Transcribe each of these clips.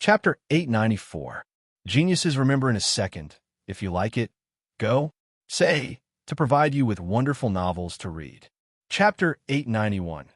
Chapter 894. Geniuses remember in a second. If you like it, go. Say, to provide you with wonderful novels to read. Chapter 891.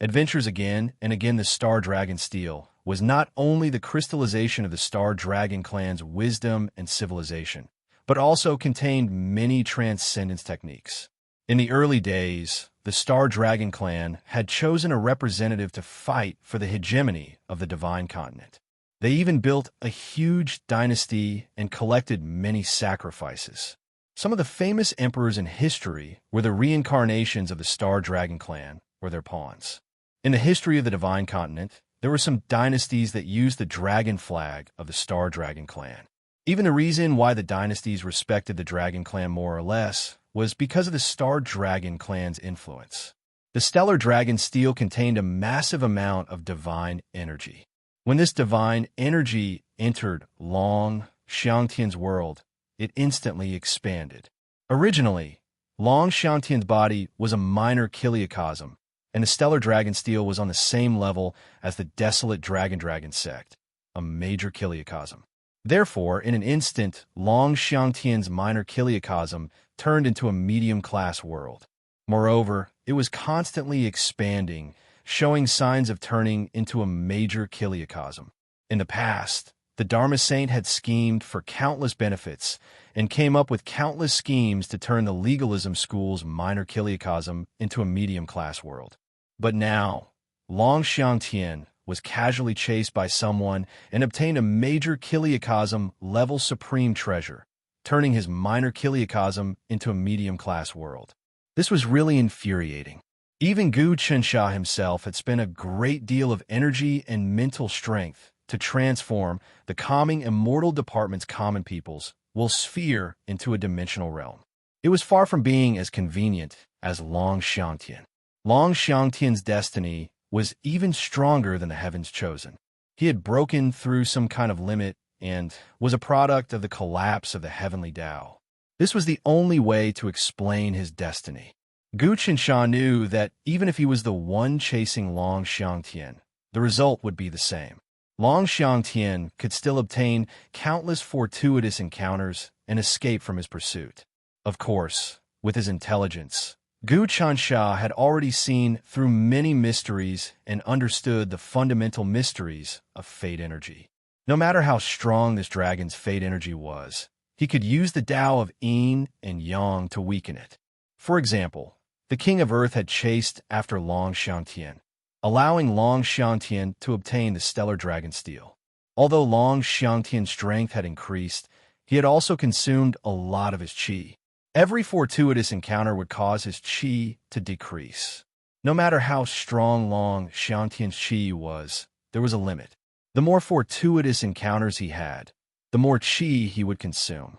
Adventures Again and Again. The Star Dragon Steel was not only the crystallization of the Star Dragon clan's wisdom and civilization, but also contained many transcendence techniques. In the early days, the Star Dragon clan had chosen a representative to fight for the hegemony of the Divine Continent. They even built a huge dynasty and collected many sacrifices. Some of the famous emperors in history were the reincarnations of the Star Dragon clan, or their pawns. In the history of the Divine Continent, there were some dynasties that used the dragon flag of the Star Dragon clan. Even the reason why the dynasties respected the Dragon clan more or less was because of the Star Dragon clan's influence. The stellar dragon steel contained a massive amount of divine energy. When this divine energy entered Long Xiangtian's world, it instantly expanded. Originally, Long Xiangtian's body was a minor chiliocosm, and the stellar dragon steel was on the same level as the desolate dragon sect, a major chiliocosm. Therefore, in an instant, Long Xiangtian's minor chiliocosm turned into a medium-class world. Moreover, it was constantly expanding, showing signs of turning into a major chiliocosm. In the past, the Dharma Saint had schemed for countless benefits and came up with countless schemes to turn the legalism school's minor chiliocosm into a medium-class world. But now, Long Xiangtian was casually chased by someone and obtained a major chiliocosm-level supreme treasure, turning his minor chiliocosm into a medium-class world. This was really infuriating. Even Gu Qinsha himself had spent a great deal of energy and mental strength to transform the calming immortal department's common peoples will sphere into a dimensional realm. It was far from being as convenient as Long Xiangtian. Long Xiangtian's destiny was even stronger than the heavens chosen. He had broken through some kind of limit and was a product of the collapse of the heavenly Tao. This was the only way to explain his destiny. Gu Qinsha knew that even if he was the one chasing Long Xiangtian, the result would be the same. Long Xiangtian could still obtain countless fortuitous encounters and escape from his pursuit. Of course, with his intelligence, Gu Qinsha had already seen through many mysteries and understood the fundamental mysteries of fate energy. No matter how strong this dragon's fate energy was, he could use the Tao of Yin and Yang to weaken it. For example, the King of Earth had chased after Long Xiangtian, allowing Long Xiangtian to obtain the stellar dragon steel. Although Long Xiangtian's strength had increased, he had also consumed a lot of his qi. Every fortuitous encounter would cause his qi to decrease. No matter how strong Long Xiangtian's qi was, there was a limit. The more fortuitous encounters he had, the more qi he would consume.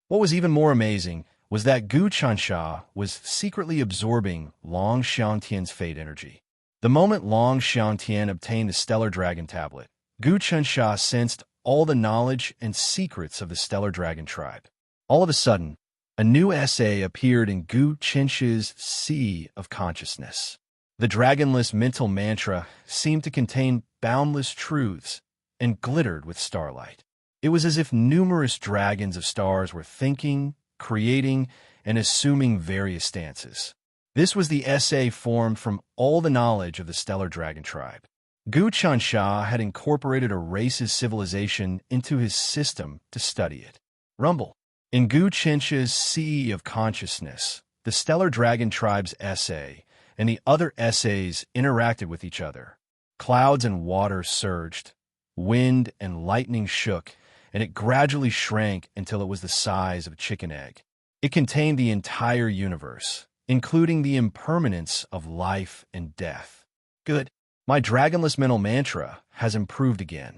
What was even more amazing was that Gu Qinsha was secretly absorbing Long Xiangtian's fate energy. The moment Long Xiangtian obtained the stellar dragon tablet, Gu Qinsha sensed all the knowledge and secrets of the stellar dragon tribe. All of a sudden, a new essay appeared in Gu Qinsha's sea of consciousness. The dragonless mental mantra seemed to contain boundless truths and glittered with starlight. It was as if numerous dragons of stars were thinking, creating, and assuming various stances. This was the essay formed from all the knowledge of the stellar dragon tribe. Gu Qinsha had incorporated a race's civilization into his system to study it. Rumble. In Gu Qinsha's sea of consciousness, the stellar dragon tribe's essay and the other essays interacted with each other. Clouds and water surged, wind and lightning shook, and it gradually shrank until it was the size of a chicken egg. It contained the entire universe, including the impermanence of life and death. Good. My dragonless mental mantra has improved again.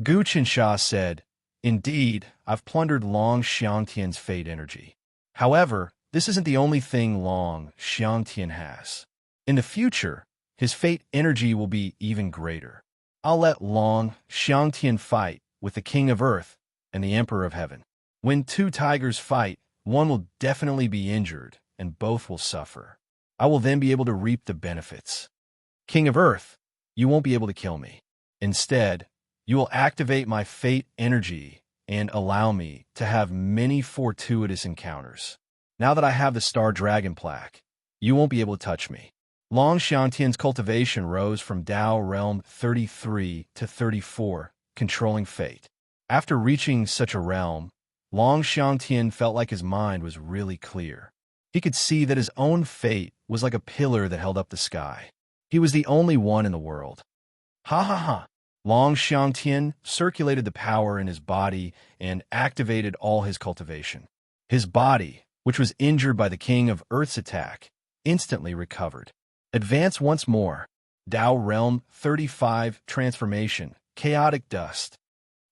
Gu Qinsha said, Indeed, I've plundered Long Xiangtian's fate energy. However, this isn't the only thing Long Xiangtian has. In the future, his fate energy will be even greater. I'll let Long Xiangtian fight with the King of Earth and the Emperor of Heaven. When two tigers fight, one will definitely be injured, and both will suffer. I will then be able to reap the benefits. King of Earth, you won't be able to kill me. Instead, You will activate my fate energy and allow me to have many fortuitous encounters. Now that I have the Star Dragon plaque, you won't be able to touch me. Long Xiangtian's cultivation rose from Dao Realm 33 to 34, controlling fate. After reaching such a realm, Long Xiangtian felt like his mind was really clear. He could see that his own fate was like a pillar that held up the sky. He was the only one in the world. Ha ha ha! Long Xiangtian circulated the power in his body and activated all his cultivation. His body, which was injured by the King of Earth's attack, instantly recovered. Advance once more. Dao Realm 35 Transformation, Chaotic Dust.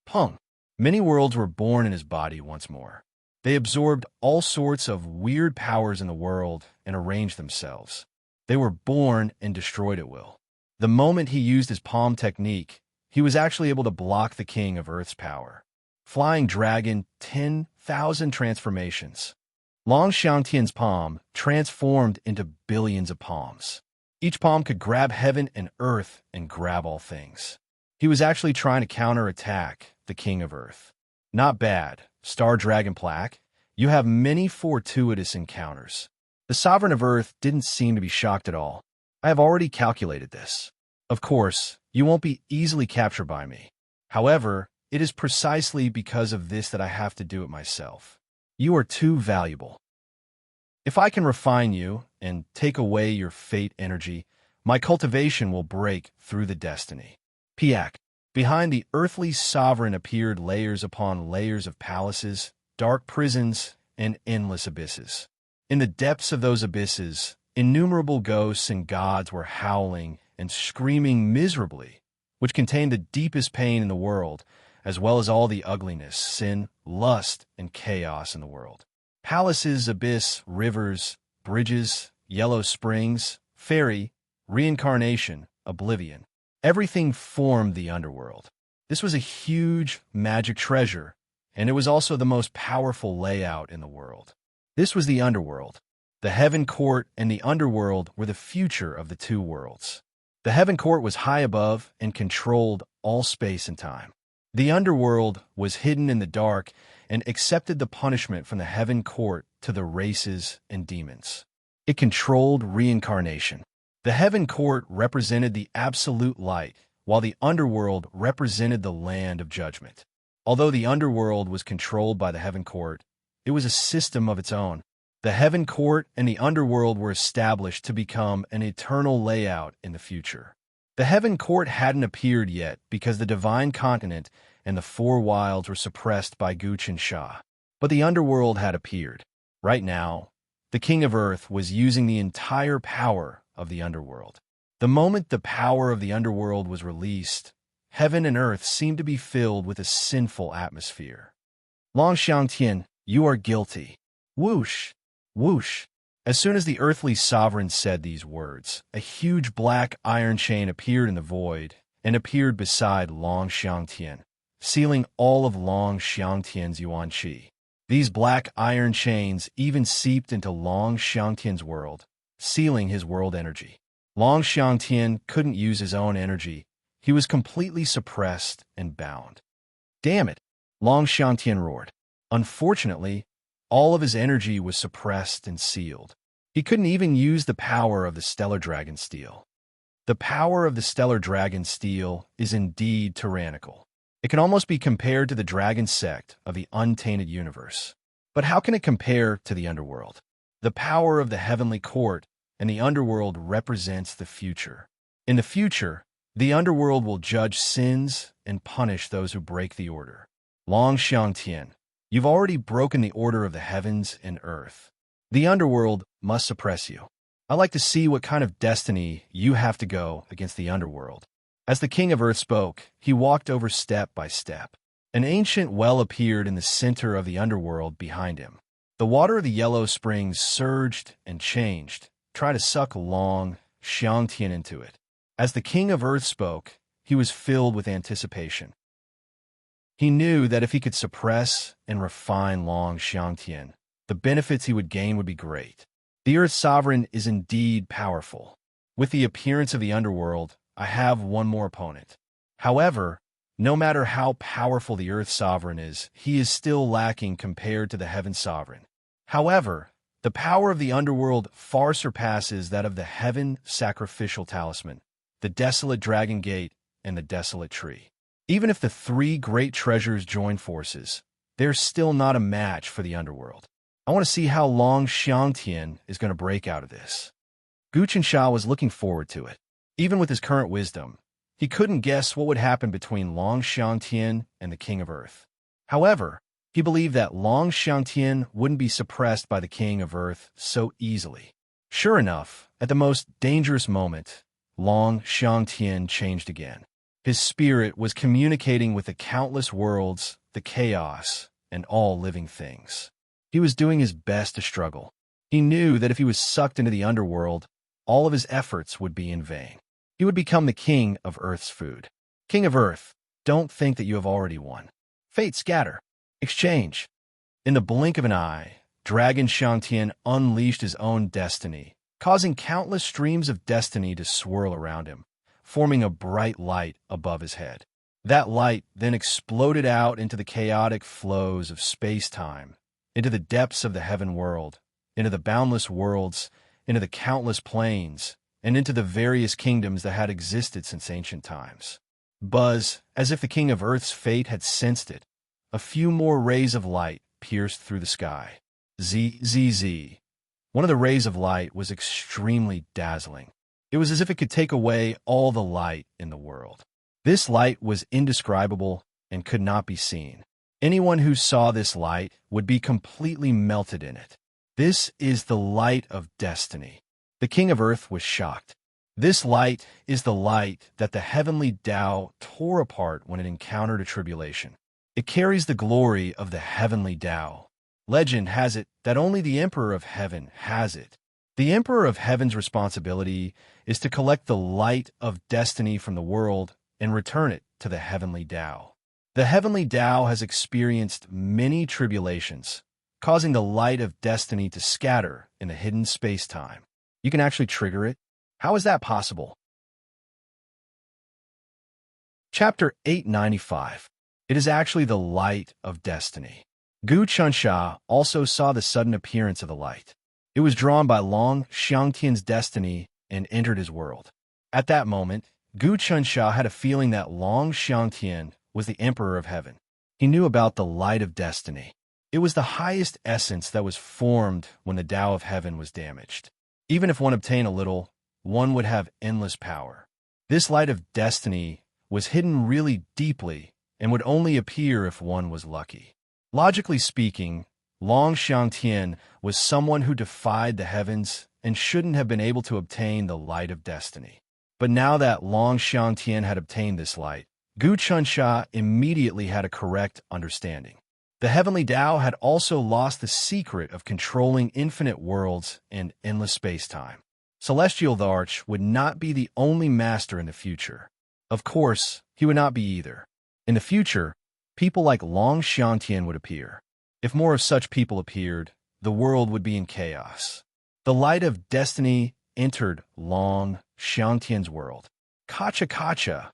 Pung. Many worlds were born in his body once more. They absorbed all sorts of weird powers in the world and arranged themselves. They were born and destroyed at will. The moment he used his palm technique, he was actually able to block the King of Earth's power. Flying Dragon 10,000 Transformations. Long Xiangtian's palm transformed into billions of palms. Each palm could grab heaven and earth and grab all things. He was actually trying to counterattack the King of Earth. Not bad, Star Dragon plaque. You have many fortuitous encounters. The Sovereign of Earth didn't seem to be shocked at all. I have already calculated this. Of course, you won't be easily captured by me. However, it is precisely because of this that I have to do it myself. You are too valuable. If I can refine you and take away your fate energy, my cultivation will break through the destiny. Piak. Behind the earthly sovereign appeared layers upon layers of palaces, dark prisons, and endless abysses. In the depths of those abysses, innumerable ghosts and gods were howling and screaming miserably, which contained the deepest pain in the world, as well as all the ugliness, sin, lust, and chaos in the world. Palaces, abyss, rivers, bridges, yellow springs, fairy, reincarnation, oblivion. Everything formed the underworld. This was a huge magic treasure, and it was also the most powerful layout in the world. This was the underworld. The heaven court and the underworld were the future of the two worlds. The heaven court was high above and controlled all space and time. The underworld was hidden in the dark and accepted the punishment from the heaven court to the races and demons. It controlled reincarnation. The heaven court represented the absolute light, while the underworld represented the land of judgment. Although the underworld was controlled by the heaven court, it was a system of its own. The heaven court and the underworld were established to become an eternal layout in the future. The heaven court hadn't appeared yet because the divine continent and the four wilds were suppressed by Guchen Shah. But the underworld had appeared. Right now, the King of Earth was using the entire power of the underworld. The moment the power of the underworld was released, heaven and earth seemed to be filled with a sinful atmosphere. Long Xiangtian, you are guilty. Whoosh! Whoosh! As soon as the earthly sovereign said these words, a huge black iron chain appeared in the void and appeared beside Long Xiangtian, sealing all of Long Xiangtian's yuan qi. These black iron chains even seeped into Long Xiangtian's world, sealing his world energy. Long Xiangtian couldn't use his own energy. He was completely suppressed and bound. Damn it! Long Xiangtian roared. Unfortunately, all of his energy was suppressed and sealed. He couldn't even use the power of the Stellar Dragon Steel. The power of the Stellar Dragon Steel is indeed tyrannical. It can almost be compared to the dragon sect of the untainted universe. But how can it compare to the underworld? The power of the heavenly court and the underworld represents the future. In the future, the underworld will judge sins and punish those who break the order. Long Xiangtian, you've already broken the order of the heavens and earth. The underworld must suppress you. I'd like to see what kind of destiny you have to go against the underworld. As the King of Earth spoke, he walked over step by step. An ancient well appeared in the center of the underworld behind him. The water of the yellow springs surged and changed, trying to suck Long Xiangtian into it. As the King of Earth spoke, he was filled with anticipation. He knew that if he could suppress and refine Long Xiangtian, the benefits he would gain would be great. The Earth Sovereign is indeed powerful. With the appearance of the underworld, I have one more opponent. However, No matter how powerful the Earth Sovereign is, he is still lacking compared to the Heaven Sovereign. However, the power of the underworld far surpasses that of the Heaven Sacrificial Talisman, the Desolate Dragon Gate, and the Desolate Tree. Even if the three great treasures join forces, they're still not a match for the underworld. I want to see how Long Xiangtian is going to break out of this. Gu Qinsha was looking forward to it. Even with his current wisdom, he couldn't guess what would happen between Long Xiangtian and the King of Earth. However, he believed that Long Xiangtian wouldn't be suppressed by the King of Earth so easily. Sure enough, at the most dangerous moment, Long Xiangtian changed again. His spirit was communicating with the countless worlds, the chaos, and all living things. He was doing his best to struggle. He knew that if he was sucked into the underworld, all of his efforts would be in vain. He would become the king of Earth's food. King of Earth, don't think that you have already won. Fate scatter. Exchange. In the blink of an eye, Dragon Xiangtian unleashed his own destiny, causing countless streams of destiny to swirl around him, forming a bright light above his head. That light then exploded out into the chaotic flows of space-time, into the depths of the heaven world, into the boundless worlds, into the countless planes, and into the various kingdoms that had existed since ancient times. Buzz, as if the King of Earth's fate had sensed it, a few more rays of light pierced through the sky. Z. One of the rays of light was extremely dazzling. It was as if it could take away all the light in the world. This light was indescribable and could not be seen. Anyone who saw this light would be completely melted in it. This is the light of destiny. The King of Earth was shocked. This light is the light that the heavenly Tao tore apart when it encountered a tribulation. It carries the glory of the heavenly Tao. Legend has it that only the Emperor of Heaven has it. The Emperor of Heaven's responsibility is to collect the light of destiny from the world and return it to the heavenly Tao. The heavenly Tao has experienced many tribulations, causing the light of destiny to scatter in the hidden space-time. You can actually trigger it? How is that possible? Chapter 895. It is actually the light of destiny. Gu Qinsha also saw the sudden appearance of the light. It was drawn by Long Xiangtian's destiny and entered his world. At that moment, Gu Qinsha had a feeling that Long Xiangtian was the Emperor of Heaven. He knew about the light of destiny. It was the highest essence that was formed when the Tao of Heaven was damaged. Even if one obtained a little, one would have endless power. This light of destiny was hidden really deeply and would only appear if one was lucky. Logically speaking, Long Xiangtian was someone who defied the heavens and shouldn't have been able to obtain the light of destiny. But now that Long Xiangtian had obtained this light, Gu Qinsha immediately had a correct understanding. The heavenly Tao had also lost the secret of controlling infinite worlds and endless space-time. Celestial Arch would not be the only master in the future. Of course, he would not be either. In the future, people like Long Xiangtian would appear. If more of such people appeared, the world would be in chaos. The light of destiny entered Long Xiangtian's world. Kacha kacha!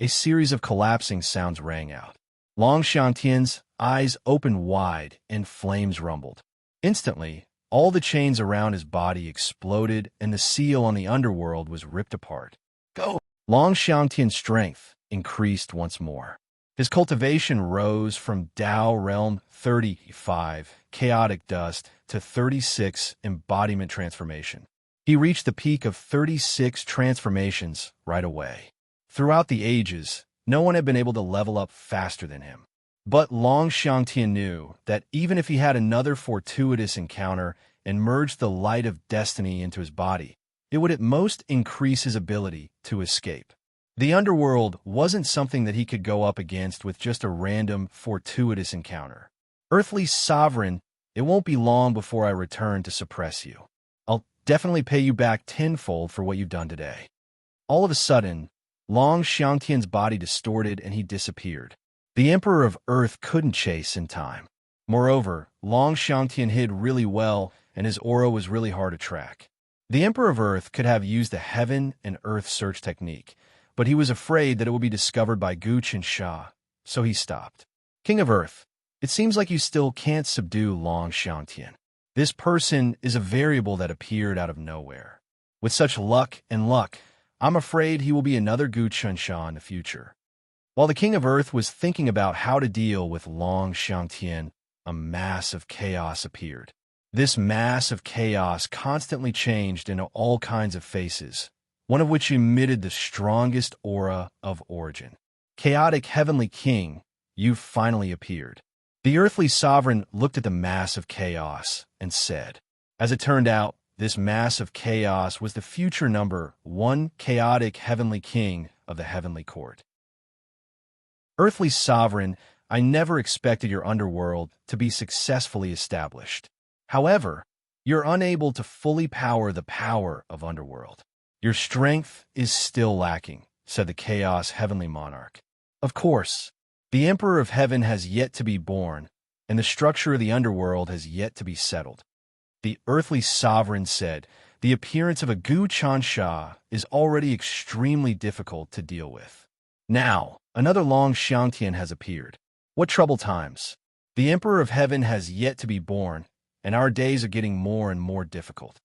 A series of collapsing sounds rang out. Long Xiangtian's eyes opened wide and flames rumbled. Instantly, all the chains around his body exploded and the seal on the underworld was ripped apart. Go! Long Xiangtian's strength increased once more. His cultivation rose from Tao Realm 35, Chaotic Dust, to 36, Embodiment Transformation. He reached the peak of 36 transformations right away. Throughout the ages, no one had been able to level up faster than him. But Long Xiangtian knew that even if he had another fortuitous encounter and merged the light of destiny into his body, it would at most increase his ability to escape. The underworld wasn't something that he could go up against with just a random, fortuitous encounter. Earthly Sovereign, it won't be long before I return to suppress you. I'll definitely pay you back tenfold for what you've done today. All of a sudden, Long Xiangtian's body distorted and he disappeared. The Emperor of Earth couldn't chase in time. Moreover, Long Xiangtian hid really well and his aura was really hard to track. The Emperor of Earth could have used the Heaven and Earth search technique, but he was afraid that it would be discovered by Gooch and Sha, so he stopped. King of Earth, it seems like you still can't subdue Long Xiangtian. This person is a variable that appeared out of nowhere. With such luck, I'm afraid he will be another Gu Chunsha in the future. While the King of Earth was thinking about how to deal with Long Xiangtian, a mass of chaos appeared. This mass of chaos constantly changed into all kinds of faces, one of which emitted the strongest aura of origin. Chaotic Heavenly King, you've finally appeared. The earthly sovereign looked at the mass of chaos and said, as it turned out, this mass of chaos was the future number 1 chaotic Heavenly King of the Heavenly Court. Earthly sovereign, I never expected your underworld to be successfully established. However, you're unable to fully power the power of underworld. Your strength is still lacking, said the Chaos Heavenly Monarch. Of course, the Emperor of Heaven has yet to be born, and the structure of the underworld has yet to be settled. The earthly sovereign said, the appearance of a Gu Chansha is already extremely difficult to deal with. Now, another Long Xiangtian has appeared. What troubled times! The Emperor of Heaven has yet to be born, and our days are getting more and more difficult.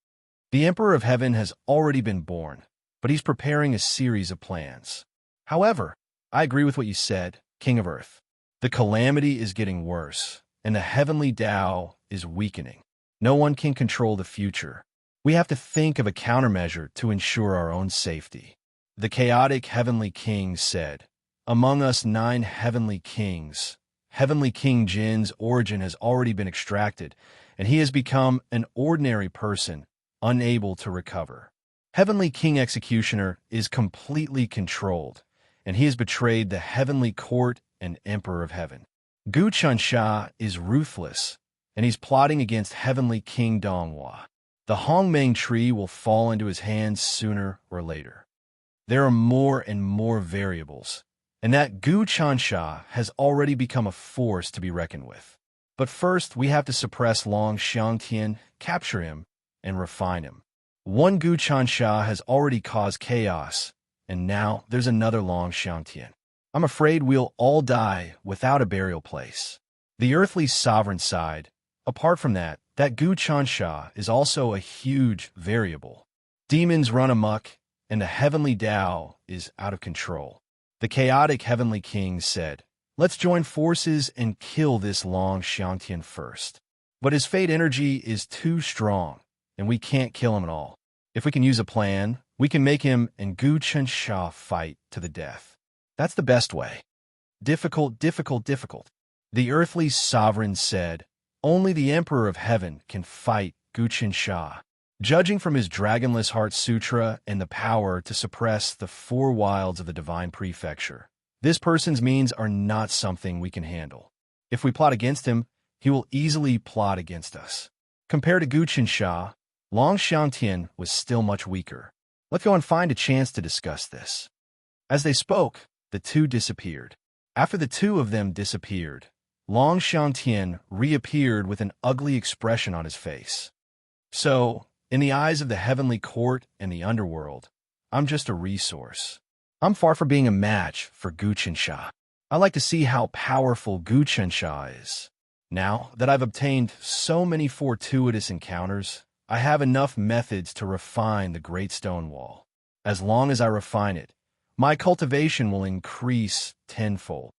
The Emperor of Heaven has already been born, but he's preparing a series of plans. However, I agree with what you said, King of Earth. The calamity is getting worse, and the heavenly Tao is weakening. No one can control the future. We have to think of a countermeasure to ensure our own safety. The chaotic Heavenly King said, among us 9 Heavenly Kings, Heavenly King Jin's origin has already been extracted, and he has become an ordinary person, unable to recover. Heavenly King Executioner is completely controlled, and he has betrayed the Heavenly Court and Emperor of Heaven. Gu Chunsha is ruthless, and he's plotting against Heavenly King Donghua. The Hongmeng tree will fall into his hands sooner or later. There are more and more variables, and that Gu Chansha has already become a force to be reckoned with. But first, we have to suppress Long Xiangtian, capture him, and refine him. One Gu Chansha has already caused chaos, and now there's another Long Xiangtian. I'm afraid we'll all die without a burial place. The earthly sovereign side, apart from that Gu Chansha is also a huge variable. Demons run amok, and the heavenly Tao is out of control. The chaotic Heavenly King said, let's join forces and kill this Long Xiangtian first. But his fate energy is too strong, and we can't kill him at all. If we can use a plan, we can make him and Gu Chansha fight to the death. That's the best way. Difficult. The earthly sovereign said, only the Emperor of Heaven can fight Gu Chansha. Judging from his Dragonless Heart Sutra and the power to suppress the 4 wilds of the Divine Prefecture, this person's means are not something we can handle. If we plot against him, he will easily plot against us. Compared to Gu Chansha, Long Xiangtian was still much weaker. Let's go and find a chance to discuss this. As they spoke, the two disappeared. After the two of them disappeared, Long Xiangtian reappeared with an ugly expression on his face. So, in the eyes of the Heavenly Court and the Underworld, I'm just a resource. I'm far from being a match for Gu Chansha. I like to see how powerful Gu Chansha is. Now that I've obtained so many fortuitous encounters, I have enough methods to refine the Great Stone Wall. As long as I refine it, my cultivation will increase tenfold.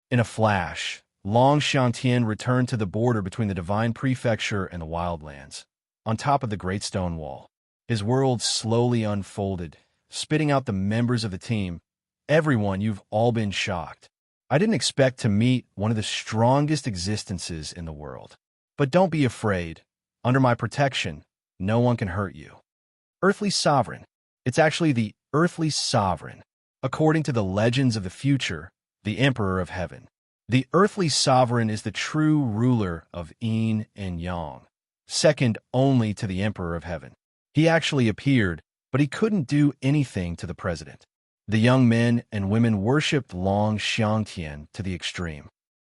In a flash, Long Xiangtian returned to the border between the Divine Prefecture and the Wildlands. On top of the Great Stone Wall, his world slowly unfolded, spitting out the members of the team. Everyone, you've all been shocked. I didn't expect to meet one of the strongest existences in the world. But don't be afraid. Under my protection, no one can hurt you. Earthly Sovereign. It's actually the Earthly Sovereign. According to the legends of the future, the Emperor of Heaven. The Earthly Sovereign is the true ruler of Yin and Yang, second only to the Emperor of Heaven. He actually appeared, but he couldn't do anything to the president. The young men and women worshipped Long Xiangtian to the extreme.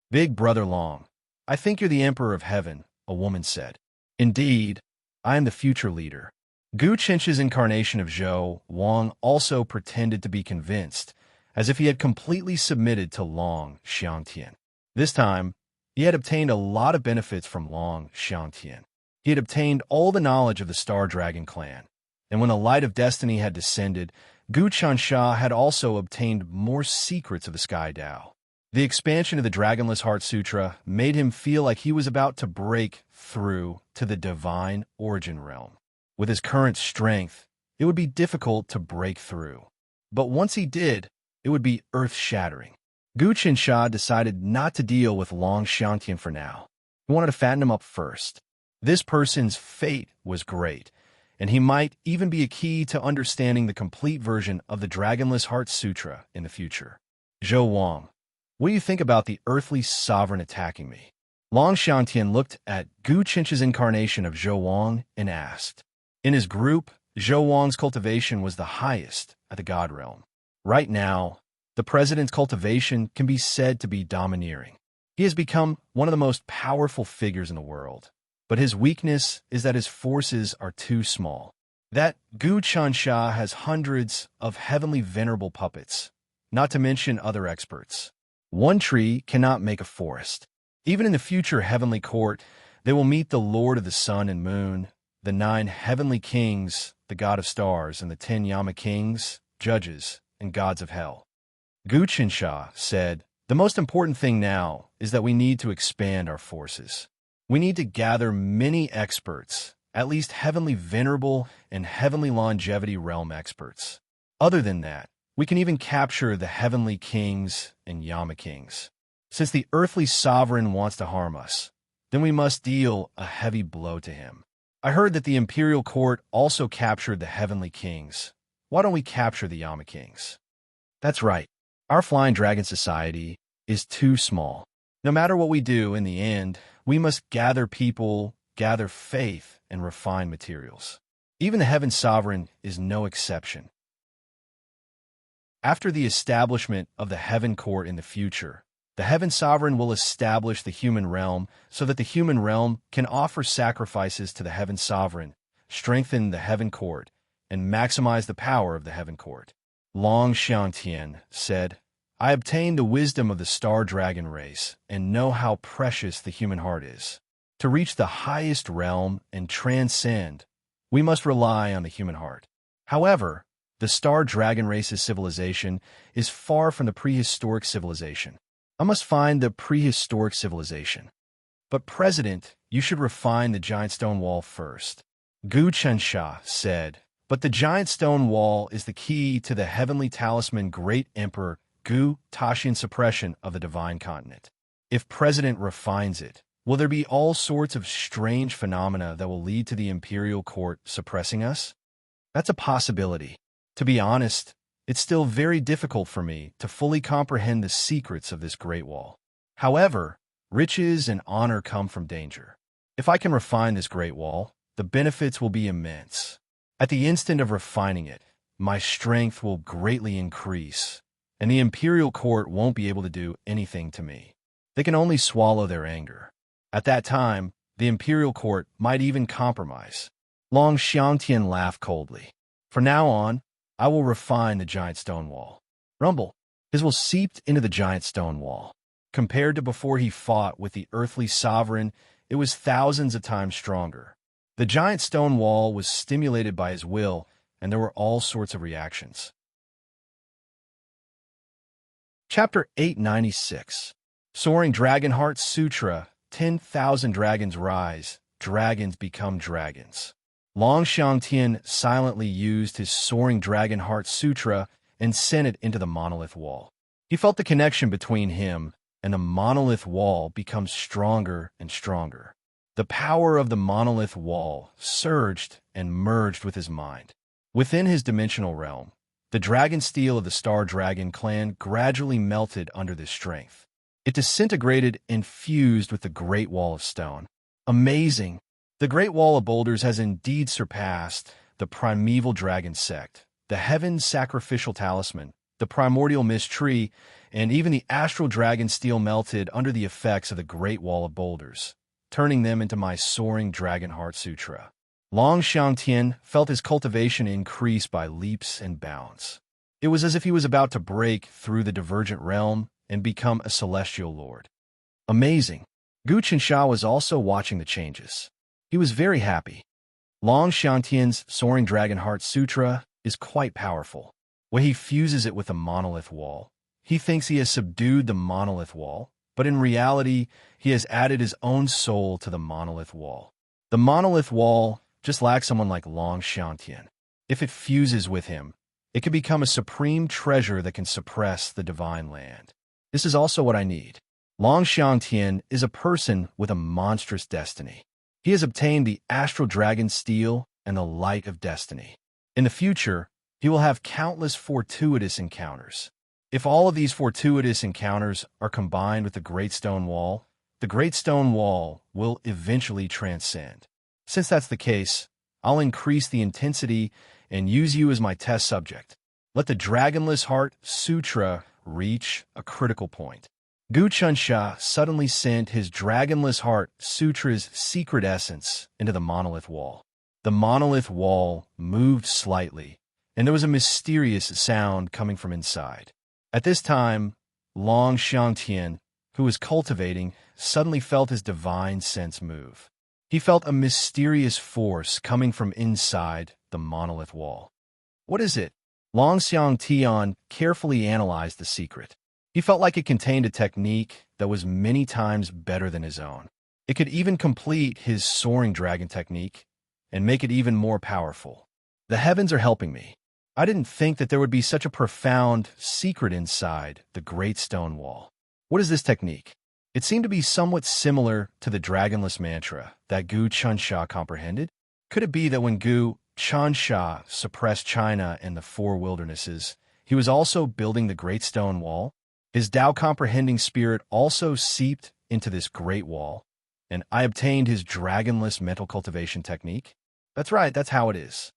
Big Brother Long, I think you're the Emperor of Heaven, a woman said. Indeed, I am the future leader. Gu Chench's incarnation of Zhou Wang also pretended to be convinced, as if he had completely submitted to Long Xiangtian. This time, he had obtained a lot of benefits from Long Xiangtian. He had obtained all the knowledge of the Star Dragon clan, and when the light of destiny had descended, Gu Chansha had also obtained more secrets of the Sky Dao. The expansion of the Dragonless Heart Sutra made him feel like he was about to break through to the divine origin realm. With his current strength, it would be difficult to break through. But once he did, it would be earth-shattering. Gu Qinsha decided not to deal with Long Xiangtian for now. He wanted to fatten him up first. This person's fate was great, and he might even be a key to understanding the complete version of the Dragonless Heart Sutra in the future. Zhou Wang, what do you think about the earthly sovereign attacking me? Long Xiangtian looked at Gu Chench's incarnation of Zhou Wang and asked. In his group, Zhou Wang's cultivation was the highest at the God Realm. Right now, the president's cultivation can be said to be domineering. He has become one of the most powerful figures in the world, but his weakness is that his forces are too small. That Gu Chansha has hundreds of heavenly venerable puppets, not to mention other experts. One tree cannot make a forest. Even in the future heavenly court, they will meet the Lord of the Sun and Moon, the 9 heavenly kings, the god of stars, and the 10 Yama kings, judges, and gods of hell. Gu Qinsha said, the most important thing now is that we need to expand our forces. We need to gather many experts, at least heavenly venerable and heavenly longevity realm experts. Other than that, we can even capture the heavenly kings and Yama kings. Since the earthly sovereign wants to harm us, then we must deal a heavy blow to him. I heard that the imperial court also captured the heavenly kings. Why don't we capture the Yama kings? That's right. Our Flying Dragon Society is too small. No matter what we do, in the end, we must gather people, gather faith, and refine materials. Even the Heaven Sovereign is no exception. After the establishment of the Heaven Court in the future, the Heaven Sovereign will establish the human realm so that the human realm can offer sacrifices to the Heaven Sovereign, strengthen the Heaven Court, and maximize the power of the Heaven Court. Long Xiangtian said, I obtained the wisdom of the Star Dragon race and know how precious the human heart is. To reach the highest realm and transcend, we must rely on the human heart. However, the Star Dragon race's civilization is far from the prehistoric civilization. I must find the prehistoric civilization. But President, you should refine the giant stone wall first. Gu Chensha said, but the giant stone wall is the key to the heavenly talisman Great Emperor Gu Taxian suppression of the divine continent. If President refines it, will there be all sorts of strange phenomena that will lead to the imperial court suppressing us? That's a possibility. To be honest, it's still very difficult for me to fully comprehend the secrets of this Great Wall. However, riches and honor come from danger. If I can refine this Great Wall, the benefits will be immense. At the instant of refining it, my strength will greatly increase, and the imperial court won't be able to do anything to me. They can only swallow their anger. At that time, the imperial court might even compromise. Long Xiangtian laughed coldly. From now on, I will refine the giant stone wall. Rumble. His will seeped into the giant stone wall. Compared to before he fought with the earthly sovereign, it was thousands of times stronger. The giant stone wall was stimulated by his will, and there were all sorts of reactions. Chapter 896. Soaring Dragon Heart Sutra. 10,000 dragons rise, dragons become dragons. Long Xiangtian silently used his Soaring Dragon Heart Sutra and sent it into the monolith wall. He felt the connection between him and the monolith wall become stronger and stronger. The power of the monolith wall surged and merged with his mind. Within his dimensional realm, the dragon steel of the Star Dragon clan gradually melted under this strength. It disintegrated and fused with the Great Wall of Stone. Amazing! The Great Wall of Boulders has indeed surpassed the primeval dragon sect, the Heaven's Sacrificial Talisman, the Primordial Mist Tree, and even the Astral Dragon Steel melted under the effects of the Great Wall of Boulders, turning them into my Soaring Dragon Heart Sutra. Long Xiangtian felt his cultivation increase by leaps and bounds. It was as if he was about to break through the divergent realm and become a celestial lord. Amazing! Gu Qinsha was also watching the changes. He was very happy. Long Xiangtian's Soaring Dragon Heart Sutra is quite powerful. When he fuses it with a monolith wall, he thinks he has subdued the monolith wall, but in reality, he has added his own soul to the monolith wall. The monolith wall just lacks someone like Long Xiangtian. If it fuses with him, it can become a supreme treasure that can suppress the divine land. This is also what I need. Long Xiangtian is a person with a monstrous destiny. He has obtained the astral dragon steel and the light of destiny. In the future, he will have countless fortuitous encounters. If all of these fortuitous encounters are combined with the Great Stone Wall, the Great Stone Wall will eventually transcend. Since that's the case, I'll increase the intensity and use you as my test subject. Let the Dragonless Heart Sutra reach a critical point. Gu Qinsha suddenly sent his Dragonless Heart Sutra's secret essence into the monolith wall. The monolith wall moved slightly, and there was a mysterious sound coming from inside. At this time, Long Xiangtian, who was cultivating, suddenly felt his divine sense move. He felt a mysterious force coming from inside the monolith wall. What is it? Long Xiangtian carefully analyzed the secret. He felt like it contained a technique that was many times better than his own. It could even complete his soaring dragon technique and make it even more powerful. The heavens are helping me. I didn't think that there would be such a profound secret inside the Great Stone Wall. What is this technique? It seemed to be somewhat similar to the Dragonless Mantra that Gu Qinsha comprehended. Could it be that when Gu Qinsha suppressed China and the four wildernesses, he was also building the Great Stone Wall? His Tao-comprehending spirit also seeped into this great wall, and I obtained his dragonless mental cultivation technique. That's right, that's how it is.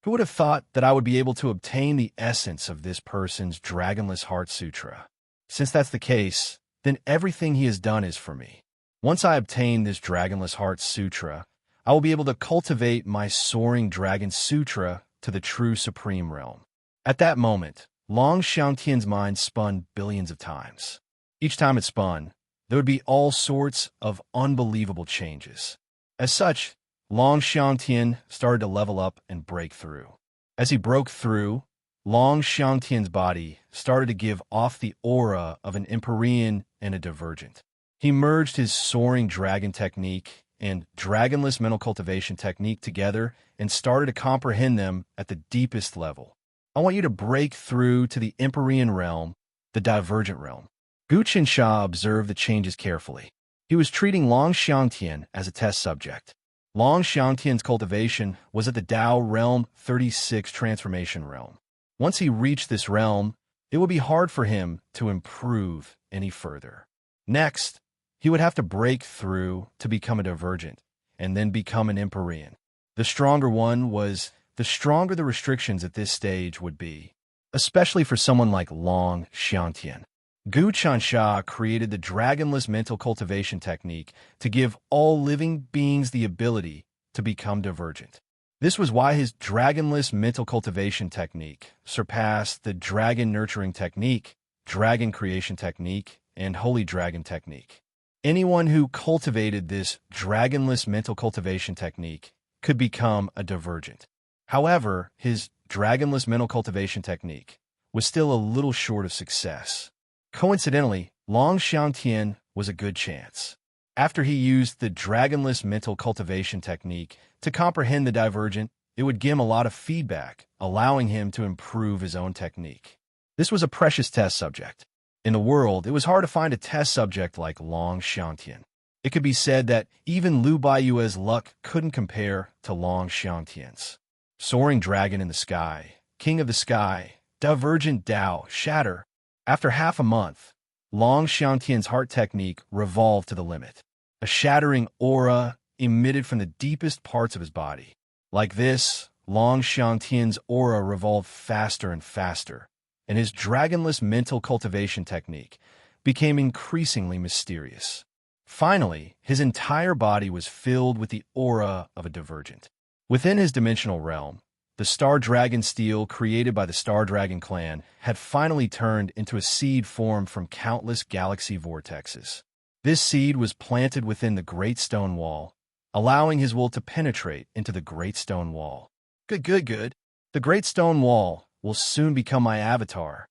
Who would have thought that I would be able to obtain the essence of this person's Dragonless Heart Sutra? Since that's the case, then everything he has done is for me. Once I obtain this Dragonless Heart Sutra, I will be able to cultivate my Soaring Dragon Sutra to the true supreme realm. At that moment, Long Xiangtian's mind spun billions of times. Each time it spun, there would be all sorts of unbelievable changes. As such, Long Xiangtian started to level up and break through. As he broke through, Long Xiangtian's body started to give off the aura of an Empyrean and a Divergent. He merged his Soaring Dragon technique and Dragonless Mental Cultivation technique together and started to comprehend them at the deepest level. I want you to break through to the Empyrean realm, the Divergent realm. Gu Qinsha observed the changes carefully. He was treating Long Xiangtian as a test subject. Long Xiangtian's cultivation was at the Tao Realm 36 Transformation Realm. Once he reached this realm, it would be hard for him to improve any further. Next, he would have to break through to become a Divergent, and then become an Empyrean. The stronger one was, the stronger the restrictions at this stage would be, especially for someone like Long Xiangtian. Gu Qinsha created the Dragonless Mental Cultivation technique to give all living beings the ability to become Divergent. This was why his Dragonless Mental Cultivation technique surpassed the Dragon Nurturing technique, Dragon Creation technique, and Holy Dragon technique. Anyone who cultivated this Dragonless Mental Cultivation technique could become a Divergent. However, his Dragonless Mental Cultivation technique was still a little short of success. Coincidentally, Long Xiangtian was a good chance. After he used the Dragonless Mental Cultivation technique to comprehend the Divergent, it would give him a lot of feedback, allowing him to improve his own technique. This was a precious test subject. In the world, it was hard to find a test subject like Long Xiangtian. It could be said that even Lu Baiyue's luck couldn't compare to Long Xiangtian's. Soaring Dragon in the Sky, King of the Sky, Divergent Tao, Shatter. After half a month, Long Xiangtian's heart technique revolved to the limit. A shattering aura emitted from the deepest parts of his body. Like this, Long Xiangtian's aura revolved faster and faster, and his Dragonless Mental Cultivation technique became increasingly mysterious. Finally, his entire body was filled with the aura of a divergent. Within his dimensional realm, the Star Dragon steel created by the Star Dragon clan had finally turned into a seed formed from countless galaxy vortexes. This seed was planted within the Great Stone Wall, allowing his will to penetrate into the Great Stone Wall. Good. The Great Stone Wall will soon become my avatar.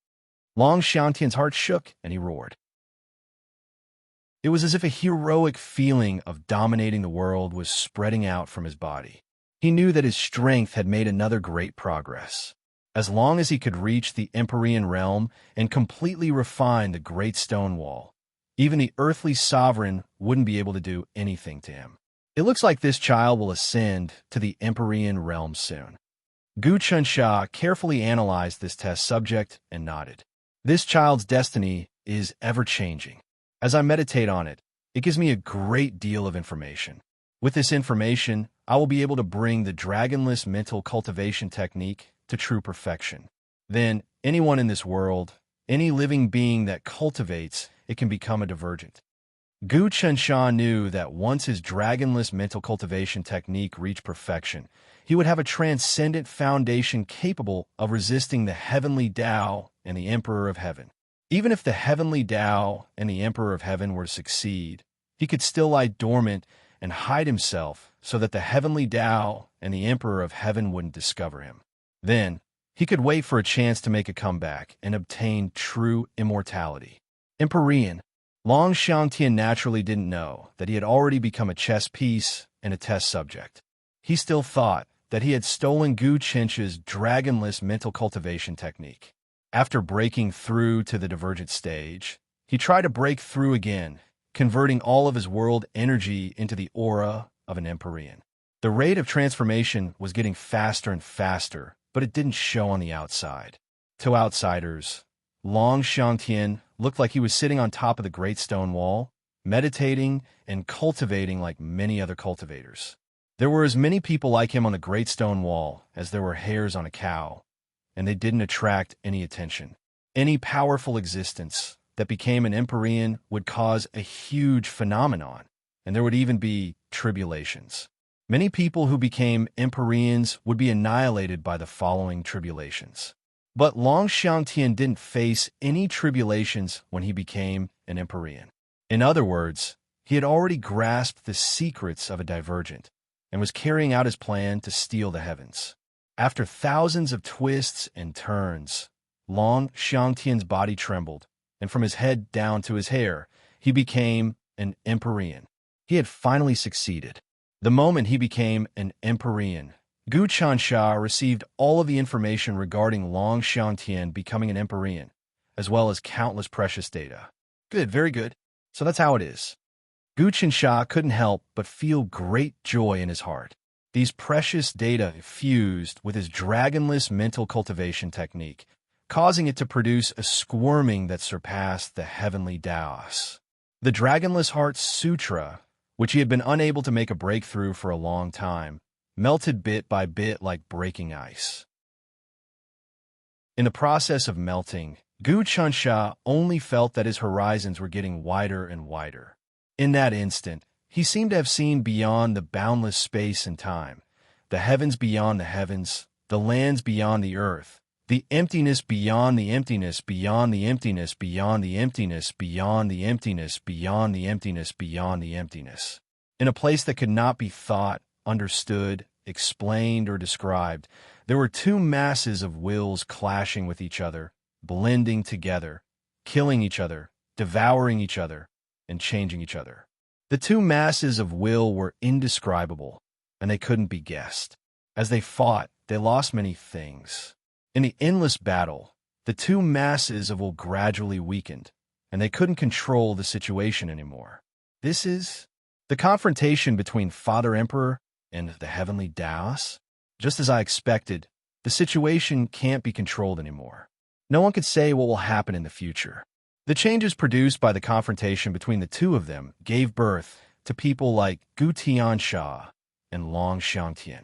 Long Xiantian's heart shook, and he roared. It was as if a heroic feeling of dominating the world was spreading out from his body. He knew that his strength had made another great progress. As long as he could reach the Empyrean realm and completely refine the Great Stone Wall, even the earthly sovereign wouldn't be able to do anything to him. It looks like this child will ascend to the Empyrean realm soon. Gu Chunsha carefully analyzed this test subject and nodded. This child's destiny is ever-changing. As I meditate on it, it gives me a great deal of information. With this information, I will be able to bring the dragonless mental cultivation technique to true perfection. Then, anyone in this world, any living being that cultivates, it can become a divergent. Gu Chensha knew that once his dragonless mental cultivation technique reached perfection, he would have a transcendent foundation capable of resisting the heavenly Tao and the Emperor of Heaven. Even if the heavenly Tao and the Emperor of Heaven were to succeed, he could still lie dormant and hide himself so that the heavenly Tao and the Emperor of Heaven wouldn't discover him. Then, he could wait for a chance to make a comeback and obtain true immortality. Empyrean, Long Xiantian naturally didn't know that he had already become a chess piece and a test subject. He still thought that he had stolen Gu Chencha's dragonless mental cultivation technique. After breaking through to the divergent stage, he tried to break through again, converting all of his world energy into the aura of an Empyrean. The rate of transformation was getting faster and faster, but it didn't show on the outside. To outsiders, Long Xiantian looked like he was sitting on top of the Great Stone Wall, meditating and cultivating like many other cultivators. There were as many people like him on the Great Stone Wall as there were hairs on a cow, and they didn't attract any attention. Any powerful existence that became an Empyrean would cause a huge phenomenon, and there would even be tribulations. Many people who became Empyreans would be annihilated by the following tribulations. But Long Xiantian didn't face any tribulations when he became an Empyrean. In other words, he had already grasped the secrets of a divergent and was carrying out his plan to steal the heavens. After thousands of twists and turns, Long Xiantian's body trembled, and from his head down to his hair, he became an Empyrean. He had finally succeeded. The moment he became an Empyrean, Gu Chansha received all of the information regarding Long Xiantian becoming an Empyrean, as well as countless precious data. Good, very good. So that's how it is. Gu Chansha couldn't help but feel great joy in his heart. These precious data fused with his dragonless mental cultivation technique, causing it to produce a squirming that surpassed the heavenly Taos. The Dragonless Heart Sutra, which he had been unable to make a breakthrough for a long time, melted bit by bit like breaking ice. In the process of melting, Gu Chansha only felt that his horizons were getting wider and wider. In that instant, he seemed to have seen beyond the boundless space and time, the heavens beyond the heavens, the lands beyond the earth, the emptiness beyond the emptiness, beyond the emptiness, beyond the emptiness, beyond the emptiness, beyond the emptiness, beyond the emptiness. In a place that could not be thought, understood, explained, or described, there were two masses of wills clashing with each other, blending together, killing each other, devouring each other, and changing each other. The two masses of will were indescribable, and they couldn't be guessed. As they fought, they lost many things. In the endless battle, the two masses of will gradually weakened, and they couldn't control the situation anymore. This is the confrontation between Father Emperor and the heavenly Taos. Just as I expected, the situation can't be controlled anymore. No one could say what will happen in the future. The changes produced by the confrontation between the two of them gave birth to people like Gu Tiansha and Long Xiantian.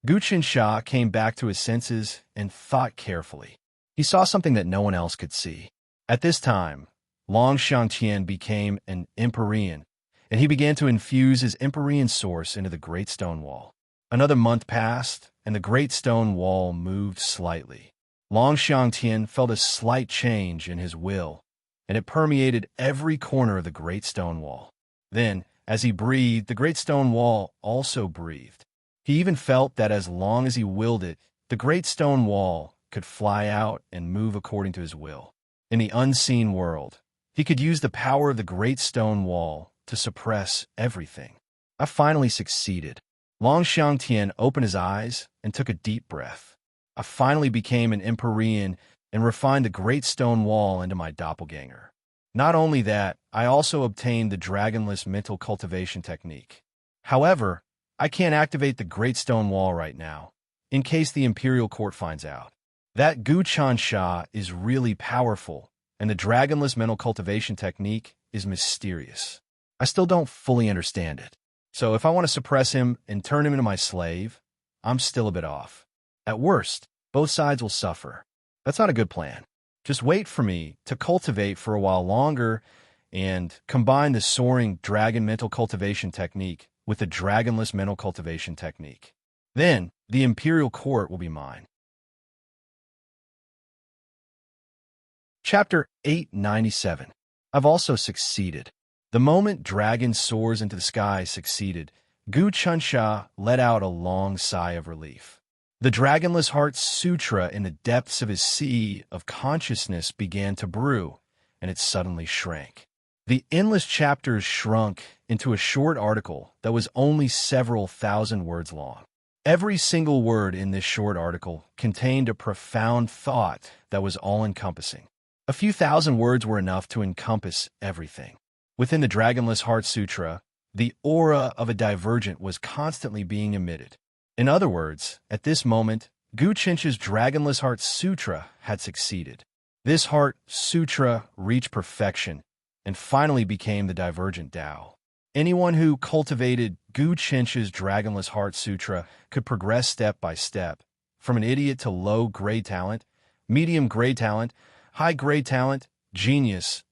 Gu Qinsha came back to his senses and thought carefully. He saw something that no one else could see. At this time, Long Xiantian became an Empyrean, and he began to infuse his Empyrean source into the Great Stone Wall. Another month passed, and the Great Stone Wall moved slightly. Long Xiangtian felt a slight change in his will, and it permeated every corner of the Great Stone Wall. Then, as he breathed, the Great Stone Wall also breathed. He even felt that as long as he willed it, the Great Stone Wall could fly out and move according to his will. In the unseen world, he could use the power of the Great Stone Wall to suppress everything. I finally succeeded. Long Xiangtian opened his eyes and took a deep breath. I finally became an Empyrean and refined the Great Stone Wall into my doppelganger. Not only that, I also obtained the dragonless mental cultivation technique. However, I can't activate the Great Stone Wall right now, in case the Imperial Court finds out. That Gu Chansha is really powerful, and the dragonless mental cultivation technique is mysterious. I still don't fully understand it. So if I want to suppress him and turn him into my slave, I'm still a bit off. At worst, both sides will suffer. That's not a good plan. Just wait for me to cultivate for a while longer and combine the soaring dragon mental cultivation technique with the dragonless mental cultivation technique. Then, the Imperial Court will be mine. Chapter 897. I've also succeeded. The moment dragon soars into the sky succeeded, Gu Chansha let out a long sigh of relief. The Dragonless Heart Sutra in the depths of his sea of consciousness began to brew, and it suddenly shrank. The endless chapters shrunk into a short article that was only several thousand words long. Every single word in this short article contained a profound thought that was all-encompassing. A few thousand words were enough to encompass everything. Within the Dragonless Heart Sutra, the aura of a divergent was constantly being emitted. In other words, at this moment, Gu Chencha's Dragonless Heart Sutra had succeeded. This Heart Sutra reached perfection and finally became the Divergent Tao. Anyone who cultivated Gu Chencha's Dragonless Heart Sutra could progress step by step, from an idiot to low-grade talent, medium-grade talent, high-grade talent, genius,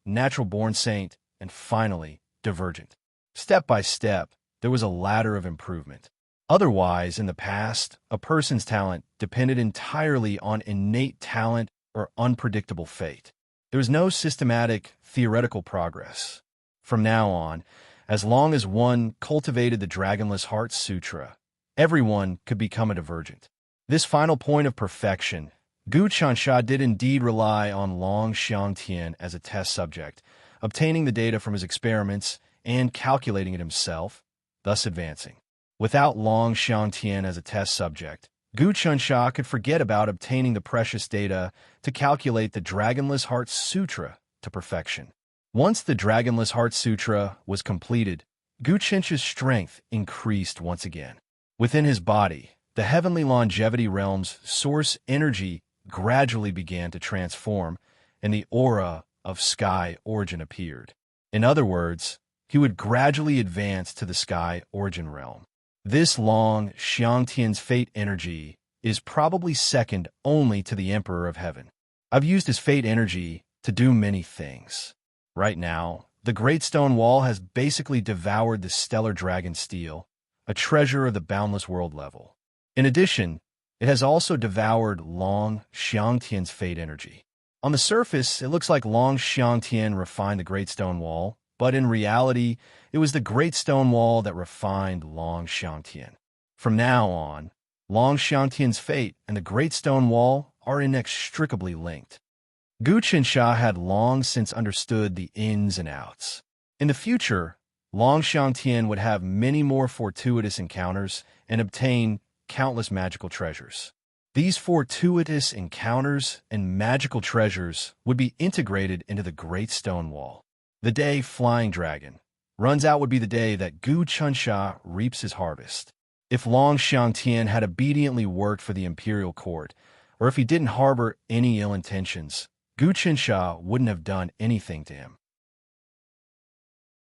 natural-born saint, and finally, divergent. Step by step, there was a ladder of improvement. Otherwise, in the past, a person's talent depended entirely on innate talent or unpredictable fate. There was no systematic, theoretical progress. From now on, as long as one cultivated the Dragonless Heart Sutra, everyone could become a divergent. This final point of perfection, Gu Chansha did indeed rely on Long Xiangtian as a test subject, obtaining the data from his experiments and calculating it himself, thus advancing. Without Long Xiangtian as a test subject, Gu Chansha could forget about obtaining the precious data to calculate the Dragonless Heart Sutra to perfection. Once the Dragonless Heart Sutra was completed, Gu Chencha's strength increased once again. Within his body, the heavenly longevity realm's source energy gradually began to transform, and the aura of sky origin appeared. In other words, he would gradually advance to the sky origin realm. This Long Xiangtian's fate energy is probably second only to the Emperor of Heaven. I've used his fate energy to do many things. Right now, the Great Stone Wall has basically devoured the stellar dragon steel, a treasure of the boundless world level. In addition, it has also devoured Long Xiangtian's fate energy. On the surface, it looks like Long Xiangtian refined the Great Stone Wall, but in reality, it was the Great Stone Wall that refined Long Xiangtian. From now on, Long Xiangtian's fate and the Great Stone Wall are inextricably linked. Gu Chansha had long since understood the ins and outs. In the future, Long Xiangtian would have many more fortuitous encounters and obtain countless magical treasures. These fortuitous encounters and magical treasures would be integrated into the Great Stone Wall. The day Flying Dragon runs out would be the day that Gu Chansha reaps his harvest. If Long Xiangtian had obediently worked for the Imperial Court, or if he didn't harbor any ill intentions, Gu Chansha wouldn't have done anything to him.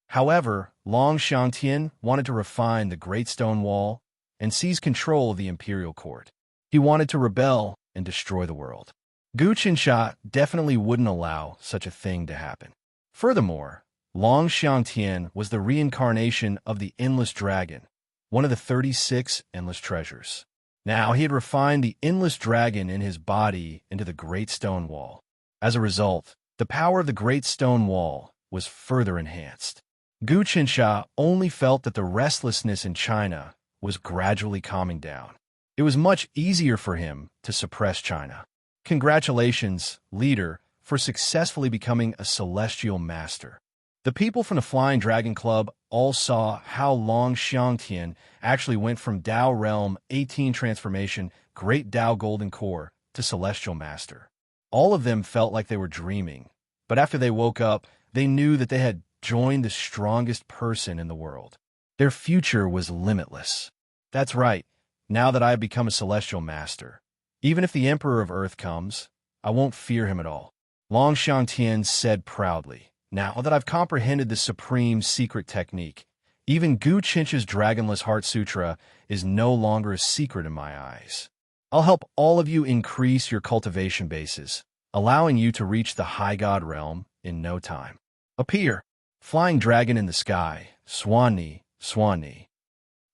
However, Long Xiangtian wanted to refine the Great Stone Wall and seize control of the Imperial Court. He wanted to rebel and destroy the world. Gu Chansha definitely wouldn't allow such a thing to happen. Furthermore, Long Xiangtian was the reincarnation of the Endless Dragon, one of the 36 Endless Treasures. Now he had refined the Endless Dragon in his body into the Great Stone Wall. As a result, the power of the Great Stone Wall was further enhanced. Gu Qinsha only felt that the restlessness in China was gradually calming down. It was much easier for him to suppress China. Congratulations, leader, for successfully becoming a celestial master. The people from the Flying Dragon Club all saw how Long Xiangtian actually went from Tao Realm 18 transformation, Great Tao Golden Core, to Celestial Master. All of them felt like they were dreaming, but after they woke up, they knew that they had joined the strongest person in the world. Their future was limitless. That's right. Now that I have become a Celestial Master, even if the Emperor of Earth comes, I won't fear him at all. Long Xiangtian said proudly, now that I've comprehended the supreme secret technique, even Gu Qinsha's Dragonless Heart Sutra is no longer a secret in my eyes. I'll help all of you increase your cultivation bases, allowing you to reach the High God realm in no time. Appear, flying dragon in the sky, Swanee, Swanee.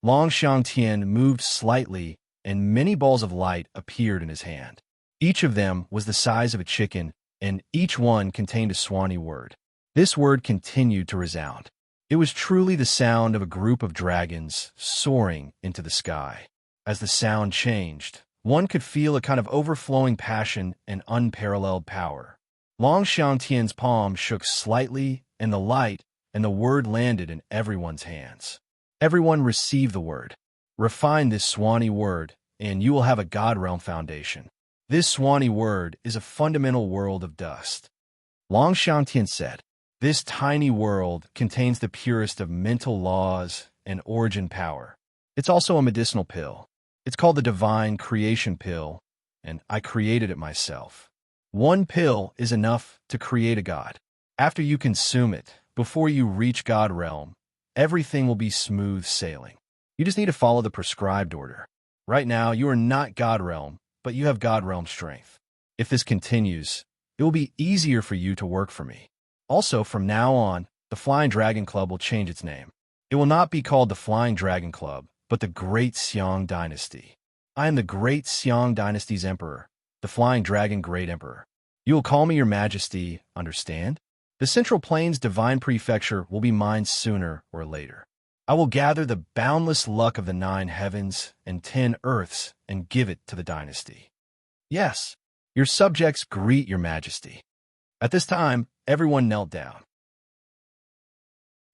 Long Xiangtian moved slightly, and many balls of light appeared in his hand. Each of them was the size of a chicken, and each one contained a Swanee word. This word continued to resound. It was truly the sound of a group of dragons soaring into the sky. As the sound changed, one could feel a kind of overflowing passion and unparalleled power. Long Xiangtian's palm shook slightly, and the light and the word landed in everyone's hands. Everyone received the word. Refine this Swanee word, and you will have a God Realm foundation. This Swanee word is a fundamental world of dust. Long Xiangtian said, this tiny world contains the purest of mental laws and origin power. It's also a medicinal pill. It's called the Divine Creation Pill, and I created it myself. One pill is enough to create a god. After you consume it, before you reach God Realm, everything will be smooth sailing. You just need to follow the prescribed order. Right now, you are not God Realm, but you have God Realm strength. If this continues, it will be easier for you to work for me. Also, from now on, the Flying Dragon Club will change its name. It will not be called the Flying Dragon Club, but the Great Xiong Dynasty. I am the Great Xiong Dynasty's Emperor, the Flying Dragon Great Emperor. You will call me your Majesty, understand? The Central Plains Divine Prefecture will be mine sooner or later. I will gather the boundless luck of the 9 heavens and 10 earths and give it to the dynasty. Yes, your subjects greet your Majesty. At this time, everyone knelt down.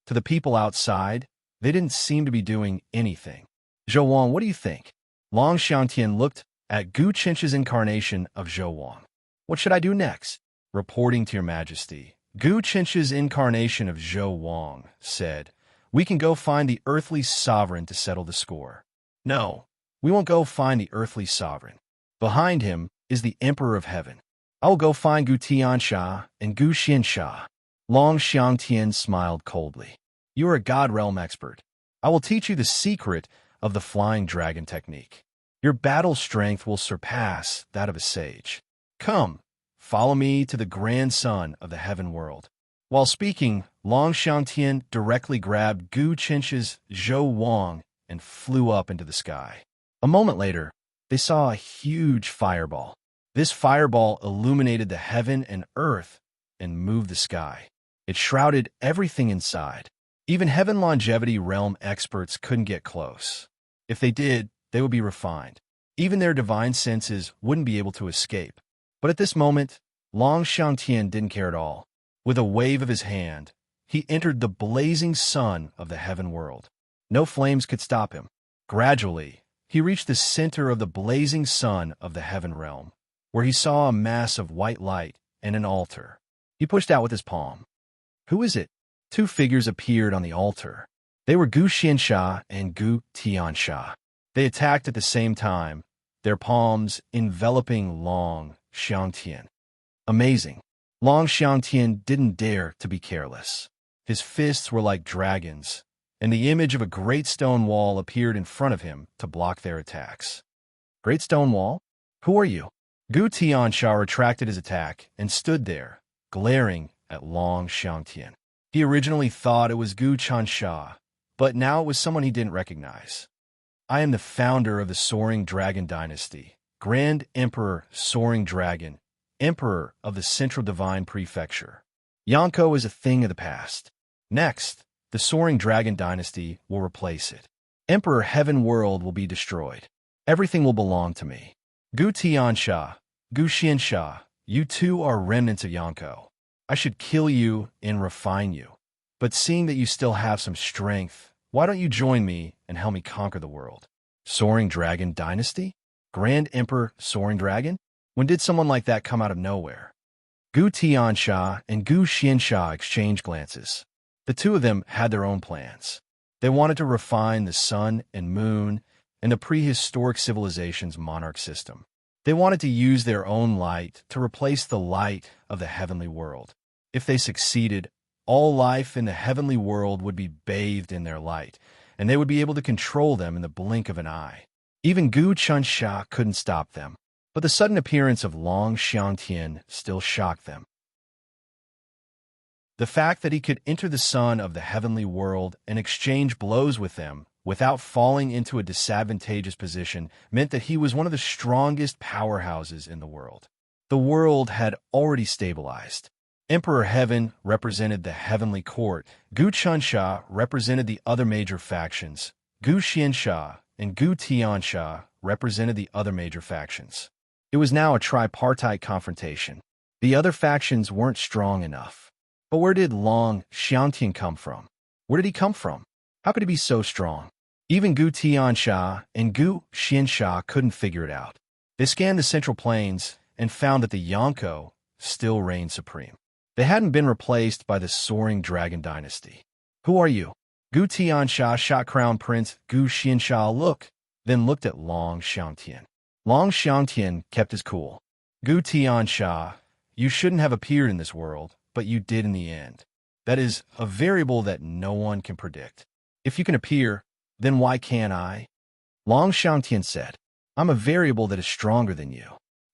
To the people outside, they didn't seem to be doing anything. Zhou Wang, what do you think? Long Xiangtian looked at Gu Qinsha's incarnation of Zhou Wang. What should I do next? Reporting to your Majesty, Gu Qinsha's incarnation of Zhou Wang said, we can go find the earthly sovereign to settle the score. No, we won't go find the earthly sovereign. Behind him is the Emperor of Heaven. I will go find Gu Tiansha and Gu Xinsha. Long Xiangtian smiled coldly. You are a God Realm expert. I will teach you the secret of the Flying Dragon technique. Your battle strength will surpass that of a sage. Come, follow me to the grand sun of the heaven world. While speaking, Long Xiangtian directly grabbed Gu Qinsha's Zhou Wang and flew up into the sky. A moment later, they saw a huge fireball. This fireball illuminated the heaven and earth and moved the sky. It shrouded everything inside. Even Heaven Longevity Realm experts couldn't get close. If they did, they would be refined. Even their divine senses wouldn't be able to escape. But at this moment, Long Xiangtian didn't care at all. With a wave of his hand, he entered the blazing sun of the heaven world. No flames could stop him. Gradually, he reached the center of the blazing sun of the heaven realm, where he saw a mass of white light and an altar. He pushed out with his palm. Who is it? 2 figures appeared on the altar. They were Gu Xinsha and Gu Tiansha. They attacked at the same time, their palms enveloping Long Xiangtian. Amazing. Long Xiangtian didn't dare to be careless. His fists were like dragons, and the image of a great stone wall appeared in front of him to block their attacks. Great stone wall? Who are you? Gu Tiansha retracted his attack and stood there, glaring at Long Xiangtian. He originally thought it was Gu Chansha, but now it was someone he didn't recognize. I am the founder of the Soaring Dragon Dynasty, Grand Emperor Soaring Dragon, Emperor of the Central Divine Prefecture. Yonko is a thing of the past. Next, the Soaring Dragon Dynasty will replace it. Emperor Heaven World will be destroyed. Everything will belong to me. Gu Tiansha, Gu Xiansha, you two are remnants of Yonko. I should kill you and refine you. But seeing that you still have some strength, why don't you join me and help me conquer the world? Soaring Dragon Dynasty? Grand Emperor Soaring Dragon? When did someone like that come out of nowhere? Gu Tiansha and Gu Xiansha exchanged glances. The two of them had their own plans. They wanted to refine the sun and moon and the prehistoric civilization's monarch system. They wanted to use their own light to replace the light of the heavenly world. If they succeeded, all life in the heavenly world would be bathed in their light, and they would be able to control them in the blink of an eye. Even Gu Chansha couldn't stop them, but the sudden appearance of Long Xiangtian still shocked them. The fact that he could enter the sun of the heavenly world and exchange blows with them without falling into a disadvantageous position meant that he was one of the strongest powerhouses in the world. The world had already stabilized. Emperor Heaven represented the heavenly court. Gu Chansha represented the other major factions. Gu Xiansha and Gu Tiansha represented the other major factions. It was now a tripartite confrontation. The other factions weren't strong enough. But where did Long Xiangtian come from? Where did he come from? How could he be so strong? Even Gu Tiansha and Gu Xiansha couldn't figure it out. They scanned the Central Plains and found that the Yonko still reigned supreme. They hadn't been replaced by the Soaring Dragon Dynasty. Who are you? Gu Tiansha shot Crown Prince Gu Xiansha look, then looked at Long Xiangtian. Long Xiangtian kept his cool. Gu Tiansha, you shouldn't have appeared in this world, but you did in the end. That is a variable that no one can predict. If you can appear, then why can't I? Long Xiangtian said, I'm a variable that is stronger than you.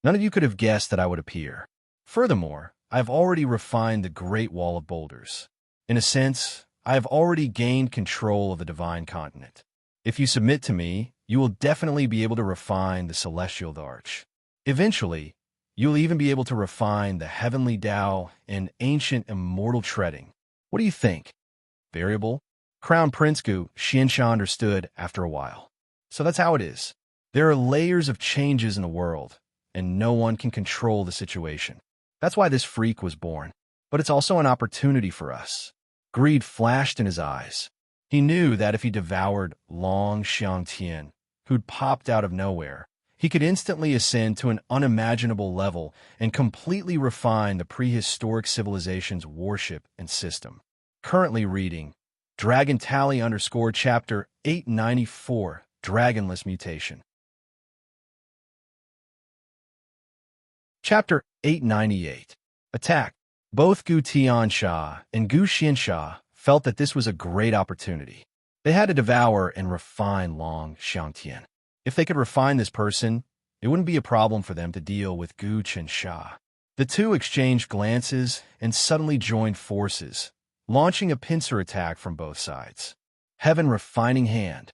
None of you could have guessed that I would appear. Furthermore, I have already refined the Great Wall of Boulders. In a sense, I have already gained control of the Divine Continent. If you submit to me, you will definitely be able to refine the Celestial Arch. Eventually, you'll even be able to refine the Heavenly Tao and ancient immortal treading. What do you think? Variable? Crown Prince Gu Xiansha understood after a while. So that's how it is. There are layers of changes in the world, and no one can control the situation. That's why this freak was born. But it's also an opportunity for us. Greed flashed in his eyes. He knew that if he devoured Long Xiangtian, who'd popped out of nowhere, he could instantly ascend to an unimaginable level and completely refine the prehistoric civilization's worship and system. Currently reading Dragon Tally _ Chapter 894, Dragonless Mutation. Chapter 898, Attack. Both Gu Tiansha and Gu Xiansha felt that this was a great opportunity. They had to devour and refine Long Xiangtian. If they could refine this person, it wouldn't be a problem for them to deal with Gu Qiansha. The two exchanged glances and suddenly joined forces, launching a pincer attack from both sides. Heaven Refining Hand.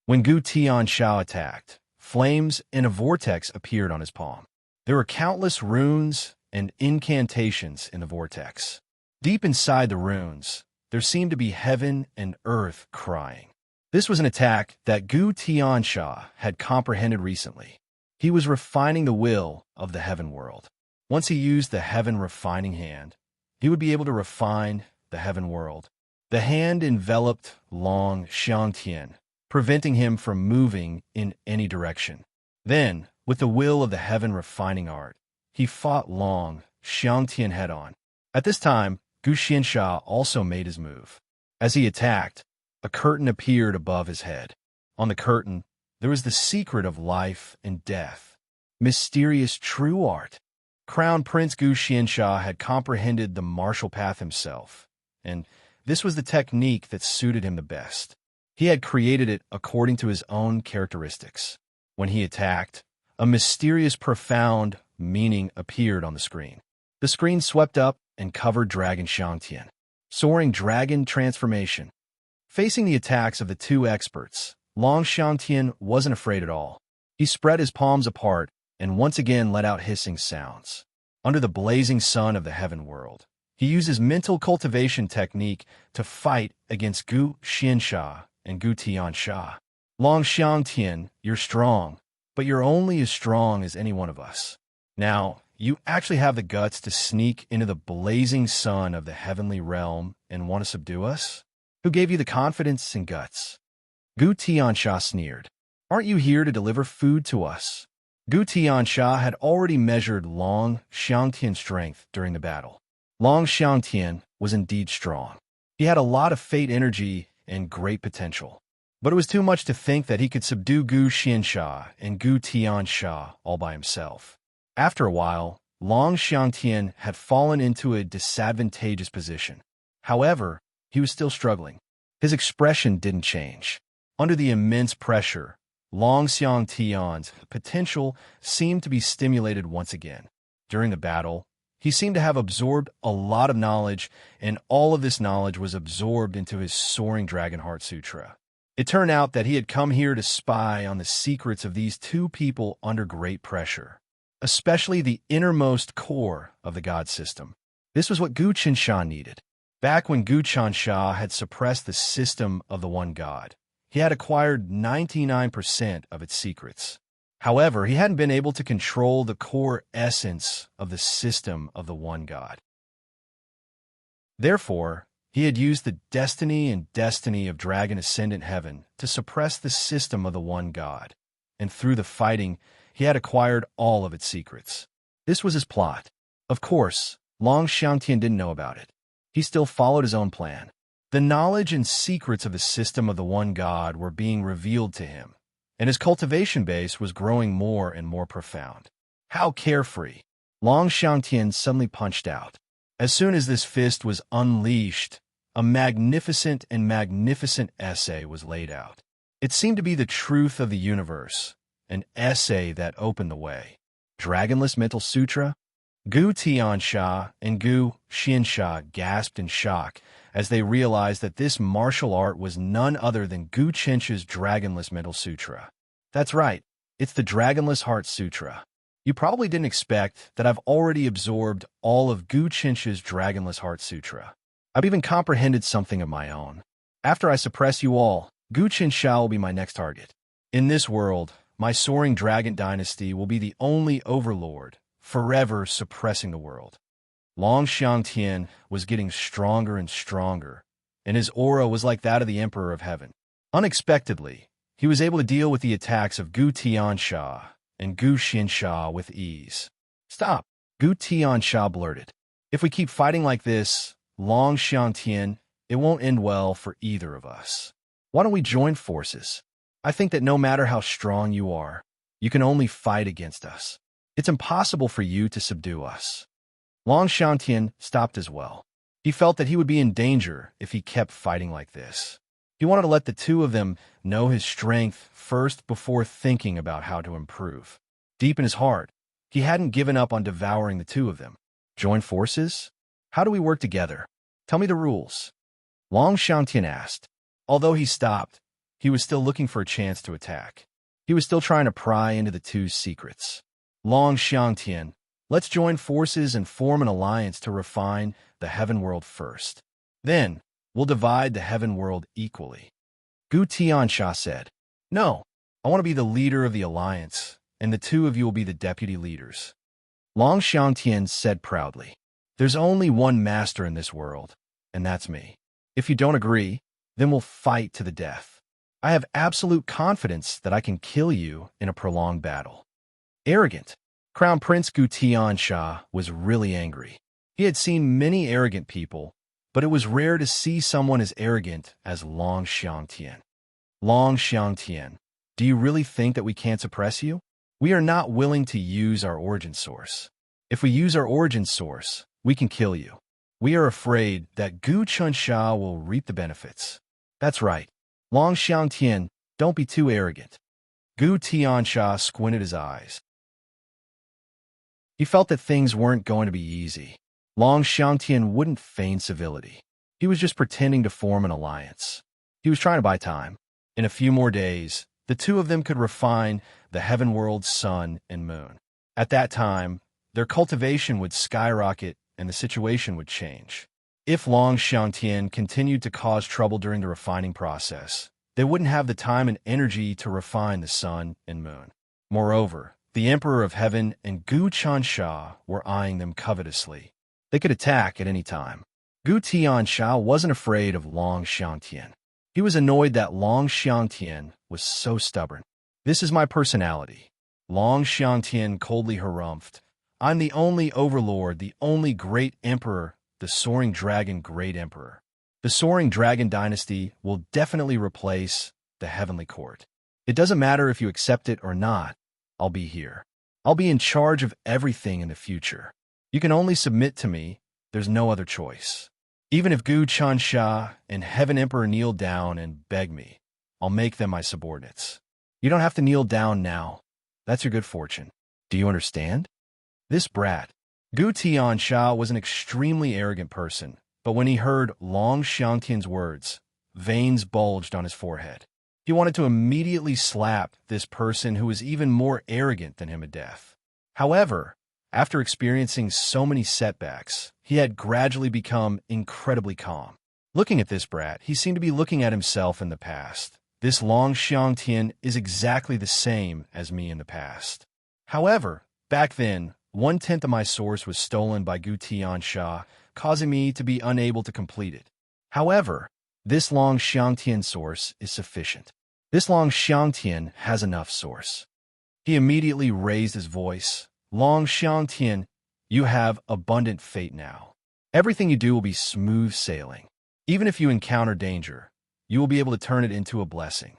When Gu Tiansha attacked, flames and a vortex appeared on his palm. There were countless runes and incantations in the vortex. Deep inside the runes, there seemed to be heaven and earth crying. This was an attack that Gu Tiansha had comprehended recently. He was refining the will of the heaven world. Once he used the Heaven Refining Hand, he would be able to refine the heaven world. The hand enveloped Long Xiangtian, preventing him from moving in any direction. Then, with the will of the heaven refining art, he fought Long Xiangtian head-on. At this time, Gu Xiansha also made his move. As he attacked, a curtain appeared above his head. On the curtain, there was the secret of life and death. Mysterious true art. Crown Prince Gu Xiansha had comprehended the martial path himself, and this was the technique that suited him the best. He had created it according to his own characteristics. When he attacked, a mysterious, profound meaning appeared on the screen. The screen swept up and covered Dragon Xiangtian. Soaring Dragon Transformation. Facing the attacks of the two experts, Long Xiangtian wasn't afraid at all. He spread his palms apart and once again let out hissing sounds. Under the blazing sun of the heaven world, he used his mental cultivation technique to fight against Gu Xiansha and Gu Tiansha. Long Xiangtian, you're strong, but you're only as strong as any one of us. Now, you actually have the guts to sneak into the blazing sun of the heavenly realm and want to subdue us? Who gave you the confidence and guts? Gu Tiansha sneered. Aren't you here to deliver food to us? Gu Tiansha had already measured Long Xiangtian's strength during the battle. Long Xiangtian was indeed strong. He had a lot of fate energy and great potential. But it was too much to think that he could subdue Gu Xiansha and Gu Tiansha all by himself. After a while, Long Xiangtian had fallen into a disadvantageous position. However, he was still struggling. His expression didn't change. Under the immense pressure, Long Xiangtian's potential seemed to be stimulated once again. During the battle, he seemed to have absorbed a lot of knowledge, and all of this knowledge was absorbed into his Soaring Dragon Heart Sutra. It turned out that he had come here to spy on the secrets of these two people under great pressure, especially the innermost core of the god system. This was what Gu Qinsha needed. Back when Gu Qinsha had suppressed the system of the one god, he had acquired 99% of its secrets. However, he hadn't been able to control the core essence of the system of the one god. Therefore, he had used the destiny of Dragon Ascendant Heaven to suppress the system of the one god, and through the fighting, he had acquired all of its secrets. This was his plot. Of course, Long Xiangtian didn't know about it. He still followed his own plan. The knowledge and secrets of the system of the one god were being revealed to him, and his cultivation base was growing more and more profound. How carefree! Long Xiangtian suddenly punched out. As soon as this fist was unleashed, a magnificent essay was laid out. It seemed to be the truth of the universe, an essay that opened the way. Dragonless Mental Sutra? Gu Tiansha and Gu Xiansha gasped in shock as they realized that this martial art was none other than Gu Qinsha's Dragonless Mental Sutra. That's right, it's the Dragonless Heart Sutra. You probably didn't expect that I've already absorbed all of Gu Qinsha's Dragonless Heart Sutra. I've even comprehended something of my own. After I suppress you all, Gu Qinsha will be my next target. In this world, my Soaring Dragon Dynasty will be the only overlord, forever suppressing the world. Long Xiangtian was getting stronger and stronger, and his aura was like that of the Emperor of Heaven. Unexpectedly, he was able to deal with the attacks of Gu Tiansha and Gu Xiansha with ease. Stop, Gu Tiansha blurted. If we keep fighting like this, Long Xiangtian, it won't end well for either of us. Why don't we join forces? I think that no matter how strong you are, you can only fight against us. It's impossible for you to subdue us. Long Xiangtian stopped as well. He felt that he would be in danger if he kept fighting like this. He wanted to let the two of them know his strength first before thinking about how to improve. Deep in his heart, he hadn't given up on devouring the two of them. Join forces? How do we work together? Tell me the rules. Long Xiangtian asked. Although he stopped, he was still looking for a chance to attack. He was still trying to pry into the two's secrets. Long Xiangtian, let's join forces and form an alliance to refine the heaven world first. Then, we'll divide the heaven world equally. Gu Tiansha said, No, I want to be the leader of the alliance, and the two of you will be the deputy leaders. Long Xiangtian said proudly, There's only one master in this world, and that's me. If you don't agree, then we'll fight to the death. I have absolute confidence that I can kill you in a prolonged battle. Arrogant. Crown Prince Gu Tiansha was really angry. He had seen many arrogant people, but it was rare to see someone as arrogant as Long Xiangtian. Long Xiangtian, do you really think that we can't suppress you? We are not willing to use our origin source. If we use our origin source, we can kill you. We are afraid that Gu Qinsha will reap the benefits. That's right. Long Xiangtian, don't be too arrogant. Gu Tiansha squinted his eyes. He felt that things weren't going to be easy. Long Xiangtian wouldn't feign civility. He was just pretending to form an alliance. He was trying to buy time. In a few more days, the two of them could refine the heaven world's sun and moon. At that time, their cultivation would skyrocket and the situation would change. If Long Xiangtian continued to cause trouble during the refining process, they wouldn't have the time and energy to refine the sun and moon. Moreover, the Emperor of Heaven and Gu Qiansha were eyeing them covetously. They could attack at any time. Gu Tiansha wasn't afraid of Long Xiangtian. He was annoyed that Long Xiangtian was so stubborn. "This is my personality," Long Xiangtian coldly harumphed. "I'm the only overlord, the only great emperor, the Soaring Dragon Great Emperor. The Soaring Dragon Dynasty will definitely replace the Heavenly Court. It doesn't matter if you accept it or not. I'll be here. I'll be in charge of everything in the future. You can only submit to me. There's no other choice. Even if Gu Qiansha and Heaven Emperor kneel down and beg me, I'll make them my subordinates. You don't have to kneel down now. That's your good fortune. Do you understand?" This brat, Gu Tiansha, was an extremely arrogant person, but when he heard Long Xiangtian's words, veins bulged on his forehead. He wanted to immediately slap this person who was even more arrogant than him to death. However, after experiencing so many setbacks, he had gradually become incredibly calm. Looking at this brat, he seemed to be looking at himself in the past. This Long Xiangtian is exactly the same as me in the past. However, back then, 1/10 of my source was stolen by Gu Tiansha, causing me to be unable to complete it. However, this Long Xiangtian source is sufficient. This Long Xiangtian has enough source. He immediately raised his voice. "Long Xiangtian, you have abundant fate now. Everything you do will be smooth sailing. Even if you encounter danger, you will be able to turn it into a blessing.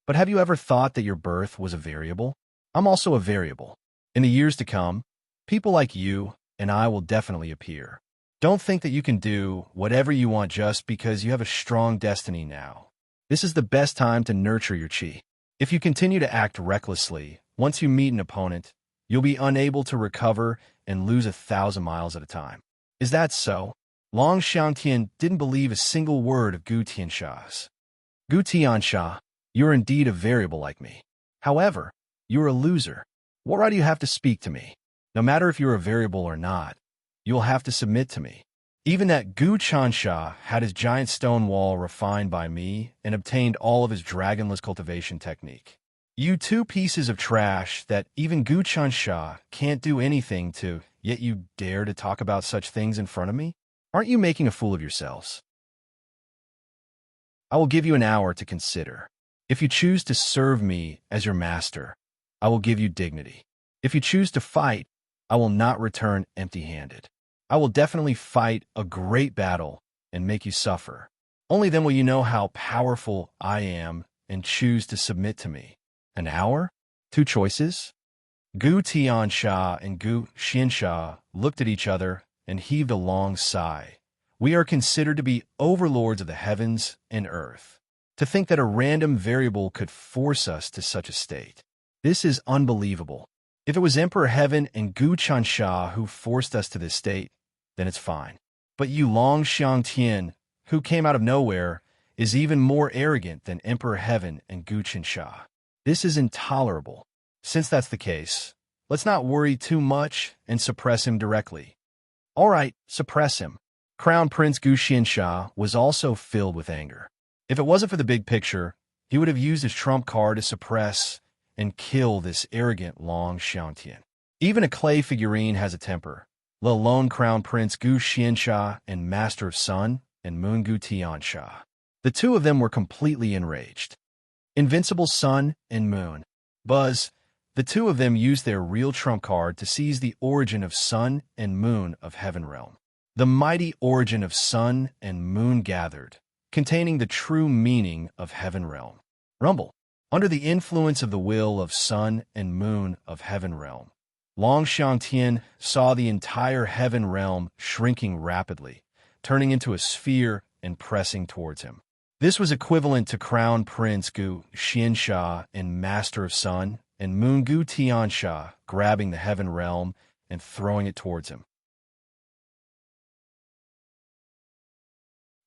But have you ever thought that your birth was a variable? I'm also a variable. In the years to come, people like you and I will definitely appear. Don't think that you can do whatever you want just because you have a strong destiny now. This is the best time to nurture your qi. If you continue to act recklessly, once you meet an opponent, you'll be unable to recover and lose 1,000 miles at a time. Is that so?" Long Xiangtian didn't believe a single word of Gu Tiansha's. "Gu Tiansha, you're indeed a variable like me. However, you're a loser. What right do you have to speak to me? No matter if you're a variable or not, you'll have to submit to me. Even that Gu Qiansha had his giant stone wall refined by me and obtained all of his dragonless cultivation technique. You two pieces of trash that even Gu Qiansha can't do anything to, yet you dare to talk about such things in front of me? Aren't you making a fool of yourselves? I will give you an hour to consider. If you choose to serve me as your master, I will give you dignity. If you choose to fight, I will not return empty-handed. I will definitely fight a great battle and make you suffer. Only then will you know how powerful I am and choose to submit to me. An hour? 2 choices?" Gu Tiansha and Gu Xiansha looked at each other and heaved a long sigh. "We are considered to be overlords of the heavens and earth. To think that a random variable could force us to such a state. This is unbelievable. If it was Emperor Heaven and Gu Qiansha who forced us to this state, then it's fine. But you Long Xiangtian, who came out of nowhere, is even more arrogant than Emperor Heaven and Gu Qiansha. This is intolerable. Since that's the case, let's not worry too much and suppress him directly." "All right, suppress him." Crown Prince Gu Qiansha was also filled with anger. If it wasn't for the big picture, he would have used his trump card to suppress and kill this arrogant Long Xiangtian. Even a clay figurine has a temper, let alone Crown Prince Gu Qiansha and Master of Sun and Moon Gu Tiansha. The two of them were completely enraged. Invincible Sun and Moon. Buzz, the two of them used their real trump card to seize the origin of Sun and Moon of Heaven Realm. The mighty origin of Sun and Moon gathered, containing the true meaning of Heaven Realm. Rumble. Under the influence of the will of Sun and Moon of Heaven Realm, Long Xiangtian saw the entire Heaven Realm shrinking rapidly, turning into a sphere and pressing towards him. This was equivalent to Crown Prince Gu Xiansha and Master of Sun and Moon Gu Tiansha grabbing the Heaven Realm and throwing it towards him.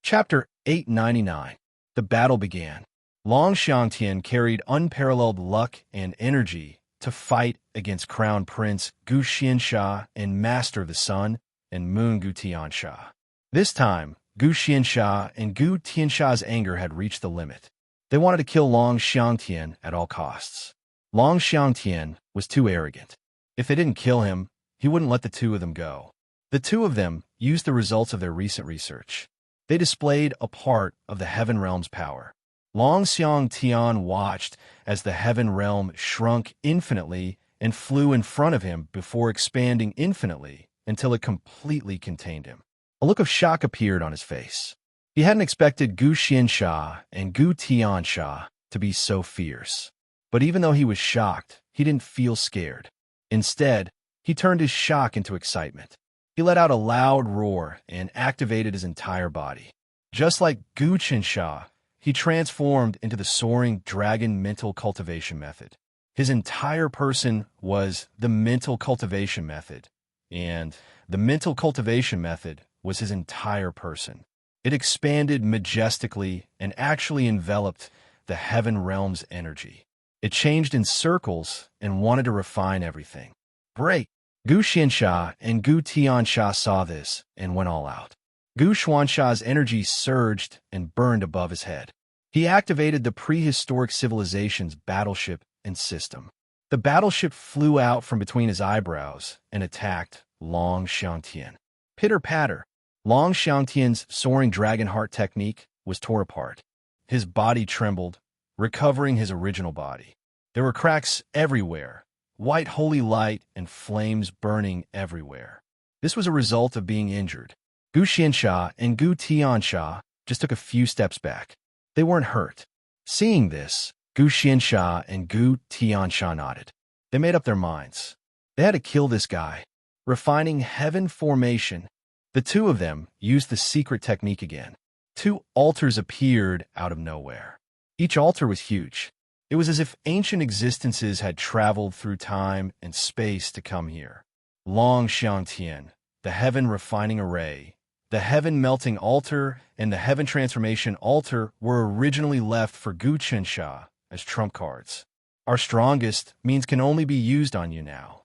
Chapter 899. The battle began. Long Xiangtian carried unparalleled luck and energy to fight against Crown Prince Gu Xiansha and Master of the Sun and Moon Gu Tiansha. This time, Gu Xiansha and Gu Tiansha's anger had reached the limit. They wanted to kill Long Xiangtian at all costs. Long Xiangtian was too arrogant. If they didn't kill him, he wouldn't let the two of them go. The two of them used the results of their recent research. They displayed a part of the Heaven Realm's power. Long Xiangtian watched as the Heaven Realm shrunk infinitely and flew in front of him before expanding infinitely until it completely contained him. A look of shock appeared on his face. He hadn't expected Gu Xiansha and Gu Tiansha to be so fierce. But even though he was shocked, he didn't feel scared. Instead, he turned his shock into excitement. He let out a loud roar and activated his entire body. Just like Gu Qiansha, he transformed into the soaring dragon mental cultivation method. His entire person was the mental cultivation method, and the mental cultivation method was his entire person. It expanded majestically and actually enveloped the Heaven Realm's energy. It changed in circles and wanted to refine everything. Break! Gu Xiansha and Gu Tiansha saw this and went all out. Gu Xuansha's energy surged and burned above his head. He activated the prehistoric civilization's battleship and system. The battleship flew out from between his eyebrows and attacked Long Xiangtian. Pitter-patter. Long Xiangtian's soaring dragon heart technique was torn apart. His body trembled, recovering his original body. There were cracks everywhere, white holy light and flames burning everywhere. This was a result of being injured. Gu Xiansha and Gu Tiansha just took a few steps back. They weren't hurt. Seeing this, Gu Xiansha and Gu Tiansha nodded. They made up their minds. They had to kill this guy. Refining heaven formation, the two of them used the secret technique again. Two altars appeared out of nowhere. Each altar was huge. It was as if ancient existences had traveled through time and space to come here. Long Xiangtian, the Heaven Refining Array, the Heaven Melting Altar, and the Heaven Transformation Altar were originally left for Gu Qiansha as trump cards. Our strongest means can only be used on you now.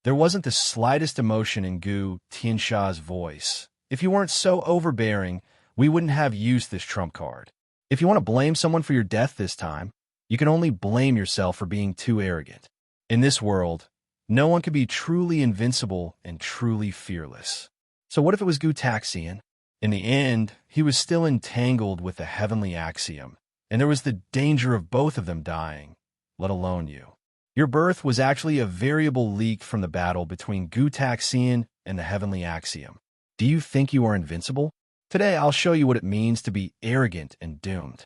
There wasn't the slightest emotion in Gu Tiansha's voice. If you weren't so overbearing, we wouldn't have used this trump card. If you want to blame someone for your death this time, you can only blame yourself for being too arrogant. In this world, no one can be truly invincible and truly fearless. So what if it was Gu Taxian? In the end, he was still entangled with the heavenly axiom, and there was the danger of both of them dying, let alone you. Your birth was actually a variable leak from the battle between Gu Taxian and the heavenly axiom. Do you think you are invincible? Today, I'll show you what it means to be arrogant and doomed.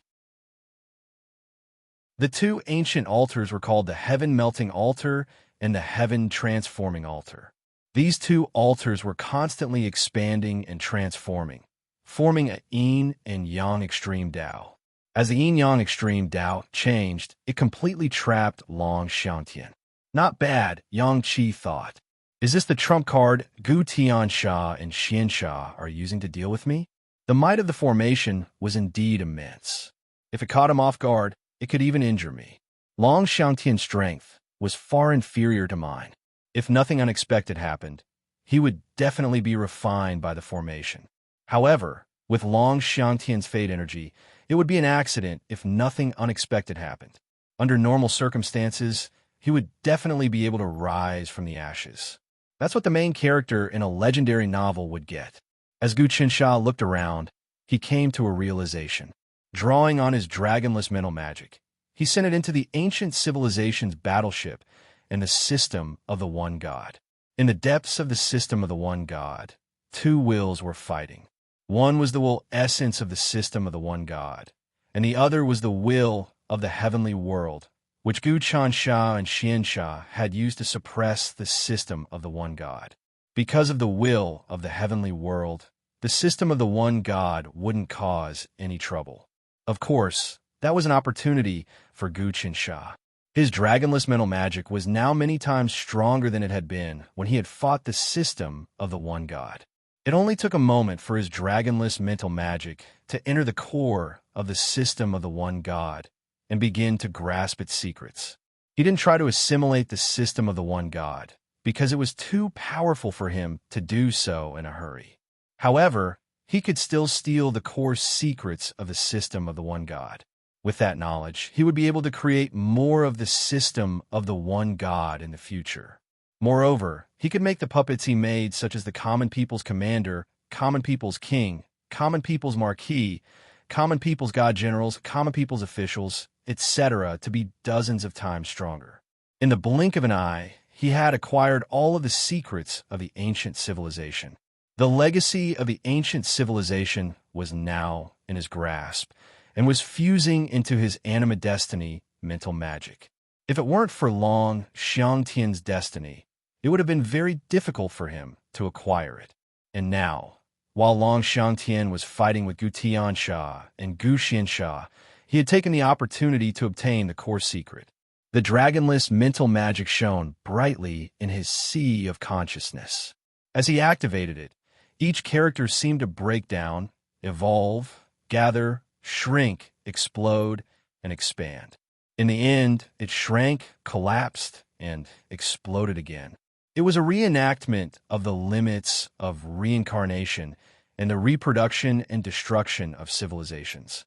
The two ancient altars were called the Heaven Melting Altar and the Heaven Transforming Altar. These two altars were constantly expanding and transforming, forming a yin and yang extreme Tao. As the yin-yang extreme Tao changed, it completely trapped Long Xiangtian. Not bad, Yang Qi thought. Is this the trump card Gu Tiansha and Xiansha are using to deal with me? The might of the formation was indeed immense. If it caught him off guard, it could even injure me. Long Xiangtian's strength was far inferior to mine. If nothing unexpected happened, he would definitely be refined by the formation. However, with Long Xiangtian's fate energy, it would be an accident if nothing unexpected happened. Under normal circumstances, he would definitely be able to rise from the ashes. That's what the main character in a legendary novel would get. As Gu Qiansha looked around, he came to a realization. Drawing on his dragonless mental magic, he sent it into the ancient civilization's battleship and the system of the One God. In the depths of the system of the One God, two wills were fighting. One was the will essence of the system of the One God, and the other was the will of the heavenly world, which Gu Qiansha and Xiansha had used to suppress the system of the One God. Because of the will of the heavenly world, the system of the One God wouldn't cause any trouble. Of course, that was an opportunity for Gu Qiansha. His dragonless mental magic was now many times stronger than it had been when he had fought the system of the One God. It only took a moment for his dragonless mental magic to enter the core of the system of the one God and begin to grasp its secrets. He didn't try to assimilate the system of the one God, because it was too powerful for him to do so in a hurry. However, he could still steal the core secrets of the system of the one God. With that knowledge, he would be able to create more of the system of the one God in the future. Moreover, he could make the puppets he made, such as the common people's commander, common people's king, common people's marquis, common people's god generals, common people's officials, etc., to be dozens of times stronger. In the blink of an eye, he had acquired all of the secrets of the ancient civilization. The legacy of the ancient civilization was now in his grasp and was fusing into his anima destiny mental magic. If it weren't for Long Xiangtian's destiny, it would have been very difficult for him to acquire it. And now, while Long Xiangtian was fighting with Gu Tiansha and Gu Xinsha, he had taken the opportunity to obtain the core secret. The dragonless mental magic shone brightly in his sea of consciousness. As he activated it, each character seemed to break down, evolve, gather, shrink, explode, and expand. In the end, it shrank, collapsed, and exploded again. It was a reenactment of the limits of reincarnation and the reproduction and destruction of civilizations.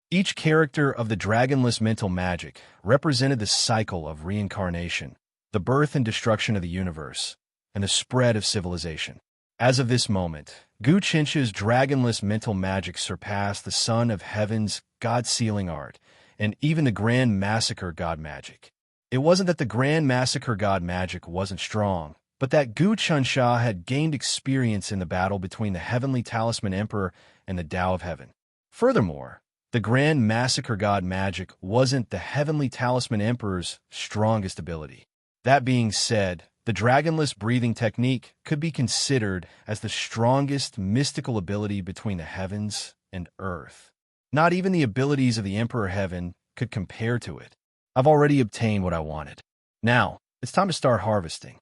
Each character of the dragonless mental magic represented the cycle of reincarnation, the birth and destruction of the universe, and the spread of civilization. As of this moment, Gu Qinsha's dragonless mental magic surpassed the Son of Heaven's god-sealing art, and even the Grand Massacre god magic. It wasn't that the Grand Massacre god magic wasn't strong, but that Gu Qinsha had gained experience in the battle between the Heavenly Talisman Emperor and the Tao of Heaven. Furthermore, the Grand Massacre god magic wasn't the Heavenly Talisman Emperor's strongest ability. That being said, the dragonless breathing technique could be considered as the strongest mystical ability between the heavens and earth. Not even the abilities of the Emperor Heaven could compare to it. I've already obtained what I wanted. Now, it's time to start harvesting.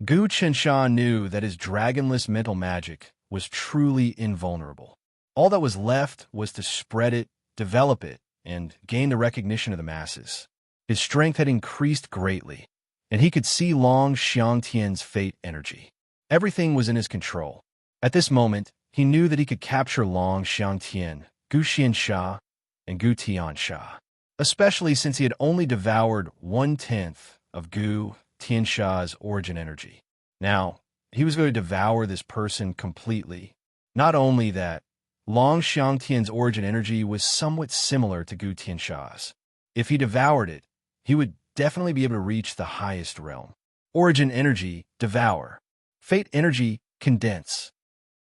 Gu Qinsha knew that his dragonless mental magic was truly invulnerable. All that was left was to spread it, develop it, and gain the recognition of the masses. His strength had increased greatly, and he could see Long Xiangtian's fate energy. Everything was in his control. At this moment, he knew that he could capture Long Xiangtian, Gu Xinsha, and Gu Tiansha, especially since he had only devoured 1/10 of Gu Tiansha's origin energy. Now, he was going to devour this person completely. Not only that, Long Xiangtian's origin energy was somewhat similar to Gu Tiansha's. If he devoured it, he would definitely be able to reach the highest realm. Origin energy, devour. Fate energy, condense.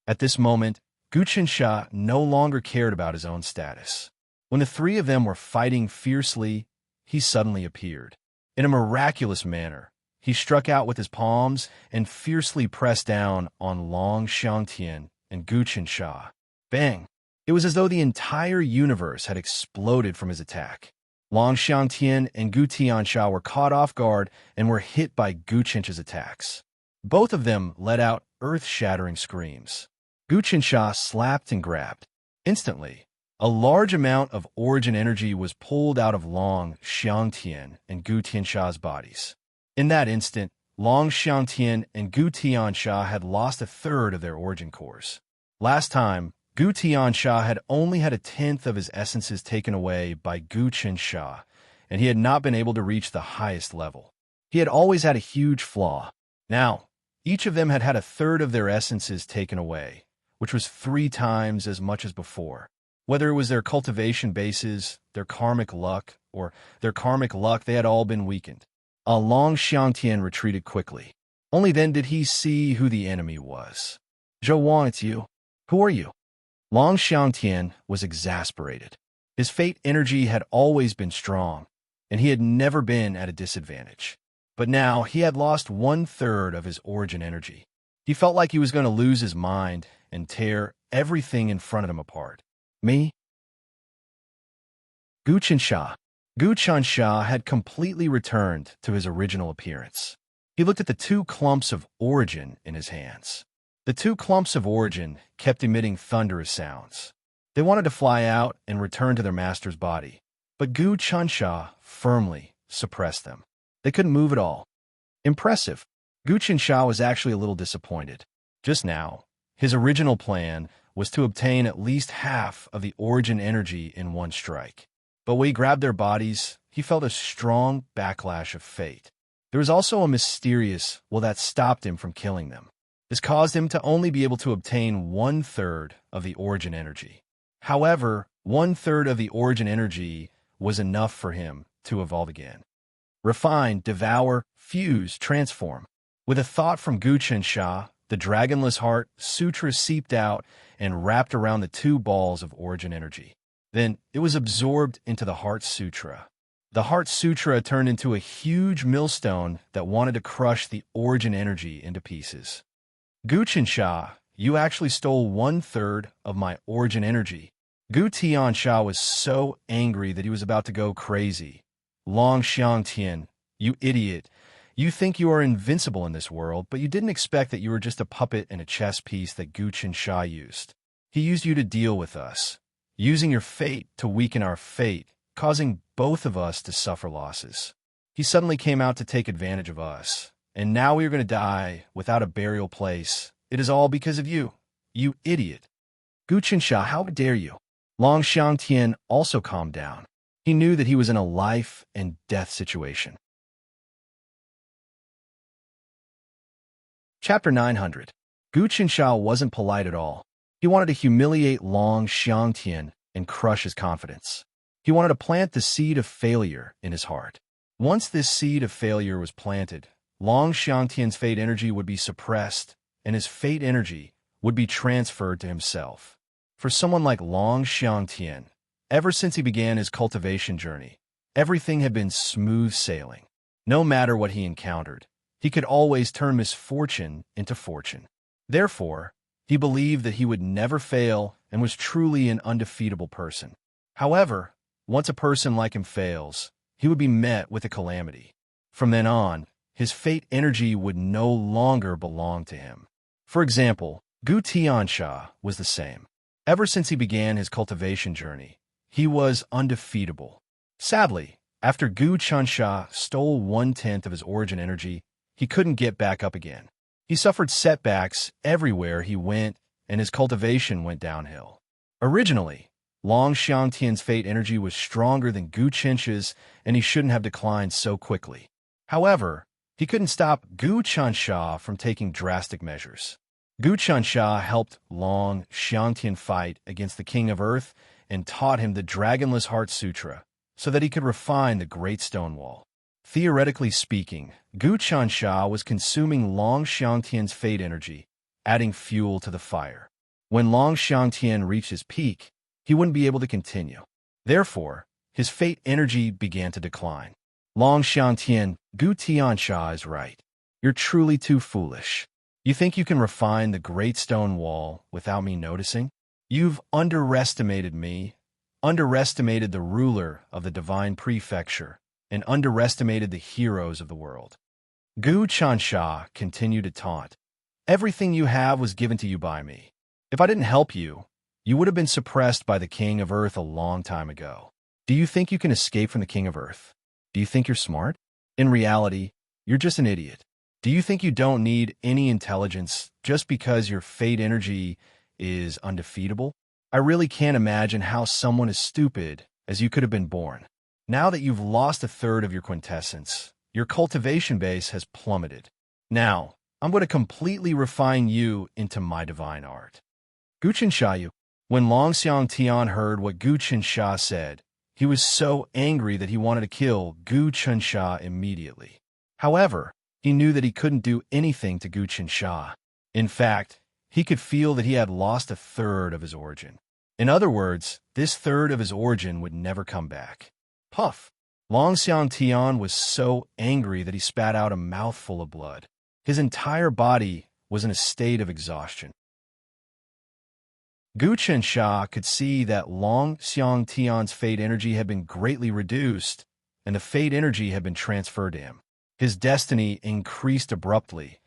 At this moment, Gu Qinsha no longer cared about his own status. When the three of them were fighting fiercely, he suddenly appeared. In a miraculous manner, he struck out with his palms and fiercely pressed down on Long Xiangtian and Gu Qinsha. Bang! It was as though the entire universe had exploded from his attack. Long Xiangtian and Gu Tiansha were caught off guard and were hit by Gu Qinsha's attacks. Both of them let out earth-shattering screams. Gu Qinsha slapped and grabbed. Instantly, a large amount of origin energy was pulled out of Long Xiangtian and Gu Tiansha's bodies. In that instant, Long Xiangtian and Gu Tiansha had lost 1/3 of their origin cores. Last time, Gu Tiansha had only had 1/10 of his essences taken away by Gu Qinsha, and he had not been able to reach the highest level. He had always had a huge flaw. Now, each of them had had 1/3 of their essences taken away, which was 3 times as much as before. Whether it was their cultivation bases, their karmic luck, or their karmic luck, they had all been weakened. Long Xiangtian retreated quickly. Only then did he see who the enemy was. "Zhou Wang, it's you. Who are you?" Long Xiangtian was exasperated. His fate energy had always been strong, and he had never been at a disadvantage. But now he had lost 1/3 of his origin energy. He felt like he was going to lose his mind and tear everything in front of him apart. "Me?" Gu Qinsha. Gu Qinsha had completely returned to his original appearance. He looked at the 2 clumps of origin in his hands. The two clumps of origin kept emitting thunderous sounds. They wanted to fly out and return to their master's body, but Gu Chunsha firmly suppressed them. They couldn't move at all. Impressive. Gu Chunsha was actually a little disappointed. Just now, his original plan was to obtain at least half of the origin energy in one strike. But when he grabbed their bodies, he felt a strong backlash of fate. There was also a mysterious will that stopped him from killing them. This caused him to only be able to obtain 1/3 of the origin energy. However, 1/3 of the origin energy was enough for him to evolve again. Refine, devour, fuse, transform. With a thought from Gu Chunsha, the dragonless heart sutra seeped out and wrapped around the two balls of origin energy. Then it was absorbed into the heart sutra. The heart sutra turned into a huge millstone that wanted to crush the origin energy into pieces. Gu Chunsha, you actually stole 1/3 of my origin energy. Gu Tiansha was so angry that he was about to go crazy. Long Xiangtian, you idiot. You think you are invincible in this world, but you didn't expect that you were just a puppet and a chess piece that Gu Chunsha used. He used you to deal with us, using your fate to weaken our fate, causing both of us to suffer losses. He suddenly came out to take advantage of us, and now we are going to die without a burial place. It is all because of you, you idiot. Gu Chunsha, how dare you? Long Xiangtian also calmed down. He knew that he was in a life and death situation. Chapter 900. Gu Chunsha wasn't polite at all. He wanted to humiliate Long Xiangtian and crush his confidence. He wanted to plant the seed of failure in his heart. Once this seed of failure was planted, Long Xiangtian's fate energy would be suppressed, and his fate energy would be transferred to himself. For someone like Long Xiangtian, ever since he began his cultivation journey, everything had been smooth sailing. No matter what he encountered, he could always turn misfortune into fortune. Therefore, he believed that he would never fail and was truly an undefeatable person. However, once a person like him fails, he would be met with a calamity. From then on, his fate energy would no longer belong to him. For example, Gu Tiansha was the same. Ever since he began his cultivation journey, he was undefeatable. Sadly, after Gu Chunsha stole 1/10 of his origin energy, he couldn't get back up again. He suffered setbacks everywhere he went, and his cultivation went downhill. Originally, Long Xiangtian's fate energy was stronger than Gu Chunsha's, and he shouldn't have declined so quickly. However, he couldn't stop Gu Chunsha from taking drastic measures. Gu Chunsha helped Long Xiangtian fight against the King of Earth and taught him the Dragonless Heart Sutra so that he could refine the Great Stone Wall. Theoretically speaking, Gu Chunsha was consuming Long Xiangtian's fate energy, adding fuel to the fire. When Long Xiangtian reached his peak, he wouldn't be able to continue. Therefore, his fate energy began to decline. Long Xiangtian, Gu Tiansha is right. You're truly too foolish. You think you can refine the Great Stone Wall without me noticing? You've underestimated me, underestimated the ruler of the Divine Prefecture, and underestimated the heroes of the world. Gu Chunsha continued to taunt. Everything you have was given to you by me. If I didn't help you, you would have been suppressed by the King of Earth a long time ago. Do you think you can escape from the King of Earth? Do you think you're smart? In reality, you're just an idiot. Do you think you don't need any intelligence just because your fate energy is undefeatable? I really can't imagine how someone as stupid as you could have been born. Now that you've lost 1/3 of your quintessence, your cultivation base has plummeted. Now, I'm going to completely refine you into my divine art. Gu Chunsha, when Long Xiangtian heard what Gu Chunsha said, he was so angry that he wanted to kill Gu Chunsha immediately. However, he knew that he couldn't do anything to Gu Chunsha. In fact, he could feel that he had lost 1/3 of his origin. In other words, this 1/3 of his origin would never come back. Puff! Long Xiangtian was so angry that he spat out a mouthful of blood. His entire body was in a state of exhaustion. Gu Chunsha could see that Long Xiangtian's fate energy had been greatly reduced, and the fate energy had been transferred to him. His destiny increased abruptly,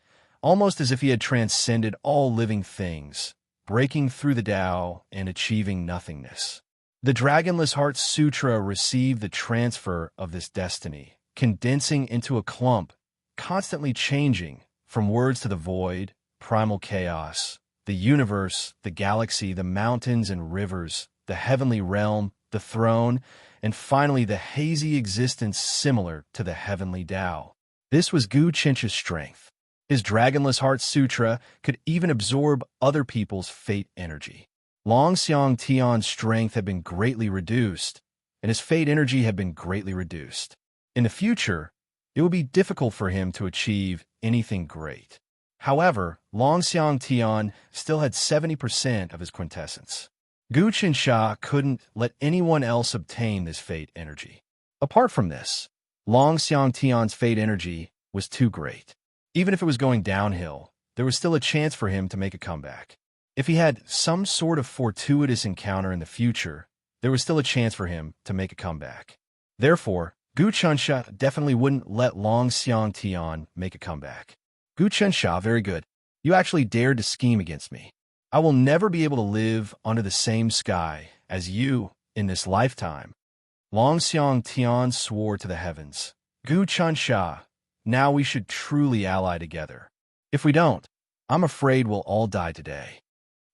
almost as if he had transcended all living things, breaking through the Tao and achieving nothingness. The Dragonless Heart Sutra received the transfer of this destiny, condensing into a clump, constantly changing from words to the void, primal chaos, the universe, the galaxy, the mountains and rivers, the heavenly realm, the throne, and finally the hazy existence similar to the heavenly Tao. This was Gu Chencha's strength. His Dragonless Heart Sutra could even absorb other people's fate energy. Long Xiang Tian's strength had been greatly reduced, and his fate energy had been greatly reduced. In the future, it would be difficult for him to achieve anything great. However, Long Xiang Tian still had 70% of his quintessence. Gu Qinsha couldn't let anyone else obtain this fate energy. Apart from this, Long Xiang Tian's fate energy was too great. Even if it was going downhill, there was still a chance for him to make a comeback. If he had some sort of fortuitous encounter in the future, there was still a chance for him to make a comeback. Therefore, Gu Qinsha definitely wouldn't let Long Xiang Tian make a comeback. Gu Qinsha, very good. You actually dared to scheme against me. I will never be able to live under the same sky as you in this lifetime. Long Xiang Tian swore to the heavens. Gu Qinsha, now we should truly ally together. If we don't, I'm afraid we'll all die today.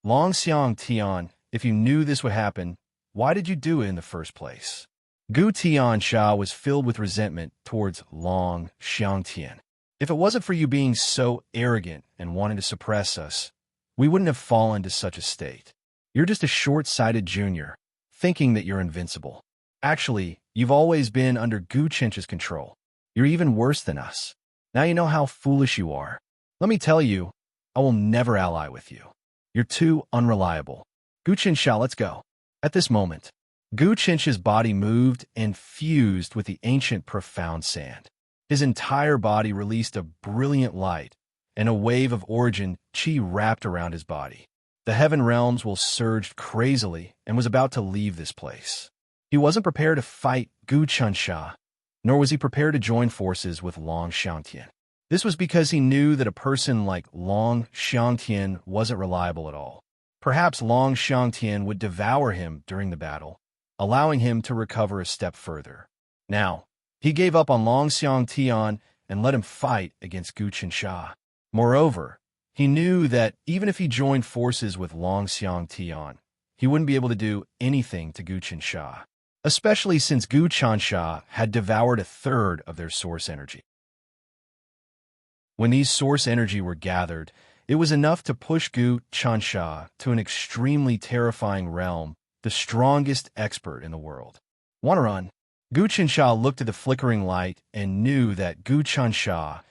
Long Xiang Tian, if you knew this would happen, why did you do it in the first place? Gu Tiansha was filled with resentment towards Long Xiang Tian. If it wasn't for you being so arrogant and wanting to suppress us, we wouldn't have fallen to such a state. You're just a short-sighted junior, thinking that you're invincible. Actually, you've always been under Gu Chencha's control. You're even worse than us. Now you know how foolish you are. Let me tell you, I will never ally with you. You're too unreliable. Gu Qinsha, let's go. At this moment, Gu Chencha's body moved and fused with the ancient profound sand. His entire body released a brilliant light, and a wave of origin chi wrapped around his body. The heaven realms will surged crazily and was about to leave this place. He wasn't prepared to fight Gu Qinsha, nor was he prepared to join forces with Long Xiangtian. This was because he knew that a person like Long Xiangtian wasn't reliable at all. Perhaps Long Xiangtian would devour him during the battle, allowing him to recover a step further. Now, he gave up on Long Xiangtian and let him fight against Gu Qinsha. Moreover, he knew that even if he joined forces with Long Xiangtian, he wouldn't be able to do anything to Gu Qinsha, especially since Gu Qinsha had devoured a third of their source energy. When these source energy were gathered, it was enough to push Gu Qinsha to an extremely terrifying realm, the strongest expert in the world. Want to run? Gu Qinsha looked at the flickering light and knew that Gu Qinsha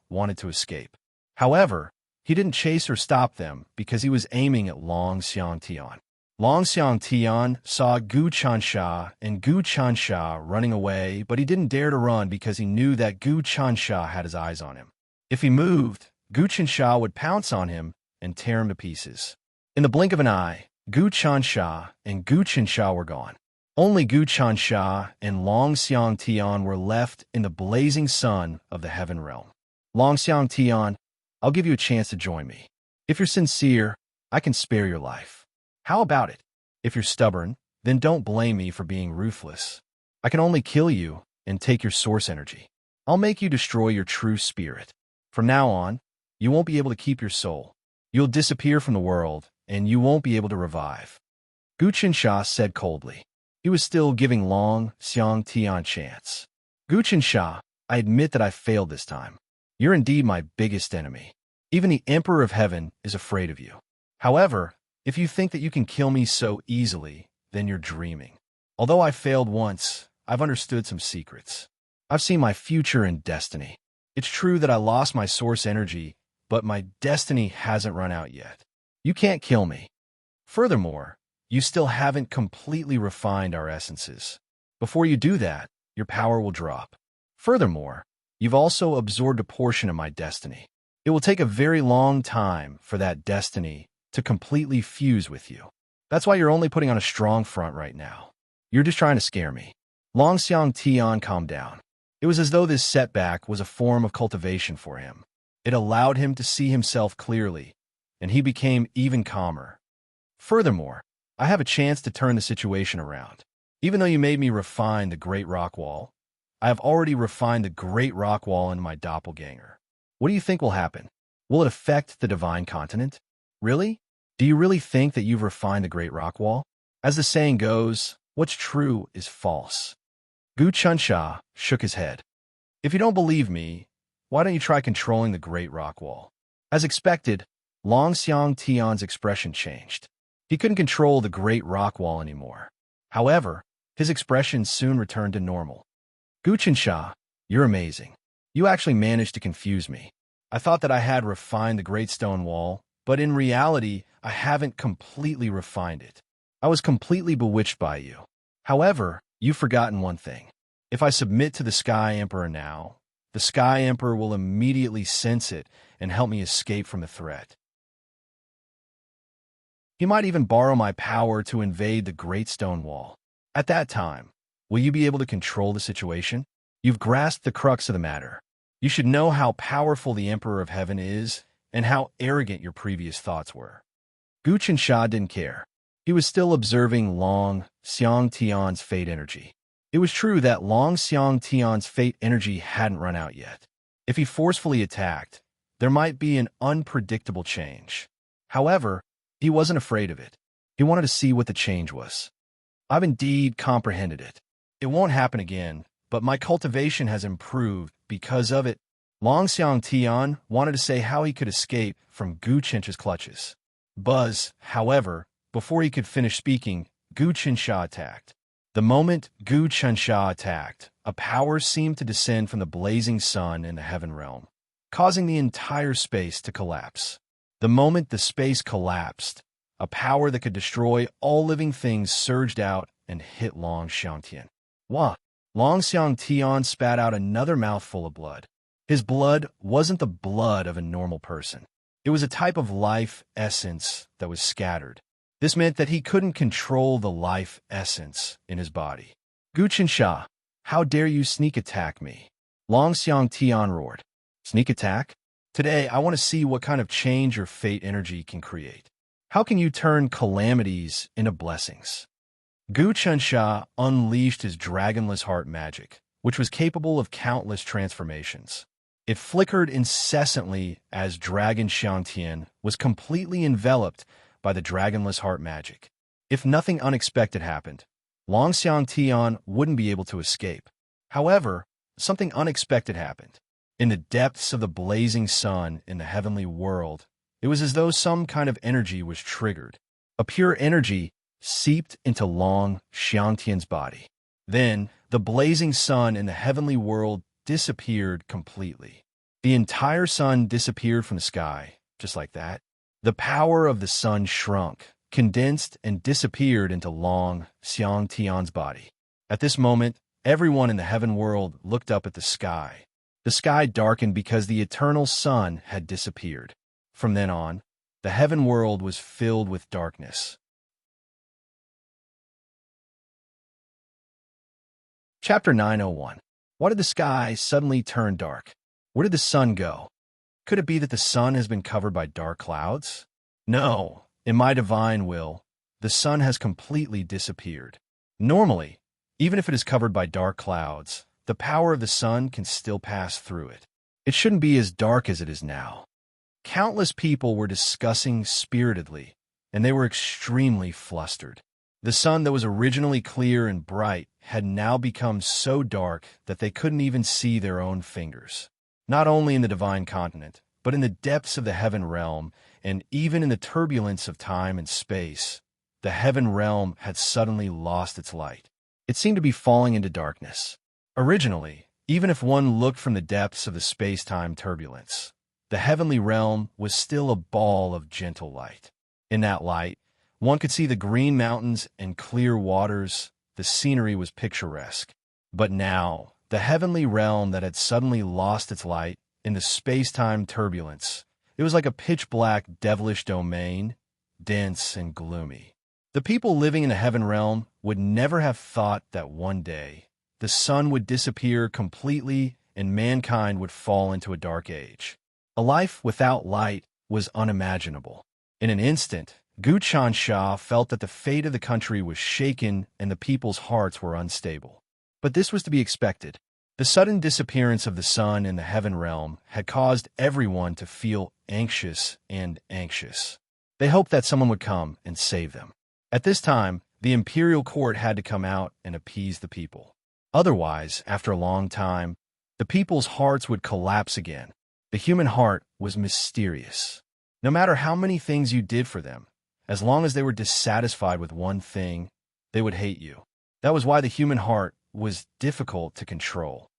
wanted to escape. However, he didn't chase or stop them because he was aiming at Long Xiangtian. Long Xiangtian saw Gu Qinsha and Gu Qinsha running away, but he didn't dare to run because he knew that Gu Qinsha had his eyes on him. If he moved, Gu Qinsha would pounce on him and tear him to pieces. In the blink of an eye, Gu Qinsha and Gu Qinsha were gone. Only Gu Qinsha and Long Xiangtian were left in the blazing sun of the heaven realm. Long Xiangtian, I'll give you a chance to join me. If you're sincere, I can spare your life. How about it? If you're stubborn, then don't blame me for being ruthless. I can only kill you and take your source energy. I'll make you destroy your true spirit. From now on, you won't be able to keep your soul. You'll disappear from the world, and you won't be able to revive. Gu Qinsha said coldly. He was still giving Long Xiangtian a chance. Gu Qinsha, I admit that I failed this time. You're indeed my biggest enemy. Even the Emperor of Heaven is afraid of you. However, if you think that you can kill me so easily, then you're dreaming. Although I failed once, I've understood some secrets. I've seen my future and destiny. It's true that I lost my source energy, but my destiny hasn't run out yet. You can't kill me. Furthermore, you still haven't completely refined our essences. Before you do that, your power will drop. Furthermore, you've also absorbed a portion of my destiny. It will take a very long time for that destiny to completely fuse with you. That's why you're only putting on a strong front right now. You're just trying to scare me. Long Xiangtian calmed down. It was as though this setback was a form of cultivation for him. It allowed him to see himself clearly, and he became even calmer. Furthermore, I have a chance to turn the situation around. Even though you made me refine the Great Rock Wall, I have already refined the Great Rock Wall into my doppelganger. What do you think will happen? Will it affect the Divine Continent? Really? Do you really think that you've refined the Great Rock Wall? As the saying goes, what's true is false. Gu Chunsha shook his head. If you don't believe me, why don't you try controlling the Great Rock Wall? As expected, Long Xiang Tian's expression changed. He couldn't control the Great Rock Wall anymore. However, his expression soon returned to normal. Gu Chunsha, you're amazing. You actually managed to confuse me. I thought that I had refined the Great Stone Wall, but in reality, I haven't completely refined it. I was completely bewitched by you. However, you've forgotten one thing. If I submit to the Sky Emperor now, the Sky Emperor will immediately sense it and help me escape from the threat. He might even borrow my power to invade the Great Stone Wall. At that time, will you be able to control the situation? You've grasped the crux of the matter. You should know how powerful the Emperor of Heaven is and how arrogant your previous thoughts were. Gu Chunsha didn't care. He was still observing Long Xiang Tian's fate energy. It was true that Long Xiang Tian's fate energy hadn't run out yet. If he forcefully attacked, there might be an unpredictable change. However, he wasn't afraid of it. He wanted to see what the change was. I've indeed comprehended it. It won't happen again, but my cultivation has improved because of it. Long Xiang Tian wanted to say how he could escape from Gu Chunsha's clutches. Buzz, however, before he could finish speaking, Gu Chunsha attacked. The moment Gu Chunsha attacked, a power seemed to descend from the blazing sun in the heaven realm, causing the entire space to collapse. The moment the space collapsed, a power that could destroy all living things surged out and hit Long Xiang Tian. Wah! Long Xiang Tian spat out another mouthful of blood. His blood wasn't the blood of a normal person. It was a type of life essence that was scattered. This meant that he couldn't control the life essence in his body. Gu Chunsha, how dare you sneak attack me? Long Xiang Tian roared. Sneak attack? Today, I want to see what kind of change your fate energy can create. How can you turn calamities into blessings? Gu Chunsha unleashed his dragonless heart magic, which was capable of countless transformations. It flickered incessantly as Dragon Xiangtian was completely enveloped by the dragonless heart magic. If nothing unexpected happened, Long Xiangtian wouldn't be able to escape. However, something unexpected happened. In the depths of the blazing sun in the heavenly world, it was as though some kind of energy was triggered. A pure energy seeped into Long Xiangtian's body. Then, the blazing sun in the heavenly world disappeared completely. The entire sun disappeared from the sky, just like that. The power of the sun shrunk, condensed, and disappeared into Long Xiangtian's body. At this moment, everyone in the heaven world looked up at the sky. The sky darkened because the eternal sun had disappeared. From then on, the heaven world was filled with darkness. Chapter 901. Why did the sky suddenly turn dark? Where did the sun go? Could it be that the sun has been covered by dark clouds? No, in my divine will, the sun has completely disappeared. Normally, even if it is covered by dark clouds, the power of the sun can still pass through it. It shouldn't be as dark as it is now. Countless people were discussing spiritedly, and they were extremely flustered. The sun that was originally clear and bright had now become so dark that they couldn't even see their own fingers. Not only in the divine continent, but in the depths of the heaven realm, and even in the turbulence of time and space, the heaven realm had suddenly lost its light. It seemed to be falling into darkness. Originally, even if one looked from the depths of the space-time turbulence, the heavenly realm was still a ball of gentle light. In that light, one could see the green mountains and clear waters. The scenery was picturesque. But now, the heavenly realm that had suddenly lost its light in the space-time turbulence, it was like a pitch-black, devilish domain, dense and gloomy. The people living in the heaven realm would never have thought that one day the sun would disappear completely and mankind would fall into a dark age. A life without light was unimaginable. In an instant, Guchan Shah felt that the fate of the country was shaken and the people's hearts were unstable. But this was to be expected. The sudden disappearance of the sun in the heaven realm had caused everyone to feel anxious and anxious. They hoped that someone would come and save them. At this time, the imperial court had to come out and appease the people. Otherwise, after a long time, the people's hearts would collapse again. The human heart was mysterious. No matter how many things you did for them, as long as they were dissatisfied with one thing, they would hate you. That was why the human heart was difficult to control.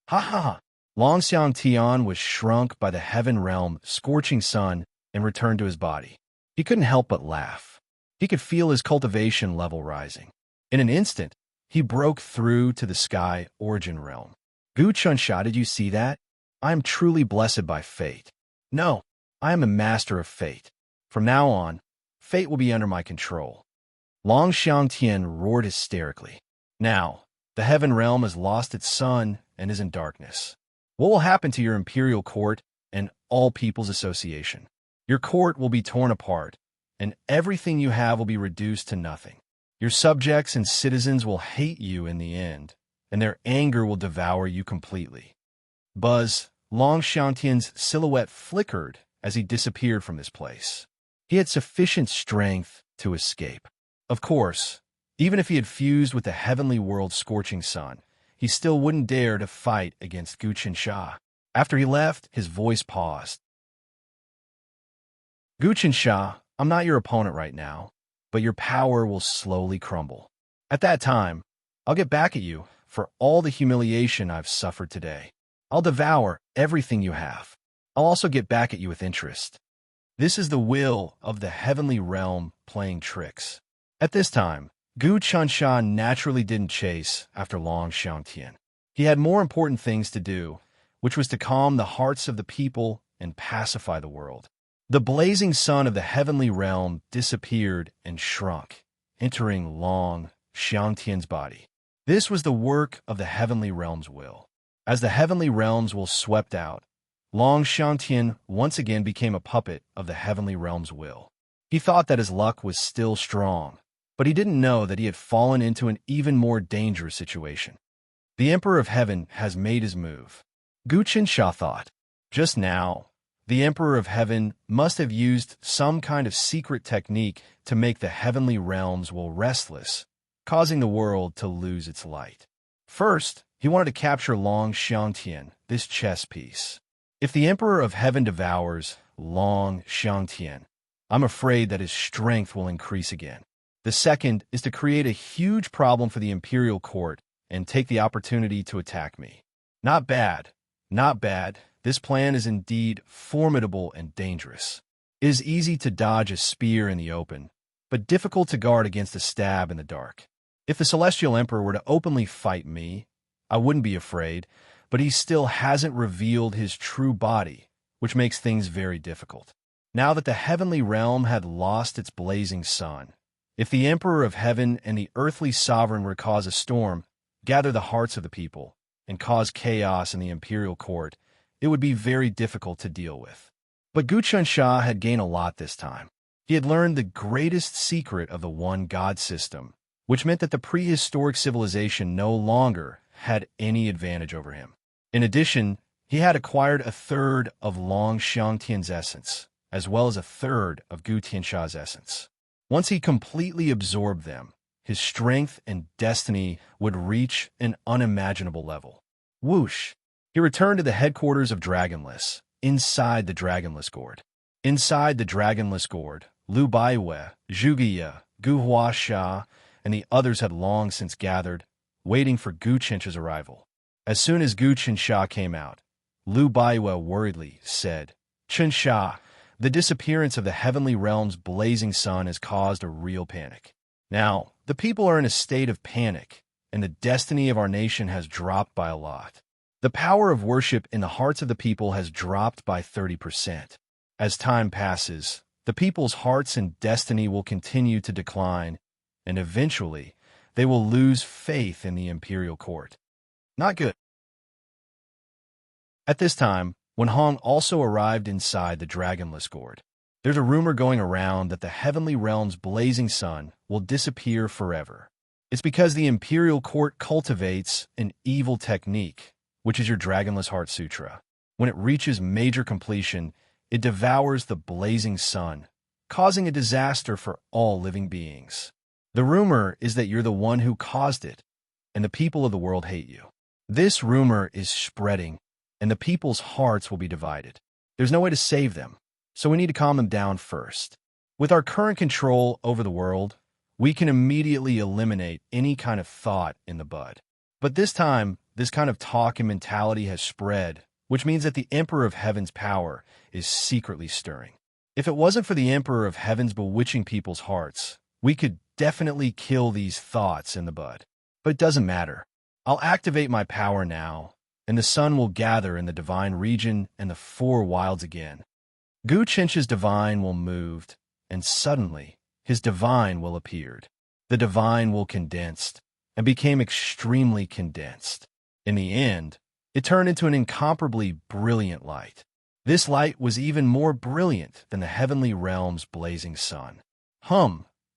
Ha ha ha! Long Xiangtian was shrunk by the heaven realm scorching sun and returned to his body. He couldn't help but laugh. He could feel his cultivation level rising. In an instant, he broke through to the sky origin realm. Gu Chunsha, did you see that? I am truly blessed by fate. No, I am a master of fate. From now on, fate will be under my control. Long Xiangtian roared hysterically. Now, the heaven realm has lost its sun and is in darkness. What will happen to your imperial court and all people's association? Your court will be torn apart, and everything you have will be reduced to nothing. Your subjects and citizens will hate you in the end, and their anger will devour you completely. Buzz, Long Xiangtian's silhouette flickered as he disappeared from this place. He had sufficient strength to escape. Of course, even if he had fused with the heavenly world's scorching sun, he still wouldn't dare to fight against Guchin Shah. After he left, his voice paused. Guchin Shah, I'm not your opponent right now, but your power will slowly crumble. At that time, I'll get back at you for all the humiliation I've suffered today. I'll devour everything you have. I'll also get back at you with interest. This is the will of the heavenly realm playing tricks. At this time, Gu Chunsha naturally didn't chase after Long Xiangtian. He had more important things to do, which was to calm the hearts of the people and pacify the world. The blazing sun of the heavenly realm disappeared and shrunk, entering Long Xiangtian's body. This was the work of the heavenly realm's will. As the heavenly realm's will swept out, Long Xiangtian once again became a puppet of the heavenly realm's will. He thought that his luck was still strong, but he didn't know that he had fallen into an even more dangerous situation. The Emperor of Heaven has made his move. Gu Qinsha thought. Just now, the Emperor of Heaven must have used some kind of secret technique to make the heavenly realms will restless, causing the world to lose its light. First, he wanted to capture Long Xiangtian, this chess piece. If the Emperor of Heaven devours Long Xiangtian, I'm afraid that his strength will increase again. The second is to create a huge problem for the imperial court and take the opportunity to attack me. Not bad, not bad. This plan is indeed formidable and dangerous. It is easy to dodge a spear in the open, but difficult to guard against a stab in the dark. If the Celestial Emperor were to openly fight me, I wouldn't be afraid, but he still hasn't revealed his true body, which makes things very difficult. Now that the heavenly realm had lost its blazing sun, if the Emperor of Heaven and the earthly sovereign were to cause a storm, gather the hearts of the people, and cause chaos in the imperial court, it would be very difficult to deal with. But Gu Chunsha had gained a lot this time. He had learned the greatest secret of the one God system, which meant that the prehistoric civilization no longer had any advantage over him. In addition, he had acquired a third of Long Xiangtian's essence, as well as a third of Gu Tiansha's essence. Once he completely absorbed them, his strength and destiny would reach an unimaginable level. Whoosh! He returned to the headquarters of Dragonless, inside the Dragonless Gourd. Inside the Dragonless Gourd, Lu Baiwe, Zhuge, Gu Huasha, and the others had long since gathered, waiting for Gu Qinsha's arrival. As soon as Gu Qinsha came out, Lu Baiwe worriedly said, "Qinsha, the disappearance of the heavenly realm's blazing sun has caused a real panic. Now, the people are in a state of panic, and the destiny of our nation has dropped by a lot. The power of worship in the hearts of the people has dropped by 30%. As time passes, the people's hearts and destiny will continue to decline, and eventually, they will lose faith in the imperial court. Not good." At this time, when Hong also arrived inside the dragonless gourd. There's a rumor going around that the heavenly realm's blazing sun will disappear forever. It's because the imperial court cultivates an evil technique, which is your Dragonless Heart Sutra. When it reaches major completion, it devours the blazing sun, causing a disaster for all living beings. The rumor is that you're the one who caused it, and the people of the world hate you. This rumor is spreading, and the people's hearts will be divided. There's no way to save them, so we need to calm them down first. With our current control over the world, we can immediately eliminate any kind of thought in the bud. But this time, this kind of talk and mentality has spread, which means that the Emperor of Heaven's power is secretly stirring. If it wasn't for the Emperor of Heaven's bewitching people's hearts, we could definitely kill these thoughts in the bud. But it doesn't matter. I'll activate my power now, and the sun will gather in the divine region and the four wilds again. Gu Chench's divine will moved, and suddenly his divine will appeared. The divine will condensed, and became extremely condensed. In the end, it turned into an incomparably brilliant light. This light was even more brilliant than the heavenly realm's blazing sun.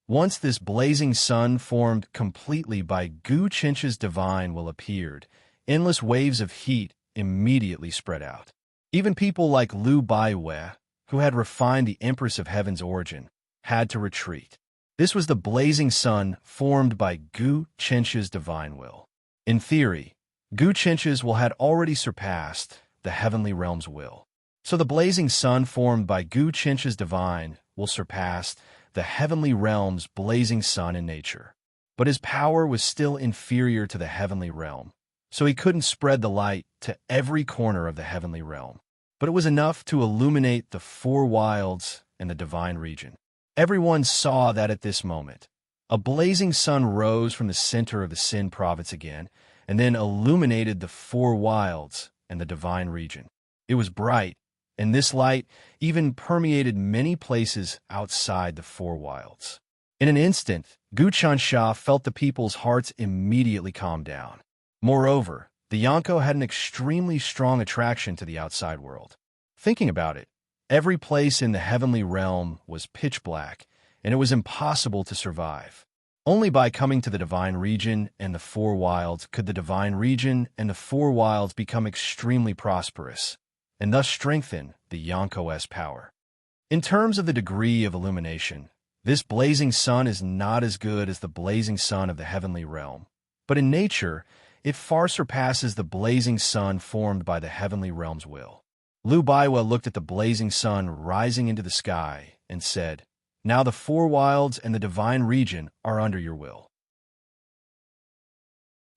Once this blazing sun formed completely by Gu Chench's divine will appeared, endless waves of heat immediately spread out. Even people like Liu Baiwei, who had refined the Empress of Heaven's origin, had to retreat. This was the blazing sun formed by Gu Chench's divine will. In theory, Gu Chench's will had already surpassed the heavenly realm's will. So the blazing sun formed by Gu Chench's divine will surpass the heavenly realm's blazing sun in nature. But his power was still inferior to the heavenly realm, so he couldn't spread the light to every corner of the heavenly realm. But it was enough to illuminate the four wilds and the divine region. Everyone saw that at this moment. A blazing sun rose from the center of the Sin province again, and then illuminated the four wilds and the divine region. It was bright, and this light even permeated many places outside the four wilds. In an instant, Gu Chansha felt the people's hearts immediately calm down. Moreover, the Yonko had an extremely strong attraction to the outside world. Thinking about it, every place in the heavenly realm was pitch black, and it was impossible to survive. Only by coming to the divine region and the four wilds could the divine region and the four wilds become extremely prosperous, and thus strengthen the Yonko's power. In terms of the degree of illumination, this blazing sun is not as good as the blazing sun of the heavenly realm, but in nature, it far surpasses the blazing sun formed by the heavenly realm's will. Liu Baiwei looked at the blazing sun rising into the sky and said, "Now the four wilds and the divine region are under your will."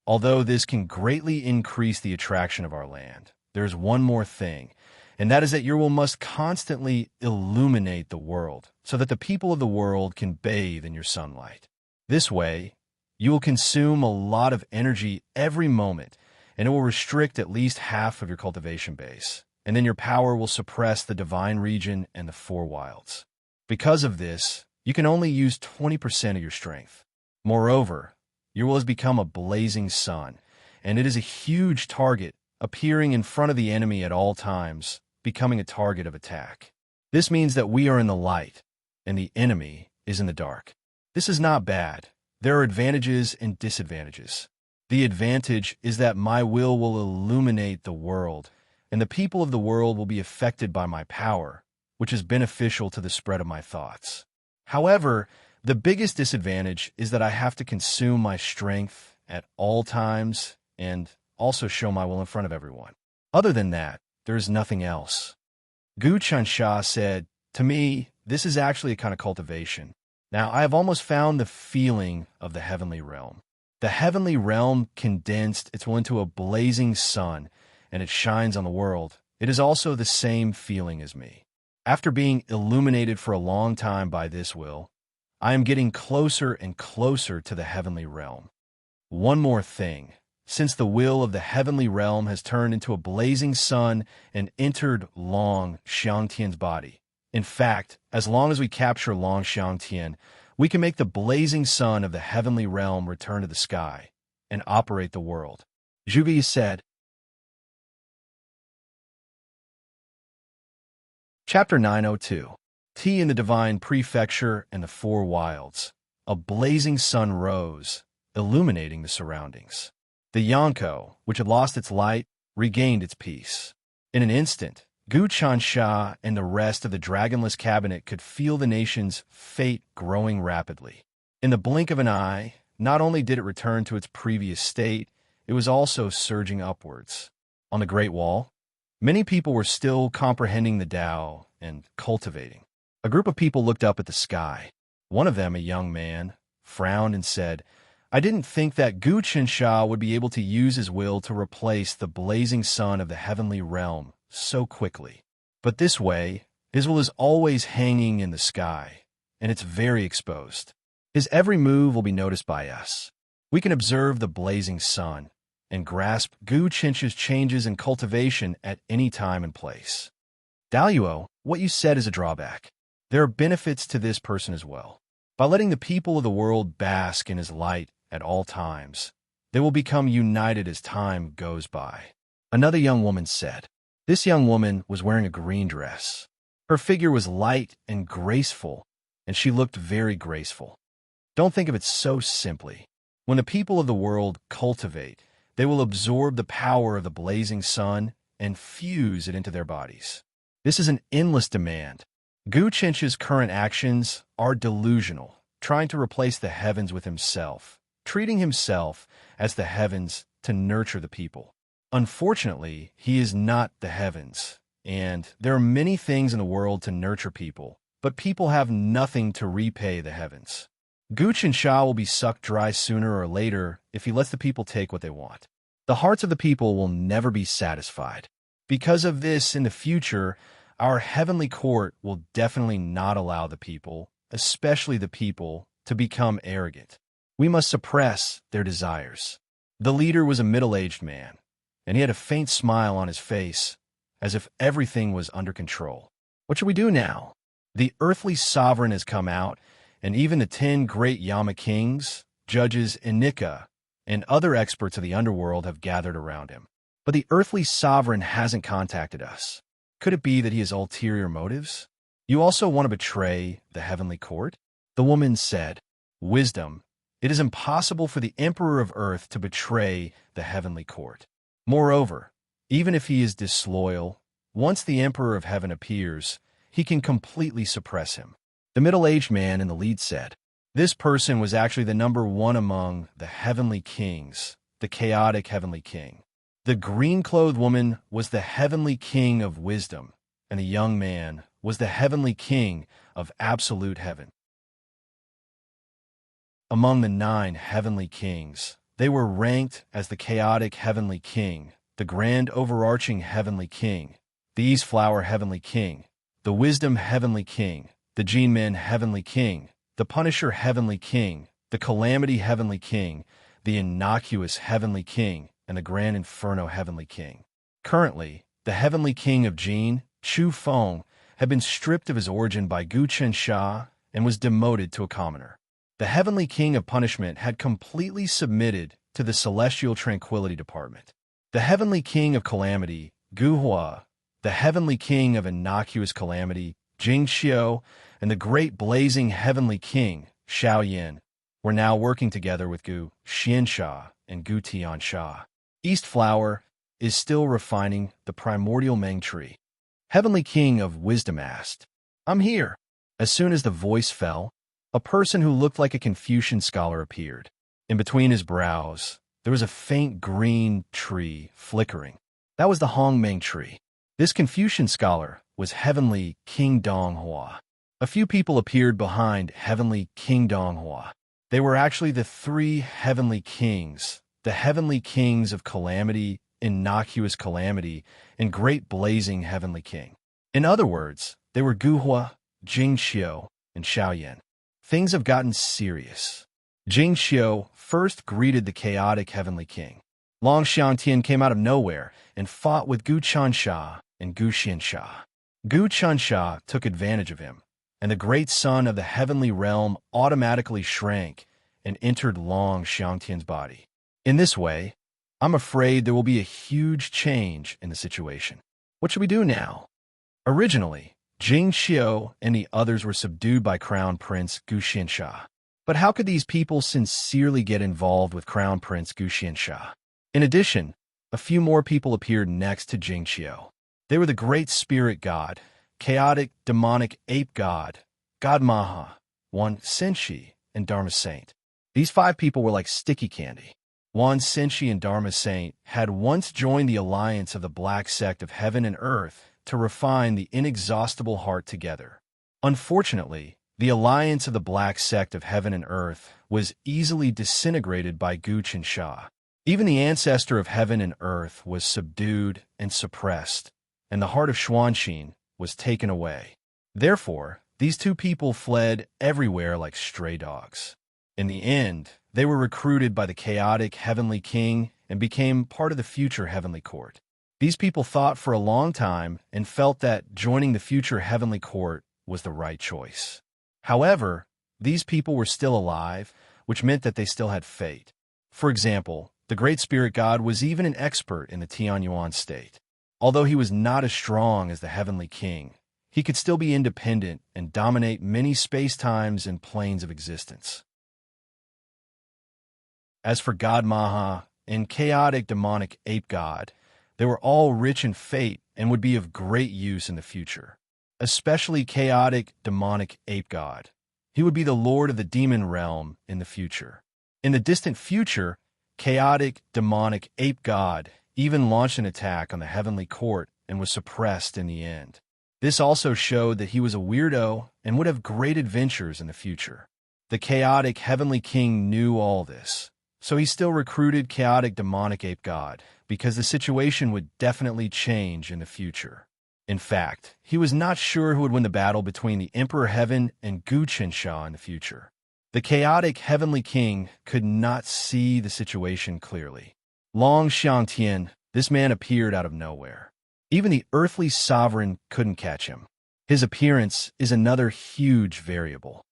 Although this can greatly increase the attraction of our land, there is one more thing, and that is that your will must constantly illuminate the world so that the people of the world can bathe in your sunlight. This way, you will consume a lot of energy every moment, and it will restrict at least half of your cultivation base, and then your power will suppress the divine region and the four wilds. Because of this, you can only use 20% of your strength. Moreover, your will has become a blazing sun, and it is a huge target, appearing in front of the enemy at all times, becoming a target of attack. This means that we are in the light, and the enemy is in the dark. This is not bad. There are advantages and disadvantages. The advantage is that my will illuminate the world, and the people of the world will be affected by my power, which is beneficial to the spread of my thoughts. However, the biggest disadvantage is that I have to consume my strength at all times and also show my will in front of everyone. Other than that, there is nothing else. Gu Chansha said, "To me, this is actually a kind of cultivation. Now, I have almost found the feeling of the heavenly realm. The heavenly realm condensed its will into a blazing sun, and it shines on the world. It is also the same feeling as me. After being illuminated for a long time by this will, I am getting closer and closer to the heavenly realm. One more thing. Since the will of the heavenly realm has turned into a blazing sun and entered Long Xiangtian's body. In fact, as long as we capture Long Xiangtian, we can make the blazing sun of the heavenly realm return to the sky and operate the world." Zhuge said, Chapter 902. Tea in the Divine Prefecture and the Four Wilds. A blazing sun rose, illuminating the surroundings. The Yonko, which had lost its light, regained its peace. In an instant, Gu Chansha and the rest of the dragonless cabinet could feel the nation's fate growing rapidly. In the blink of an eye, not only did it return to its previous state, it was also surging upwards. On the Great Wall, many people were still comprehending the Tao and cultivating. A group of people looked up at the sky. One of them, a young man, frowned and said, "I didn't think that Gu Chansha would be able to use his will to replace the blazing sun of the heavenly realm so quickly. But this way, his will is always hanging in the sky, and it's very exposed. His every move will be noticed by us. We can observe the blazing sun and grasp Gu Chansha's changes in cultivation at any time and place." Daluo, what you said is a drawback. There are benefits to this person as well. By letting the people of the world bask in his light at all times, they will become united as time goes by. Another young woman said. This young woman was wearing a green dress. Her figure was light and graceful, and she looked very graceful. Don't think of it so simply. When the people of the world cultivate, they will absorb the power of the blazing sun and fuse it into their bodies. This is an endless demand. Gu Chansha's current actions are delusional, trying to replace the heavens with himself, treating himself as the heavens to nurture the people. Unfortunately, he is not the heavens, and there are many things in the world to nurture people, but people have nothing to repay the heavens. Gu Chansha will be sucked dry sooner or later if he lets the people take what they want. The hearts of the people will never be satisfied. Because of this, in the future, our heavenly court will definitely not allow the people, especially the people, to become arrogant. We must suppress their desires. The leader was a middle-aged man, and he had a faint smile on his face, as if everything was under control. What should we do now? The earthly sovereign has come out, and even the 10 great Yama kings, judges, and Nika, and other experts of the underworld have gathered around him. But the earthly sovereign hasn't contacted us. Could it be that he has ulterior motives? You also want to betray the heavenly court? The woman said, Wisdom, it is impossible for the emperor of earth to betray the heavenly court. Moreover, even if he is disloyal, once the emperor of heaven appears, he can completely suppress him. The middle-aged man in the lead said, This person was actually the number one among the heavenly kings, the chaotic heavenly king. The green-clothed woman was the heavenly king of wisdom, and the young man was the heavenly king of absolute heaven. Among the 9 heavenly kings, they were ranked as the chaotic heavenly king, the grand overarching heavenly king, the East Flower heavenly king, the wisdom heavenly king, the Gene-Man heavenly king, the Punisher heavenly king, the calamity heavenly king, the innocuous heavenly king, and the Grand Inferno Heavenly King. Currently, the Heavenly King of Jin, Chu Feng, had been stripped of his origin by Gu Chansha and was demoted to a commoner. The Heavenly King of Punishment had completely submitted to the Celestial Tranquility Department. The Heavenly King of Calamity, Gu Hua, the Heavenly King of Innocuous Calamity, Jing Xiu, and the Great Blazing Heavenly King, Xiao Yin, were now working together with Gu Xiansha and Gu Tiansha. East Flower is still refining the primordial Meng tree. Heavenly King of Wisdom asked, I'm here. As soon as the voice fell, a person who looked like a Confucian scholar appeared. In between his brows, there was a faint green tree flickering. That was the Hong Meng tree. This Confucian scholar was Heavenly King Donghua. A few people appeared behind Heavenly King Donghua. They were actually the 3 heavenly kings, the heavenly kings of calamity, innocuous calamity, and great blazing heavenly king. In other words, they were Guhua, Jing Xiu, and Xiao Yan. Things have gotten serious. Jing Xiu first greeted the chaotic heavenly king. Long Xiantian came out of nowhere and fought with Gu Chansha and Gu Xiansha. Gu Chansha took advantage of him, and the great sun of the heavenly realm automatically shrank and entered Long Xiangtian's body. In this way, I'm afraid there will be a huge change in the situation. What should we do now? Originally, Jing Xiu and the others were subdued by Crown Prince Gu Xinsha. But how could these people sincerely get involved with Crown Prince Gu Xinsha? In addition, a few more people appeared next to Jing Xiu. They were the Great Spirit God, Chaotic Demonic Ape God, God Maha, Wan Senshi, and Dharma Saint. These 5 people were like sticky candy. Wan Senshi and Dharma Saint had once joined the alliance of the Black Sect of Heaven and Earth to refine the inexhaustible heart together. Unfortunately, the alliance of the Black Sect of Heaven and Earth was easily disintegrated by Gu Qinsha. Even the ancestor of Heaven and Earth was subdued and suppressed, and the heart of Xuanxin was taken away. Therefore, these 2 people fled everywhere like stray dogs. In the end, they were recruited by the chaotic Heavenly King and became part of the future Heavenly Court. These people thought for a long time and felt that joining the future Heavenly Court was the right choice. However, these people were still alive, which meant that they still had fate. For example, the Great Spirit God was even an expert in the Tianyuan state. Although he was not as strong as the Heavenly King, he could still be independent and dominate many space-times and planes of existence. As for God Maha and Chaotic Demonic Ape God, they were all rich in fate and would be of great use in the future. Especially Chaotic Demonic Ape God. He would be the Lord of the Demon Realm in the future. In the distant future, Chaotic Demonic Ape God even launched an attack on the Heavenly Court and was suppressed in the end. This also showed that he was a weirdo and would have great adventures in the future. The Chaotic Heavenly King knew all this, so he still recruited Chaotic Demonic Ape God because the situation would definitely change in the future. In fact, he was not sure who would win the battle between the Emperor Heaven and Gu Qinsha in the future. The chaotic Heavenly King could not see the situation clearly. Long Xiangtian, this man appeared out of nowhere. Even the earthly sovereign couldn't catch him. His appearance is another huge variable.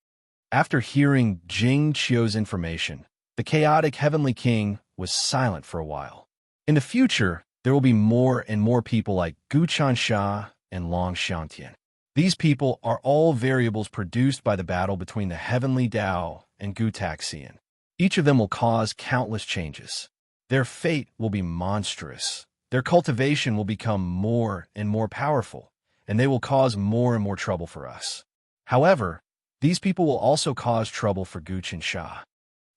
After hearing Jing Qiu's information, the chaotic Heavenly King was silent for a while. In the future, there will be more and more people like Gu Qinsha and Long Xiangtian. These people are all variables produced by the battle between the Heavenly Tao and Gu Taxian. Each of them will cause countless changes. Their fate will be monstrous. Their cultivation will become more and more powerful, and they will cause more and more trouble for us. However, these people will also cause trouble for Gu Qinsha.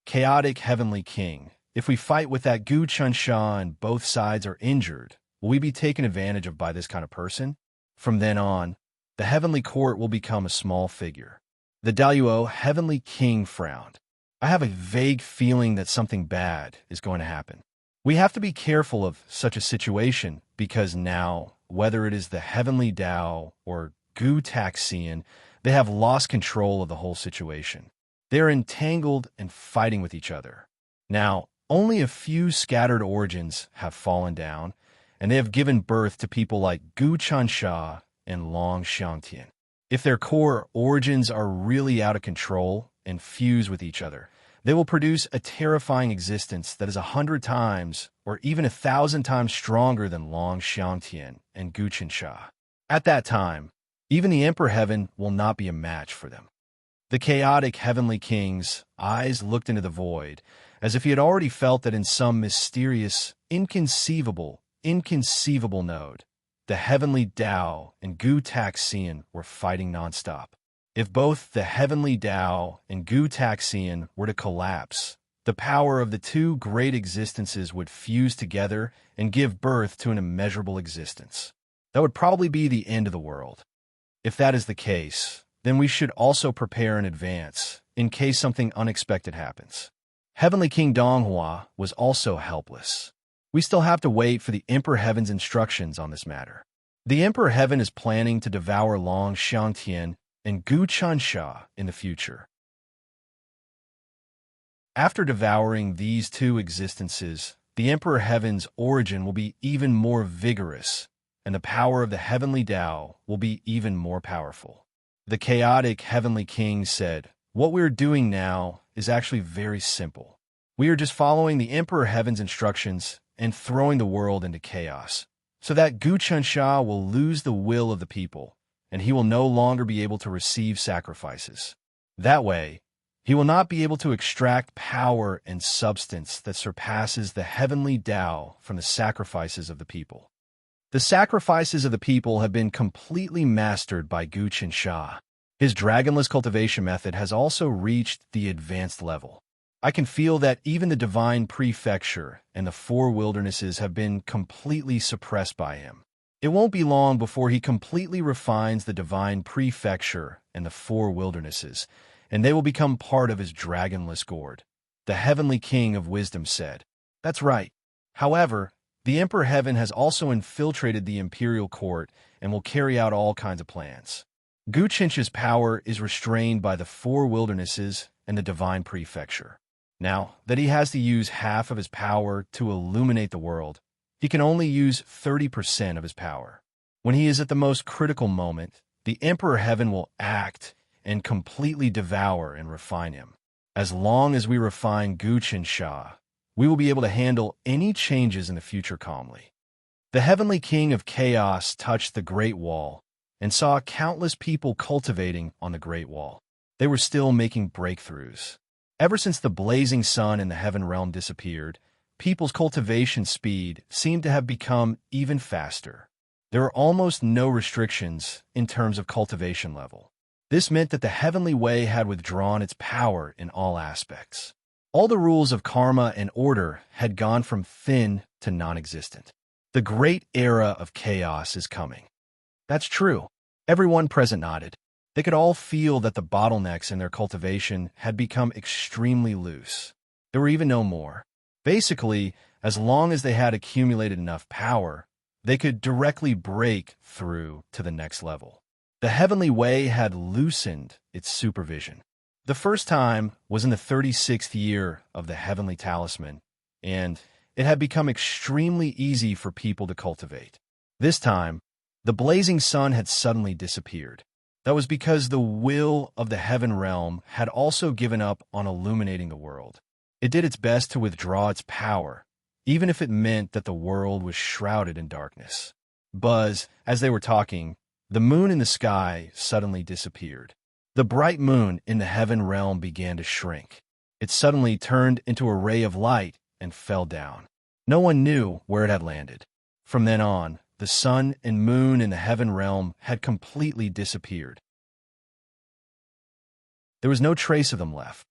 Chaotic Heavenly King, if we fight with that Gu Qinsha and both sides are injured, will we be taken advantage of by this kind of person? From then on, the Heavenly Court will become a small figure. The Daluo Heavenly King frowned. I have a vague feeling that something bad is going to happen. We have to be careful of such a situation because now, whether it is the Heavenly Tao or Gu Taxian, they have lost control of the whole situation. They are entangled and fighting with each other. Now, only a few scattered origins have fallen down, and they have given birth to people like Gu Qinsha and Long Xiangtian. If their core origins are really out of control and fuse with each other, they will produce a terrifying existence that is 100 times or even 1,000 times stronger than Long Xiangtian and Gu Qinsha. At that time, even the Emperor Heaven will not be a match for them. The chaotic Heavenly King's eyes looked into the void, as if he had already felt that in some mysterious, inconceivable node, the Heavenly Tao and Gu Taxian were fighting nonstop. If both the Heavenly Tao and Gu Taxian were to collapse, the power of the two great existences would fuse together and give birth to an immeasurable existence. That would probably be the end of the world. If that is the case, then we should also prepare in advance, in case something unexpected happens. Heavenly King Donghua was also helpless. We still have to wait for the Emperor Heaven's instructions on this matter. The Emperor Heaven is planning to devour Long Xiangtian and Gu Qinsha in the future. After devouring these two existences, the Emperor Heaven's origin will be even more vigorous, and the power of the Heavenly Tao will be even more powerful. The chaotic Heavenly King said, "What we're doing now is actually very simple. We are just following the Emperor Heaven's instructions and throwing the world into chaos, so that Gu Qinsha will lose the will of the people, and he will no longer be able to receive sacrifices. That way, he will not be able to extract power and substance that surpasses the heavenly Tao from the sacrifices of the people. The sacrifices of the people have been completely mastered by Gu Qinsha. His dragonless cultivation method has also reached the advanced level. I can feel that even the divine prefecture and the four wildernesses have been completely suppressed by him. It won't be long before he completely refines the divine prefecture and the four wildernesses, and they will become part of his dragonless gourd. The heavenly king of wisdom said. That's right. However, the Emperor Heaven has also infiltrated the imperial court and will carry out all kinds of plans. Gu Qinsha's power is restrained by the four wildernesses and the divine prefecture. Now that he has to use half of his power to illuminate the world, he can only use 30% of his power. When he is at the most critical moment, the Emperor Heaven will act and completely devour and refine him. As long as we refine Gu Qinsha, we will be able to handle any changes in the future calmly. The heavenly king of chaos touched the Great Wall and saw countless people cultivating on the Great Wall. They were still making breakthroughs. Ever since the blazing sun in the heaven realm disappeared, people's cultivation speed seemed to have become even faster. There are almost no restrictions in terms of cultivation level. This meant that the heavenly way had withdrawn its power in all aspects. All the rules of karma and order had gone from thin to non-existent. The great era of chaos is coming. That's true. Everyone present nodded. They could all feel that the bottlenecks in their cultivation had become extremely loose. There were even no more. Basically, as long as they had accumulated enough power, they could directly break through to the next level. The heavenly way had loosened its supervision. The first time was in the 36th year of the heavenly talisman, and it had become extremely easy for people to cultivate. This time, the blazing sun had suddenly disappeared. That was because the will of the heaven realm had also given up on illuminating the world. It did its best to withdraw its power, even if it meant that the world was shrouded in darkness. Buzz, as they were talking, the moon in the sky suddenly disappeared. The bright moon in the heaven realm began to shrink. It suddenly turned into a ray of light and fell down. No one knew where it had landed. From then on, the sun and moon in the heaven realm had completely disappeared. There was no trace of them left.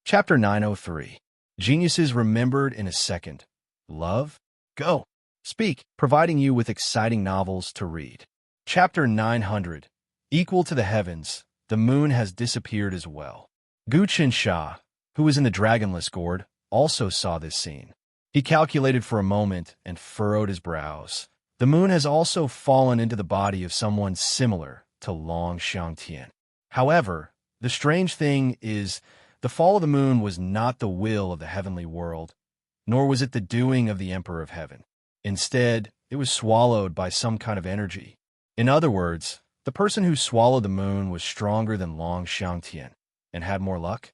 Chapter 903. Geniuses remembered in a second. Love? Go. Speak, providing you with exciting novels to read. Chapter 900. Equal to the heavens, the moon has disappeared as well. Gu Qinsha, who was in the dragonless gourd, also saw this scene. He calculated for a moment and furrowed his brows. The moon has also fallen into the body of someone similar to Long Xiangtian. However, the strange thing is, the fall of the moon was not the will of the heavenly world, nor was it the doing of the Emperor of Heaven. Instead, it was swallowed by some kind of energy. In other words, the person who swallowed the moon was stronger than Long Xiangtian and had more luck.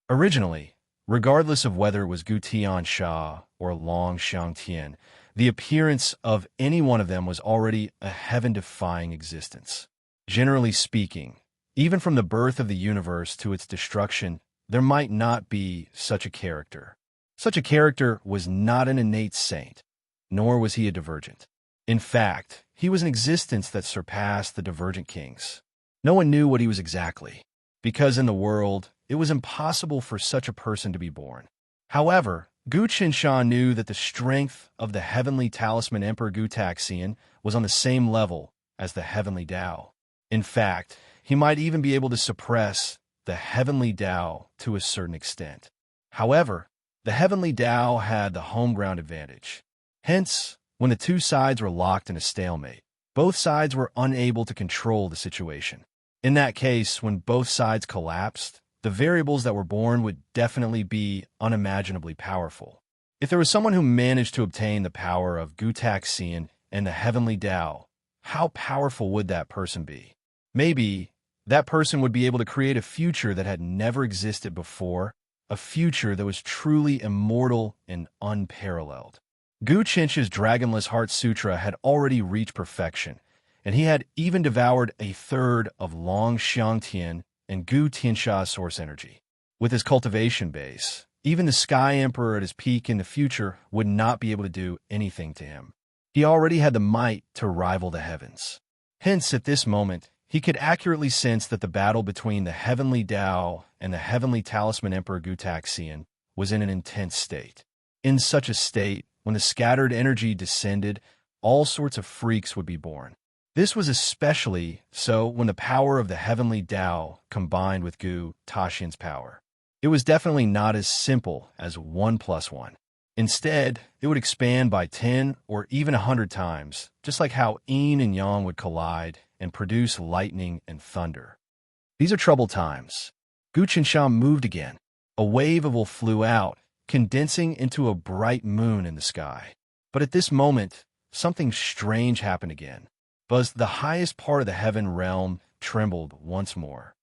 Originally, regardless of whether it was Gu Tiansha or Long Xiangtian, the appearance of any one of them was already a heaven-defying existence. Generally speaking, even from the birth of the universe to its destruction, there might not be such a character. Such a character was not an innate saint, nor was he a divergent. In fact, he was an existence that surpassed the divergent kings. No one knew what he was exactly, because in the world, it was impossible for such a person to be born. However, Gu Qinsha knew that the strength of the heavenly talisman Emperor Gu Taxian was on the same level as the heavenly Tao. In fact, he might even be able to suppress the heavenly Tao to a certain extent. However, the heavenly Tao had the home ground advantage. Hence, when the two sides were locked in a stalemate, both sides were unable to control the situation. In that case, when both sides collapsed, the variables that were born would definitely be unimaginably powerful. If there was someone who managed to obtain the power of Gu Taxian and the heavenly Tao, how powerful would that person be? Maybe that person would be able to create a future that had never existed before, a future that was truly immortal and unparalleled. Gu Chencha's Dragonless Heart Sutra had already reached perfection, and he had even devoured a third of Long Xiangtian and Gu Tiansha's source energy. With his cultivation base, even the Sky Emperor at his peak in the future would not be able to do anything to him. He already had the might to rival the heavens. Hence, at this moment, he could accurately sense that the battle between the Heavenly Tao and the Heavenly Talisman Emperor Gu Taxian was in an intense state. In such a state, when the scattered energy descended, all sorts of freaks would be born. This was especially so when the power of the Heavenly Tao combined with Gu Taxian's power. It was definitely not as simple as 1 plus 1. Instead, it would expand by 10 or even 100 times, just like how yin and yang would collide and produce lightning and thunder. These are troubled times. Gu Qinsha moved again. A wave of will flew out, condensing into a bright moon in the sky. But at this moment, something strange happened again. The highest part of the heaven realm trembled once more.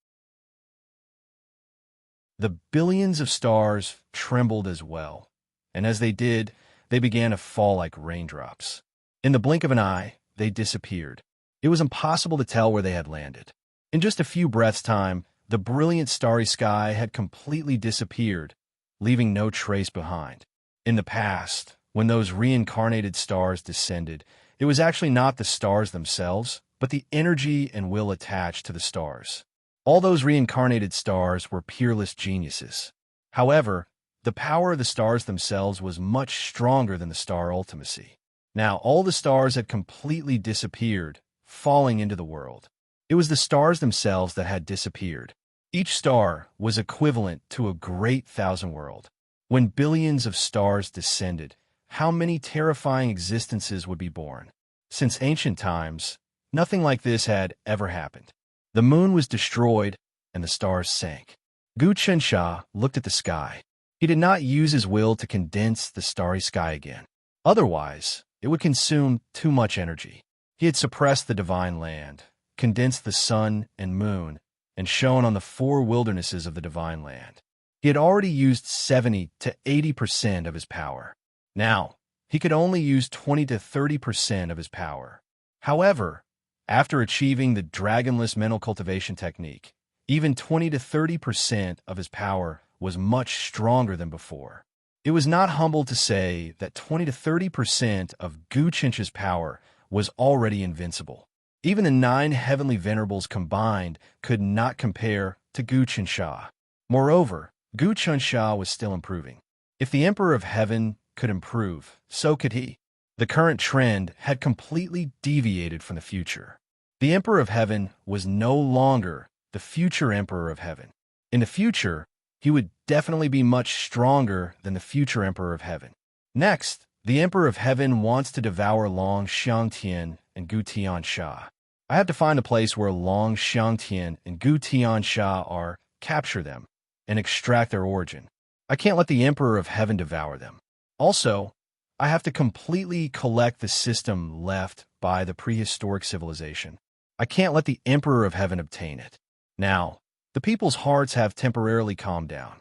The billions of stars trembled as well, and as they did, they began to fall like raindrops. In the blink of an eye, they disappeared. It was impossible to tell where they had landed. In just a few breaths' time, the brilliant starry sky had completely disappeared, leaving no trace behind. In the past, when those reincarnated stars descended, it was actually not the stars themselves, but the energy and will attached to the stars. All those reincarnated stars were peerless geniuses. However, the power of the stars themselves was much stronger than the star ultimacy. Now, all the stars had completely disappeared, falling into the world. It was the stars themselves that had disappeared. Each star was equivalent to a great thousand world. When billions of stars descended, how many terrifying existences would be born? Since ancient times, nothing like this had ever happened. The moon was destroyed, and the stars sank. Gu Qinsha looked at the sky. He did not use his will to condense the starry sky again. Otherwise, it would consume too much energy. He had suppressed the divine land, condensed the sun and moon, and shone on the 4 wildernesses of the divine land. He had already used 70 to 80% of his power. Now, he could only use 20 to 30% of his power. However, after achieving the dragonless mental cultivation technique, even 20 to 30% of his power was much stronger than before. It was not humble to say that 20 to 30% of Gu Qinsha's power was already invincible. Even the 9 heavenly venerables combined could not compare to Gu Qinsha. Moreover, Gu Qinsha was still improving. If the Emperor of Heaven could improve, so could he. The current trend had completely deviated from the future. The Emperor of Heaven was no longer the future Emperor of Heaven. In the future, he would definitely be much stronger than the future Emperor of Heaven. Next, the Emperor of Heaven wants to devour Long Xiangtian and Gu Tiansha. I have to find a place where Long Xiangtian and Gu Tiansha are, capture them, and extract their origin. I can't let the Emperor of Heaven devour them. Also, I have to completely collect the system left by the prehistoric civilization. I can't let the Emperor of Heaven obtain it. Now, the people's hearts have temporarily calmed down.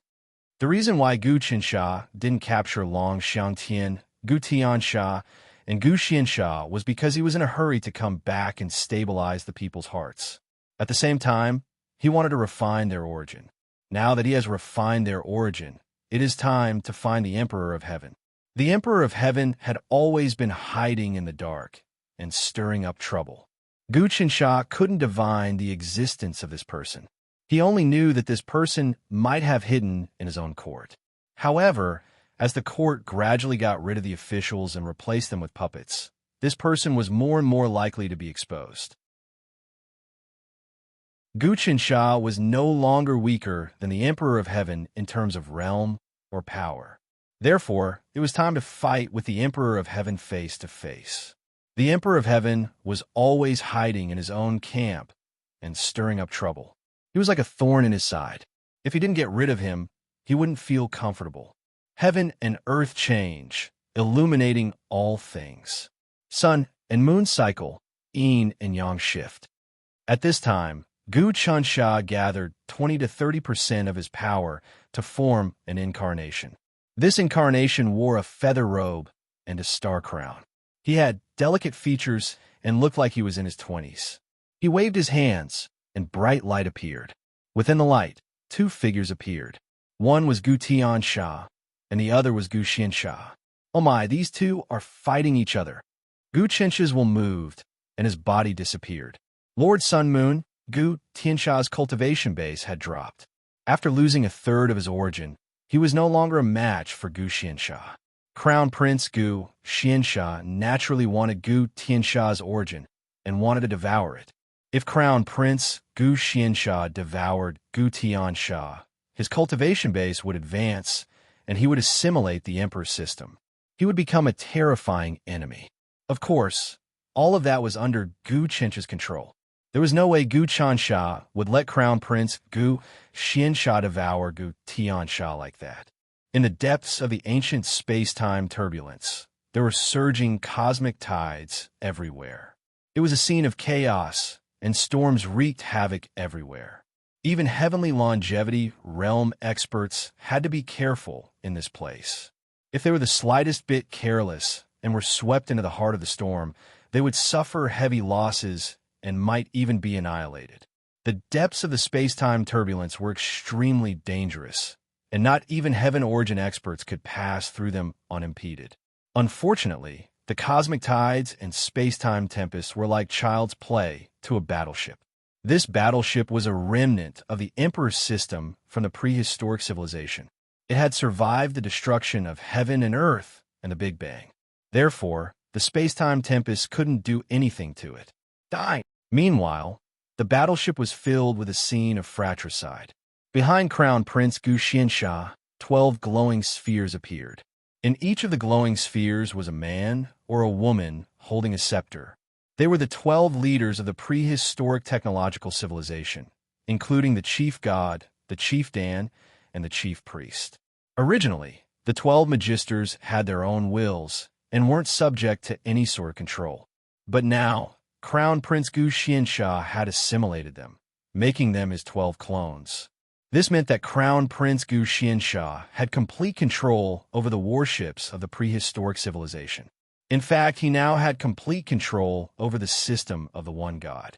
The reason why Gu Qinsha didn't capture Long Xiangtian, Gu Tiansha, and Gu Xinsha was because he was in a hurry to come back and stabilize the people's hearts. At the same time, he wanted to refine their origin. Now that he has refined their origin, it is time to find the Emperor of Heaven. The Emperor of Heaven had always been hiding in the dark and stirring up trouble. Gu Qinsha couldn't divine the existence of this person. He only knew that this person might have hidden in his own court. However, as the court gradually got rid of the officials and replaced them with puppets, this person was more and more likely to be exposed. Gu Qinsha was no longer weaker than the Emperor of Heaven in terms of realm or power. Therefore, it was time to fight with the Emperor of Heaven face to face. The Emperor of Heaven was always hiding in his own camp and stirring up trouble. He was like a thorn in his side. If he didn't get rid of him, he wouldn't feel comfortable. Heaven and earth change, illuminating all things. Sun and moon cycle, yin and yang shift. At this time, Gu Qinsha gathered 20 to 30% of his power to form an incarnation. This incarnation wore a feather robe and a star crown. He had delicate features and looked like he was in his 20s. He waved his hands, and bright light appeared. Within the light, two figures appeared. One was Gu Tiansha, and the other was Gu Xiansha. Oh my, these two are fighting each other. Gu Qiansha's will moved, and his body disappeared. Lord Sun Moon, Gu Tiansha's cultivation base had dropped. After losing a third of his origin, he was no longer a match for Gu Xiansha. Crown Prince Gu Xiansha naturally wanted Gu Tiansha's origin and wanted to devour it. If Crown Prince Gu Xiansha devoured Gu Tiansha, his cultivation base would advance, and he would assimilate the Emperor's system. He would become a terrifying enemy. Of course, all of that was under Gu Qiansha's control. There was no way Gu Qiansha would let Crown Prince Gu Xiansha devour Gu Tiansha like that. In the depths of the ancient space-time turbulence, there were surging cosmic tides everywhere. It was a scene of chaos, and storms wreaked havoc everywhere. Even heavenly longevity realm experts had to be careful in this place. If they were the slightest bit careless and were swept into the heart of the storm, they would suffer heavy losses and might even be annihilated. The depths of the space-time turbulence were extremely dangerous, and not even heaven origin experts could pass through them unimpeded. Unfortunately, the cosmic tides and space-time tempests were like child's play to a battleship. This battleship was a remnant of the Emperor's system from the prehistoric civilization. It had survived the destruction of heaven and earth and the Big Bang. Therefore, the space-time tempests couldn't do anything to it. Die! Meanwhile, the battleship was filled with a scene of fratricide. Behind Crown Prince Gu Xiansha, 12 glowing spheres appeared. In each of the glowing spheres was a man or a woman holding a scepter. They were the 12 leaders of the prehistoric technological civilization, including the chief god, the chief Dan, and the chief priest. Originally, the 12 magisters had their own wills and weren't subject to any sort of control. But now, Crown Prince Gu Xiansha had assimilated them, making them his 12 clones. This meant that Crown Prince Gu Xiansha had complete control over the warships of the prehistoric civilization. In fact, he now had complete control over the system of the one god.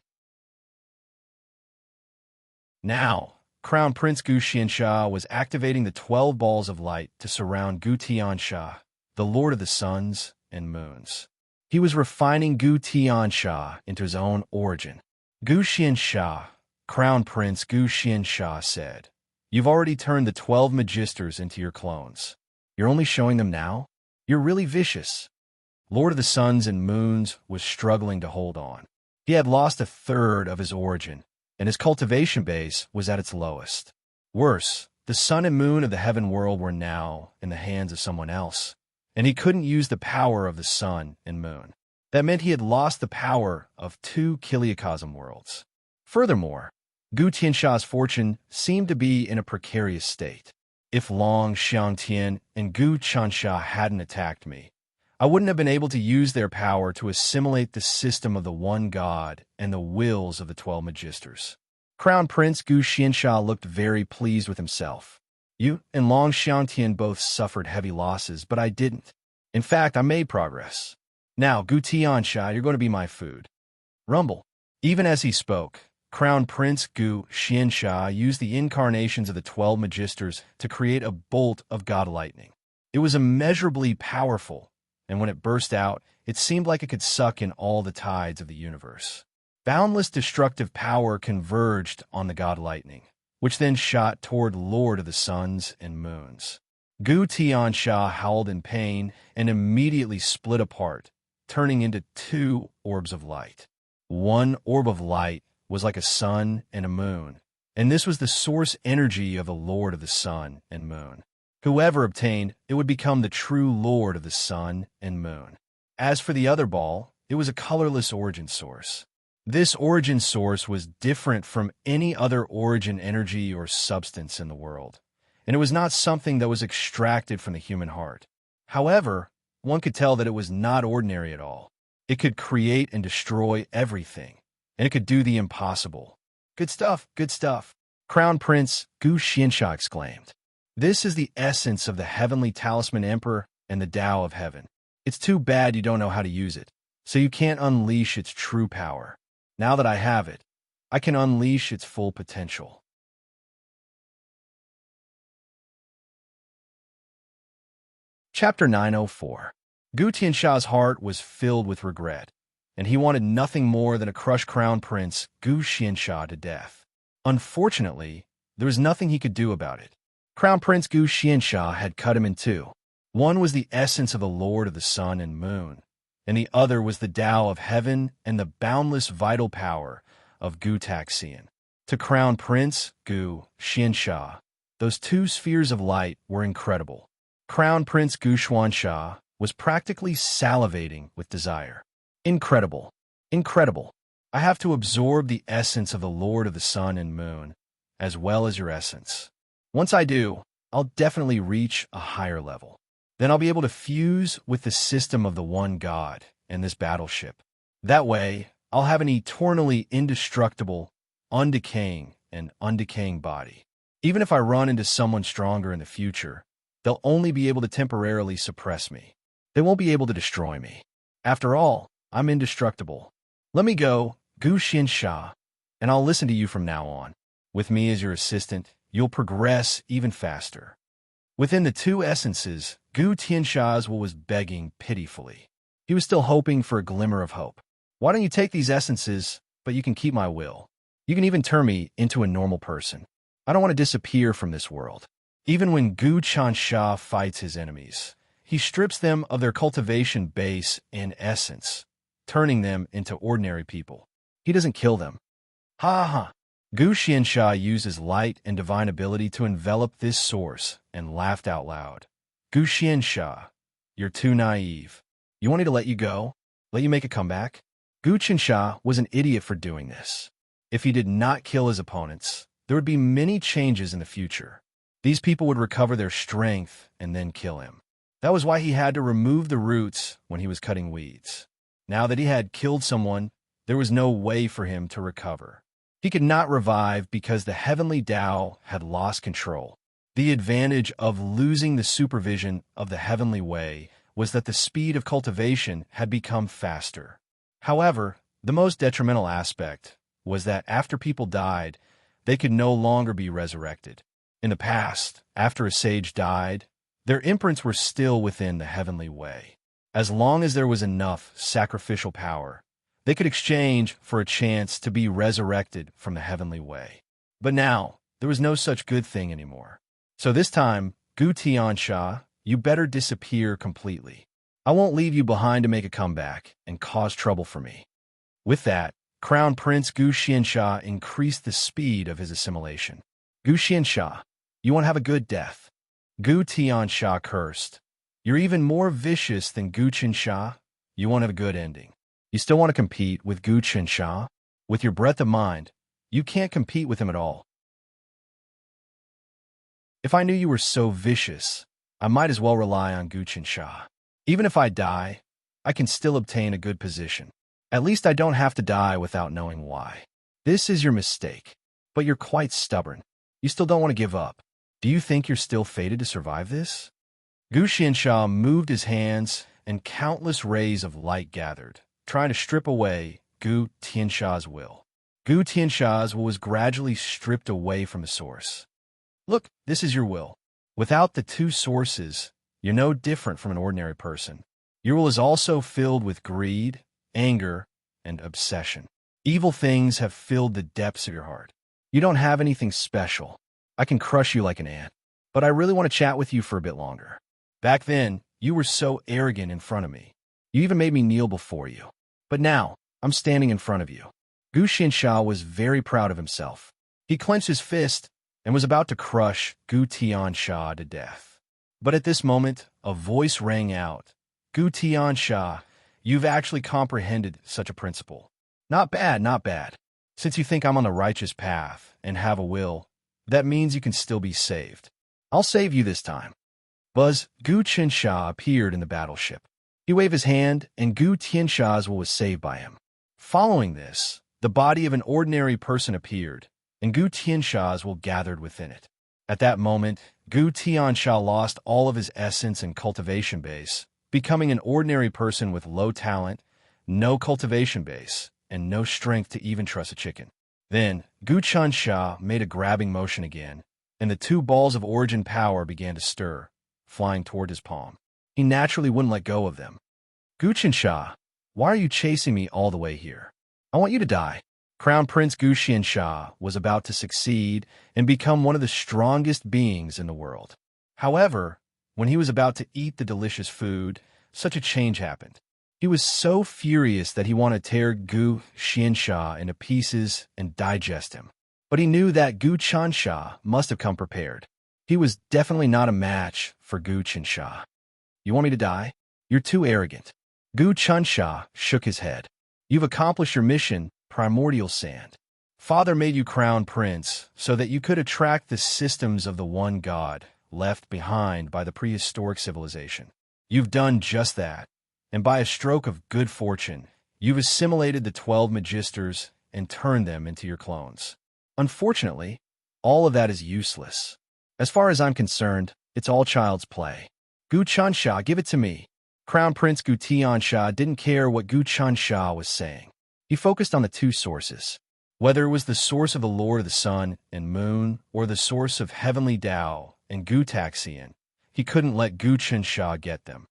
Now, Crown Prince Gu Xiansha was activating the 12 balls of light to surround Gu Tiansha, the Lord of the Suns and Moons. He was refining Gu Tiansha into his own origin. Gu Xiansha, Crown Prince Gu Xiansha said, "You've already turned the 12 magisters into your clones. You're only showing them now? You're really vicious." Lord of the Suns and Moons was struggling to hold on. He had lost a third of his origin, and his cultivation base was at its lowest. Worse, the sun and moon of the heaven world were now in the hands of someone else, and he couldn't use the power of the sun and moon. That meant he had lost the power of 2 Kiliocosm worlds. Furthermore, Gu Tiansha's fortune seemed to be in a precarious state. If Long Xiangtian and Gu Qiansha hadn't attacked me, I wouldn't have been able to use their power to assimilate the system of the one god and the wills of the 12 magisters. Crown Prince Gu Xiansha looked very pleased with himself. You and Long Xiangtian both suffered heavy losses, but I didn't. In fact, I made progress. Now, Gu Tiansha, you're going to be my food. Rumble. Even as he spoke, Crown Prince Gu Xiansha used the incarnations of the 12 magisters to create a bolt of god lightning. It was immeasurably powerful, and when it burst out, it seemed like it could suck in all the tides of the universe. Boundless destructive power converged on the god lightning, which then shot toward Lord of the Suns and Moons. Gu Tiansha howled in pain and immediately split apart, turning into 2 orbs of light. One orb of light was like a sun and a moon, and this was the source energy of the Lord of the Sun and Moon. Whoever obtained it would become the true Lord of the Sun and Moon. As for the other ball, it was a colorless origin source. This origin source was different from any other origin energy or substance in the world, and it was not something that was extracted from the human heart. However, one could tell that it was not ordinary at all. It could create and destroy everything, and it could do the impossible. Good stuff, good stuff, Crown Prince Gu Xiansha exclaimed. This is the essence of the heavenly talisman emperor and the Tao of heaven. It's too bad you don't know how to use it, so you can't unleash its true power. Now that I have it, I can unleash its full potential. Chapter 904. Gu Tianxa's heart was filled with regret, and he wanted nothing more than to crush Crown Prince Gu Xianxia to death. Unfortunately, there was nothing he could do about it. Crown Prince Gu Xianxia had cut him in two. One was the essence of the Lord of the Sun and Moon, and the other was the Tao of Heaven and the boundless vital power of Gu Taxian. To Crown Prince Gu Xianxia, those two spheres of light were incredible. Crown Prince Gu Xuanxia was practically salivating with desire. Incredible. Incredible. I have to absorb the essence of the Lord of the Sun and Moon, as well as your essence. Once I do, I'll definitely reach a higher level. Then I'll be able to fuse with the system of the one God and this battleship. That way, I'll have an eternally indestructible, undecaying, and undecaying body. Even if I run into someone stronger in the future, they'll only be able to temporarily suppress me. They won't be able to destroy me. After all, I'm indestructible. Let me go, Gu Xianxia, and I'll listen to you from now on. With me as your assistant, you'll progress even faster. Within the two essences, Gu Tianxia's will was begging pitifully. He was still hoping for a glimmer of hope. Why don't you take these essences, but you can keep my will? You can even turn me into a normal person. I don't want to disappear from this world. Even when Gu Tianxia fights his enemies, he strips them of their cultivation base and essence, turning them into ordinary people. He doesn't kill them. Ha ha! Gu Xianxia uses light and divine ability to envelop this source and laughed out loud. Gu Xianxia, you're too naive. You want me to let you go? Let you make a comeback? Gu Xianxia was an idiot for doing this. If he did not kill his opponents, there would be many changes in the future. These people would recover their strength and then kill him. That was why he had to remove the roots when he was cutting weeds. Now that he had killed someone, there was no way for him to recover. He could not revive because the heavenly Tao had lost control. The advantage of losing the supervision of the heavenly way was that the speed of cultivation had become faster. However, the most detrimental aspect was that after people died, they could no longer be resurrected. In the past, after a sage died, their imprints were still within the heavenly way. As long as there was enough sacrificial power, they could exchange for a chance to be resurrected from the heavenly way. But now, there was no such good thing anymore. So this time, Gu Tianxia, you better disappear completely. I won't leave you behind to make a comeback and cause trouble for me. With that, Crown Prince Gu Xianxia increased the speed of his assimilation. Gu Xianxia, you want to have a good death. Gu Tianxia cursed. You're even more vicious than Gu Xianxia. You want to have a good ending. You still want to compete with Gu Xianxia? With your breadth of mind, you can't compete with him at all. If I knew you were so vicious, I might as well rely on Gu Xianxia. Even if I die, I can still obtain a good position. At least I don't have to die without knowing why. This is your mistake, but you're quite stubborn. You still don't want to give up. Do you think you're still fated to survive this? Gu Xianxia moved his hands, and countless rays of light gathered, trying to strip away Gu Tianxia's will. Gu Tianxia's will was gradually stripped away from the source. Look, this is your will. Without the two sources, you're no different from an ordinary person. Your will is also filled with greed, anger, and obsession. Evil things have filled the depths of your heart. You don't have anything special. I can crush you like an ant, but I really want to chat with you for a bit longer. Back then, you were so arrogant in front of me. You even made me kneel before you. But now, I'm standing in front of you. Gu Xianxia was very proud of himself. He clenched his fist and was about to crush Gu Tianxia to death. But at this moment, a voice rang out. Gu Tianxia, you've actually comprehended such a principle. Not bad, not bad. Since you think I'm on the righteous path and have a will, that means you can still be saved. I'll save you this time. Buzz, Gu Tianxia appeared in the battleship. He waved his hand, and Gu Tianxia's will was saved by him. Following this, the body of an ordinary person appeared, and Gu Tianxia's will gathered within it. At that moment, Gu Tianxia lost all of his essence and cultivation base, becoming an ordinary person with low talent, no cultivation base, and no strength to even truss a chicken. Then, Gu Qiansha made a grabbing motion again, and the two balls of origin power began to stir, flying toward his palm. He naturally wouldn't let go of them. Gu Qiansha, why are you chasing me all the way here? I want you to die. Crown Prince Gu Qiansha was about to succeed and become one of the strongest beings in the world. However, when he was about to eat the delicious food, such a change happened. He was so furious that he wanted to tear Gu Qiansha into pieces and digest him. But he knew that Gu Qiansha must have come prepared. He was definitely not a match for Gu Qiansha. You want me to die? You're too arrogant. Gu Qiansha shook his head. You've accomplished your mission, primordial sand. Father made you crown prince so that you could attract the systems of the one god left behind by the prehistoric civilization. You've done just that, and by a stroke of good fortune, you've assimilated the 12 magisters and turned them into your clones. Unfortunately, all of that is useless. As far as I'm concerned, it's all child's play. Gu Qiansha, give it to me. Crown Prince Gu Qiansha didn't care what Gu Qiansha was saying. He focused on the two sources. Whether it was the source of the Lord of the Sun and Moon or the source of Heavenly Tao and Gu Taxian, he couldn't let Gu Qiansha get them.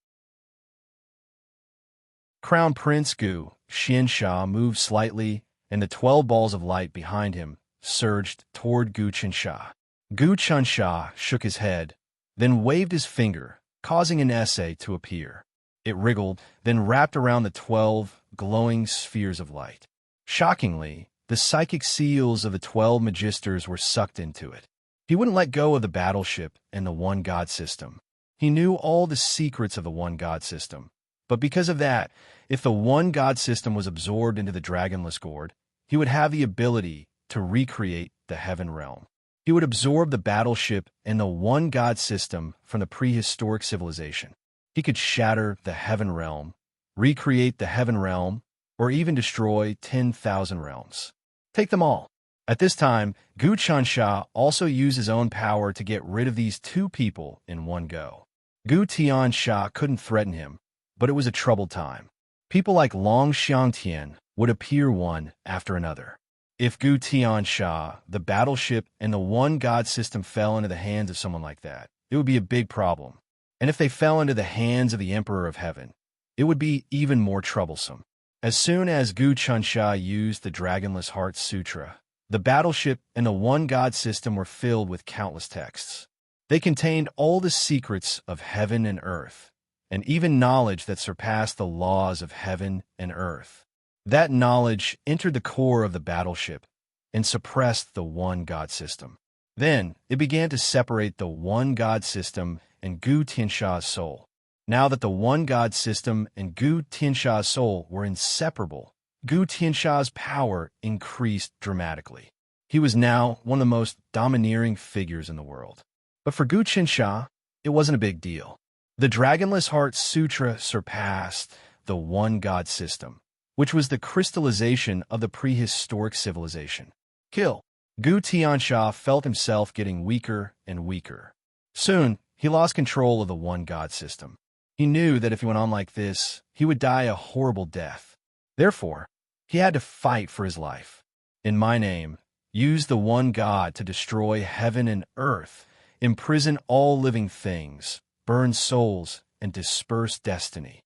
Crown Prince Gu Qiansha moved slightly, and the 12 balls of light behind him surged toward Gu Qiansha. Gu Qiansha shook his head, then waved his finger, causing an essay to appear. It wriggled, then wrapped around the 12 glowing spheres of light. Shockingly, the psychic seals of the 12 magisters were sucked into it. He wouldn't let go of the battleship and the one god system. He knew all the secrets of the one god system. But because of that, if the one god system was absorbed into the dragonless gourd, he would have the ability to recreate the heaven realm. He would absorb the battleship and the one god system from the prehistoric civilization. He could shatter the heaven realm, recreate the heaven realm, or even destroy 10,000 realms. Take them all. At this time, Gu Qiansha also used his own power to get rid of these two people in one go. Gu Qiansha couldn't threaten him, but it was a troubled time. People like Long Xiangtian would appear one after another. If Gu Qiansha, the battleship, and the one god system fell into the hands of someone like that, it would be a big problem. And if they fell into the hands of the Emperor of Heaven, it would be even more troublesome. As soon as Gu Qiansha used the Dragonless Heart Sutra, the battleship and the one god system were filled with countless texts. They contained all the secrets of heaven and earth, and even knowledge that surpassed the laws of heaven and earth. That knowledge entered the core of the battleship and suppressed the one god system. Then it began to separate the one god system and Gu Qiansha's soul. Now that the one god system and Gu Qiansha's soul were inseparable, Gu Qiansha's power increased dramatically. He was now one of the most domineering figures in the world. But for Gu Qiansha, it wasn't a big deal. The Dragonless Heart Sutra surpassed the one god system, which was the crystallization of the prehistoric civilization. Kill. Gu Qiansha felt himself getting weaker and weaker. Soon, he lost control of the one god system. He knew that if he went on like this, he would die a horrible death. Therefore, he had to fight for his life. In my name, use the one god to destroy heaven and earth, imprison all living things, burn souls, and disperse destiny.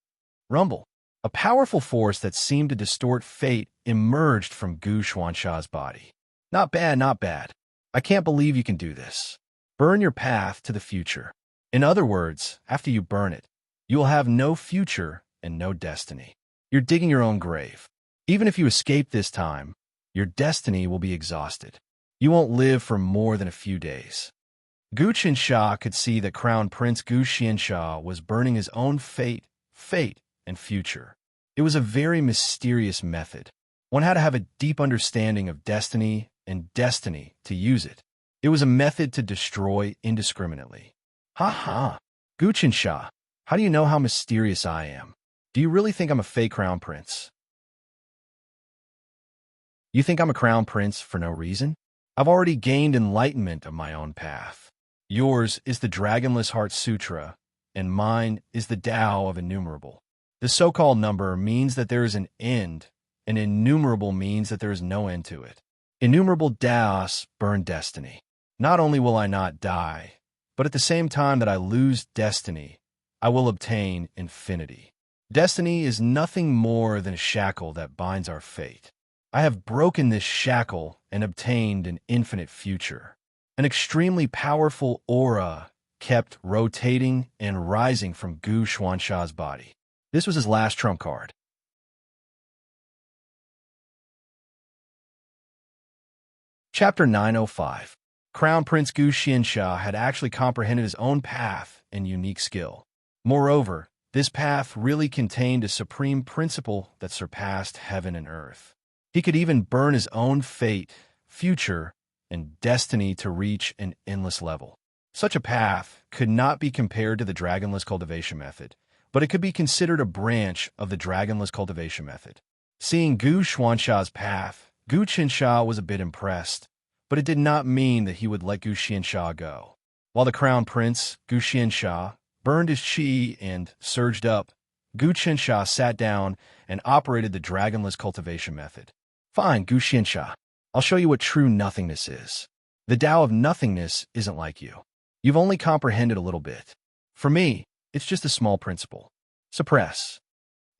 Rumble. A powerful force that seemed to distort fate emerged from Gu Qiansha's body. Not bad, not bad. I can't believe you can do this. Burn your path to the future. In other words, after you burn it, you will have no future and no destiny. You're digging your own grave. Even if you escape this time, your destiny will be exhausted. You won't live for more than a few days. Gu Qiansha could see that Crown Prince Gu Qiansha was burning his own fate, and future. It was a very mysterious method. One had to have a deep understanding of destiny and destiny to use it. It was a method to destroy indiscriminately. Ha ha! Gu Qiansha, how do you know how mysterious I am? Do you really think I'm a fake crown prince? You think I'm a crown prince for no reason? I've already gained enlightenment of my own path. Yours is the Dragonless Heart Sutra, and mine is the Tao of innumerable. The so-called number means that there is an end, and innumerable means that there is no end to it. Innumerable Taos burn destiny. Not only will I not die, but at the same time that I lose destiny, I will obtain infinity. Destiny is nothing more than a shackle that binds our fate. I have broken this shackle and obtained an infinite future. An extremely powerful aura kept rotating and rising from Gu Xuansha's body. This was his last trump card. Chapter 905. Crown Prince Gu Xiansha had actually comprehended his own path and unique skill. Moreover, this path really contained a supreme principle that surpassed heaven and earth. He could even burn his own fate, future, and destiny to reach an endless level. Such a path could not be compared to the dragonless cultivation method, but it could be considered a branch of the dragonless cultivation method. Seeing Gu Xuansha's path, Gu Qinsha was a bit impressed, but it did not mean that he would let Gu Xiansha go. While the crown prince, Gu Xiansha, burned his chi and surged up, Gu Qinsha sat down and operated the dragonless cultivation method. Fine, Gu Xiansha. I'll show you what true nothingness is. The Tao of nothingness isn't like you. You've only comprehended a little bit. For me, it's just a small principle. Suppress.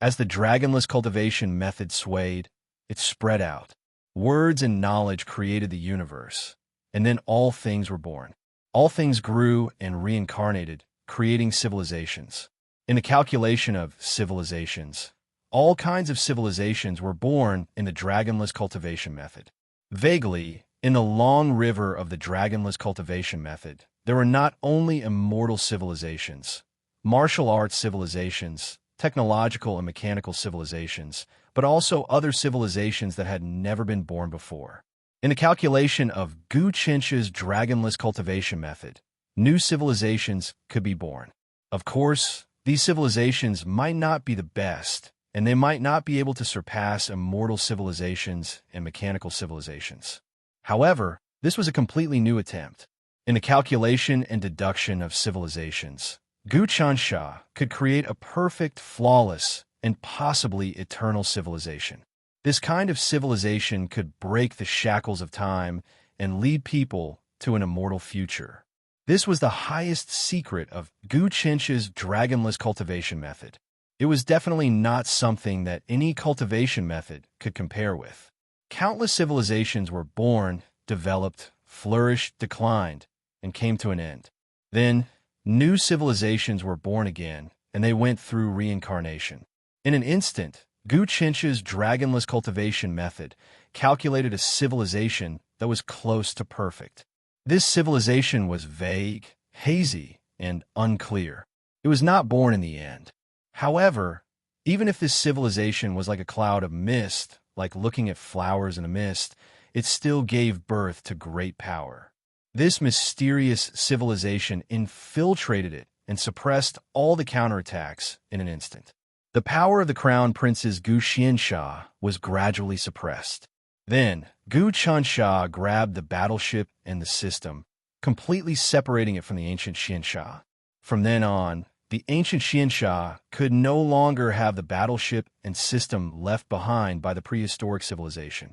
As the dragonless cultivation method swayed, it spread out. Words and knowledge created the universe, and then all things were born. All things grew and reincarnated, creating civilizations. In the calculation of civilizations, all kinds of civilizations were born in the dragonless cultivation method. Vaguely, in the long river of the dragonless cultivation method, there were not only immortal civilizations, martial arts civilizations, technological and mechanical civilizations, but also other civilizations that had never been born before. In the calculation of Gu Qinsha's dragonless cultivation method, new civilizations could be born. Of course, these civilizations might not be the best, and they might not be able to surpass immortal civilizations and mechanical civilizations. However, this was a completely new attempt. In the calculation and deduction of civilizations, Gu Qinsha could create a perfect, flawless, and possibly eternal civilization. This kind of civilization could break the shackles of time and lead people to an immortal future. This was the highest secret of Gu Qinsha's dragonless cultivation method. It was definitely not something that any cultivation method could compare with. Countless civilizations were born, developed, flourished, declined, and came to an end. Then, new civilizations were born again, and they went through reincarnation. In an instant, Gu Qinsha's dragonless cultivation method calculated a civilization that was close to perfect. This civilization was vague, hazy, and unclear. It was not born in the end. However, even if this civilization was like a cloud of mist, like looking at flowers in a mist, it still gave birth to great power. This mysterious civilization infiltrated it and suppressed all the counterattacks in an instant. The power of the crown prince's Gu Xiansha was gradually suppressed. Then, Gu Qinsha grabbed the battleship and the system, completely separating it from the ancient Xiansha. From then on, the ancient Xiansha could no longer have the battleship and system left behind by the prehistoric civilization.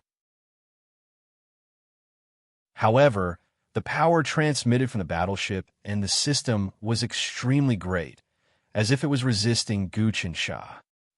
However, the power transmitted from the battleship and the system was extremely great, as if it was resisting Gu Qinsha.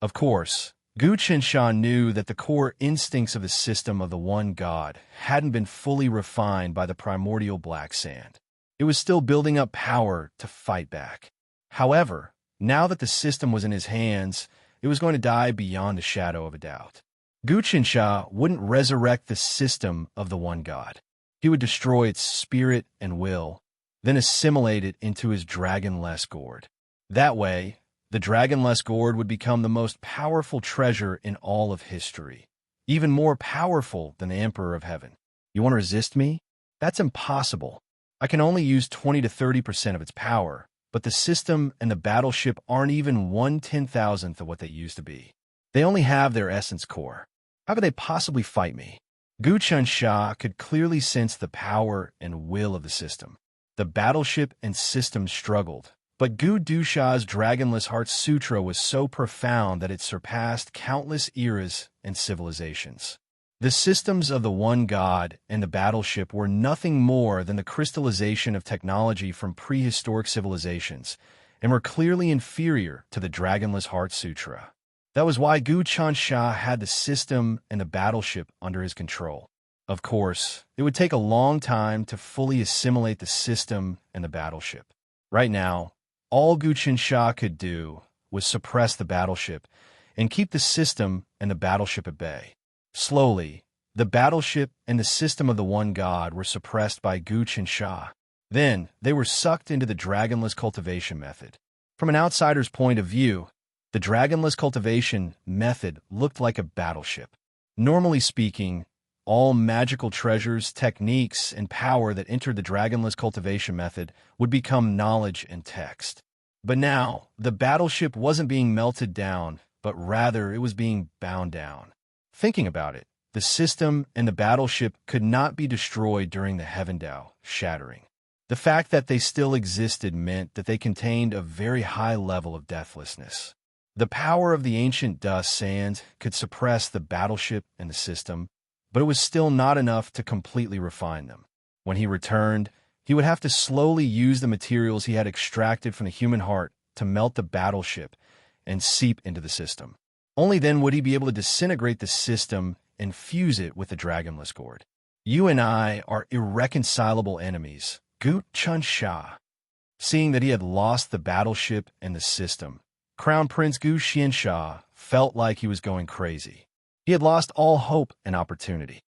Of course, Gu Qinsha knew that the core instincts of the system of the one god hadn't been fully refined by the primordial black sand. It was still building up power to fight back. However, now that the system was in his hands, it was going to die beyond a shadow of a doubt. Gu Qinsha wouldn't resurrect the system of the one god. He would destroy its spirit and will, then assimilate it into his dragonless gourd. That way, the dragonless gourd would become the most powerful treasure in all of history, even more powerful than the Emperor of Heaven. You want to resist me? That's impossible. I can only use 20 to 30% of its power, but the system and the battleship aren't even 1/10,000th of what they used to be. They only have their essence core. How could they possibly fight me? Gu Qinsha could clearly sense the power and will of the system. The battleship and system struggled, But Gu Dusha's Dragonless Heart Sutra was so profound that it surpassed countless eras and civilizations. The systems of the one god and the battleship were nothing more than the crystallization of technology from prehistoric civilizations, and were clearly inferior to the Dragonless Heart Sutra. That was why Gu Chansha had the system and the battleship under his control. Of course, it would take a long time to fully assimilate the system and the battleship. Right now, all Gu Chansha could do was suppress the battleship and keep the system and the battleship at bay. Slowly, the battleship and the system of the one god were suppressed by Gu Chansha. Then, they were sucked into the Dragonless cultivation method. From an outsider's point of view, the Dragonless cultivation method looked like a battleship. Normally speaking, all magical treasures, techniques, and power that entered the Dragonless cultivation method would become knowledge and text. But now, the battleship wasn't being melted down, but rather it was being bound down. Thinking about it, the system and the battleship could not be destroyed during the Heavendao shattering. The fact that they still existed meant that they contained a very high level of deathlessness. The power of the ancient dust sand could suppress the battleship and the system, but it was still not enough to completely refine them. When he returned, he would have to slowly use the materials he had extracted from the human heart to melt the battleship and seep into the system. Only then would he be able to disintegrate the system and fuse it with the Dragonless gourd. You and I are irreconcilable enemies, Gu Chansha. Seeing that he had lost the battleship and the system, Crown Prince Gu Xiansha felt like he was going crazy. He had lost all hope and opportunity.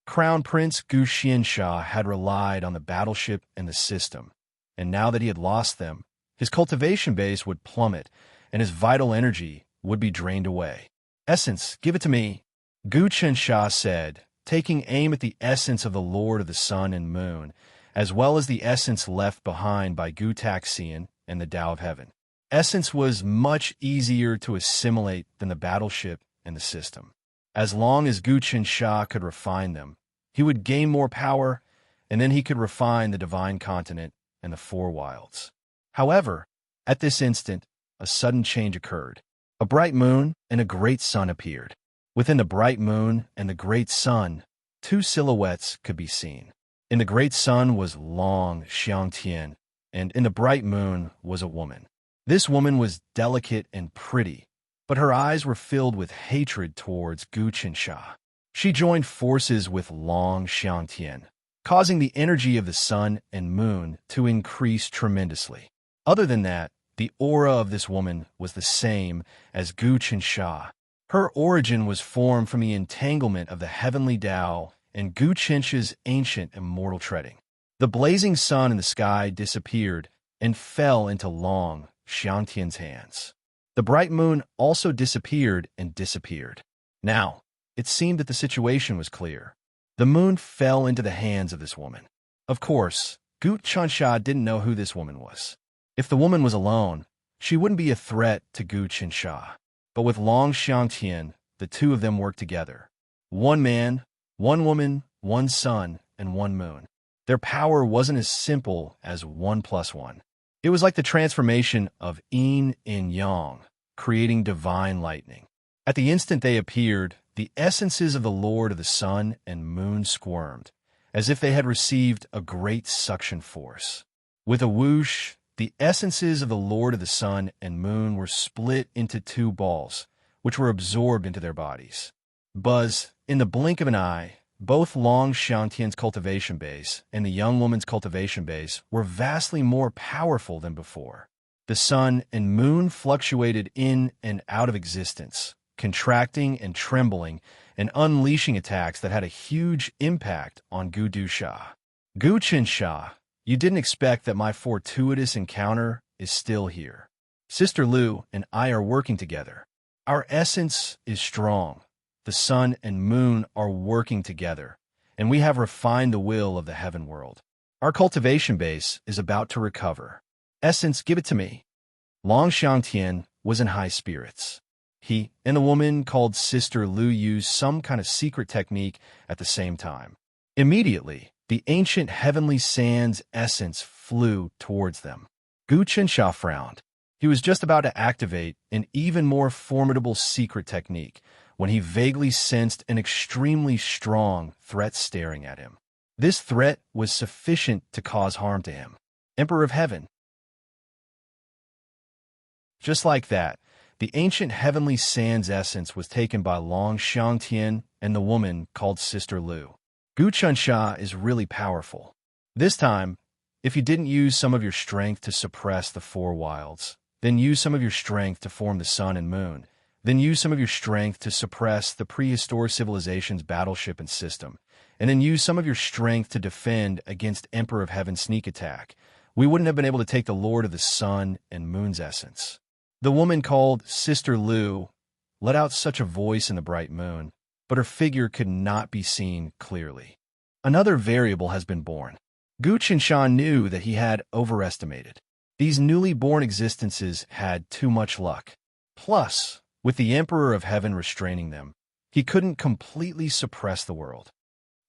Crown Prince Gu Xiansha had relied on the battleship and the system, and now that he had lost them, his cultivation base would plummet, and his vital energy would be drained away. Essence, give it to me, Gu Xiansha said, taking aim at the essence of the Lord of the Sun and Moon, as well as the essence left behind by Gu Taxian and the Tao of Heaven. Essence was much easier to assimilate than the battleship and the system. As long as Gu Xiansha could refine them, he would gain more power, and then he could refine the divine continent and the four wilds. However, at this instant, a sudden change occurred. A bright moon and a great sun appeared. Within the bright moon and the great sun, two silhouettes could be seen. In the great sun was Long Xiangtian, and in the bright moon was a woman. This woman was delicate and pretty, but her eyes were filled with hatred towards Gu Qinsha. She joined forces with Long Xiangtian, causing the energy of the sun and moon to increase tremendously. Other than that, the aura of this woman was the same as Gu Qinsha. Her origin was formed from the entanglement of the heavenly Tao and Gu Qinsha's ancient immortal treading. The blazing sun in the sky disappeared and fell into Long Xiangtian's hands. The bright moon also disappeared and disappeared. Now, it seemed that the situation was clear. The moon fell into the hands of this woman. Of course, Gu Qinsha didn't know who this woman was. If the woman was alone, she wouldn't be a threat to Gu Qinsha. But with Long Xiangtian, the two of them worked together. One man, one woman, one sun, and one moon. Their power wasn't as simple as 1 + 1. It was like the transformation of yin and yang, creating divine lightning. At the instant they appeared, the essences of the Lord of the Sun and Moon squirmed, as if they had received a great suction force. With a whoosh, the essences of the Lord of the Sun and Moon were split into two balls, which were absorbed into their bodies. Buzz, in the blink of an eye, both Long Xiangtian's cultivation base and the young woman's cultivation base were vastly more powerful than before. The sun and moon fluctuated in and out of existence, contracting and trembling and unleashing attacks that had a huge impact on Gu Dusha. Gu Qinsha, you didn't expect that my fortuitous encounter is still here. Sister Lu and I are working together. Our essence is strong. The sun and moon are working together, and we have refined the will of the heaven world. Our cultivation base is about to recover. Essence, give it to me. Long Xiangtian was in high spirits. He and the woman called Sister Lu used some kind of secret technique at the same time. Immediately, The ancient heavenly sands essence flew towards them. Gu Qinsha frowned. He was just about to activate an even more formidable secret technique when he vaguely sensed an extremely strong threat staring at him. This threat was sufficient to cause harm to him. Emperor of Heaven. Just like that, the ancient heavenly sands essence was taken by Long Xiangtian and the woman called Sister Lu. Gu Qinsha is really powerful. This time, if you didn't use some of your strength to suppress the four wilds, then use some of your strength to form the sun and moon, then use some of your strength to suppress the prehistoric civilization's battleship and system, and then use some of your strength to defend against Emperor of Heaven's sneak attack, we wouldn't have been able to take the Lord of the Sun and Moon's essence. The woman called Sister Lu let out such a voice in the bright moon, but her figure could not be seen clearly. Another variable has been born. Gu Qinsha knew that he had overestimated. These newly born existences had too much luck. Plus, with the Emperor of Heaven restraining them, he couldn't completely suppress the world.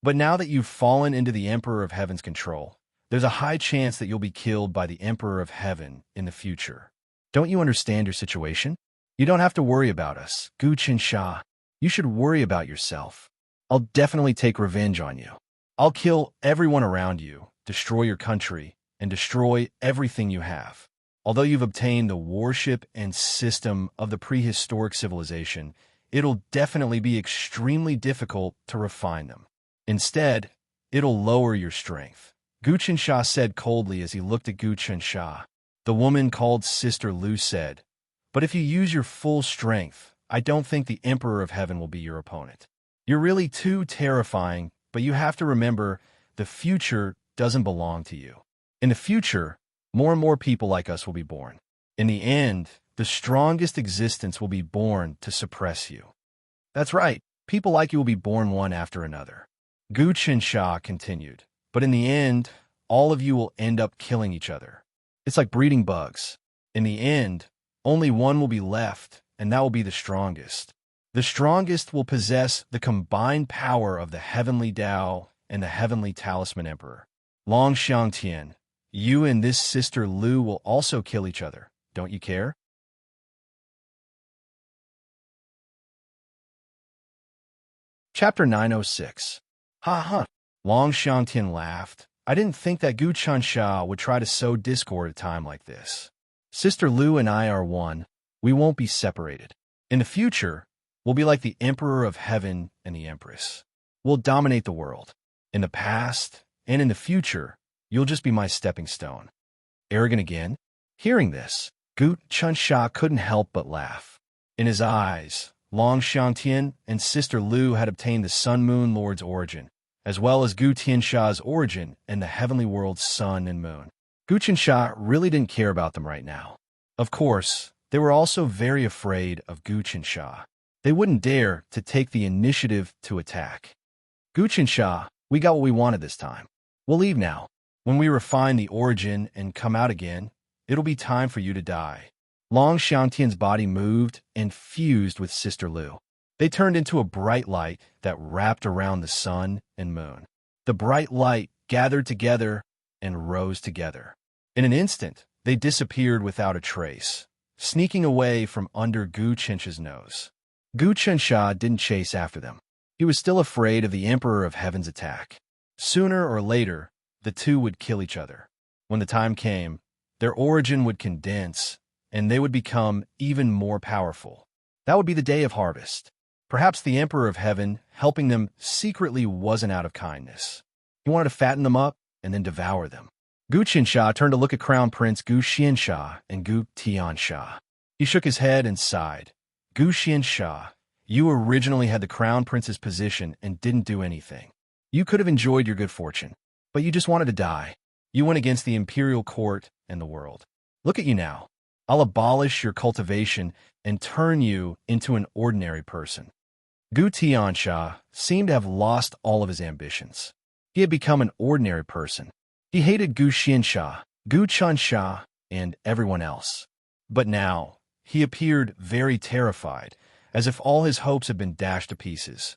But now that you've fallen into the Emperor of Heaven's control, there's a high chance that you'll be killed by the Emperor of Heaven in the future. Don't you understand your situation? You don't have to worry about us, Gu Qinsha. You should worry about yourself. I'll definitely take revenge on you. I'll kill everyone around you, destroy your country, and destroy everything you have. Although you've obtained the warship and system of the prehistoric civilization, it'll definitely be extremely difficult to refine them. Instead, it'll lower your strength. Gu Qinsha said coldly as he looked at Gu Qinsha. The woman called Sister Lu said, "But if you use your full strength, I don't think the Emperor of Heaven will be your opponent. You're really too terrifying, but you have to remember the future doesn't belong to you. In the future, more and more people like us will be born. In the end, the strongest existence will be born to suppress you." That's right, people like you will be born one after another. Gu Qinsha continued, "But in the end, all of you will end up killing each other. It's like breeding bugs. In the end, only one will be left, and that will be the strongest. The strongest will possess the combined power of the Heavenly Tao and the Heavenly Talisman Emperor. Long Xiangtian, you and this Sister Lu will also kill each other. Don't you care?" Chapter 906. Ha ha. Long Xiangtian laughed. "I didn't think that Gu Qinsha would try to sow discord at a time like this. Sister Lu and I are one. We won't be separated. In the future, we'll be like the Emperor of Heaven and the Empress. We'll dominate the world. In the past and in the future, you'll just be my stepping stone." Arrogant again? Hearing this, Gu Qinsha couldn't help but laugh. In his eyes, Long Xiangtian and Sister Lu had obtained the Sun Moon Lord's origin, as well as Gu Tiansha's origin and the heavenly world's sun and moon. Gu Qinsha really didn't care about them right now. Of course, they were also very afraid of Gu Qinsha. They wouldn't dare to take the initiative to attack. "Gu Qinsha, we got what we wanted this time. We'll leave now. When we refine the origin and come out again, it'll be time for you to die." Long Xiangtian's body moved and fused with Sister Lu. They turned into a bright light that wrapped around the sun and moon. The bright light gathered together and rose together. In an instant, they disappeared without a trace, sneaking away from under Gu Qinsha's nose. Gu Qinsha didn't chase after them. He was still afraid of the Emperor of Heaven's attack. Sooner or later, the two would kill each other. When the time came, their origin would condense, and they would become even more powerful. That would be the day of harvest. Perhaps the Emperor of Heaven helping them secretly wasn't out of kindness. He wanted to fatten them up and then devour them. Gu Qinsha turned to look at Crown Prince Gu Xiansha and Gu Tiansha. He shook his head and sighed. "Gu Xiansha, you originally had the Crown Prince's position and didn't do anything. You could have enjoyed your good fortune, but you just wanted to die. You went against the imperial court and the world. Look at you now. I'll abolish your cultivation and turn you into an ordinary person." Gu Tiansha seemed to have lost all of his ambitions. He had become an ordinary person. He hated Gu Xiansha, Gu Qinsha, and everyone else. But now, he appeared very terrified, as if all his hopes had been dashed to pieces.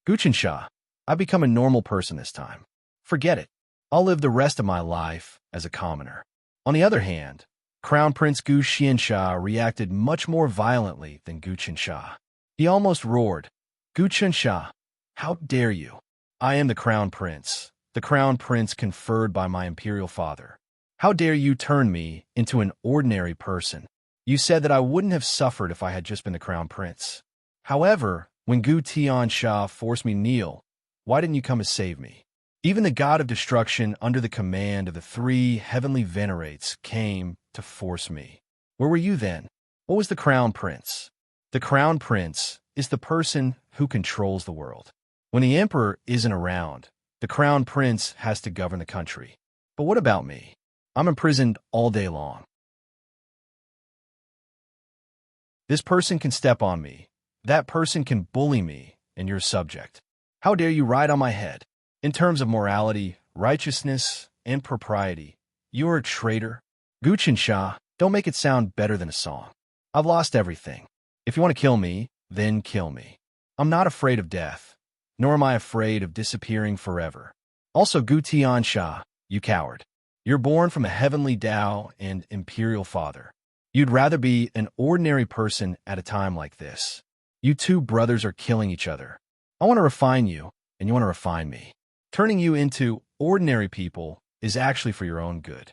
"Gu Qinsha, I've become a normal person this time. Forget it. I'll live the rest of my life as a commoner. On the other hand, Crown Prince Gu Xiansha reacted much more violently than Gu Qinsha. He almost roared, "Gu Qinsha, how dare you? I am the Crown Prince conferred by my imperial father. How dare you turn me into an ordinary person? You said that I wouldn't have suffered if I had just been the Crown Prince. However, when Gu Tiansha forced me to kneel, why didn't you come to save me? Even the god of destruction under the command of the three heavenly venerates came to force me. Where were you then? What was the Crown Prince? The Crown Prince is the person who controls the world. When the emperor isn't around, the Crown Prince has to govern the country. But what about me? I'm imprisoned all day long. This person can step on me. That person can bully me, and you're subject. How dare you ride on my head? In terms of morality, righteousness, and propriety, you're a traitor. Gu Qinsha, don't make it sound better than a song. I've lost everything. If you want to kill me, then kill me. I'm not afraid of death, nor am I afraid of disappearing forever. Also, Gu Tiansha, you coward. You're born from a heavenly Tao and imperial father. You'd rather be an ordinary person at a time like this. You two brothers are killing each other. I want to refine you, and you want to refine me. Turning you into ordinary people is actually for your own good.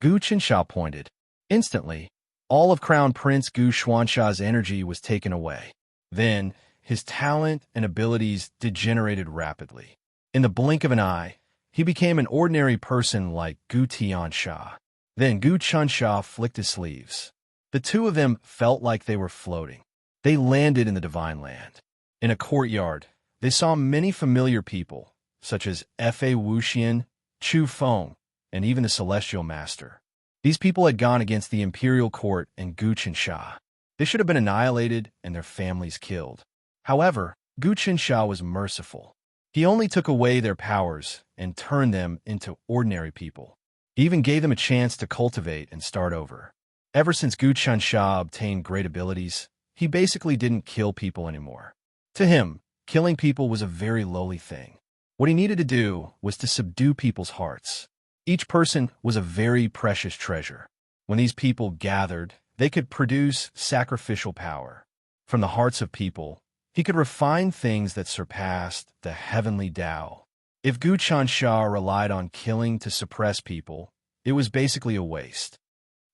Gu Qinsha pointed. Instantly, all of Crown Prince Gu Xuansha's energy was taken away. Then, his talent and abilities degenerated rapidly. In the blink of an eye, he became an ordinary person like Gu Tiansha. Then Gu Qinsha flicked his sleeves. The two of them felt like they were floating. They landed in the divine land. In a courtyard, they saw many familiar people, such as Fa Wuxian, Chu Feng, and even the Celestial Master. These people had gone against the imperial court and Gu Qinsha. They should have been annihilated and their families killed. However, Gu Qinsha was merciful. He only took away their powers and turned them into ordinary people. He even gave them a chance to cultivate and start over. Ever since Gu Qinsha obtained great abilities, he basically didn't kill people anymore. To him, killing people was a very lowly thing. What he needed to do was to subdue people's hearts. Each person was a very precious treasure. When these people gathered, they could produce sacrificial power. From the hearts of people, he could refine things that surpassed the heavenly Tao. If Gu Qinsha relied on killing to suppress people, it was basically a waste.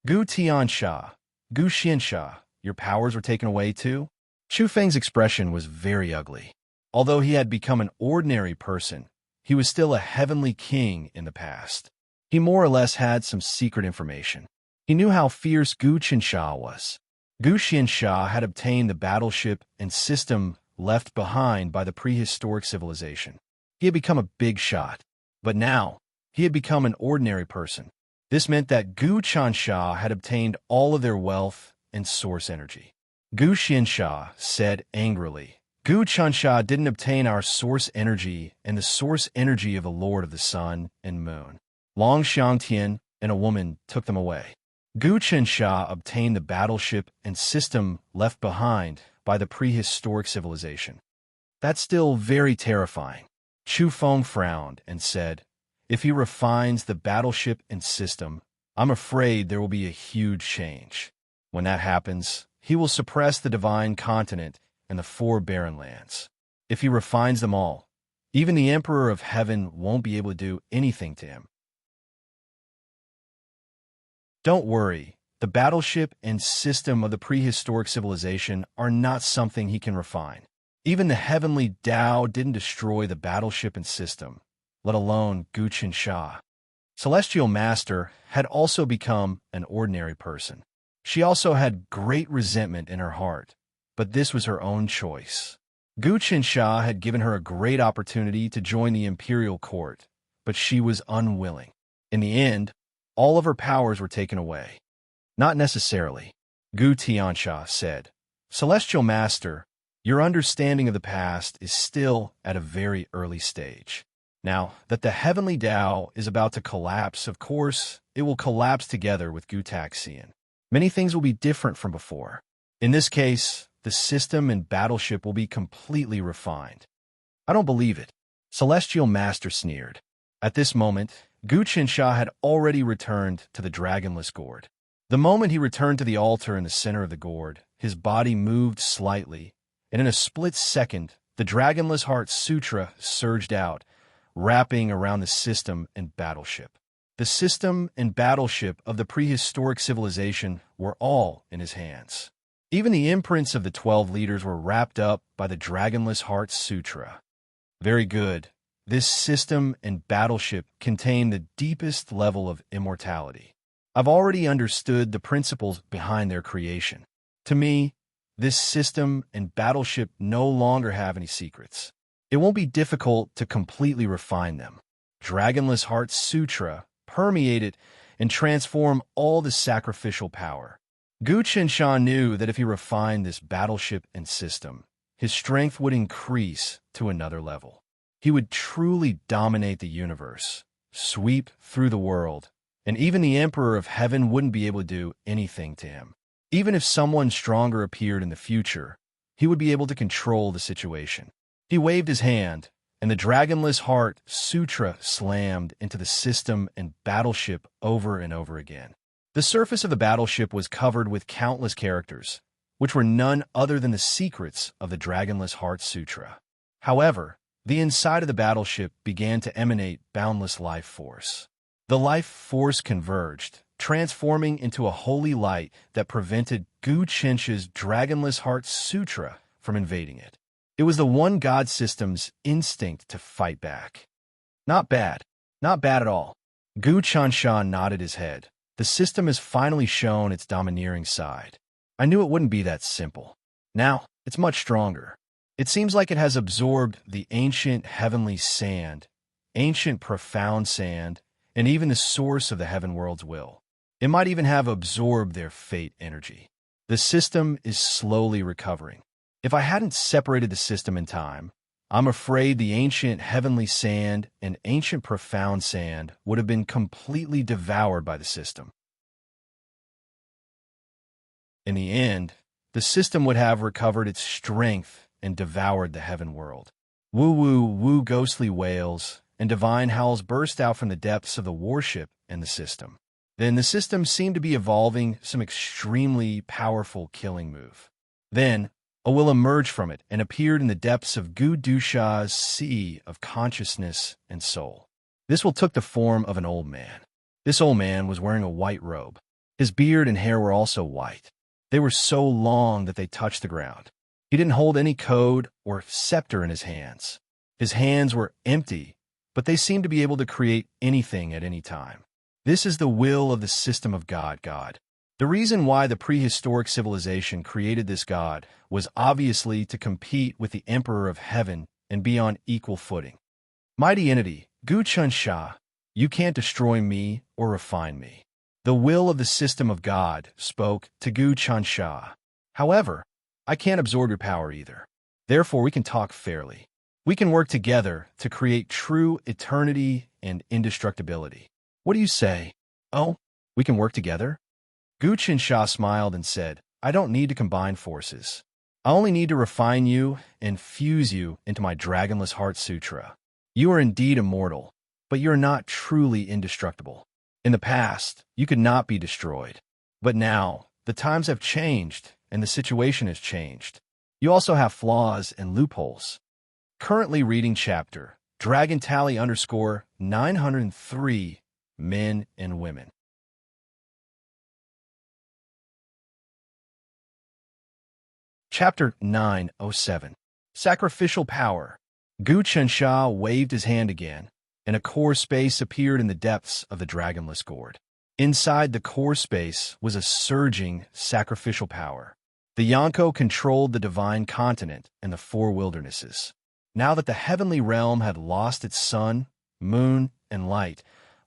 Gu Tiansha, Gu Xiansha, your powers were taken away too? Chu Feng's expression was very ugly. Although he had become an ordinary person, he was still a heavenly king in the past. He more or less had some secret information. He knew how fierce Gu Qinsha was. Gu Xiansha had obtained the battleship and system left behind by the prehistoric civilization. He had become a big shot. But now, he had become an ordinary person. This meant that Gu Qinsha had obtained all of their wealth and source energy. Gu Xiansha said angrily, Gu Qinsha didn't obtain our source energy and the source energy of the Lord of the Sun and Moon. Long Xiangtian and a woman took them away. Gu Qinsha obtained the battleship and system left behind by the prehistoric civilization. That's still very terrifying. Chu Feng frowned and said, if he refines the battleship and system, I'm afraid there will be a huge change. When that happens, he will suppress the divine continent and the 4 barren lands. If he refines them all, even the Emperor of Heaven won't be able to do anything to him. Don't worry, the battleship and system of the prehistoric civilization are not something he can refine. Even the heavenly Tao didn't destroy the battleship and system, let alone Gu Qinsha. Celestial Master had also become an ordinary person. She also had great resentment in her heart, but this was her own choice. Gu Qinsha had given her a great opportunity to join the imperial court, but she was unwilling. In the end, all of her powers were taken away. Not necessarily, Gu Tiansha said. Celestial Master, your understanding of the past is still at a very early stage. Now that the heavenly Tao is about to collapse, of course, it will collapse together with Gu Taxian. Many things will be different from before. In this case, the system and battleship will be completely refined. I don't believe it. Celestial Master sneered. At this moment, Gu Qinsha had already returned to the dragonless gourd. The moment he returned to the altar in the center of the gourd, his body moved slightly, and in a split second, the Dragonless Heart Sutra surged out, wrapping around the system and battleship. The system and battleship of the prehistoric civilization were all in his hands. Even the imprints of the 12 leaders were wrapped up by the Dragonless Heart Sutra. Very good. This system and battleship contain the deepest level of immortality. I've already understood the principles behind their creation. To me, this system and battleship no longer have any secrets. It won't be difficult to completely refine them. Dragonless Heart Sutra permeate it and transform all the sacrificial power. Gu Qinsha knew that if he refined this battleship and system, his strength would increase to another level. He would truly dominate the universe, sweep through the world, and even the Emperor of Heaven wouldn't be able to do anything to him. Even if someone stronger appeared in the future, he would be able to control the situation. He waved his hand, and the Dragonless Heart Sutra slammed into the system and battleship over and over again. The surface of the battleship was covered with countless characters, which were none other than the secrets of the Dragonless Heart Sutra. However, the inside of the battleship began to emanate boundless life force. The life force converged, transforming into a holy light that prevented Gu Qinsha's Dragonless Heart Sutra from invading it. It was the one god system's instinct to fight back. Not bad. Not bad at all. Gu Qinsha nodded his head. The system has finally shown its domineering side. I knew it wouldn't be that simple. Now, it's much stronger. It seems like it has absorbed the ancient heavenly sand, ancient profound sand, and even the source of the heaven world's will. It might even have absorbed their fate energy. The system is slowly recovering. If I hadn't separated the system in time, I'm afraid the ancient heavenly sand and ancient profound sand would have been completely devoured by the system. In the end, the system would have recovered its strength and devoured the heaven world. Woo woo woo ghostly wails and divine howls burst out from the depths of the warship and the system. Then the system seemed to be evolving some extremely powerful killing move. Then a will emerged from it and appeared in the depths of Gu Dusha's sea of consciousness and soul. This will took the form of an old man. This old man was wearing a white robe. His beard and hair were also white. They were so long that they touched the ground. He didn't hold any code or scepter in his hands. His hands were empty, but they seemed to be able to create anything at any time. This is the will of the system of God. The reason why the prehistoric civilization created this god was obviously to compete with the Emperor of Heaven and be on equal footing. Mighty entity, Gu Qinsha, you can't destroy me or refine me. The will of the system of God spoke to Gu Qinsha. However, I can't absorb your power either. Therefore, we can talk fairly. We can work together to create true eternity and indestructibility. What do you say? Oh, we can work together? Gu Qinsha smiled and said, I don't need to combine forces. I only need to refine you and fuse you into my Dragonless Heart Sutra. You are indeed immortal, but you're not truly indestructible. In the past, you could not be destroyed. But now, the times have changed and the situation has changed. You also have flaws and loopholes. Currently reading chapter, Dragon Tally _903, Men and Women. Chapter 907, Sacrificial Power. Gu Qinsha waved his hand again, and a core space appeared in the depths of the Dragonless Gourd. Inside the core space was a surging sacrificial power. The Yonko controlled the divine continent and the four wildernesses. Now that the heavenly realm had lost its sun, moon, and light,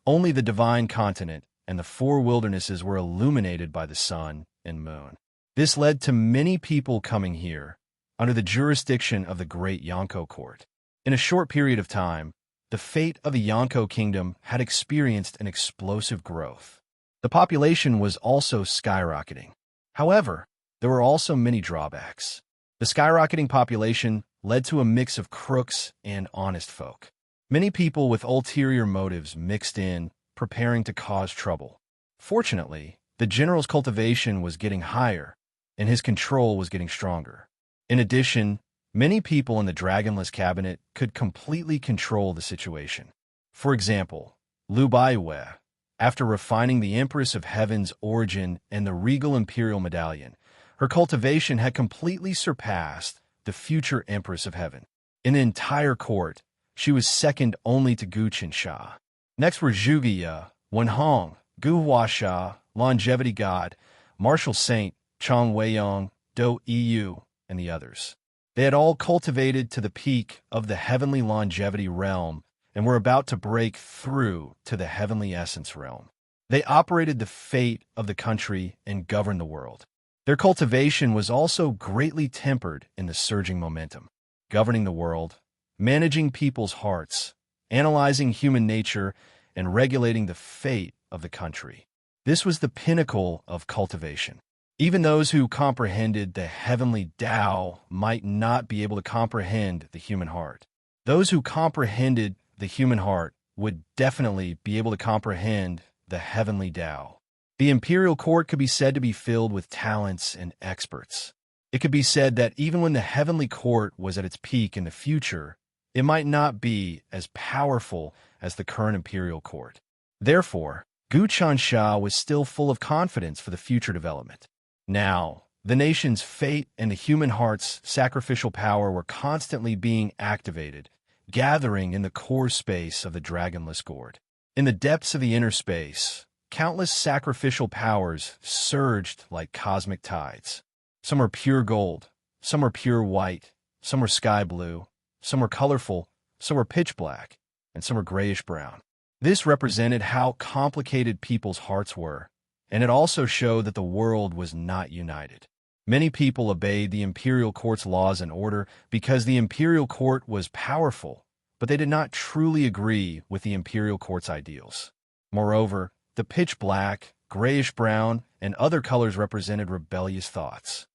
only the divine continent and the four wildernesses were illuminated by the sun and moon. This led to many people coming here, under the jurisdiction of the great Yonko court. In a short period of time, the fate of the Yonko kingdom had experienced an explosive growth. The population was also skyrocketing. However, there were also many drawbacks. The skyrocketing population led to a mix of crooks and honest folk. Many people with ulterior motives mixed in, preparing to cause trouble. Fortunately, the general's cultivation was getting higher, and his control was getting stronger. In addition, many people in the Dragonless cabinet could completely control the situation. For example, Liu Baiwei, after refining the Empress of Heaven's origin and the regal imperial medallion, her cultivation had completely surpassed the future Empress of Heaven. In the entire court, she was second only to Gu Qinsha. Next were Zhuge, Wenhong, Gu Huasha, Longevity God, Martial Saint, Chong Weiyong, Do Yu, and the others. They had all cultivated to the peak of the heavenly longevity realm and were about to break through to the heavenly essence realm. They operated the fate of the country and governed the world. Their cultivation was also greatly tempered in the surging momentum, governing the world, managing people's hearts, analyzing human nature, and regulating the fate of the country. This was the pinnacle of cultivation. Even those who comprehended the heavenly Tao might not be able to comprehend the human heart. Those who comprehended the human heart would definitely be able to comprehend the heavenly Tao. The imperial court could be said to be filled with talents and experts. It could be said that even when the heavenly court was at its peak in the future, it might not be as powerful as the current imperial court. Therefore, Gu Qinsha was still full of confidence for the future development. Now, the nation's fate and the human heart's sacrificial power were constantly being activated, gathering in the core space of the Dragonless Gourd. In the depths of the inner space, countless sacrificial powers surged like cosmic tides. Some were pure gold, some were pure white, some were sky blue, some were colorful, some were pitch black, and some were grayish-brown. This represented how complicated people's hearts were, and it also showed that the world was not united. Many people obeyed the imperial court's laws and order because the imperial court was powerful, but they did not truly agree with the imperial court's ideals. Moreover, the pitch black, grayish-brown, and other colors represented rebellious thoughts.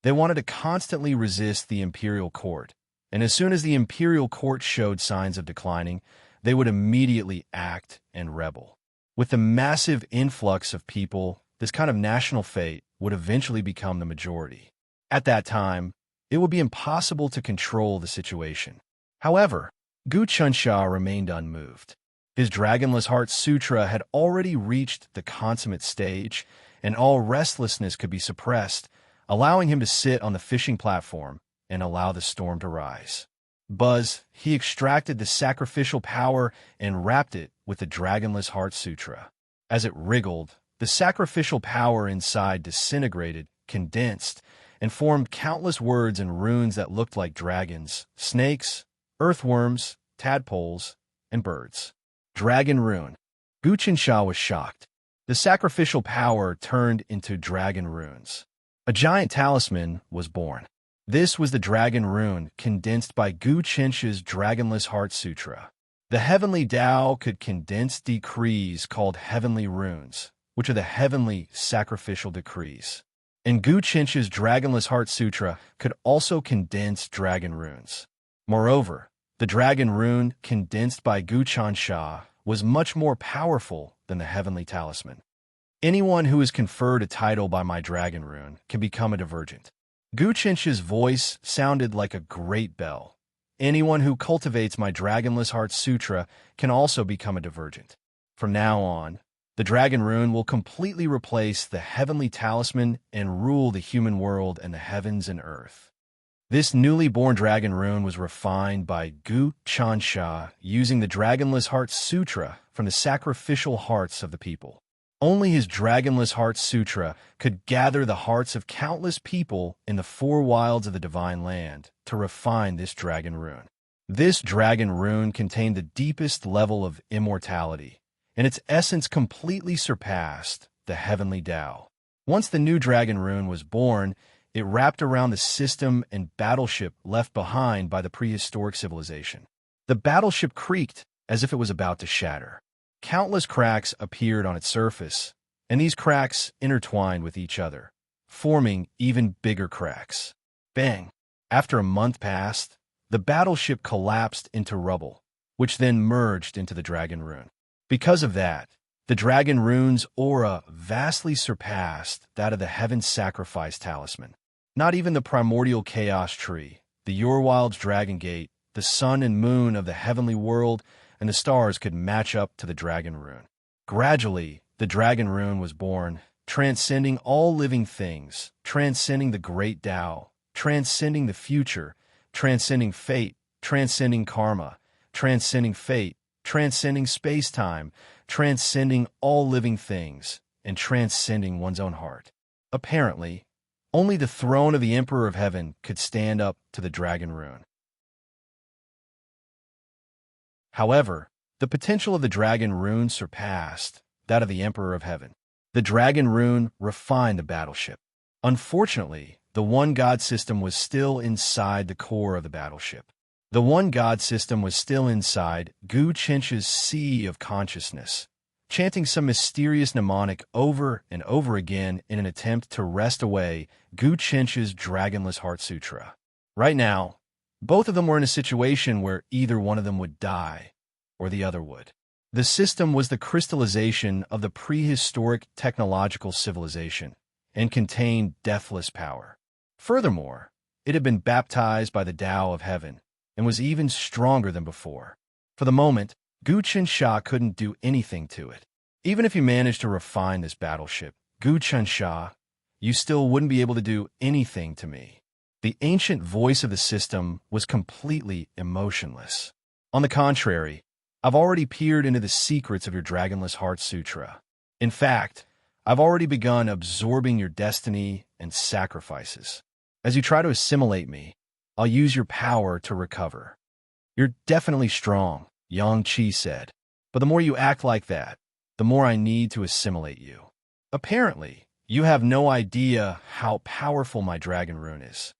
They wanted to constantly resist the imperial court, and as soon as the imperial court showed signs of declining, they would immediately act and rebel. With the massive influx of people, this kind of national fate would eventually become the majority. At that time, it would be impossible to control the situation. However, Gu Qinsha remained unmoved. His Dragonless Heart Sutra had already reached the consummate stage, and all restlessness could be suppressed, allowing him to sit on the fishing platform and allow the storm to rise. He extracted the sacrificial power and wrapped it with the Dragonless Heart Sutra. As it wriggled, the sacrificial power inside disintegrated, condensed, and formed countless words and runes that looked like dragons, snakes, earthworms, tadpoles, and birds. Dragon Rune. Gu Qinsha was shocked. The sacrificial power turned into dragon runes. A giant talisman was born. This was the Dragon Rune condensed by Gu Qinsha's Dragonless Heart Sutra. The heavenly Tao could condense decrees called heavenly runes, which are the heavenly sacrificial decrees. And Gu Qinsha's Dragonless Heart Sutra could also condense dragon runes. Moreover, the Dragon Rune condensed by Gu Qinsha was much more powerful than the heavenly talisman. Anyone who is conferred a title by my Dragon Rune can become a divergent. Gu Qinsha's voice sounded like a great bell. Anyone who cultivates my Dragonless Heart Sutra can also become a divergent. From now on, the Dragon Rune will completely replace the heavenly talisman and rule the human world and the heavens and earth. This newly born Dragon Rune was refined by Gu Qinsha using the Dragonless Heart Sutra from the sacrificial hearts of the people. Only his Dragonless Heart Sutra could gather the hearts of countless people in the four wilds of the Divine Land to refine this Dragon Rune. This Dragon Rune contained the deepest level of immortality, and its essence completely surpassed the heavenly Tao. Once the new Dragon Rune was born, it wrapped around the system and battleship left behind by the prehistoric civilization. The battleship creaked as if it was about to shatter. Countless cracks appeared on its surface, and these cracks intertwined with each other, forming even bigger cracks. Bang! After a month passed, the battleship collapsed into rubble, which then merged into the dragon rune. Because of that, the dragon rune's aura vastly surpassed that of the heaven sacrifice talisman. Not even the primordial chaos tree, the Urwild's dragon gate, the sun and moon of the heavenly world, and the stars could match up to the dragon rune. Gradually, the dragon rune was born, transcending all living things, transcending the great Tao, transcending the future, transcending fate, transcending karma, transcending fate, transcending space-time, transcending all living things, and transcending one's own heart. Apparently, only the throne of the Emperor of Heaven could stand up to the dragon rune. However, the potential of the dragon rune surpassed that of the Emperor of Heaven. The dragon rune refined the battleship. Unfortunately, the one god system was still inside the core of the battleship. The one god system was still inside Gu Chencha's sea of consciousness, chanting some mysterious mnemonic over and over again in an attempt to wrest away Gu Chencha's dragonless heart sutra. Right now, both of them were in a situation where either one of them would die, or the other would. The system was the crystallization of the prehistoric technological civilization and contained deathless power. Furthermore, it had been baptized by the Tao of Heaven and was even stronger than before. For the moment, Gu Chensha couldn't do anything to it. Even if you managed to refine this battleship, Gu Chensha, you still wouldn't be able to do anything to me. The ancient voice of the system was completely emotionless. On the contrary, I've already peered into the secrets of your Dragonless Heart Sutra. In fact, I've already begun absorbing your destiny and sacrifices. As you try to assimilate me, I'll use your power to recover. You're definitely strong, Yang Qi said, but the more you act like that, the more I need to assimilate you. Apparently, you have no idea how powerful my dragon rune is.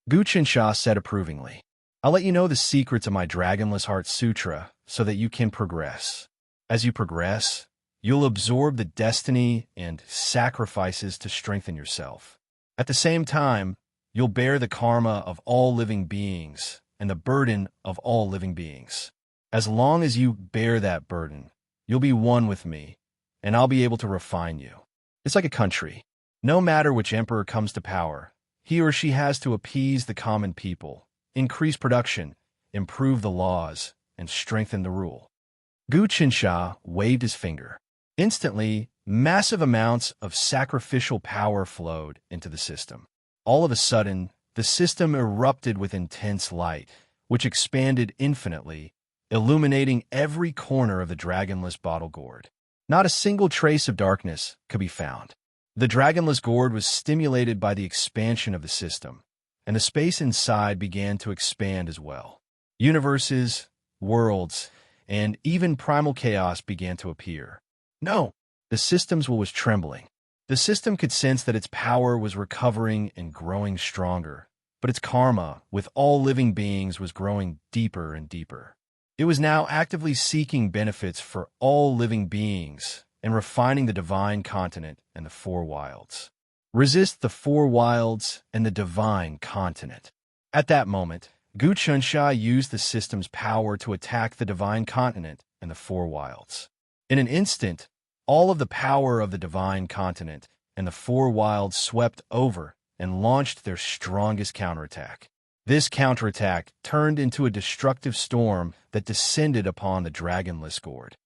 Gu Chensha said approvingly. I'll let you know the secrets of my Dragonless Heart Sutra so that you can progress. As you progress, you'll absorb the destiny and sacrifices to strengthen yourself. At the same time, you'll bear the karma of all living beings and the burden of all living beings. As long as you bear that burden, you'll be one with me, and I'll be able to refine you. It's like a country. No matter which emperor comes to power, he or she has to appease the common people, increase production, improve the laws, and strengthen the rule. Gu Chensha waved his finger. Instantly, massive amounts of sacrificial power flowed into the system. All of a sudden, the system erupted with intense light, which expanded infinitely, illuminating every corner of the dragonless bottle gourd. Not a single trace of darkness could be found. The dragonless gourd was stimulated by the expansion of the system, and the space inside began to expand as well. Universes, worlds, and even primal chaos began to appear. No, the system's will was trembling. The system could sense that its power was recovering and growing stronger, but its karma with all living beings was growing deeper and deeper. It was now actively seeking benefits for all living beings and refining the divine continent and the four wilds. Resist the four wilds and the divine continent. At that moment, Gu Chensha used the system's power to attack the divine continent and the four wilds. In an instant, all of the power of the divine continent and the four wilds swept over and launched their strongest counterattack. This counterattack turned into a destructive storm that descended upon the dragonless gourd.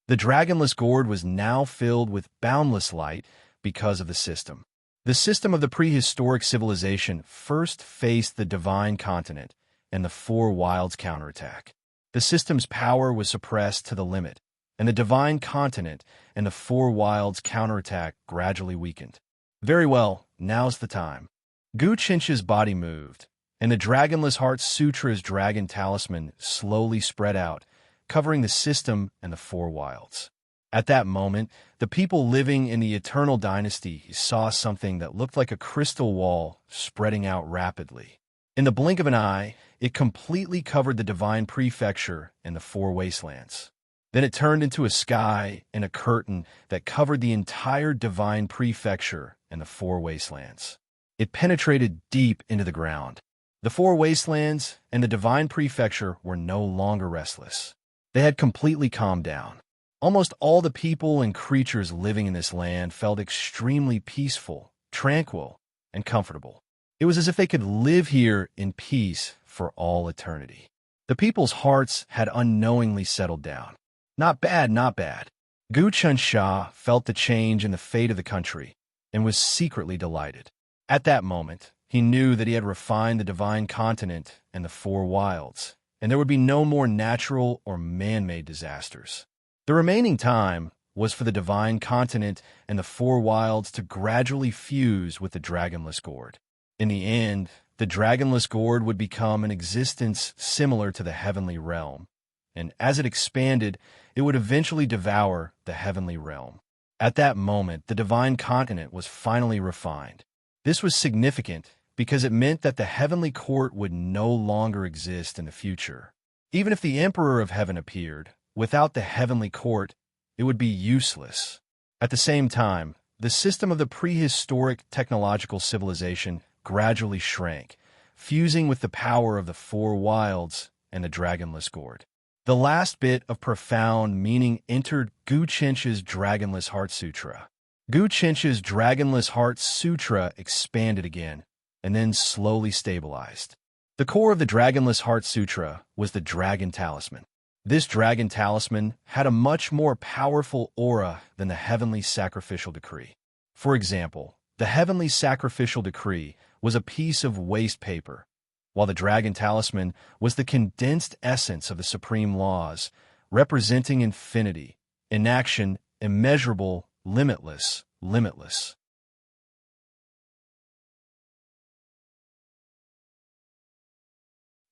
The dragonless gourd was now filled with boundless light because of the system. The system of the prehistoric civilization first faced the divine continent and the four wilds counterattack. The system's power was suppressed to the limit, and the divine continent and the four wilds counterattack gradually weakened. Very well, now's the time. Gu Chencha's body moved, and the Dragonless Heart Sutra's dragon talisman slowly spread out, covering the system and the four wilds. At that moment, the people living in the Eternal Dynasty saw something that looked like a crystal wall spreading out rapidly. In the blink of an eye, it completely covered the divine prefecture and the four wastelands. Then it turned into a sky and a curtain that covered the entire divine prefecture and the four wastelands. It penetrated deep into the ground. The four wastelands and the divine prefecture were no longer restless. They had completely calmed down. Almost all the people and creatures living in this land felt extremely peaceful, tranquil, and comfortable. It was as if they could live here in peace for all eternity. The people's hearts had unknowingly settled down. Not bad, not bad. Gu Chunsha felt the change in the fate of the country and was secretly delighted. At that moment, he knew that he had refined the divine continent and the four wilds, and there would be no more natural or man-made disasters. The remaining time was for the divine continent and the four wilds to gradually fuse with the dragonless gourd. In the end, the dragonless gourd would become an existence similar to the heavenly realm, and as it expanded, it would eventually devour the heavenly realm. At that moment, the divine continent was finally refined. This was significant because it meant that the heavenly court would no longer exist in the future. Even if the Emperor of Heaven appeared, without the heavenly court, it would be useless. At the same time, the system of the prehistoric technological civilization gradually shrank, fusing with the power of the four wilds and the dragonless gourd. The last bit of profound meaning entered Gu Chencha's Dragonless Heart Sutra. Gu Chencha's Dragonless Heart Sutra expanded again, and then slowly stabilized. The core of the Dragonless Heart Sutra was the Dragon Talisman. This Dragon Talisman had a much more powerful aura than the Heavenly Sacrificial Decree. For example, the Heavenly Sacrificial Decree was a piece of waste paper, while the Dragon Talisman was the condensed essence of the supreme laws, representing infinity, inaction, immeasurable, limitless.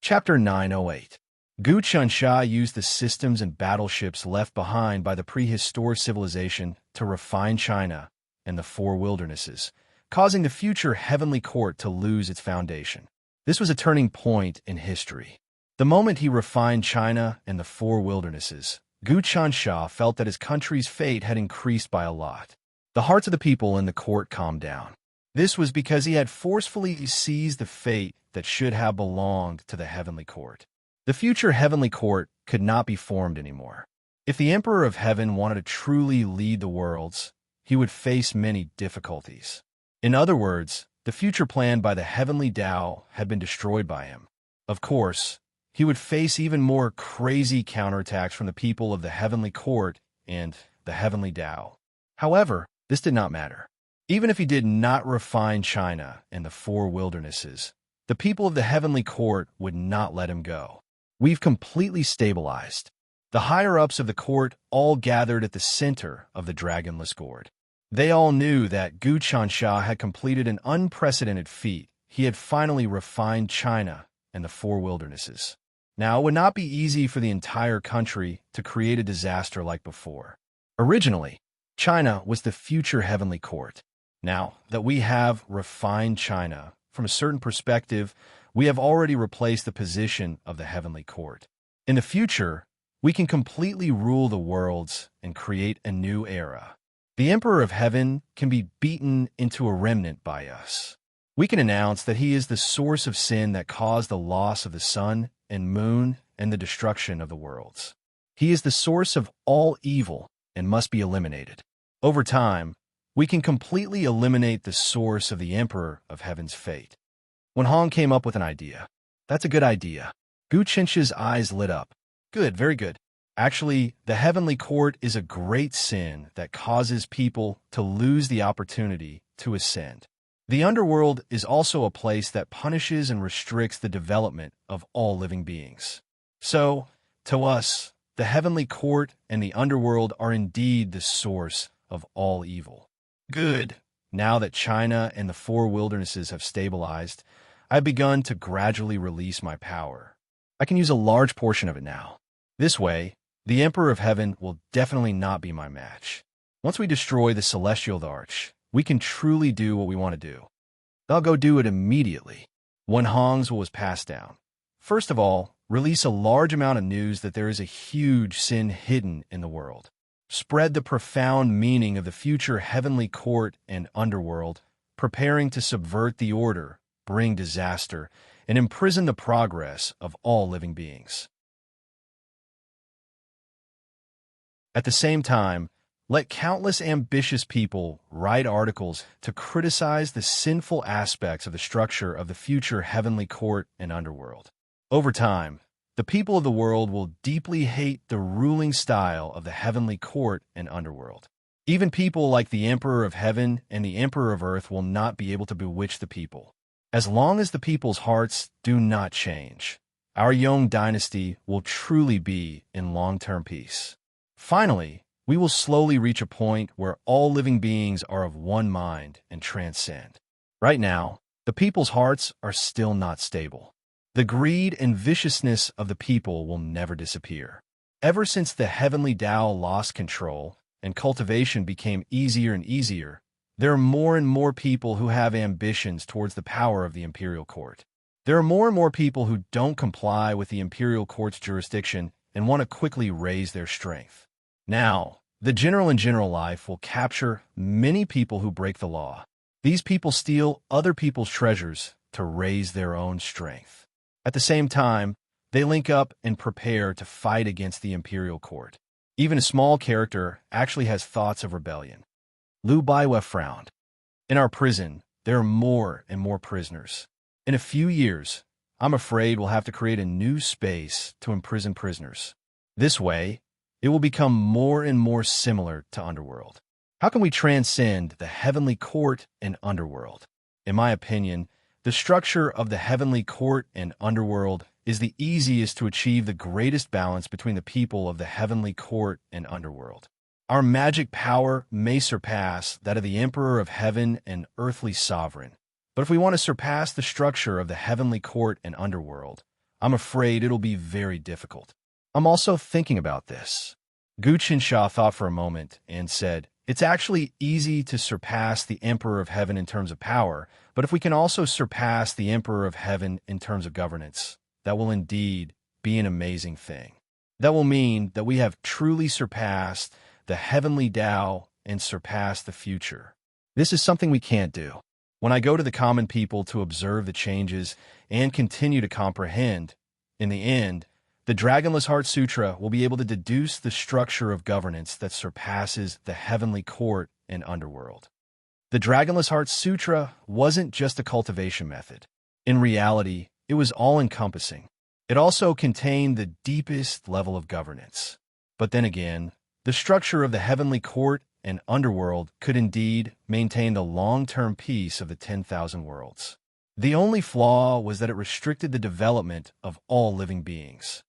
Chapter 908. Gu Chunsha used the systems and battleships left behind by the prehistoric civilization to refine China and the four wildernesses, causing the future heavenly court to lose its foundation. This was a turning point in history. The moment he refined China and the four wildernesses, Gu Chunsha felt that his country's fate had increased by a lot. The hearts of the people in the court calmed down. This was because he had forcefully seized the fate that should have belonged to the heavenly court. The future heavenly court could not be formed anymore. If the Emperor of Heaven wanted to truly lead the worlds, he would face many difficulties. In other words, the future planned by the heavenly Tao had been destroyed by him. Of course, he would face even more crazy counterattacks from the people of the heavenly court and the heavenly Tao. However, this did not matter. Even if he did not refine China and the four wildernesses, the people of the heavenly court would not let him go. We've completely stabilized. The higher-ups of the court all gathered at the center of the dragonless gourd. They all knew that Gu Chunsha had completed an unprecedented feat. He had finally refined China and the four wildernesses. Now, it would not be easy for the entire country to create a disaster like before. Originally, China was the future heavenly court. Now that we have refined China, from a certain perspective, we have already replaced the position of the heavenly court. In the future, we can completely rule the worlds and create a new era. The Emperor of Heaven can be beaten into a remnant by us. We can announce that he is the source of sin that caused the loss of the sun and moon and the destruction of the worlds. He is the source of all evil and must be eliminated. Over time, we can completely eliminate the source of the Emperor of Heaven's fate. When Hong came up with an idea, "That's a good idea." Gu Chencha's eyes lit up. "Good, very good. Actually, the heavenly court is a great sin that causes people to lose the opportunity to ascend. The underworld is also a place that punishes and restricts the development of all living beings. So, to us, the heavenly court and the underworld are indeed the source of all evil." Good. Now that China and the four wildernesses have stabilized, I've begun to gradually release my power. I can use a large portion of it now. This way, the Emperor of Heaven will definitely not be my match. Once we destroy the Celestial Arch, we can truly do what we want to do. I'll go do it immediately. When Hong's was passed down. First of all, release a large amount of news that there is a huge sin hidden in the world. Spread the profound meaning of the future heavenly court and underworld, preparing to subvert the order, bring disaster, and imprison the progress of all living beings. At the same time, let countless ambitious people write articles to criticize the sinful aspects of the structure of the future heavenly court and underworld. Over time, the people of the world will deeply hate the ruling style of the heavenly court and underworld. Even people like the Emperor of Heaven and the Emperor of Earth will not be able to bewitch the people. As long as the people's hearts do not change, our Yong dynasty will truly be in long-term peace. Finally, we will slowly reach a point where all living beings are of one mind and transcend. Right now, the people's hearts are still not stable. The greed and viciousness of the people will never disappear. Ever since the heavenly Tao lost control and cultivation became easier and easier, there are more and more people who have ambitions towards the power of the imperial court. There are more and more people who don't comply with the imperial court's jurisdiction and want to quickly raise their strength. Now, the general in general life will capture many people who break the law. These people steal other people's treasures to raise their own strength. At the same time, they link up and prepare to fight against the imperial court. Even a small character actually has thoughts of rebellion. Liu Baiwe frowned. In our prison, there are more and more prisoners. In a few years, I'm afraid we'll have to create a new space to imprison prisoners. This way, it will become more and more similar to Underworld. How can we transcend the heavenly court and Underworld? In my opinion, the structure of the heavenly court and Underworld is the easiest to achieve the greatest balance between the people of the heavenly court and Underworld. Our magic power may surpass that of the Emperor of Heaven and earthly sovereign, but if we want to surpass the structure of the heavenly court and Underworld, I'm afraid it'll be very difficult. I'm also thinking about this. Gu Qinsha thought for a moment and said, it's actually easy to surpass the Emperor of Heaven in terms of power, but if we can also surpass the Emperor of Heaven in terms of governance, that will indeed be an amazing thing. That will mean that we have truly surpassed the heavenly Tao and surpassed the future. This is something we can't do. When I go to the common people to observe the changes and continue to comprehend, in the end, the Dragonless Heart Sutra will be able to deduce the structure of governance that surpasses the heavenly court and underworld. The Dragonless Heart Sutra wasn't just a cultivation method. In reality, it was all-encompassing. It also contained the deepest level of governance. But then again, the structure of the heavenly court and underworld could indeed maintain the long-term peace of the 10,000 worlds. The only flaw was that it restricted the development of all living beings.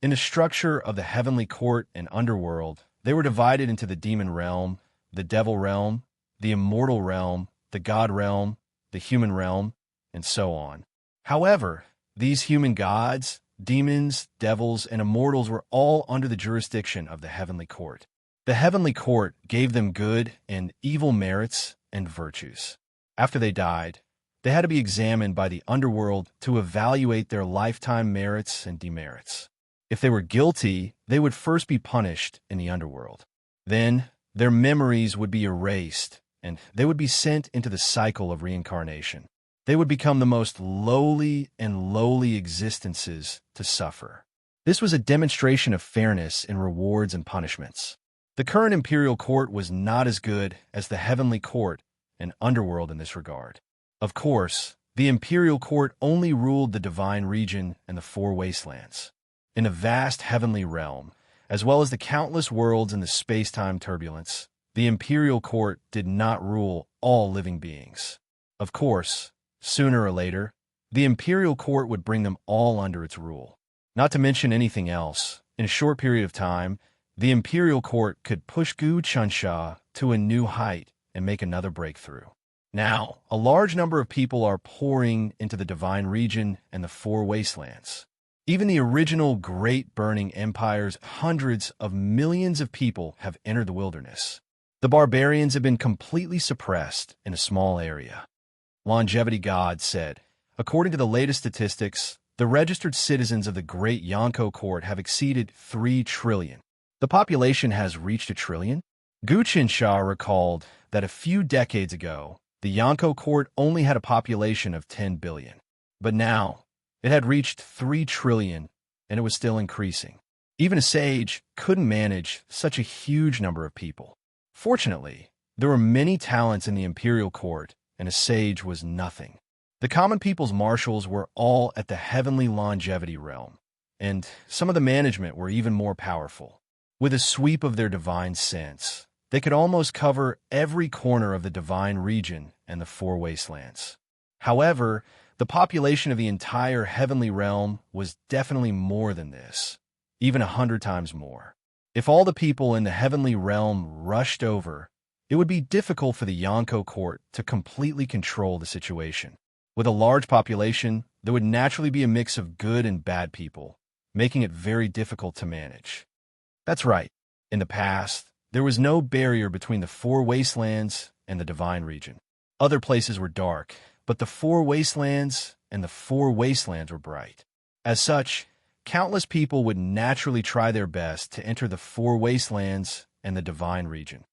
In the structure of the heavenly court and underworld, they were divided into the demon realm, the devil realm, the immortal realm, the god realm, the human realm, and so on. However, these human gods, demons, devils, and immortals were all under the jurisdiction of the heavenly court. The heavenly court gave them good and evil merits and virtues. After they died, they had to be examined by the underworld to evaluate their lifetime merits and demerits. If they were guilty, they would first be punished in the underworld. Then, their memories would be erased, and they would be sent into the cycle of reincarnation. They would become the most lowly and lowly existences to suffer. This was a demonstration of fairness in rewards and punishments. The current imperial court was not as good as the heavenly court and underworld in this regard. Of course, the imperial court only ruled the divine region and the four wastelands. In a vast heavenly realm, as well as the countless worlds in the space-time turbulence, the imperial court did not rule all living beings. Of course, sooner or later, the imperial court would bring them all under its rule. Not to mention anything else, in a short period of time, the imperial court could push Gu Qinsha to a new height and make another breakthrough. Now, a large number of people are pouring into the divine region and the four wastelands. Even the original great burning empires, hundreds of millions of people have entered the wilderness. The barbarians have been completely suppressed in a small area. Longevity God said, according to the latest statistics, the registered citizens of the Great Yonko Court have exceeded 3 trillion. The population has reached 1 trillion? Gu Qinsha recalled that a few decades ago, the Yanko court only had a population of 10 billion. But now, it had reached 3 trillion, and it was still increasing. Even a sage couldn't manage such a huge number of people. Fortunately, there were many talents in the imperial court, and a sage was nothing. The common people's marshals were all at the heavenly longevity realm, and some of the management were even more powerful. With a sweep of their divine sense, they could almost cover every corner of the divine region and the 4 wastelands. However, the population of the entire heavenly realm was definitely more than this, even 100 times more. If all the people in the heavenly realm rushed over, it would be difficult for the Yanko court to completely control the situation. With a large population, there would naturally be a mix of good and bad people, making it very difficult to manage. That's right. In the past, there was no barrier between the 4 wastelands and the divine region. Other places were dark, but the 4 wastelands and the 4 wastelands were bright. As such, countless people would naturally try their best to enter the 4 wastelands and the divine region.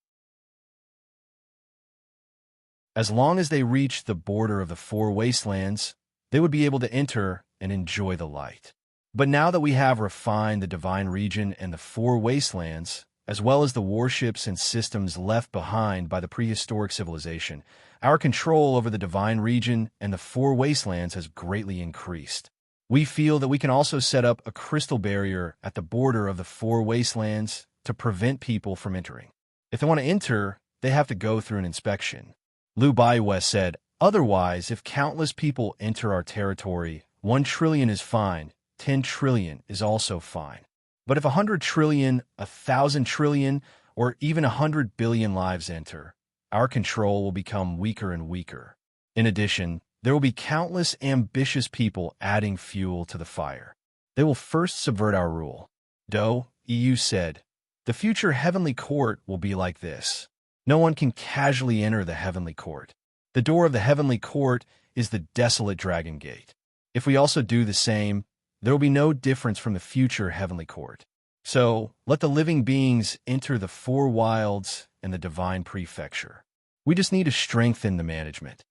As long as they reached the border of the 4 wastelands, they would be able to enter and enjoy the light. But now that we have refined the divine region and the 4 wastelands, as well as the warships and systems left behind by the prehistoric civilization, our control over the divine region and the 4 wastelands has greatly increased. We feel that we can also set up a crystal barrier at the border of the 4 wastelands to prevent people from entering. If they want to enter, they have to go through an inspection. Liu Baiwei said, "Otherwise, if countless people enter our territory, 1 trillion is fine, 10 trillion is also fine. But if 100 trillion, 1,000 trillion, or even 100 billion lives enter, our control will become weaker and weaker. In addition, there will be countless ambitious people adding fuel to the fire. They will first subvert our rule." Do EU said, "The future heavenly court will be like this. No one can casually enter the heavenly court. The door of the heavenly court is the desolate dragon gate. If we also do the same, there will be no difference from the future heavenly court. So, let the living beings enter the 4 wilds and the divine prefecture. We just need to strengthen the management."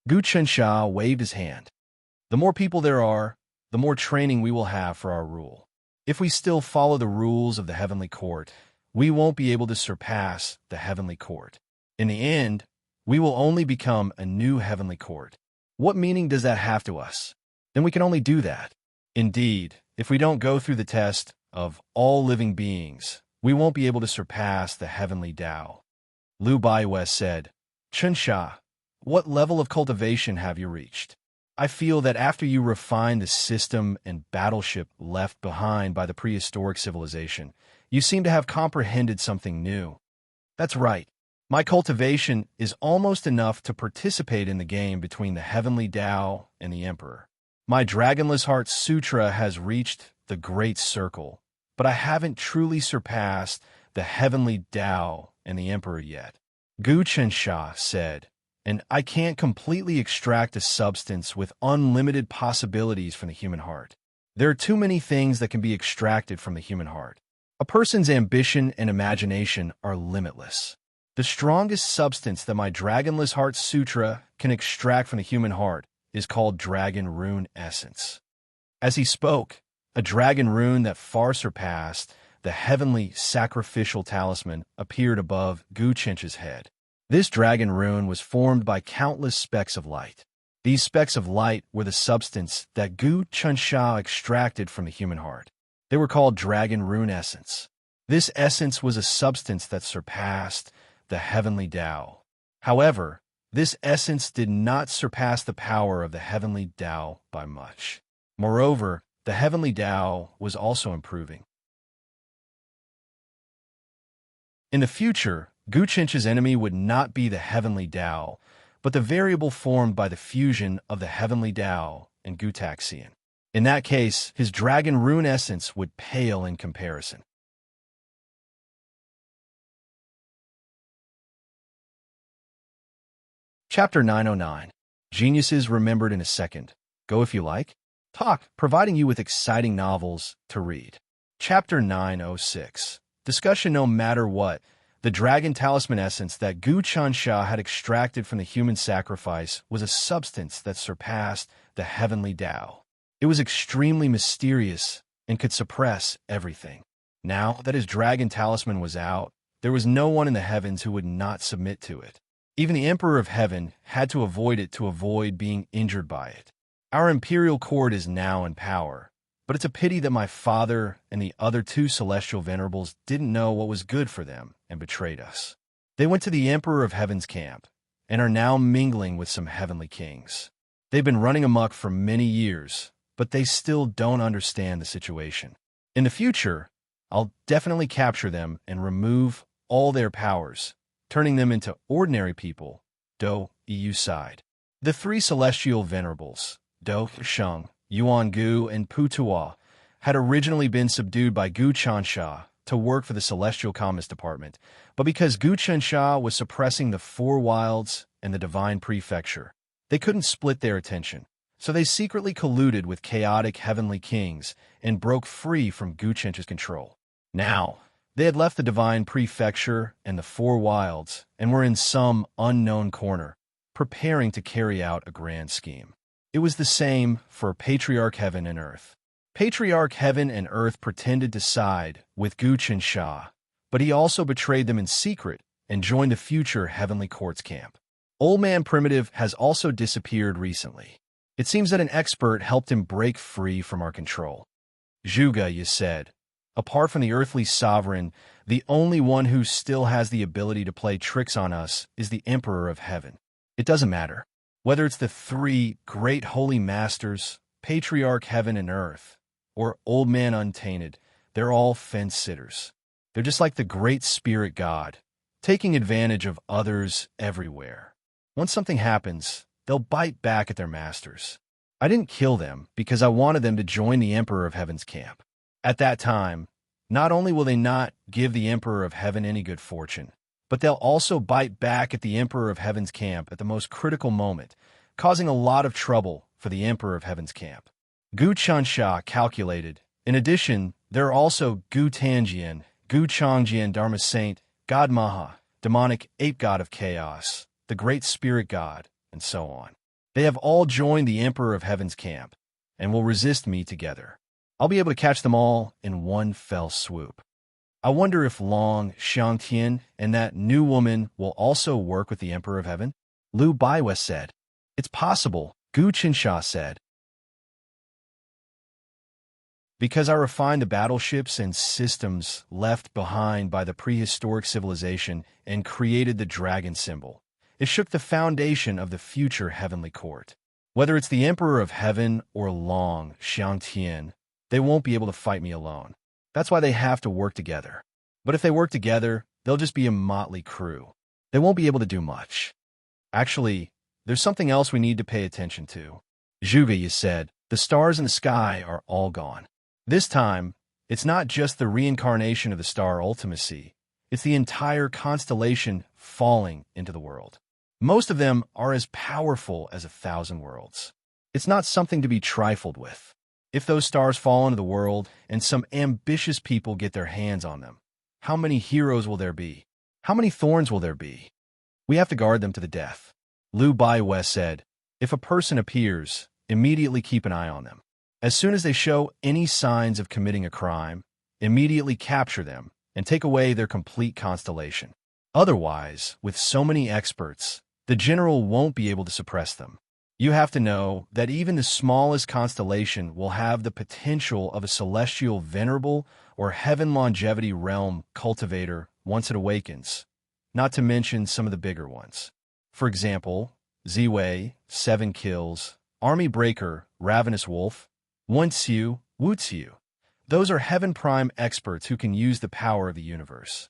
Gu Qinsha waved his hand. "The more people there are, the more training we will have for our rule. If we still follow the rules of the heavenly court, we won't be able to surpass the heavenly court. In the end, we will only become a new heavenly court. What meaning does that have to us? Then we can only do that. Indeed, if we don't go through the test of all living beings, we won't be able to surpass the heavenly Tao." Liu Baiwei said, "Qinsha, what level of cultivation have you reached? I feel that after you refine the system and battleship left behind by the prehistoric civilization, you seem to have comprehended something new." "That's right. My cultivation is almost enough to participate in the game between the heavenly Tao and the Emperor. My Dragonless Heart Sutra has reached the Great Circle, but I haven't truly surpassed the heavenly Tao and the Emperor yet." Gu Qinsha said, "And I can't completely extract a substance with unlimited possibilities from the human heart. There are too many things that can be extracted from the human heart. A person's ambition and imagination are limitless. The strongest substance that my Dragonless Heart Sutra can extract from the human heart is called Dragon Rune Essence." As he spoke, a dragon rune that far surpassed the heavenly sacrificial talisman appeared above Gu Qinsha's head. This dragon rune was formed by countless specks of light. These specks of light were the substance that Gu Qinsha extracted from the human heart. They were called Dragon Rune Essence. This essence was a substance that surpassed the heavenly Tao. However, this essence did not surpass the power of the heavenly Tao by much. Moreover, the heavenly Tao was also improving. In the future, Gu Qinsha's enemy would not be the heavenly Tao, but the variable formed by the fusion of the heavenly Tao and Gu Taxian. In that case, his dragon rune essence would pale in comparison. Chapter 909. Geniuses Remembered in a Second. Go if you like. Talk, providing you with exciting novels to read. Chapter 906. Discussion no matter what. The dragon talisman essence that Gu Chansha had extracted from the human sacrifice was a substance that surpassed the heavenly Tao. It was extremely mysterious and could suppress everything. Now that his dragon talisman was out, there was no one in the heavens who would not submit to it. Even the Emperor of Heaven had to avoid it to avoid being injured by it. Our imperial court is now in power, but it's a pity that my father and the other two celestial venerables didn't know what was good for them and betrayed us. They went to the Emperor of Heaven's camp and are now mingling with some heavenly kings. They've been running amok for many years, but they still don't understand the situation. In the future, I'll definitely capture them and remove all their powers, turning them into ordinary people, Do, EU side. The three celestial venerables, Do, Sheng, Yuan Gu, and Putua, had originally been subdued by Gu Chansha to work for the Celestial Commerce Department, but because Gu Chansha was suppressing the Four Wilds and the Divine Prefecture, they couldn't split their attention. So they secretly colluded with chaotic heavenly kings and broke free from Gu Chansha's control. Now, they had left the Divine Prefecture and the Four Wilds and were in some unknown corner, preparing to carry out a grand scheme. It was the same for Patriarch Heaven and Earth. Patriarch Heaven and Earth pretended to side with Gu Chansha, but he also betrayed them in secret and joined the future Heavenly Court's camp. Old Man Primitive has also disappeared recently. It seems that an expert helped him break free from our control. Zhuge, you said. Apart from the earthly sovereign, the only one who still has the ability to play tricks on us is the Emperor of Heaven. It doesn't matter. Whether it's the three great holy masters, Patriarch Heaven and Earth, or Old Man Untainted, they're all fence-sitters. They're just like the Great Spirit God, taking advantage of others everywhere. Once something happens, they'll bite back at their masters. I didn't kill them because I wanted them to join the Emperor of Heaven's camp. At that time, not only will they not give the Emperor of Heaven any good fortune, but they'll also bite back at the Emperor of Heaven's camp at the most critical moment, causing a lot of trouble for the Emperor of Heaven's camp. Gu Chansha calculated. In addition, there are also Gu Tanjian, Gu Changjian Dharma Saint, God Maha, demonic ape god of chaos, the Great Spirit God, and so on. They have all joined the Emperor of Heaven's camp and will resist me together. I'll be able to catch them all in one fell swoop. I wonder if Long, Xiangtian, and that new woman will also work with the Emperor of Heaven? Lu Baiwe said. It's possible, Gu Chansha said. Because I refined the battleships and systems left behind by the prehistoric civilization and created the dragon symbol. It shook the foundation of the future heavenly court. Whether it's the Emperor of Heaven or Long, Xiangtian, they won't be able to fight me alone. That's why they have to work together. But if they work together, they'll just be a motley crew. They won't be able to do much. Actually, there's something else we need to pay attention to. Zhuge, you said, the stars in the sky are all gone. This time, it's not just the reincarnation of the star Ultimacy, it's the entire constellation falling into the world. Most of them are as powerful as 1,000 worlds. It's not something to be trifled with. If those stars fall into the world and some ambitious people get their hands on them, how many heroes will there be? How many thorns will there be? We have to guard them to the death. Lu Baiwe said, if a person appears, immediately keep an eye on them. As soon as they show any signs of committing a crime, immediately capture them and take away their complete constellation. Otherwise, with so many experts, the general won't be able to suppress them. You have to know that even the smallest constellation will have the potential of a celestial venerable or heaven longevity realm cultivator once it awakens, not to mention some of the bigger ones. For example, Ziwei, 7 kills, Army Breaker, Ravenous Wolf, Wenxiu, Wuxiu. Those are Heaven Prime experts who can use the power of the universe.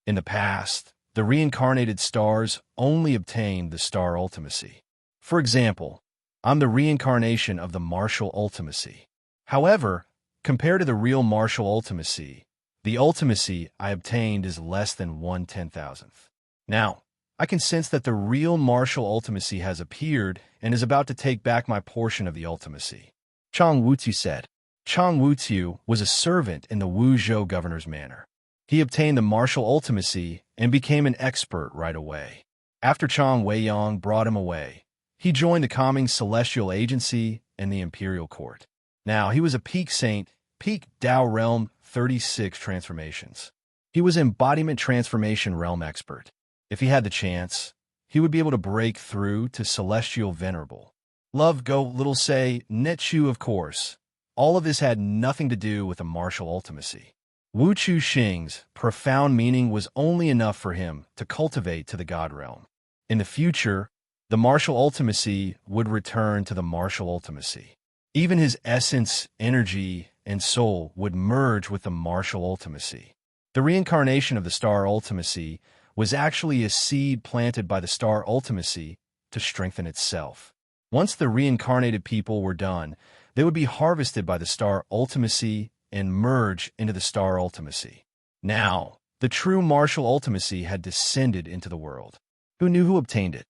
In the past, the reincarnated stars only obtained the star Ultimacy. For example, I'm the reincarnation of the martial Ultimacy. However, compared to the real martial Ultimacy, the Ultimacy I obtained is less than 1/10,000th. Now, I can sense that the real martial Ultimacy has appeared and is about to take back my portion of the Ultimacy. Chang Wutu said. Chang Wutu was a servant in the Wuzhou governor's manor. He obtained the martial ultimacy and became an expert right away. After Chang Weiyang brought him away, he joined the Coming Celestial Agency and the Imperial Court. Now, he was a peak saint, peak Tao realm 36 transformations. He was embodiment transformation realm expert. If he had the chance, he would be able to break through to celestial venerable. Love go little say, Netchu of course. All of this had nothing to do with a martial ultimacy. Wu Chu Xing's profound meaning was only enough for him to cultivate to the God realm. In the future, the martial ultimacy would return to the martial ultimacy. Even his essence, energy, and soul would merge with the martial ultimacy. The reincarnation of the star ultimacy was actually a seed planted by the star ultimacy to strengthen itself. Once the reincarnated people were done, they would be harvested by the star ultimacy and merge into the star ultimacy. Now, the true martial ultimacy had descended into the world. Who knew who obtained it?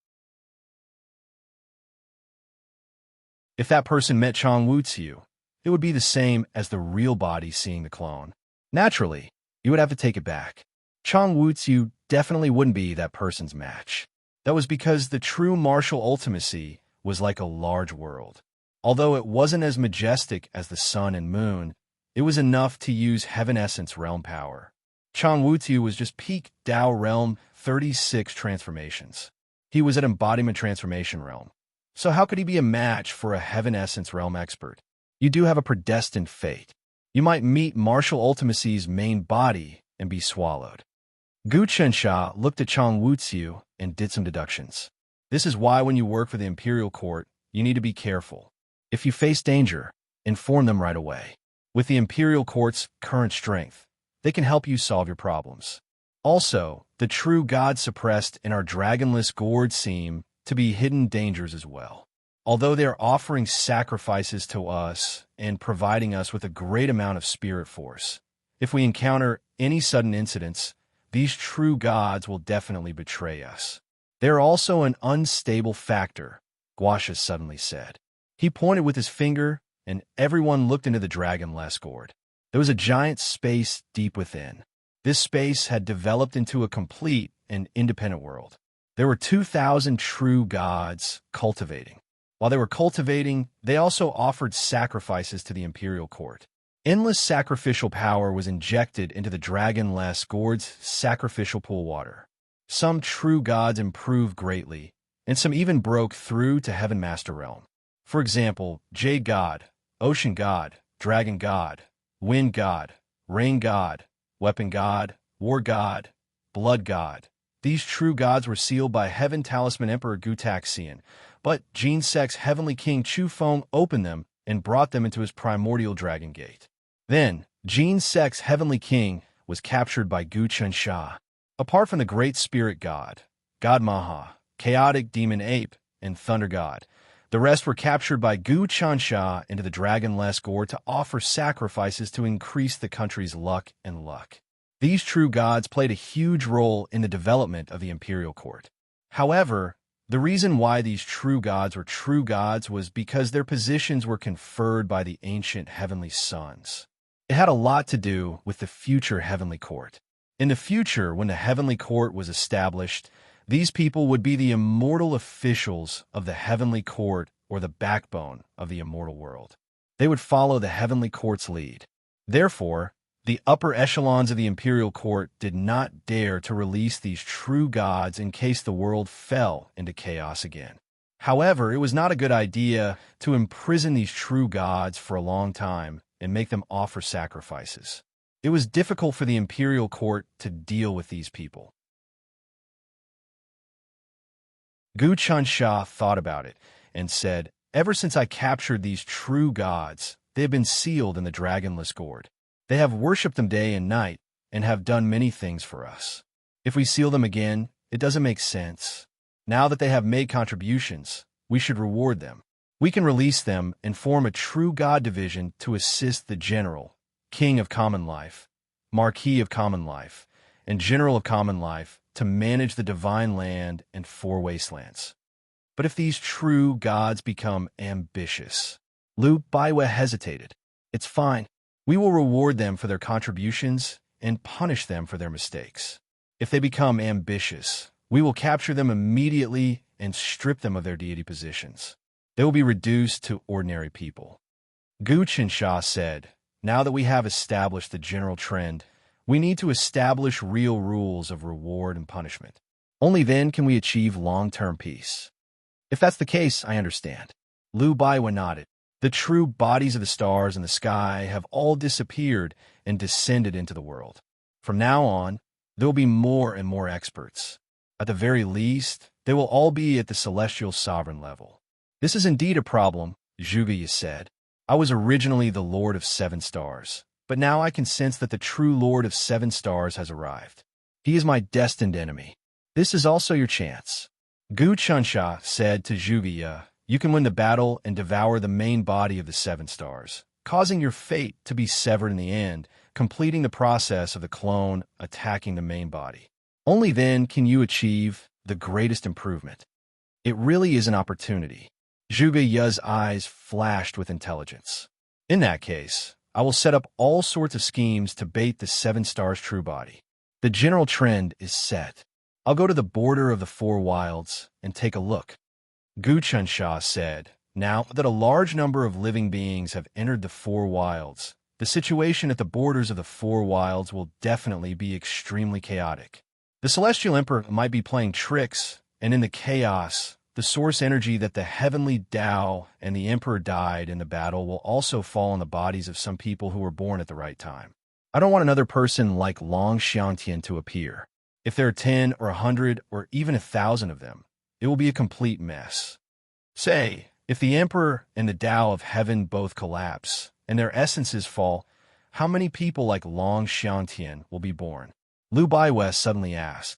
If that person met Chang Wu-Tsiu, it would be the same as the real body seeing the clone. Naturally, you would have to take it back. Chang Wu-Tsiu definitely wouldn't be that person's match. That was because the true martial ultimacy was like a large world. Although it wasn't as majestic as the sun and moon, it was enough to use heaven essence realm power. Chang Wu-Tsiu was just peak Tao realm 36 transformations. He was at embodiment transformation realm. So how could he be a match for a heaven essence realm expert? You do have a predestined fate. You might meet martial ultimacy's main body and be swallowed. Gu Chensha looked at Chang Wu-Tsiu and did some deductions. This is why when you work for the Imperial Court, you need to be careful. If you face danger, inform them right away. With the Imperial Court's current strength, they can help you solve your problems. Also, the true gods suppressed in our dragonless gourd seem to be hidden dangers as well. Although they are offering sacrifices to us and providing us with a great amount of spirit force, if we encounter any sudden incidents, these true gods will definitely betray us. They are also an unstable factor, Guasha suddenly said. He pointed with his finger, and everyone looked into the dragonless gourd. There was a giant space deep within. This space had developed into a complete and independent world. There were 2,000 true gods cultivating. While they were cultivating, they also offered sacrifices to the Imperial Court. Endless sacrificial power was injected into the dragonless gourd's sacrificial pool water. Some true gods improved greatly, and some even broke through to Heaven Master Realm. For example, Jade God, Ocean God, Dragon God, Wind God, Rain God, Weapon God, War God, Blood God. These true gods were sealed by Heaven Talisman Emperor Gutaxian, but Jin Sek's Heavenly King Chu Feng opened them and brought them into his primordial dragon gate. Then, Jin Sek's Heavenly King was captured by Gu Chensha. Apart from the Great Spirit God, God Maha, Chaotic Demon Ape, and Thunder God, the rest were captured by Gu Chensha into the dragonless gourd to offer sacrifices to increase the country's luck and luck. These true gods played a huge role in the development of the Imperial Court. However, the reason why these true gods were true gods was because their positions were conferred by the ancient heavenly sons. It had a lot to do with the future heavenly court. In the future, when the heavenly court was established, these people would be the immortal officials of the heavenly court or the backbone of the immortal world. They would follow the heavenly court's lead. Therefore, the upper echelons of the Imperial Court did not dare to release these true gods in case the world fell into chaos again. However, it was not a good idea to imprison these true gods for a long time and make them offer sacrifices. It was difficult for the Imperial Court to deal with these people. Gu Chensha thought about it and said, "Ever since I captured these true gods, they have been sealed in the dragonless gourd. They have worshipped them day and night and have done many things for us. If we seal them again, it doesn't make sense. Now that they have made contributions, we should reward them. We can release them and form a true god division to assist the general, king of common life, marquis of common life, and general of common life to manage the divine land and 4 wastelands. But if these true gods become ambitious..." Lu Baiwe hesitated. "It's fine. We will reward them for their contributions and punish them for their mistakes. If they become ambitious, we will capture them immediately and strip them of their deity positions. They will be reduced to ordinary people. Gu Qinsha said, now that we have established the general trend, we need to establish real rules of reward and punishment. Only then can we achieve long-term peace. If that's the case, I understand. Liu Baiwen nodded. The true bodies of the stars in the sky have all disappeared and descended into the world. From now on, there will be more and more experts. At the very least, they will all be at the celestial sovereign level. This is indeed a problem, Zhuge said. I was originally the Lord of 7 Stars, but now I can sense that the true Lord of 7 Stars has arrived. He is my destined enemy. This is also your chance. Gu Qinsha said to Zhuge, you can win the battle and devour the main body of the 7 Stars, causing your fate to be severed in the end, completing the process of the clone attacking the main body. Only then can you achieve the greatest improvement. It really is an opportunity. Zhuge Ye's eyes flashed with intelligence. In that case, I will set up all sorts of schemes to bait the 7 Stars' true body. The general trend is set. I'll go to the border of the 4 wilds and take a look. Gu Qinsha said, now that a large number of living beings have entered the 4 wilds, the situation at the borders of the 4 wilds will definitely be extremely chaotic. The Celestial Emperor might be playing tricks, and in the chaos, the source energy that the heavenly Tao and the Emperor died in the battle will also fall on the bodies of some people who were born at the right time. I don't want another person like Long Xiangtian to appear. If there are 10 or 100 or even 1,000 of them, it will be a complete mess. Say, if the Emperor and the Tao of Heaven both collapse and their essences fall, how many people like Long Xiangtian will be born? Liu Baiwen suddenly asked.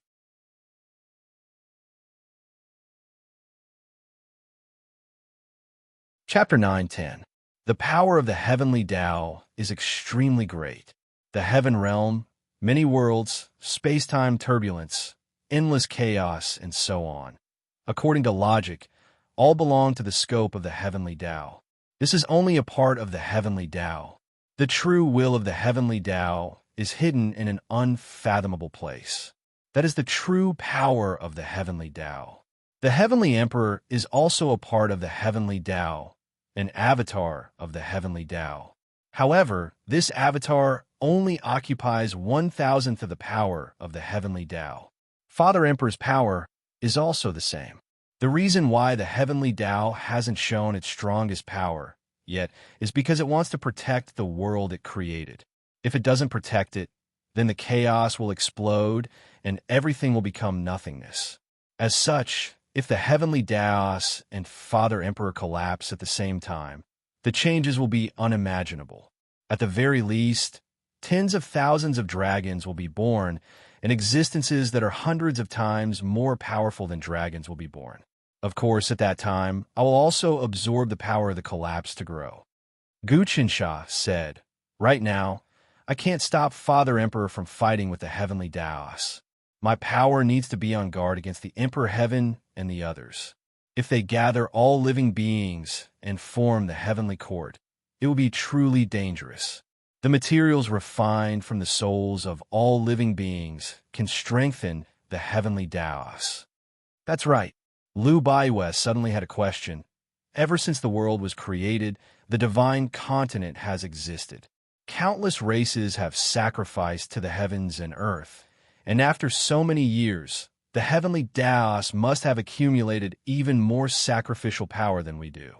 Chapter 9:10. The power of the heavenly Tao is extremely great. The heaven realm, many worlds, space-time turbulence, endless chaos, and so on. According to logic, all belong to the scope of the heavenly Tao. This is only a part of the heavenly Tao. The true will of the heavenly Tao is hidden in an unfathomable place. That is the true power of the heavenly Tao. The heavenly Emperor is also a part of the heavenly Tao, an avatar of the heavenly Tao. However, this avatar only occupies 1,000th of the power of the heavenly Tao. Father Emperor's power is also the same. The reason why the heavenly Tao hasn't shown its strongest power yet is because it wants to protect the world it created. If it doesn't protect it, then the chaos will explode and everything will become nothingness. As such, if the heavenly Taos and Father Emperor collapse at the same time, the changes will be unimaginable. At the very least, tens of thousands of dragons will be born, and existences that are hundreds of times more powerful than dragons will be born. Of course, at that time, I will also absorb the power of the collapse to grow. Gu Qinsha said, right now, I can't stop Father Emperor from fighting with the heavenly Taos. My power needs to be on guard against the Emperor Heaven and the others. If they gather all living beings and form the heavenly court, it will be truly dangerous. The materials refined from the souls of all living beings can strengthen the heavenly Taos. That's right. Liu Baiwen suddenly had a question. Ever since the world was created, the divine continent has existed. Countless races have sacrificed to the heavens and earth, and after so many years, the heavenly Taos must have accumulated even more sacrificial power than we do.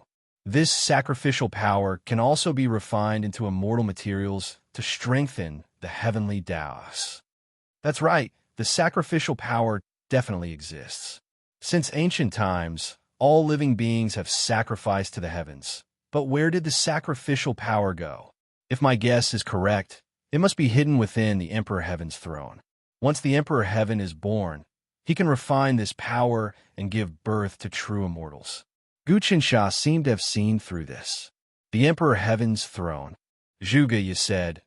This sacrificial power can also be refined into immortal materials to strengthen the heavenly Taos. That's right, the sacrificial power definitely exists. Since ancient times, all living beings have sacrificed to the heavens. But where did the sacrificial power go? If my guess is correct, it must be hidden within the Emperor Heaven's throne. Once the Emperor Heaven is born, he can refine this power and give birth to true immortals. Gu Qinsha seemed to have seen through this. The Emperor Heaven's throne. Zhuge said,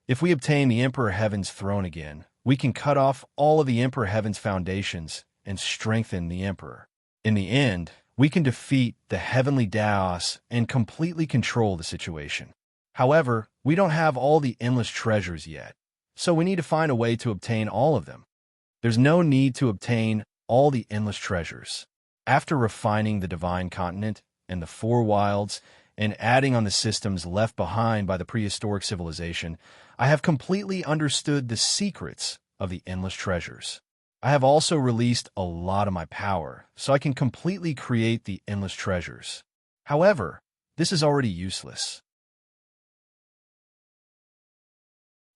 if we obtain the Emperor Heaven's throne again, we can cut off all of the Emperor Heaven's foundations and strengthen the Emperor. In the end, we can defeat the heavenly Taos and completely control the situation. However, we don't have all the endless treasures yet. so we need to find a way to obtain all of them. There's no need to obtain all the endless treasures. After refining the divine continent and the four wilds and adding on the systems left behind by the prehistoric civilization, I have completely understood the secrets of the endless treasures. I have also released a lot of my power, so I can completely create the endless treasures. However, this is already useless.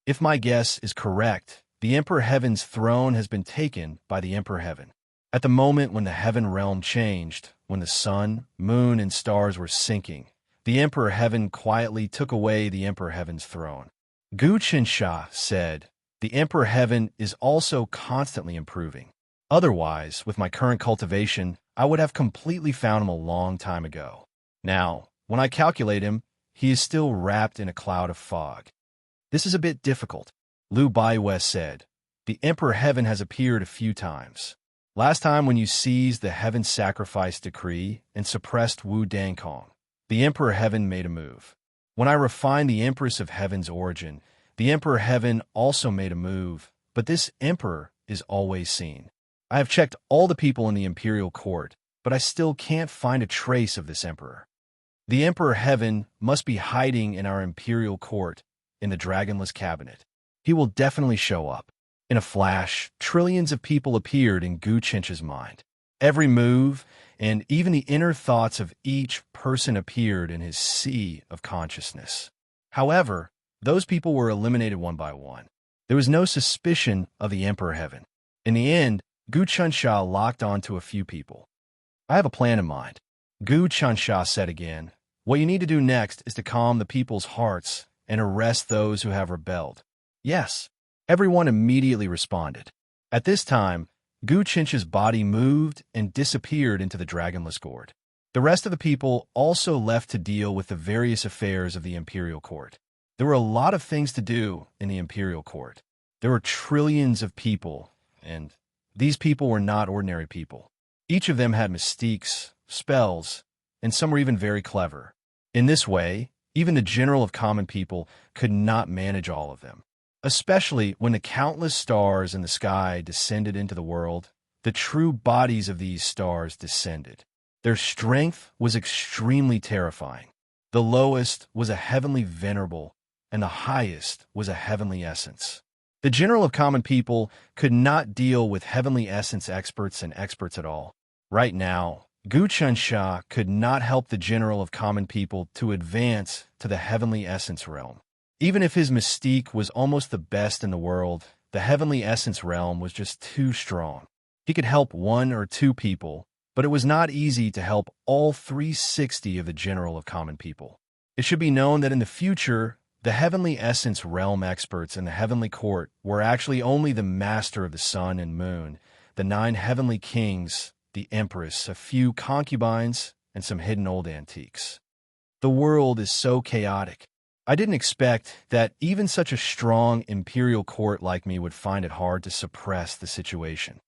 If my guess is correct, the Emperor Heaven's throne has been taken by the Emperor Heaven. At the moment when the Heaven realm changed, when the sun, moon, and stars were sinking, the Emperor Heaven quietly took away the Emperor Heaven's throne. Gu Qinsha said, "The Emperor Heaven is also constantly improving. Otherwise, with my current cultivation, I would have completely found him a long time ago. Now, when I calculate him, he is still wrapped in a cloud of fog. This is a bit difficult." Lu Baiwei said, "The Emperor Heaven has appeared a few times. Last time when you seized the Heaven Sacrifice Decree and suppressed Wu Dangkong, the Emperor Heaven made a move. When I refined the Empress of Heaven's origin, the Emperor Heaven also made a move, but this Emperor is always seen. I have checked all the people in the Imperial Court, but I still can't find a trace of this Emperor. The Emperor Heaven must be hiding in our Imperial Court in the Dragonless Cabinet. He will definitely show up." In a flash, trillions of people appeared in Gu Qinsha's mind. Every move, and even the inner thoughts of each person appeared in his sea of consciousness. However, those people were eliminated one by one. There was no suspicion of the Emperor Heaven. In the end, Gu Qinsha locked onto a few people. "I have a plan in mind," Gu Qinsha said again. "What you need to do next is to calm the people's hearts and arrest those who have rebelled." "Yes." Everyone immediately responded. At this time, Gu Qinsha's body moved and disappeared into the Dragonless Gourd. The rest of the people also left to deal with the various affairs of the Imperial Court. There were a lot of things to do in the Imperial Court. There were trillions of people, and these people were not ordinary people. Each of them had mystiques, spells, and some were even very clever. In this way, even the general of common people could not manage all of them. Especially when the countless stars in the sky descended into the world, the true bodies of these stars descended. Their strength was extremely terrifying. The lowest was a heavenly venerable, and the highest was a heavenly essence. The general of common people could not deal with heavenly essence experts and experts at all. Right now, Gu Qinsha could not help the general of common people to advance to the heavenly essence realm. Even if his mystique was almost the best in the world, the heavenly essence realm was just too strong. He could help one or two people, but it was not easy to help all 360 of the general of common people. It should be known that in the future, the heavenly essence realm experts in the heavenly court were actually only the master of the sun and moon, the 9 heavenly kings, the empress, a few concubines, and some hidden old antiques. The world is so chaotic. I didn't expect that even such a strong imperial court like me would find it hard to suppress the situation.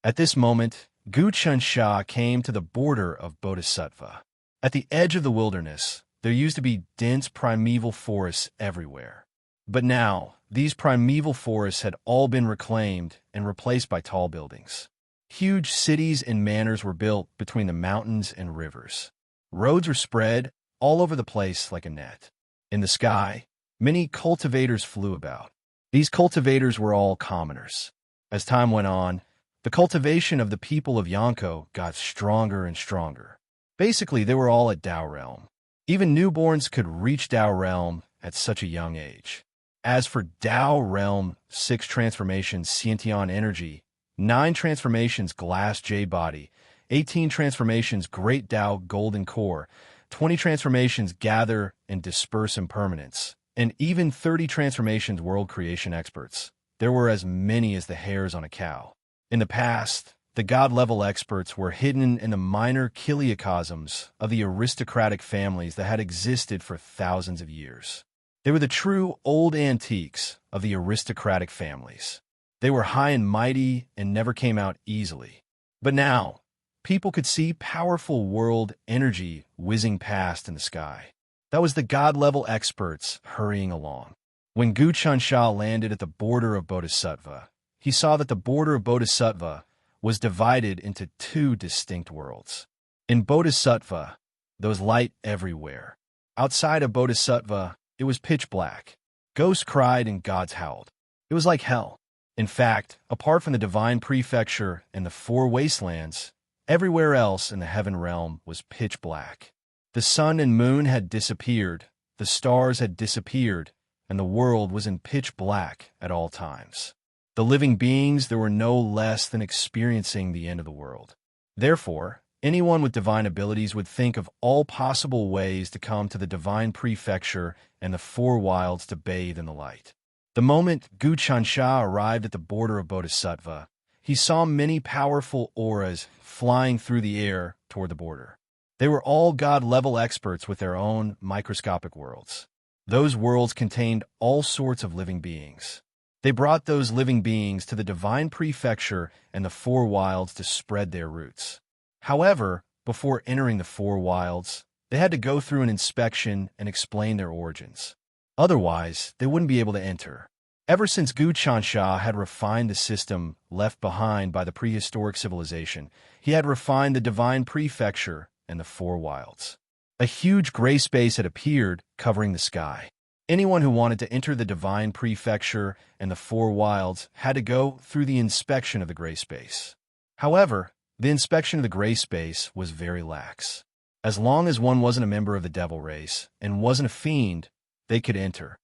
At this moment, Gu Qinsha came to the border of Bodhisattva. At the edge of the wilderness, there used to be dense primeval forests everywhere. But now, these primeval forests had all been reclaimed and replaced by tall buildings. Huge cities and manors were built between the mountains and rivers. Roads were spread all over the place like a net. In the sky, many cultivators flew about. These cultivators were all commoners. As time went on, the cultivation of the people of Yonko got stronger and stronger. Basically, they were all at Tao Realm. Even newborns could reach Tao Realm at such a young age. As for Tao Realm, 6 transformations Sciention Energy, 9 transformations Glass J Body, 18 transformations Great Tao Golden Core, 20 transformations Gather and Disperse Impermanence, and even 30 transformations World Creation Experts. There were as many as the hairs on a cow. In the past, the god-level experts were hidden in the minor chiliocosms of the aristocratic families that had existed for thousands of years. They were the true old antiques of the aristocratic families. They were high and mighty and never came out easily. But now, people could see powerful world energy whizzing past in the sky. That was the god-level experts hurrying along. When Gu Chansha landed at the border of Bodhisattva, he saw that the border of Bodhisattva was divided into two distinct worlds. In Bodhisattva, there was light everywhere. Outside of Bodhisattva, it was pitch black. Ghosts cried and gods howled. It was like hell. In fact, apart from the divine prefecture and the four wastelands, everywhere else in the heaven realm was pitch black. The sun and moon had disappeared, the stars had disappeared, and the world was in pitch black at all times. The living beings there were no less than experiencing the end of the world. Therefore, anyone with divine abilities would think of all possible ways to come to the divine prefecture and the four wilds to bathe in the light. The moment Gu Chansha arrived at the border of Bodhisattva, he saw many powerful auras flying through the air toward the border. They were all god-level experts with their own microscopic worlds. Those worlds contained all sorts of living beings. They brought those living beings to the divine prefecture and the four wilds to spread their roots. However, before entering the four wilds, they had to go through an inspection and explain their origins. Otherwise, they wouldn't be able to enter. Ever since Gu Chansha had refined the system left behind by the prehistoric civilization, he had refined the divine prefecture and the four wilds. A huge gray space had appeared, covering the sky. Anyone who wanted to enter the divine prefecture and the four wilds had to go through the inspection of the gray space. However, the inspection of the gray space was very lax. As long as one wasn't a member of the devil race and wasn't a fiend, they could enter.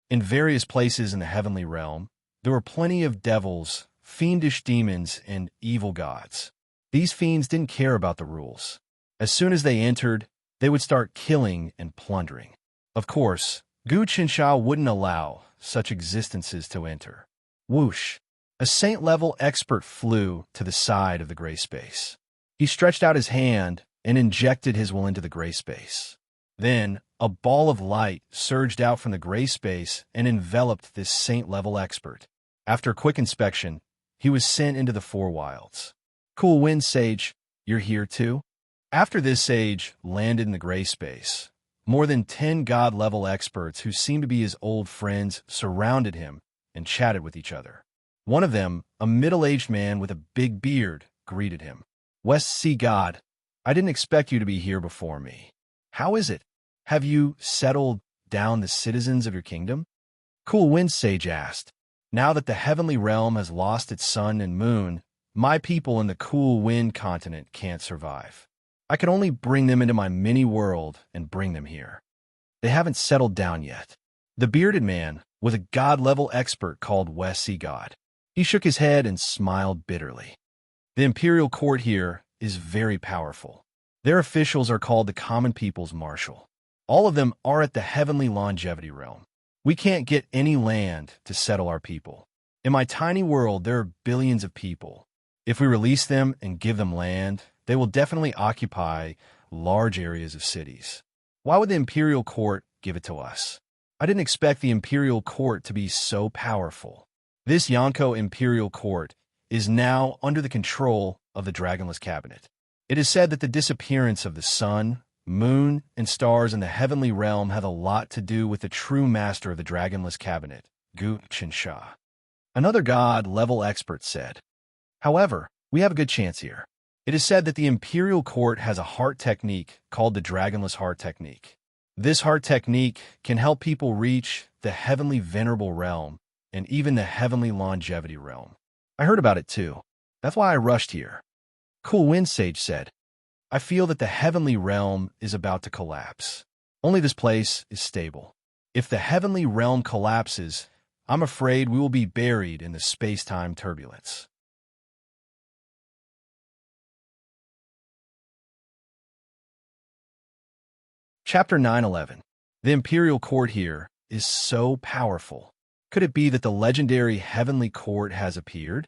In various places in the heavenly realm, there were plenty of devils, fiendish demons, and evil gods. These fiends didn't care about the rules. As soon as they entered, they would start killing and plundering. Of course, Gu Chansha wouldn't allow such existences to enter. Whoosh! A saint-level expert flew to the side of the gray space. He stretched out his hand and injected his will into the gray space. Then, a ball of light surged out from the gray space and enveloped this saint-level expert. After a quick inspection, he was sent into the four wilds. Cool wind, sage, you're here too? After this sage landed in the gray space, more than 10 god-level experts who seemed to be his old friends surrounded him and chatted with each other. One of them, a middle-aged man with a big beard, greeted him. West Sea God, I didn't expect you to be here before me. How is it? Have you settled down the citizens of your kingdom? Cool Wind Sage asked. Now that the heavenly realm has lost its sun and moon, my people in the cool wind continent can't survive. I can only bring them into my mini-world and bring them here. They haven't settled down yet. The bearded man was a god-level expert called West Sea God. He shook his head and smiled bitterly. The imperial court here is very powerful. Their officials are called the common people's marshal. All of them are at the heavenly longevity realm. We can't get any land to settle our people. In my tiny world, there are billions of people. If we release them and give them land, they will definitely occupy large areas of cities. Why would the imperial court give it to us? I didn't expect the imperial court to be so powerful. This Yonko imperial court is now under the control of the Dragonless Cabinet. It is said that the disappearance of the sun, moon, and stars in the heavenly realm have a lot to do with the true master of the Dragonless Cabinet, Gu Chansha. Another god-level expert said. However, we have a good chance here. It is said that the imperial court has a heart technique called the Dragonless Heart Technique. This heart technique can help people reach the heavenly venerable realm and even the heavenly longevity realm. I heard about it too. That's why I rushed here. Cool Wind Sage said, I feel that the heavenly realm is about to collapse. Only this place is stable. If the heavenly realm collapses, I'm afraid we will be buried in the space-time turbulence. Chapter 9:11. The imperial court here is so powerful. Could it be that the legendary heavenly court has appeared?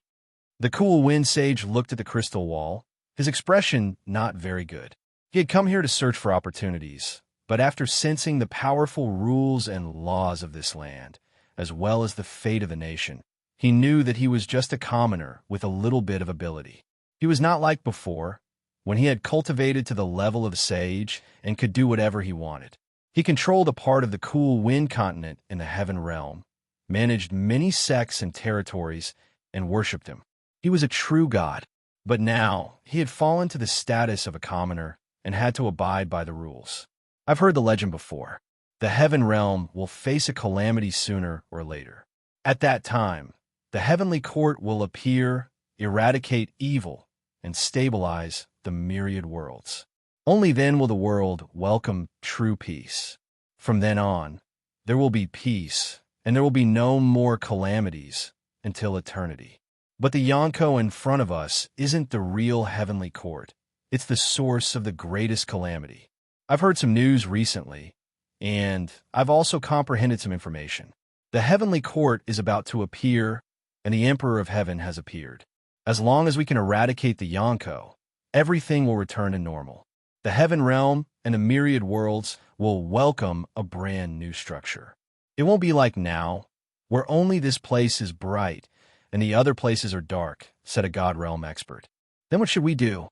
The cool wind sage looked at the crystal wall, his expression not very good. He had come here to search for opportunities, but after sensing the powerful rules and laws of this land, as well as the fate of the nation, he knew that he was just a commoner with a little bit of ability. He was not like before. when he had cultivated to the level of a sage and could do whatever he wanted. He controlled a part of the cool wind continent in the heaven realm, managed many sects and territories, and worshipped him. He was a true god, but now he had fallen to the status of a commoner and had to abide by the rules. I've heard the legend before. The heaven realm will face a calamity sooner or later. At that time, the heavenly court will appear, eradicate evil, and stabilize the myriad worlds. Only then will the world welcome true peace. From then on, there will be peace, and there will be no more calamities until eternity. But the Yonko in front of us isn't the real heavenly court. It's the source of the greatest calamity. I've heard some news recently, and I've also comprehended some information. The heavenly court is about to appear, and the Emperor of Heaven has appeared. As long as we can eradicate the Yonko, everything will return to normal. The heaven realm and the myriad worlds will welcome a brand new structure. It won't be like now, where only this place is bright and the other places are dark, said a God realm expert. Then what should we do?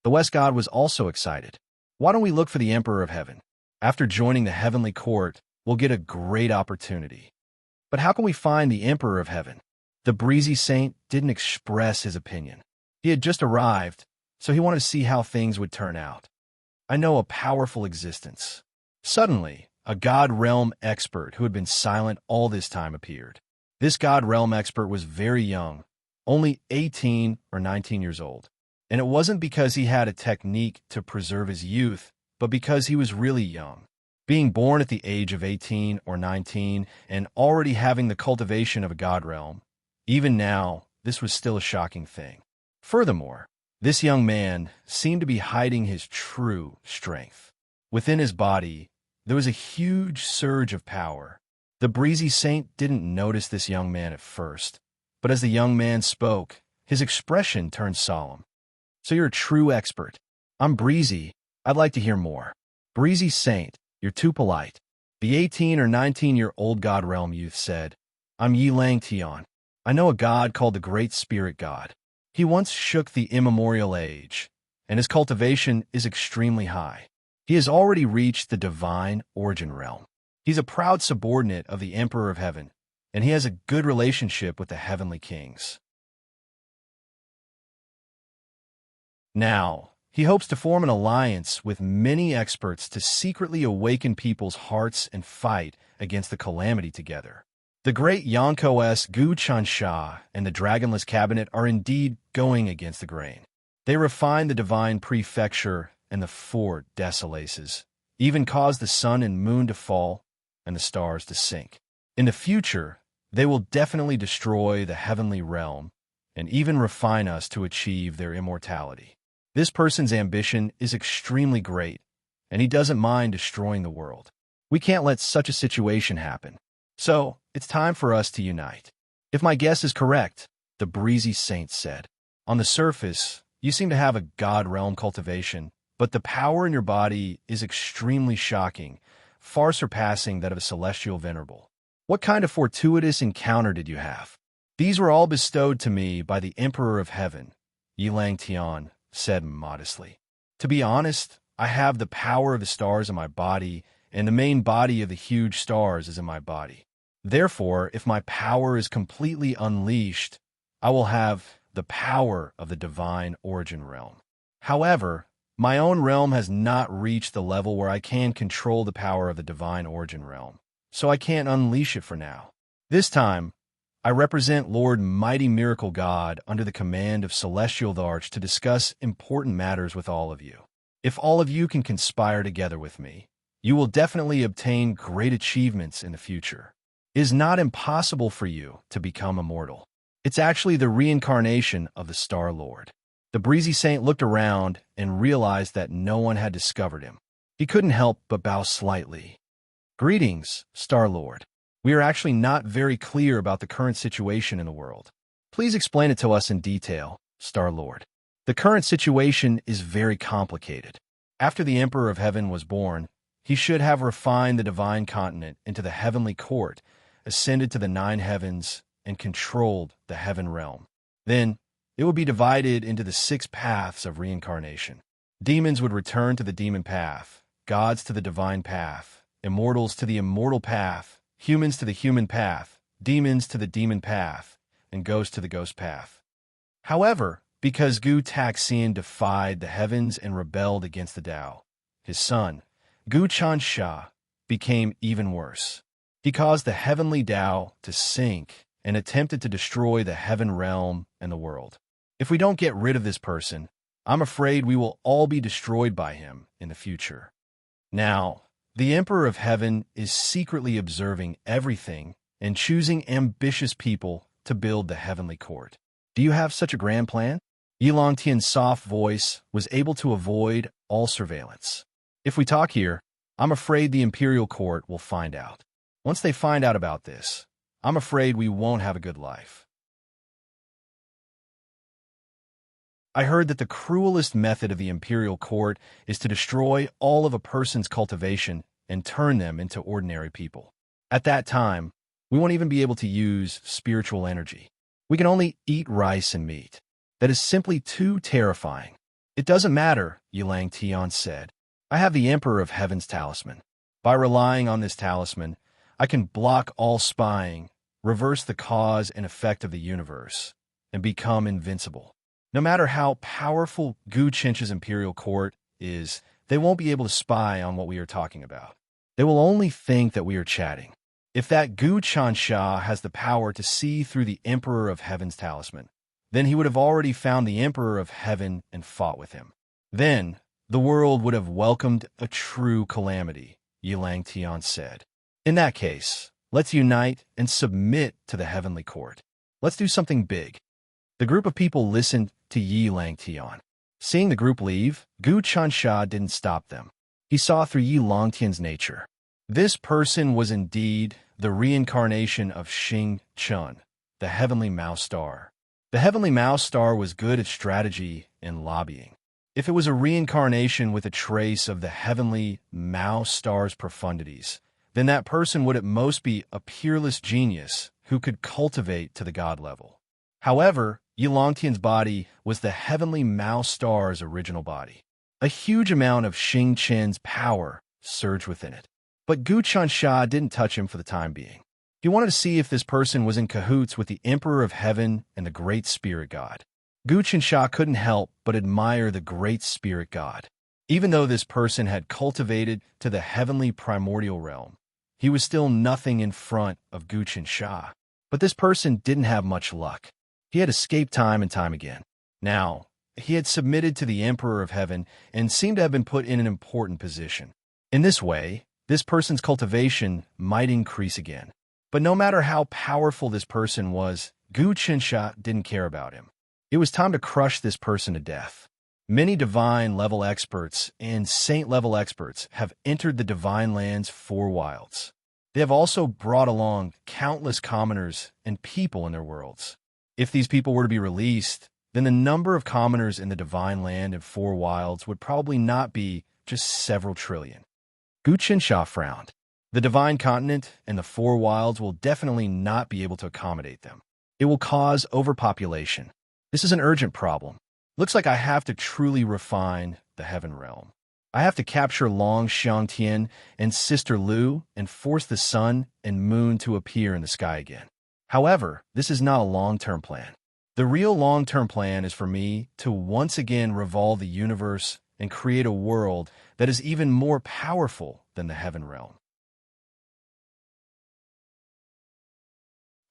The West God was also excited. Why don't we look for the Emperor of Heaven? After joining the heavenly court, we'll get a great opportunity. But how can we find the Emperor of Heaven? The breezy saint didn't express his opinion. He had just arrived, so he wanted to see how things would turn out. I know a powerful existence. Suddenly, a God realm expert who had been silent all this time appeared. This God realm expert was very young, only 18 or 19 years old. And it wasn't because he had a technique to preserve his youth, but because he was really young. Being born at the age of 18 or 19 and already having the cultivation of a God realm, even now, this was still a shocking thing. Furthermore, this young man seemed to be hiding his true strength. Within his body, there was a huge surge of power. The breezy saint didn't notice this young man at first, but as the young man spoke, his expression turned solemn. So you're a true expert. I'm Breezy. I'd like to hear more. Breezy Saint, you're too polite. The 18 or 19-year-old God realm youth said, I'm Yi Lang Tian. I know a god called the Great Spirit God. He once shook the immemorial age, and his cultivation is extremely high. He has already reached the divine origin realm. He's a proud subordinate of the Emperor of Heaven, and he has a good relationship with the heavenly kings. Now, he hopes to form an alliance with many experts to secretly awaken people's hearts and fight against the calamity together. The great Yonko S. Gu Chansha and the Dragonless Cabinet are indeed going against the grain. They refine the divine prefecture and the four desolaces, even cause the sun and moon to fall and the stars to sink. In the future, they will definitely destroy the heavenly realm and even refine us to achieve their immortality. This person's ambition is extremely great, and he doesn't mind destroying the world. We can't let such a situation happen. So, it's time for us to unite. If my guess is correct, the breezy saint said, on the surface, you seem to have a God realm cultivation, but the power in your body is extremely shocking, far surpassing that of a celestial venerable. What kind of fortuitous encounter did you have? These were all bestowed to me by the Emperor of Heaven, Yi Lang Tian said modestly. To be honest, I have the power of the stars in my body, and the main body of the huge stars is in my body. Therefore, if my power is completely unleashed, I will have the power of the divine origin realm. However, my own realm has not reached the level where I can control the power of the divine origin realm, so I can't unleash it for now. This time, I represent Lord Mighty Miracle God under the command of Celestial the Arch to discuss important matters with all of you. If all of you can conspire together with me, you will definitely obtain great achievements in the future. It is not impossible for you to become immortal. It's actually the reincarnation of the Star Lord. The breezy saint looked around and realized that no one had discovered him. He couldn't help but bow slightly. Greetings, Star Lord. We are actually not very clear about the current situation in the world. Please explain it to us in detail, Star Lord. The current situation is very complicated. After the Emperor of Heaven was born, he should have refined the divine continent into the heavenly court, ascended to the 9 heavens, and controlled the heaven realm. Then, it will be divided into the 6 paths of reincarnation. Demons would return to the demon path, gods to the divine path, immortals to the immortal path, humans to the human path, demons to the demon path, and ghosts to the ghost path. However, because Gu Taxian defied the heavens and rebelled against the Tao, his son, Gu Chansha, became even worse. He caused the heavenly Tao to sink and attempted to destroy the heaven realm and the world. If we don't get rid of this person, I'm afraid we will all be destroyed by him in the future. Now, the Emperor of Heaven is secretly observing everything and choosing ambitious people to build the heavenly court. Do you have such a grand plan? Yilongtian's soft voice was able to avoid all surveillance. If we talk here, I'm afraid the imperial court will find out. Once they find out about this, I'm afraid we won't have a good life. I heard that the cruelest method of the imperial court is to destroy all of a person's cultivation and turn them into ordinary people. At that time, we won't even be able to use spiritual energy. We can only eat rice and meat. That is simply too terrifying. It doesn't matter, Yilang Tian said. I have the Emperor of Heaven's talisman. By relying on this talisman, I can block all spying, reverse the cause and effect of the universe, and become invincible. No matter how powerful Gu Chench's imperial court is, they won't be able to spy on what we are talking about. They will only think that we are chatting. If that Gu Chansha has the power to see through the Emperor of Heaven's talisman, then he would have already found the Emperor of Heaven and fought with him. Then, the world would have welcomed a true calamity, Yilang Tian said. In that case, let's unite and submit to the heavenly court. Let's do something big. The group of people listened to Yilang Tian. Seeing the group leave, Gu Chansha didn't stop them. He saw through Yilang Tian's nature. This person was indeed the reincarnation of Xing Chun, the heavenly mouse star. The heavenly mouse star was good at strategy and lobbying. If it was a reincarnation with a trace of the heavenly mouse star's profundities, then that person would at most be a peerless genius who could cultivate to the god level. However, Yilongtian's body was the heavenly mouse star's original body. A huge amount of Xing Chen's power surged within it. But Gu Chansha didn't touch him for the time being. He wanted to see if this person was in cahoots with the Emperor of Heaven and the Great Spirit God. Gu Chansha couldn't help but admire the Great Spirit God. Even though this person had cultivated to the heavenly primordial realm, he was still nothing in front of Gu Chansha. But this person didn't have much luck. He had escaped time and time again. Now, he had submitted to the Emperor of Heaven and seemed to have been put in an important position. In this way, this person's cultivation might increase again. But no matter how powerful this person was, Gu Chansha didn't care about him. It was time to crush this person to death. Many divine-level experts and saint-level experts have entered the divine land's four wilds. They have also brought along countless commoners and people in their worlds. If these people were to be released, then the number of commoners in the divine land and four wilds would probably not be just several trillion. Gu Chansha frowned. The divine continent and the four wilds will definitely not be able to accommodate them. It will cause overpopulation. This is an urgent problem. Looks like I have to truly refine the heaven realm. I have to capture Long Xiangtian and Sister Lu and force the sun and moon to appear in the sky again. However, this is not a long-term plan. The real long-term plan is for me to once again revolve the universe and create a world that is even more powerful than the heaven realm.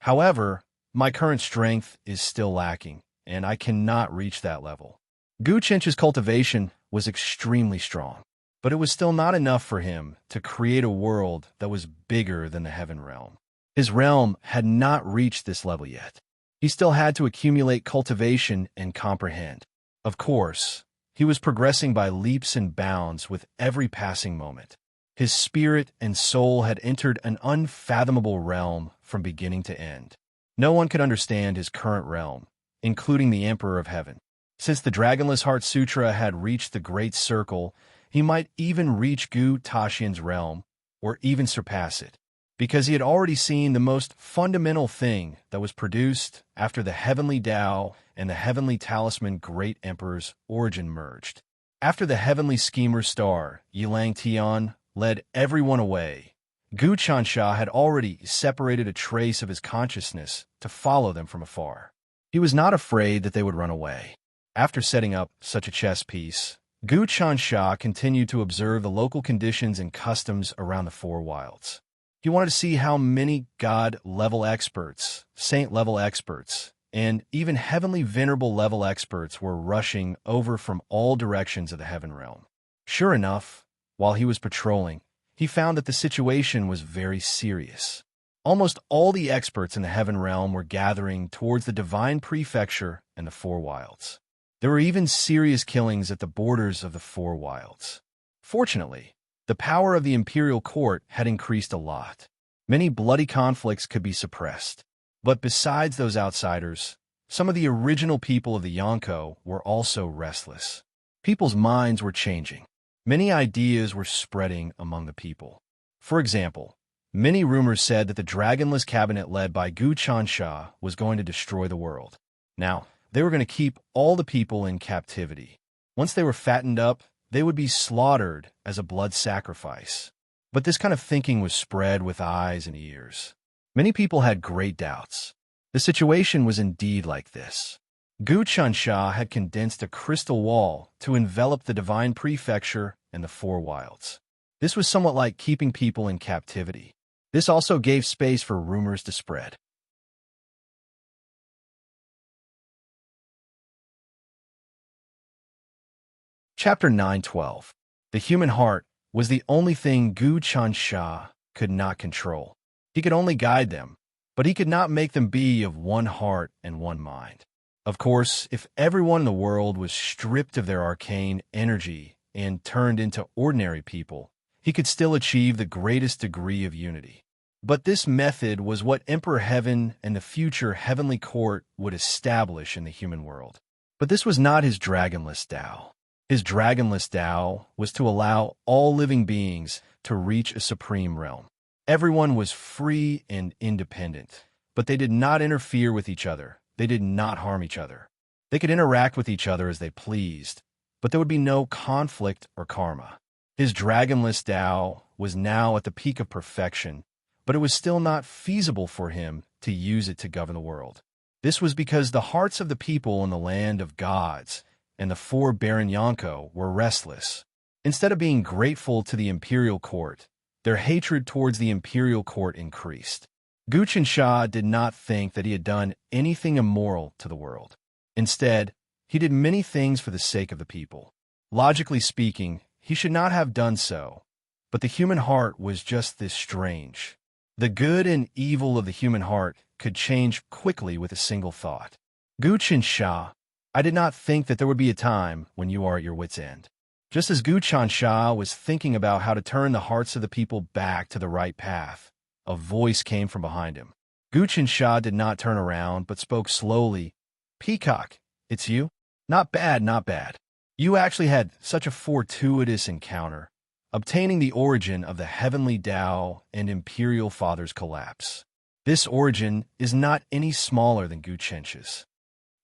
However, my current strength is still lacking, and I cannot reach that level. Gu Chench's cultivation was extremely strong, but it was still not enough for him to create a world that was bigger than the heaven realm. His realm had not reached this level yet. He still had to accumulate cultivation and comprehend. Of course, he was progressing by leaps and bounds with every passing moment. His spirit and soul had entered an unfathomable realm from beginning to end. No one could understand his current realm, including the Emperor of Heaven. Since the Dragonless Heart Sutra had reached the Great Circle, he might even reach Gu Taxian's realm, or even surpass it, because he had already seen the most fundamental thing that was produced after the Heavenly Tao and the Heavenly Talisman Great Emperor's origin merged. After the heavenly schemer star, Yilang Tian, led everyone away, Gu Chansha had already separated a trace of his consciousness to follow them from afar. He was not afraid that they would run away. After setting up such a chess piece, Gu Chansha continued to observe the local conditions and customs around the Four Wilds. He wanted to see how many God-level experts, saint-level experts, and even heavenly venerable-level experts were rushing over from all directions of the heaven realm. Sure enough, while he was patrolling, he found that the situation was very serious. Almost all the experts in the heaven realm were gathering towards the divine prefecture and the Four Wilds. There were even serious killings at the borders of the Four Wilds. Fortunately, the power of the imperial court had increased a lot. Many bloody conflicts could be suppressed. But besides those outsiders, some of the original people of the Yonko were also restless. People's minds were changing. Many ideas were spreading among the people. For example, many rumors said that the dragonless cabinet led by Gu Chansha was going to destroy the world. Now, they were going to keep all the people in captivity. Once they were fattened up, they would be slaughtered as a blood sacrifice. But this kind of thinking was spread with eyes and ears. Many people had great doubts. The situation was indeed like this. Gu Chansha had condensed a crystal wall to envelop the divine prefecture and the Four Wilds. This was somewhat like keeping people in captivity. This also gave space for rumors to spread. Chapter 9:12. The human heart was the only thing Gu Chansha could not control. He could only guide them, but he could not make them be of one heart and one mind. Of course, if everyone in the world was stripped of their arcane energy and turned into ordinary people, he could still achieve the greatest degree of unity. But this method was what Emperor Heaven and the future heavenly court would establish in the human world. But this was not his dragonless Tao. His dragonless Tao was to allow all living beings to reach a supreme realm. Everyone was free and independent, but they did not interfere with each other. They did not harm each other. They could interact with each other as they pleased, but there would be no conflict or karma. His dragonless Tao was now at the peak of perfection, but it was still not feasible for him to use it to govern the world. This was because the hearts of the people in the land of gods and the four Baron Yonko were restless. Instead of being grateful to the imperial court, their hatred towards the imperial court increased. Gu Chansha did not think that he had done anything immoral to the world. Instead, he did many things for the sake of the people. Logically speaking, he should not have done so, but the human heart was just this strange. The good and evil of the human heart could change quickly with a single thought. Gu Chansha, I did not think that there would be a time when you are at your wit's end. Just as Gu Chansha was thinking about how to turn the hearts of the people back to the right path, a voice came from behind him. Gu Chansha did not turn around, but spoke slowly. Peacock, it's you? Not bad, not bad. You actually had such a fortuitous encounter, obtaining the origin of the heavenly Tao and imperial father's collapse. This origin is not any smaller than Gu Chansha's.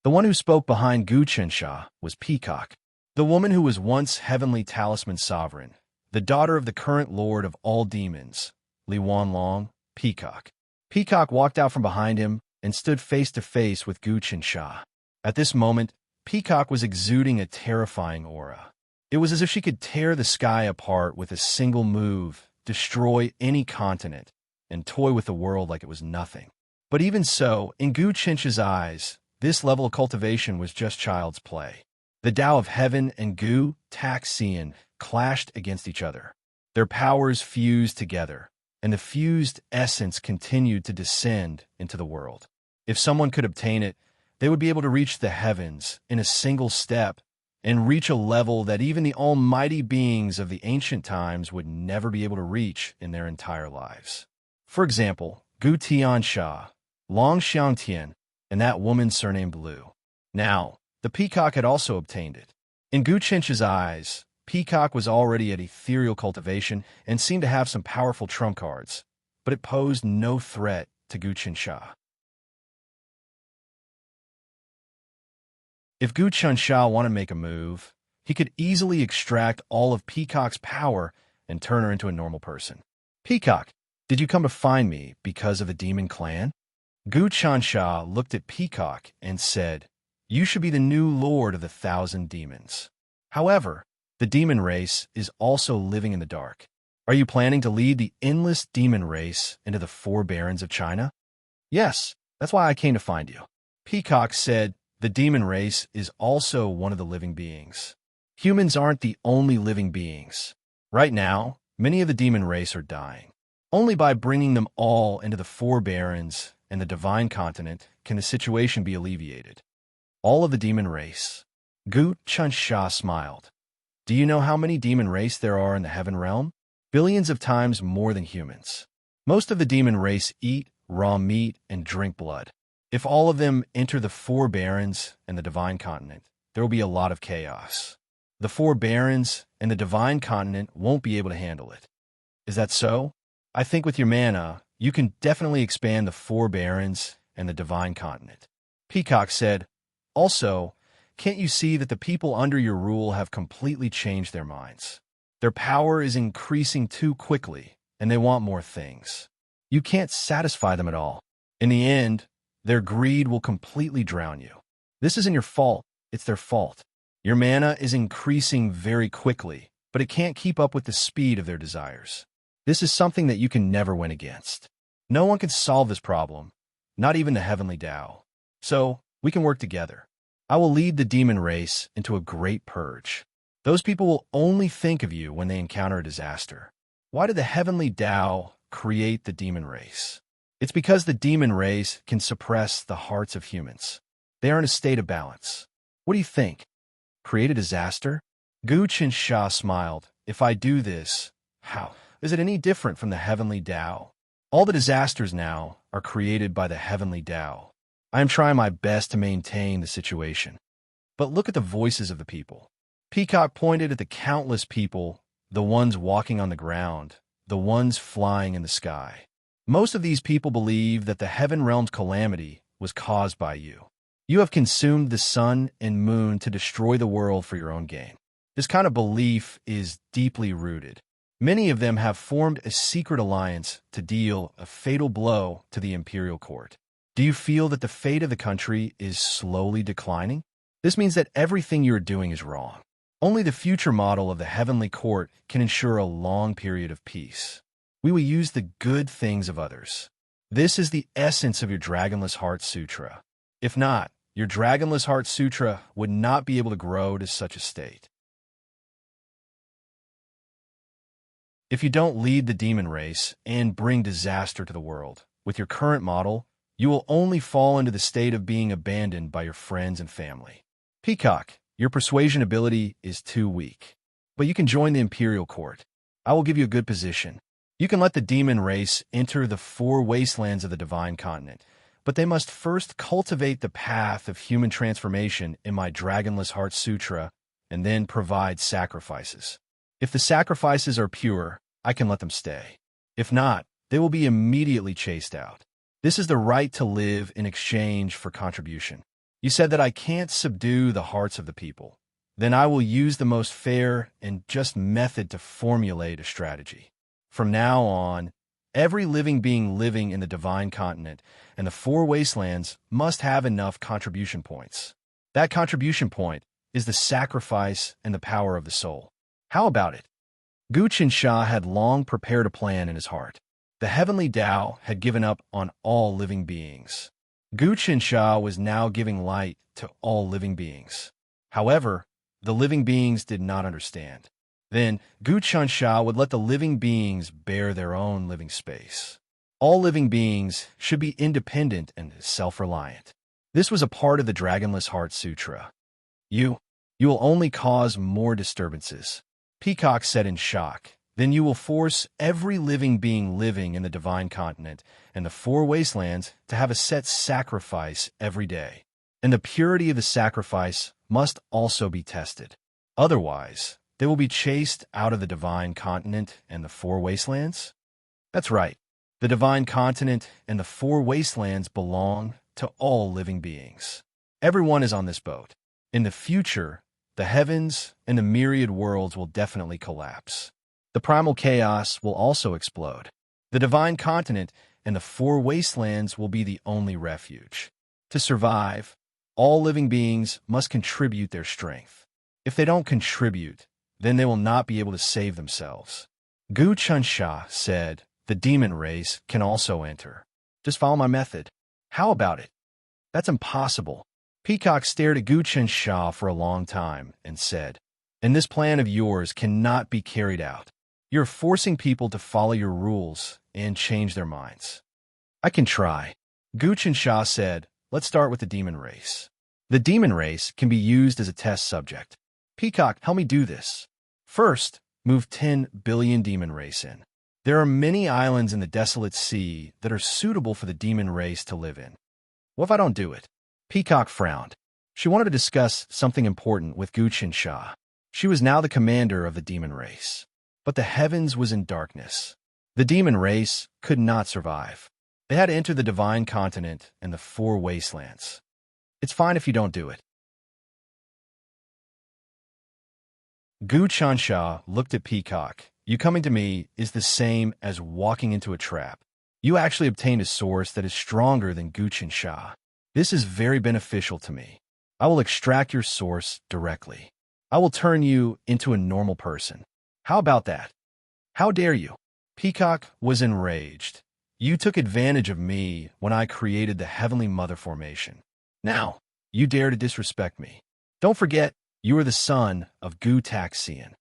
The one who spoke behind Gu Chansha was Peacock, the woman who was once heavenly talisman sovereign, the daughter of the current lord of all demons, Li Wanlong, Peacock. Peacock walked out from behind him and stood face to face with Gu Chansha. At this moment, Peacock was exuding a terrifying aura. It was as if she could tear the sky apart with a single move, destroy any continent, and toy with the world like it was nothing. But even so, in Gu Chansha's eyes, this level of cultivation was just child's play. The Tao of Heaven and Gu Taxian clashed against each other. Their powers fused together, and the fused essence continued to descend into the world. If someone could obtain it, they would be able to reach the heavens in a single step and reach a level that even the almighty beings of the ancient times would never be able to reach in their entire lives. For example, Gu Tiansha, Long Xiangtian, and that woman surnamed Lu. Now, the Peacock had also obtained it. In Gu Chansha's eyes, Peacock was already at ethereal cultivation and seemed to have some powerful trump cards, but it posed no threat to Gu Chansha. If Gu Chansha wanted to make a move, he He could easily extract all of Peacock's power and turn her into a normal person. Peacock, did you come to find me because of the demon clan? Gu Chansha looked at Peacock and said, "You should be the new lord of the 1,000 demons. However, the demon race is also living in the dark. Are you planning to lead the endless demon race into the 4 barons of China?" "Yes, that's why I came to find you." Peacock said, "The demon race is also one of the living beings. Humans aren't the only living beings. Right now, many of the demon race are dying. Only by bringing them all into the 4 barons and the divine continent can the situation be alleviated." "All of the demon race." Gu Chansha smiled. "Do you know how many demon race there are in the heaven realm? Billions of times more than humans. Most of the demon race eat raw meat and drink blood. If all of them enter the 4 barons and the divine continent, there will be a lot of chaos. The 4 barons and the divine continent won't be able to handle it." "Is that so? I think with your mana, you can definitely expand the 4 barons and the divine continent." Peacock said, "Also, can't you see that the people under your rule have completely changed their minds? Their power is increasing too quickly, and they want more things. You can't satisfy them at all. In the end, their greed will completely drown you. This isn't your fault, it's their fault. Your mana is increasing very quickly, but it can't keep up with the speed of their desires. This is something that you can never win against. No one can solve this problem, not even the heavenly Tao. So, we can work together. I will lead the demon race into a great purge. Those people will only think of you when they encounter a disaster. Why did the heavenly Tao create the demon race? It's because the demon race can suppress the hearts of humans. They are in a state of balance. What do you think? Create a disaster?" Gu Chansha smiled. "If I do this, how? Is it any different from the heavenly Tao? All the disasters now are created by the heavenly Tao. I am trying my best to maintain the situation. But look at the voices of the people." Peacock pointed at the countless people, the ones walking on the ground, the ones flying in the sky. "Most of these people believe that the heaven realm's calamity was caused by you. You have consumed the sun and moon to destroy the world for your own gain. This kind of belief is deeply rooted. Many of them have formed a secret alliance to deal a fatal blow to the imperial court. Do you feel that the fate of the country is slowly declining? This means that everything you are doing is wrong. Only the future model of the heavenly court can ensure a long period of peace. We will use the good things of others. This is the essence of your Dragonless Heart Sutra. If not, your Dragonless Heart Sutra would not be able to grow to such a state. If you don't lead the demon race and bring disaster to the world, with your current model, you will only fall into the state of being abandoned by your friends and family. Peacock, your persuasion ability is too weak. But you can join the Imperial Court. I will give you a good position. You can let the demon race enter the 4 wastelands of the divine continent, but they must first cultivate the path of human transformation in my Dragonless Heart Sutra and then provide sacrifices. If the sacrifices are pure, I can let them stay. If not, they will be immediately chased out. This is the right to live in exchange for contribution. You said that I can't subdue the hearts of the people. Then I will use the most fair and just method to formulate a strategy. From now on, every living being living in the divine continent and the 4 wastelands must have enough contribution points. That contribution point is the sacrifice and the power of the soul. How about it? Gu Chansha had long prepared a plan in his heart. The heavenly Tao had given up on all living beings. Gu Chansha was now giving light to all living beings. However, the living beings did not understand. Then, Gu Chansha would let the living beings bear their own living space. All living beings should be independent and self-reliant. This was a part of the Dragonless Heart Sutra. You will only cause more disturbances. Peacock said in shock. Then you will force every living being living in the divine continent and the 4 wastelands to have a set sacrifice every day. And the purity of the sacrifice must also be tested. Otherwise, they will be chased out of the divine continent and the 4 wastelands? That's right. The divine continent and the 4 wastelands belong to all living beings. Everyone is on this boat. In the future, the heavens and the myriad worlds will definitely collapse. The primal chaos will also explode. The divine continent and the four wastelands will be the only refuge. To survive, all living beings must contribute their strength. If they don't contribute, then they will not be able to save themselves. Gu Chunsha said, the demon race can also enter. Just follow my method. How about it? That's impossible. Peacock stared at Gu Chunsha for a long time and said, and this plan of yours cannot be carried out. You're forcing people to follow your rules and change their minds. I can try. Gu Chunsha said, let's start with the demon race. The demon race can be used as a test subject. Peacock, help me do this. First, move 10 billion demon race in. There are many islands in the desolate sea that are suitable for the demon race to live in. What if I don't do it? Peacock frowned. She wanted to discuss something important with Gu Chunsha. She was now the commander of the demon race. But the heavens was in darkness. The demon race could not survive. They had to enter the divine continent and the four wastelands. It's fine if you don't do it. Gu Chunsha looked at Peacock. You coming to me is the same as walking into a trap. You actually obtained a source that is stronger than Gu Chunsha. This is very beneficial to me. I will extract your source directly. I will turn you into a normal person. How about that? How dare you? Peacock was enraged. You took advantage of me when I created the Heavenly Mother formation. Now, you dare to disrespect me. Don't forget, you are the son of Gu Taxian.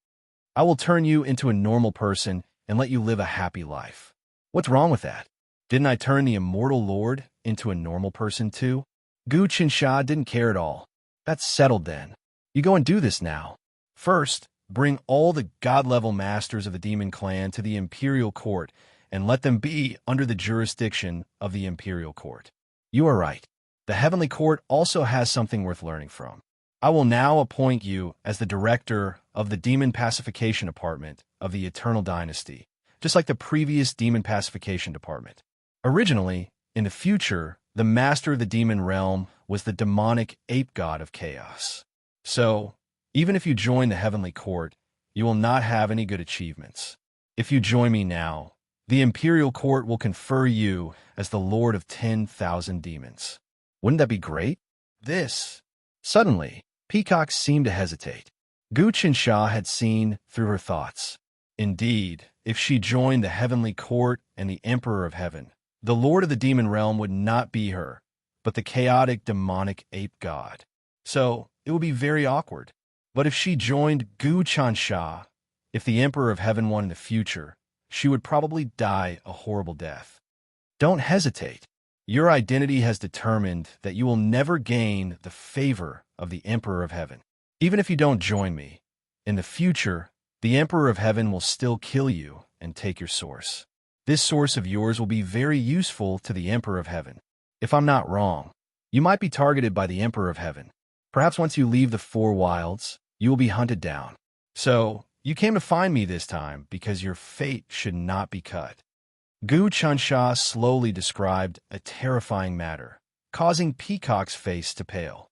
I will turn you into a normal person and let you live a happy life. What's wrong with that? Didn't I turn the immortal lord into a normal person too? Gu Chunsha didn't care at all. That's settled then. You go and do this now. First, bring all the god-level masters of the demon clan to the imperial court and let them be under the jurisdiction of the imperial court. You are right. The heavenly court also has something worth learning from. I will now appoint you as the director of the Demon Pacification Department of the Eternal Dynasty, just like the previous Demon Pacification Department. Originally, in the future, the master of the demon realm was the demonic ape god of chaos. So, even if you join the heavenly court, you will not have any good achievements. If you join me now, the imperial court will confer you as the lord of 10,000 demons. Wouldn't that be great? Suddenly, Peacock seemed to hesitate. Gu Chunsha had seen through her thoughts. Indeed, if she joined the heavenly court and the emperor of heaven, the lord of the demon realm would not be her, but the chaotic demonic ape god. So, it would be very awkward. But if she joined Gu Chunsha, if the emperor of heaven won in the future, she would probably die a horrible death. Don't hesitate. Your identity has determined that you will never gain the favor of the Emperor of Heaven. Even if you don't join me, in the future, the Emperor of Heaven will still kill you and take your source. This source of yours will be very useful to the Emperor of Heaven. If I'm not wrong, you might be targeted by the Emperor of Heaven. Perhaps once you leave the Four Wilds, you will be hunted down. So, you came to find me this time because your fate should not be cut. Gu Chunsha slowly described a terrifying matter, causing Peacock's face to pale.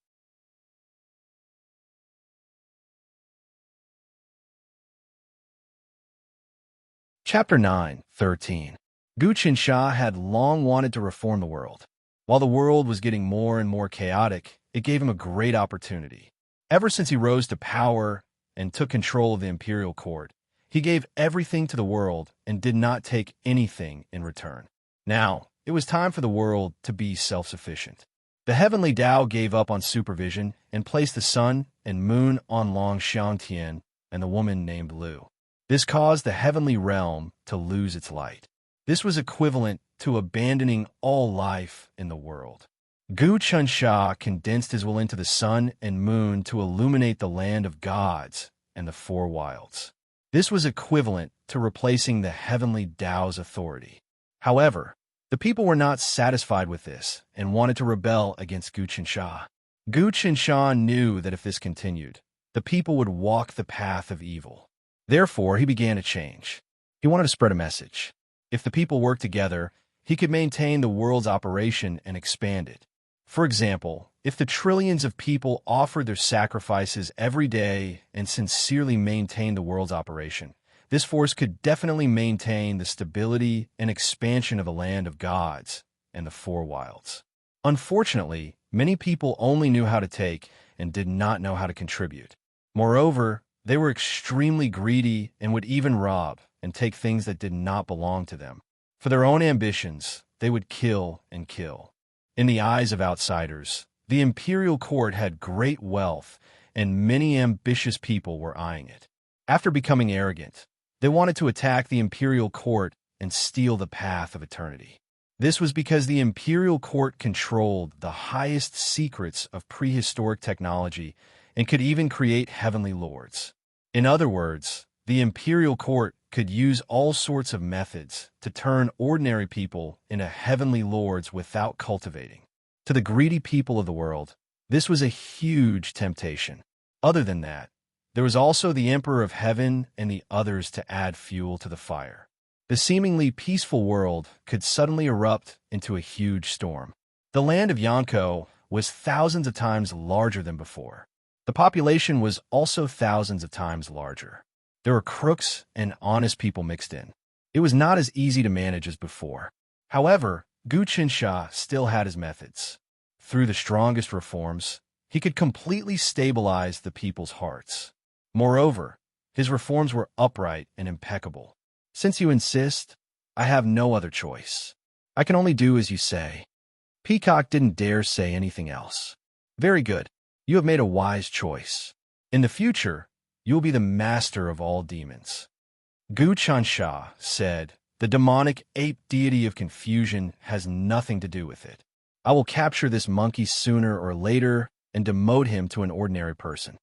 Chapter 9:13. Gu Chunsha had long wanted to reform the world. While the world was getting more and more chaotic, it gave him a great opportunity. Ever since he rose to power and took control of the imperial court, he gave everything to the world and did not take anything in return. Now, it was time for the world to be self-sufficient. The heavenly Tao gave up on supervision and placed the sun and moon on Long Xiangtian and the woman named Lu. This caused the heavenly realm to lose its light. This was equivalent to abandoning all life in the world. Gu Chunsha condensed his will into the sun and moon to illuminate the land of gods and the Four Wilds. This was equivalent to replacing the heavenly Tao's authority. However, the people were not satisfied with this and wanted to rebel against Gu Chunsha. Gu Chunsha knew that if this continued, the people would walk the path of evil. Therefore, he began a change. He wanted to spread a message. If the people worked together, he could maintain the world's operation and expand it. For example, If the trillions of people offered their sacrifices every day and sincerely maintained the world's operation, this force could definitely maintain the stability and expansion of the land of gods and the four wilds. Unfortunately, many people only knew how to take and did not know how to contribute. Moreover, they were extremely greedy and would even rob and take things that did not belong to them. For their own ambitions, they would kill and kill. In the eyes of outsiders, the imperial court had great wealth, and many ambitious people were eyeing it. After becoming arrogant, they wanted to attack the imperial court and steal the path of eternity. This was because the imperial court controlled the highest secrets of prehistoric technology and could even create heavenly lords. In other words, the imperial court could use all sorts of methods to turn ordinary people into heavenly lords without cultivating. To the greedy people of the world, this was a huge temptation. Other than that, there was also the Emperor of Heaven and the others to add fuel to the fire. The seemingly peaceful world could suddenly erupt into a huge storm. The land of Yonko was thousands of times larger than before. The population was also thousands of times larger. There were crooks and honest people mixed in. It was not as easy to manage as before. However, Gu Qinsha still had his methods. Through the strongest reforms, he could completely stabilize the people's hearts. Moreover, his reforms were upright and impeccable. Since you insist, I have no other choice. I can only do as you say. Peacock didn't dare say anything else. Very good. You have made a wise choice. In the future, you will be the master of all demons. Gu Qinsha said, the demonic ape deity of confusion has nothing to do with it. I will capture this monkey sooner or later and demote him to an ordinary person.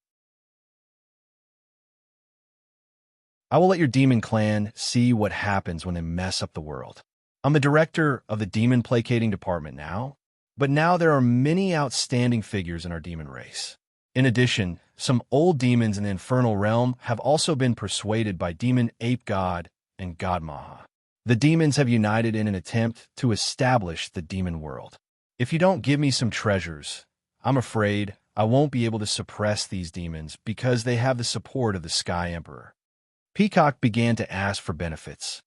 I will let your demon clan see what happens when they mess up the world. I'm the director of the demon placating department now, but now there are many outstanding figures in our demon race. In addition, some old demons in the infernal realm have also been persuaded by demon ape god and god Maha. The demons have united in an attempt to establish the demon world. If you don't give me some treasures, I'm afraid I won't be able to suppress these demons because they have the support of the Sky Emperor. Peacock began to ask for benefits.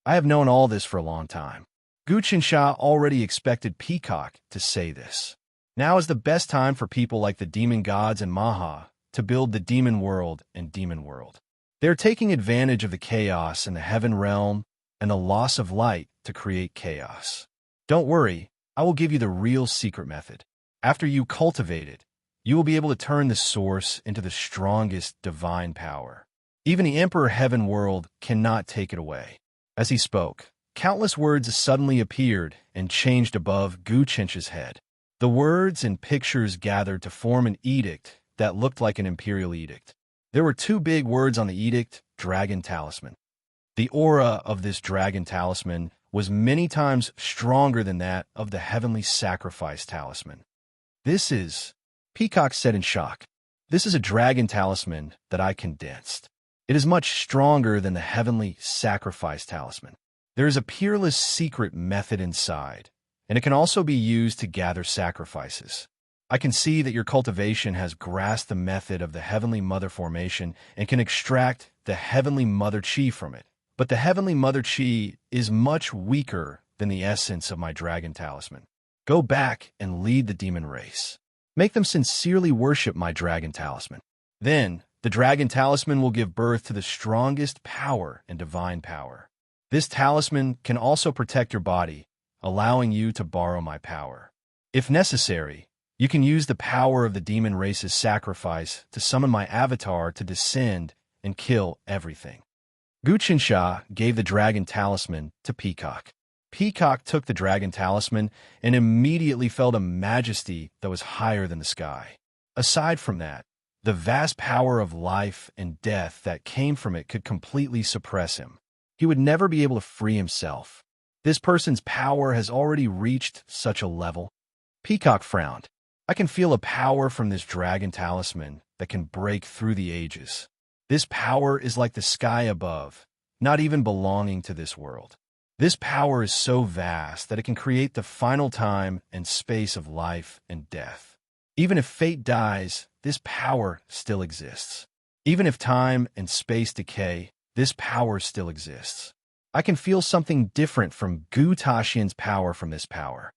I have known all this for a long time. Gu Qinsha already expected Peacock to say this. Now is the best time for people like the demon gods and Maha to build the demon world and demon world. They are taking advantage of the chaos in the heaven realm and the loss of light to create chaos. Don't worry, I will give you the real secret method. After you cultivate it, you will be able to turn the source into the strongest divine power. Even the Emperor Heaven World cannot take it away. As he spoke, countless words suddenly appeared and changed above Gu Qinsha's head. The words and pictures gathered to form an edict that looked like an imperial edict. There were two big words on the edict, Dragon Talisman. The aura of this Dragon Talisman was many times stronger than that of the Heavenly Sacrifice Talisman. This is, Peacock said in shock, this is a Dragon Talisman that I condensed. It is much stronger than the Heavenly Sacrifice Talisman. There is a peerless secret method inside, and it can also be used to gather sacrifices. I can see that your cultivation has grasped the method of the Heavenly Mother formation and can extract the Heavenly Mother Chi from it. But the Heavenly Mother Chi is much weaker than the essence of my Dragon Talisman. Go back and lead the demon race. Make them sincerely worship my Dragon Talisman. Then, the Dragon Talisman will give birth to the strongest power and divine power. This talisman can also protect your body, allowing you to borrow my power. If necessary, you can use the power of the demon race's sacrifice to summon my avatar to descend and kill everything. Gu Qinsha gave the Dragon Talisman to Peacock. Peacock took the Dragon Talisman and immediately felt a majesty that was higher than the sky. Aside from that, the vast power of life and death that came from it could completely suppress him. He would never be able to free himself. This person's power has already reached such a level. Peacock frowned. I can feel a power from this Dragon Talisman that can break through the ages. This power is like the sky above, not even belonging to this world. This power is so vast that it can create the final time and space of life and death. Even if fate dies, this power still exists. Even if time and space decay, this power still exists. I can feel something different from Gu Taxian's power from this power.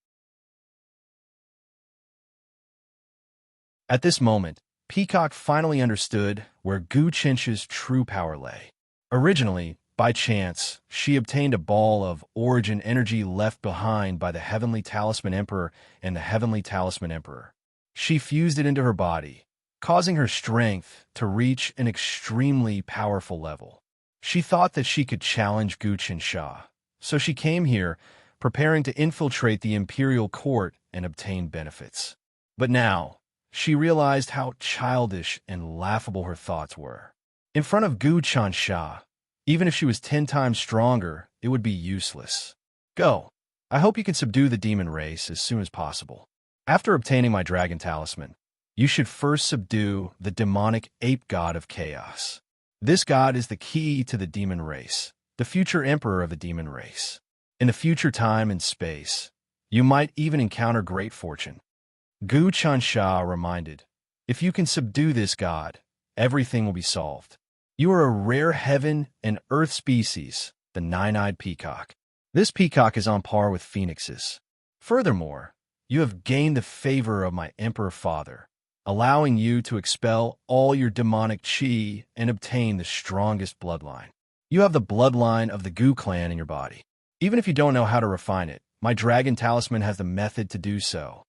At this moment, Peacock finally understood where Gu Chencha's true power lay. Originally, by chance, she obtained a ball of origin energy left behind by the Heavenly Talisman Emperor and the Heavenly Talisman Emperor. She fused it into her body, causing her strength to reach an extremely powerful level. She thought that she could challenge Gu Chencha, so she came here, preparing to infiltrate the imperial court and obtain benefits. But now, she realized how childish and laughable her thoughts were. In front of Gu Chencha, even if she was 10 times stronger, it would be useless. Go. I hope you can subdue the demon race as soon as possible. After obtaining my dragon talisman, you should first subdue the demonic ape god of chaos. This god is the key to the demon race, the future emperor of the demon race. In the future time and space, you might even encounter great fortune. Gu Chencha reminded, if you can subdue this god, everything will be solved. You are a rare heaven and earth species, the nine-eyed peacock. This peacock is on par with phoenixes. Furthermore, you have gained the favor of my emperor father, allowing you to expel all your demonic chi and obtain the strongest bloodline. You have the bloodline of the Gu clan in your body. Even if you don't know how to refine it, my dragon talisman has the method to do so.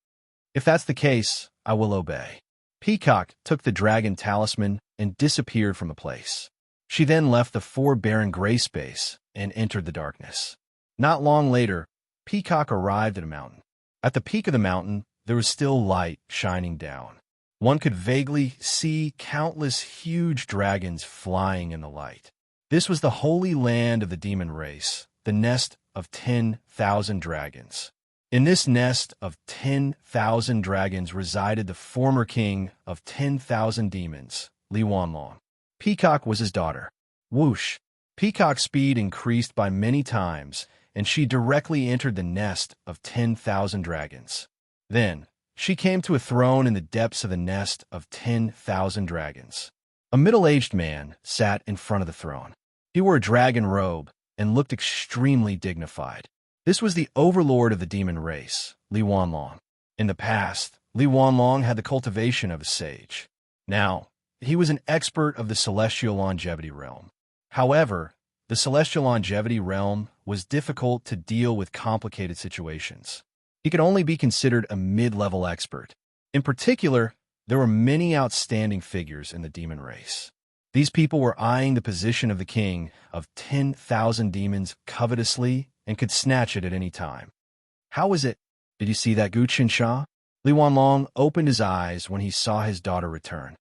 If that's the case, I will obey. Peacock took the dragon talisman and disappeared from the place. She then left the 4 barren gray space and entered the darkness. Not long later, Peacock arrived at a mountain. At the peak of the mountain, there was still light shining down. One could vaguely see countless huge dragons flying in the light. This was the holy land of the demon race, the nest of 10,000 dragons. In this nest of 10,000 dragons resided the former king of 10,000 demons, Li Wanlong. Peacock was his daughter. Whoosh! Peacock's speed increased by many times, and she directly entered the nest of 10,000 dragons. Then, she came to a throne in the depths of the nest of 10,000 dragons. A middle-aged man sat in front of the throne. He wore a dragon robe and looked extremely dignified. This was the overlord of the demon race, Li Wanlong. In the past, Li Wanlong had the cultivation of a sage. Now, he was an expert of the celestial longevity realm. However, the celestial longevity realm was difficult to deal with complicated situations. He could only be considered a mid-level expert. In particular, there were many outstanding figures in the demon race. These people were eyeing the position of the king of 10,000 demons covetously and could snatch it at any time. How is it? Did you see that, Gu Chencha? Li Wanlong opened his eyes when he saw his daughter return.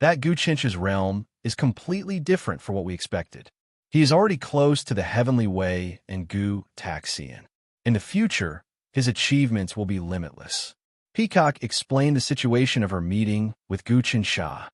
That Gu Chencha's realm is completely different from what we expected. He is already close to the heavenly way and Gu Taxian. In the future, his achievements will be limitless. Peacock explained the situation of her meeting with Gu Chencha.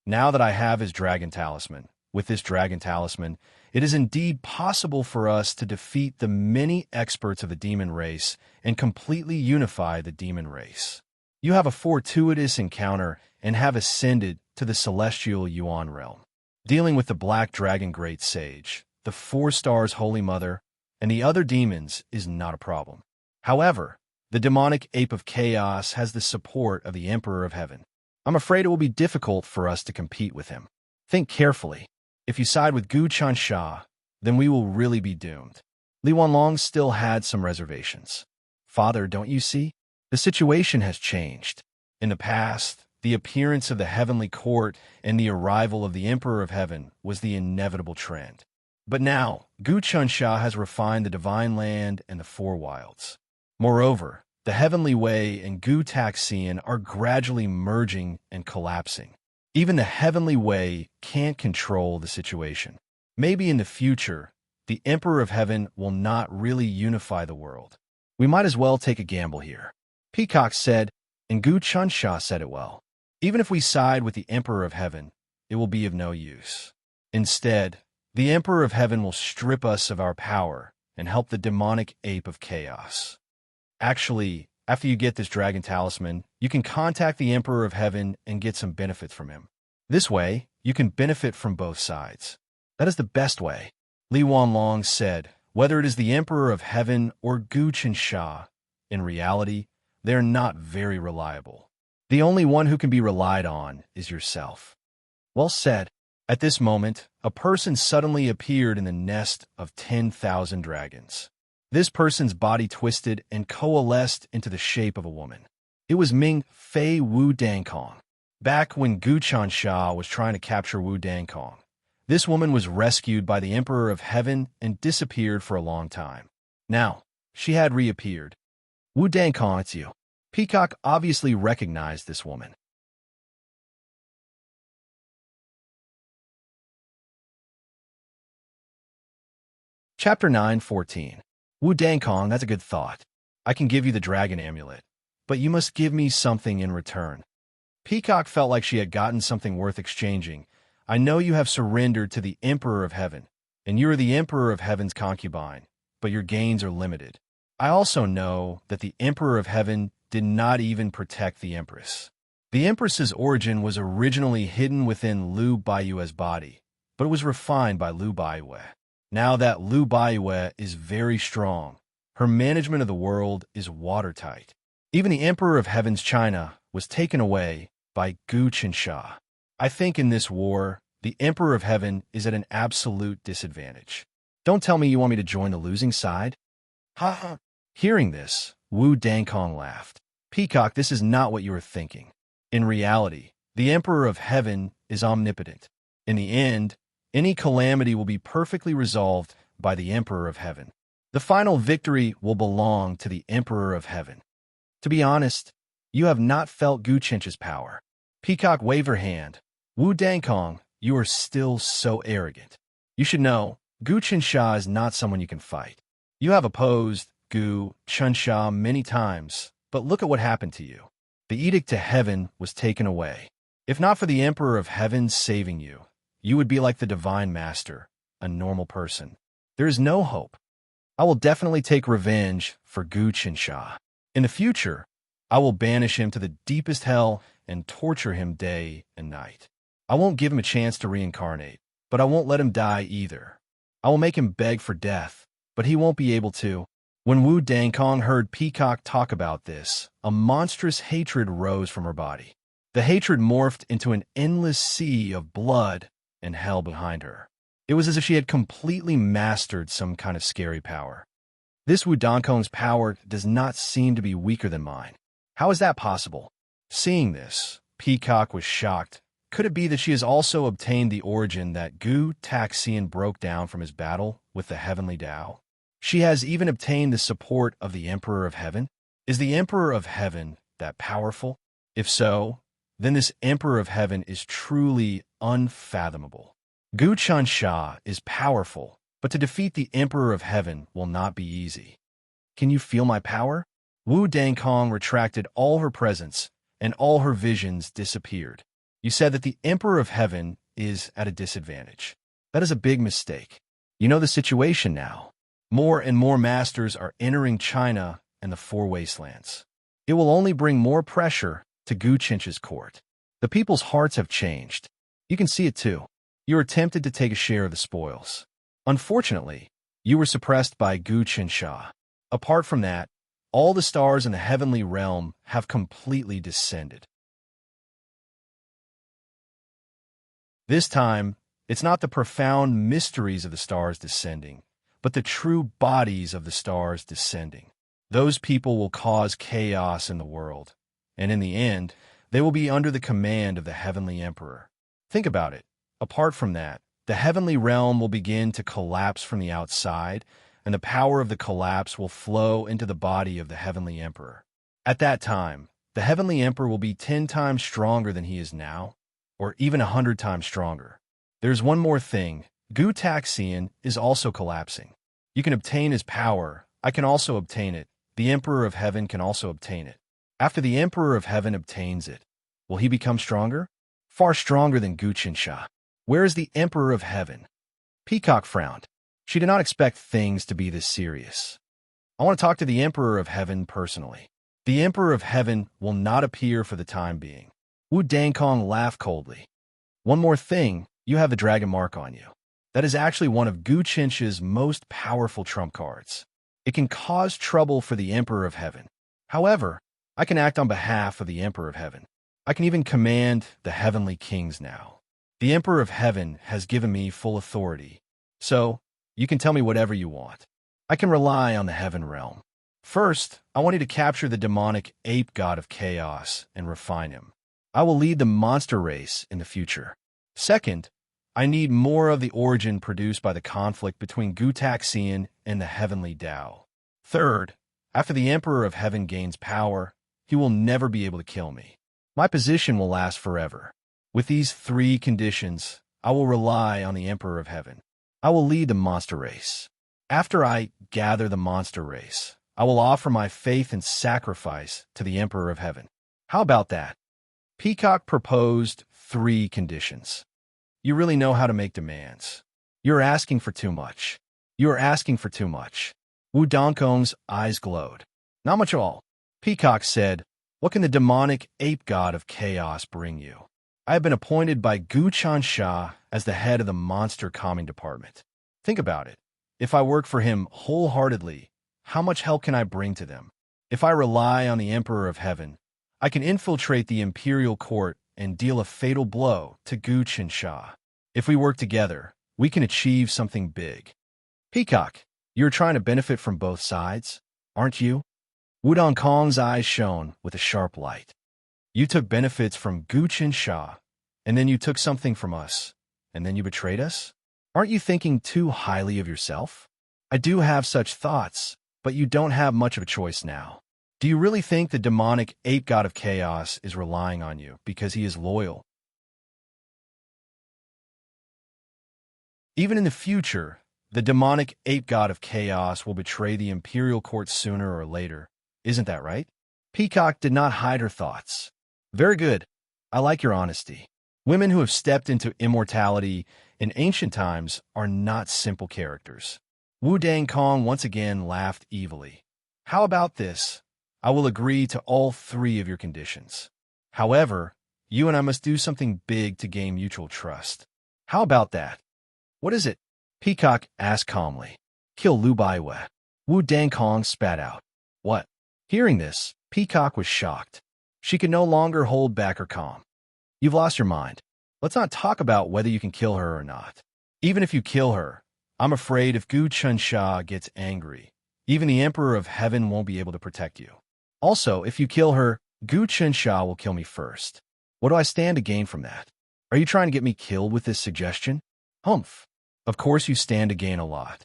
Now that I have his dragon talisman, with this dragon talisman, it is indeed possible for us to defeat the many experts of the demon race and completely unify the demon race. You have a fortuitous encounter and have ascended to the celestial Yuan realm. Dealing with the Black Dragon Great Sage, the 4 Stars Holy Mother, and the other demons is not a problem. However, the demonic ape of chaos has the support of the Emperor of Heaven. I'm afraid it will be difficult for us to compete with him. Think carefully. If you side with Gu Chencha, then we will really be doomed. Li Wanlong still had some reservations. Father, don't you see? The situation has changed. In the past, the appearance of the heavenly court and the arrival of the Emperor of Heaven was the inevitable trend. But now, Gu Chencha has refined the divine land and the 4 wilds. Moreover, the heavenly way and Gu Taxian are gradually merging and collapsing. Even the heavenly way can't control the situation. Maybe in the future, the Emperor of Heaven will not really unify the world. We might as well take a gamble here. Peacock said, and Gu Chencha said it well. Even if we side with the Emperor of Heaven, it will be of no use. Instead, the Emperor of Heaven will strip us of our power and help the demonic ape of chaos. Actually, after you get this dragon talisman, you can contact the Emperor of Heaven and get some benefits from him. This way, you can benefit from both sides. That is the best way. Li Wanlong said, whether it is the Emperor of Heaven or Gu Qinsha, in reality, they are not very reliable. The only one who can be relied on is yourself. Well said. At this moment, a person suddenly appeared in the nest of 10,000 dragons. This person's body twisted and coalesced into the shape of a woman. It was Ming Fei Wu Dankong. Back when Gu Qinsha was trying to capture Wu Dankong, this woman was rescued by the Emperor of Heaven and disappeared for a long time. Now, she had reappeared. Wu Dankong, it's you. Peacock obviously recognized this woman. Chapter 9:14. Wu Dankong, that's a good thought. I can give you the dragon amulet, but you must give me something in return. Peacock felt like she had gotten something worth exchanging. I know you have surrendered to the Emperor of Heaven, and you are the Emperor of Heaven's concubine, but your gains are limited. I also know that the Emperor of Heaven did not even protect the Empress. The Empress's origin was originally hidden within Liu Baiyue's body, but it was refined by Liu Baiyue. Now that Liu Baiyue is very strong, her management of the world is watertight. Even the Emperor of Heaven's China was taken away by Gu Qinsha. I think in this war, the Emperor of Heaven is at an absolute disadvantage. Don't tell me you want me to join the losing side? Ha ha. Hearing this, Wu Dankong laughed. Peacock, this is not what you were thinking. In reality, the Emperor of Heaven is omnipotent. In the end, any calamity will be perfectly resolved by the Emperor of Heaven. The final victory will belong to the Emperor of Heaven. To be honest, you have not felt Gu Qinsha's power. Peacock waved her hand. Wu Dankong, you are still so arrogant. You should know, Gu Qinsha is not someone you can fight. You have opposed Gu Qinsha many times, but look at what happened to you. The edict to heaven was taken away. If not for the Emperor of Heaven saving you, you would be like the Divine Master, a normal person. There is no hope. I will definitely take revenge for Gu Qinsha. In the future, I will banish him to the deepest hell and torture him day and night. I won't give him a chance to reincarnate, but I won't let him die either. I will make him beg for death, but he won't be able to. When Wu Dankong heard Peacock talk about this, a monstrous hatred rose from her body. The hatred morphed into an endless sea of blood and hell behind her. It was as if she had completely mastered some kind of scary power. This Wu Dankong's power does not seem to be weaker than mine. How is that possible? Seeing this, Peacock was shocked. Could it be that she has also obtained the origin that Gu Taxian broke down from his battle with the heavenly Tao? She has even obtained the support of the Emperor of Heaven? Is the Emperor of Heaven that powerful? If so, then this Emperor of Heaven is truly unfathomable. Gu Qinsha is powerful, but to defeat the Emperor of Heaven will not be easy. Can you feel my power? Wu Dankong retracted all her presence, and all her visions disappeared. You said that the Emperor of Heaven is at a disadvantage. That is a big mistake. You know the situation now. More and more masters are entering China and the Four Wastelands. It will only bring more pressure to Gu Qinsha's court. The people's hearts have changed. You can see it too. You are tempted to take a share of the spoils. Unfortunately, you were suppressed by Gu Qinsha. Apart from that, all the stars in the heavenly realm have completely descended. This time, it's not the profound mysteries of the stars descending, but the true bodies of the stars descending. Those people will cause chaos in the world, and in the end, they will be under the command of the Heavenly Emperor. Think about it. Apart from that, the heavenly realm will begin to collapse from the outside, and the power of the collapse will flow into the body of the Heavenly Emperor. At that time, the Heavenly Emperor will be 10 times stronger than he is now, or even 100 times stronger. There's one more thing. Gu Taxian is also collapsing. You can obtain his power. I can also obtain it. The Emperor of Heaven can also obtain it. After the Emperor of Heaven obtains it, will he become stronger? Far stronger than Gu Qinsha. Where is the Emperor of Heaven? Peacock frowned. She did not expect things to be this serious. I want to talk to the Emperor of Heaven personally. The Emperor of Heaven will not appear for the time being. Wu Dangkong laughed coldly. One more thing, you have the dragon mark on you. That is actually one of Gu Chensh's most powerful trump cards. It can cause trouble for the Emperor of Heaven. However, I can act on behalf of the Emperor of Heaven. I can even command the heavenly kings now. The Emperor of Heaven has given me full authority, so you can tell me whatever you want. I can rely on the heaven realm. First, I want you to capture the demonic ape god of chaos and refine him. I will lead the monster race in the future. Second, I need more of the origin produced by the conflict between Gu Taxian and the heavenly Tao. Third, after the Emperor of Heaven gains power, he will never be able to kill me. My position will last forever. With these three conditions, I will rely on the Emperor of Heaven. I will lead the monster race. After I gather the monster race, I will offer my faith and sacrifice to the Emperor of Heaven. How about that? Peacock proposed 3 conditions. You really know how to make demands. You're asking for too much. You are asking for too much. Wu Dongkong's eyes glowed. Not much at all. Peacock said, what can the demonic ape god of chaos bring you? I have been appointed by Gu Chansha as the head of the monster calming department. Think about it. If I work for him wholeheartedly, how much help can I bring to them? If I rely on the Emperor of Heaven, I can infiltrate the imperial court and deal a fatal blow to Gu Chansha. If we work together, we can achieve something big. Peacock, you're trying to benefit from both sides, aren't you? Wu Dongkong's eyes shone with a sharp light. You took benefits from Gu Chansha, and then you took something from us, and then you betrayed us? Aren't you thinking too highly of yourself? I do have such thoughts, but you don't have much of a choice now. Do you really think the demonic ape god of chaos is relying on you because he is loyal? Even in the future, the demonic ape god of chaos will betray the imperial court sooner or later. Isn't that right? Peacock did not hide her thoughts. Very good. I like your honesty. Women who have stepped into immortality in ancient times are not simple characters. Wu Dangkong once again laughed evilly. How about this? I will agree to all 3 of your conditions. However, you and I must do something big to gain mutual trust. How about that? What is it? Peacock asked calmly. Kill Lu Baiwei. Wu Dangkong spat out. What? Hearing this, Peacock was shocked. She could no longer hold back her calm. You've lost your mind. Let's not talk about whether you can kill her or not. Even if you kill her, I'm afraid if Gu Chansha gets angry, even the Emperor of Heaven won't be able to protect you. Also, if you kill her, Gu Chansha will kill me first. What do I stand to gain from that? Are you trying to get me killed with this suggestion? Humph. Of course you stand to gain a lot.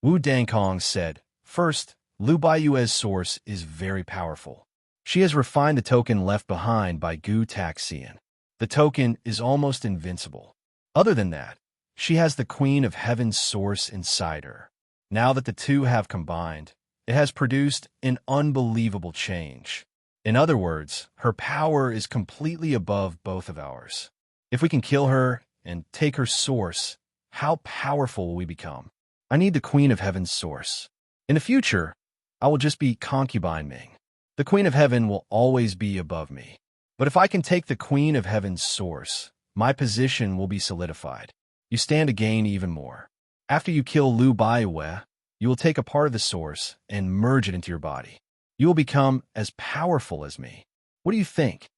Wu Dangkong said, first, Lu Baiyue's source is very powerful. She has refined the token left behind by Gu Taxian. The token is almost invincible. Other than that, she has the Queen of Heaven's source inside her. Now that the two have combined, it has produced an unbelievable change. In other words, her power is completely above both of ours. If we can kill her and take her source, how powerful will we become? I need the Queen of Heaven's source. In the future, I will just be concubine Ming. The Queen of Heaven will always be above me. But if I can take the Queen of Heaven's source, my position will be solidified. You stand to gain even more. After you kill Lu Baiwei, you will take a part of the source and merge it into your body. You will become as powerful as me. What do you think?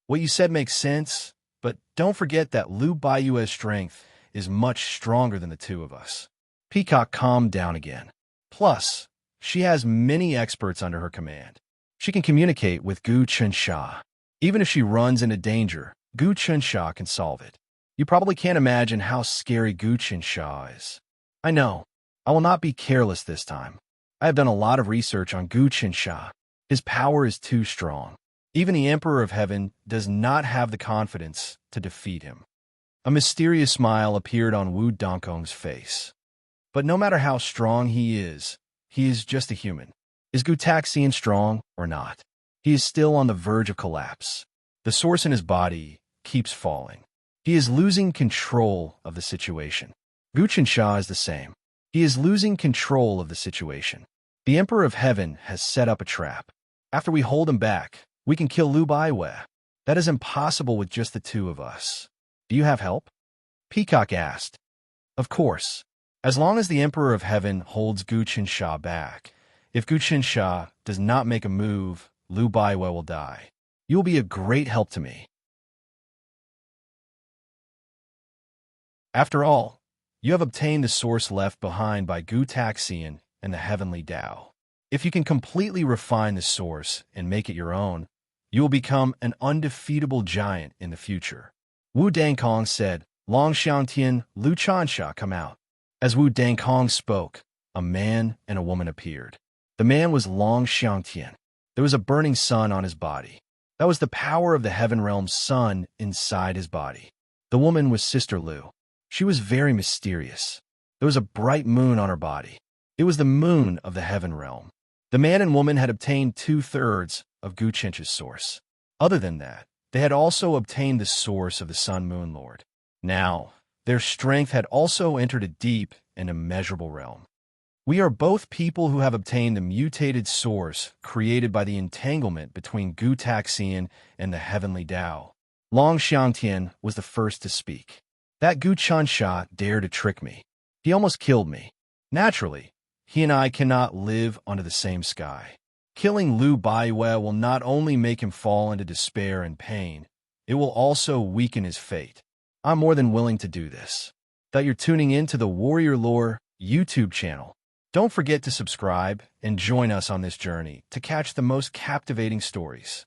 What you said makes sense, but don't forget that Lu Baiyue's strength is much stronger than the 2 of us. Peacock calmed down again. Plus, she has many experts under her command. She can communicate with Gu Chansha. Even if she runs into danger, Gu Chansha can solve it. You probably can't imagine how scary Gu Chansha is. I know. I will not be careless this time. I have done a lot of research on Gu Chansha. His power is too strong. Even the Emperor of Heaven does not have the confidence to defeat him. A mysterious smile appeared on Wu Dongkong's face. But no matter how strong he is just a human. Is Gu Taxian strong or not? He is still on the verge of collapse. The source in his body keeps falling. He is losing control of the situation. Gu Chansha is the same. He is losing control of the situation. The Emperor of Heaven has set up a trap. After we hold him back, we can kill Lu Baiwei. That is impossible with just the two of us. Do you have help? Peacock asked. Of course. As long as the Emperor of Heaven holds Gu Qinsha back. If Gu Qinsha does not make a move, Lu Baiwei will die. You will be a great help to me. After all, you have obtained the source left behind by Gu Taxian and the Heavenly Tao. If you can completely refine the source and make it your own, you will become an undefeatable giant in the future. Wu Dangkong said, Long Xiangtian, Lu Chansha, come out. As Wu Dangkong spoke, a man and a woman appeared. The man was Long Xiangtian. There was a burning sun on his body. That was the power of the Heaven Realm's sun inside his body. The woman was Sister Lu. She was very mysterious. There was a bright moon on her body. It was the moon of the Heaven Realm. The man and woman had obtained 2/3 of Gu Qinsha's source. Other than that, they had also obtained the source of the Sun Moon Lord. Now, their strength had also entered a deep and immeasurable realm. We are both people who have obtained the mutated source created by the entanglement between Gu Taxian and the Heavenly Tao. Long Xiangtian was the first to speak. That Gu Qinsha dared to trick me. He almost killed me. Naturally, he and I cannot live under the same sky. Killing Lu Baiwei will not only make him fall into despair and pain, it will also weaken his fate. I'm more than willing to do this. That you're tuning in to the Warrior Lore YouTube channel. Don't forget to subscribe and join us on this journey to catch the most captivating stories.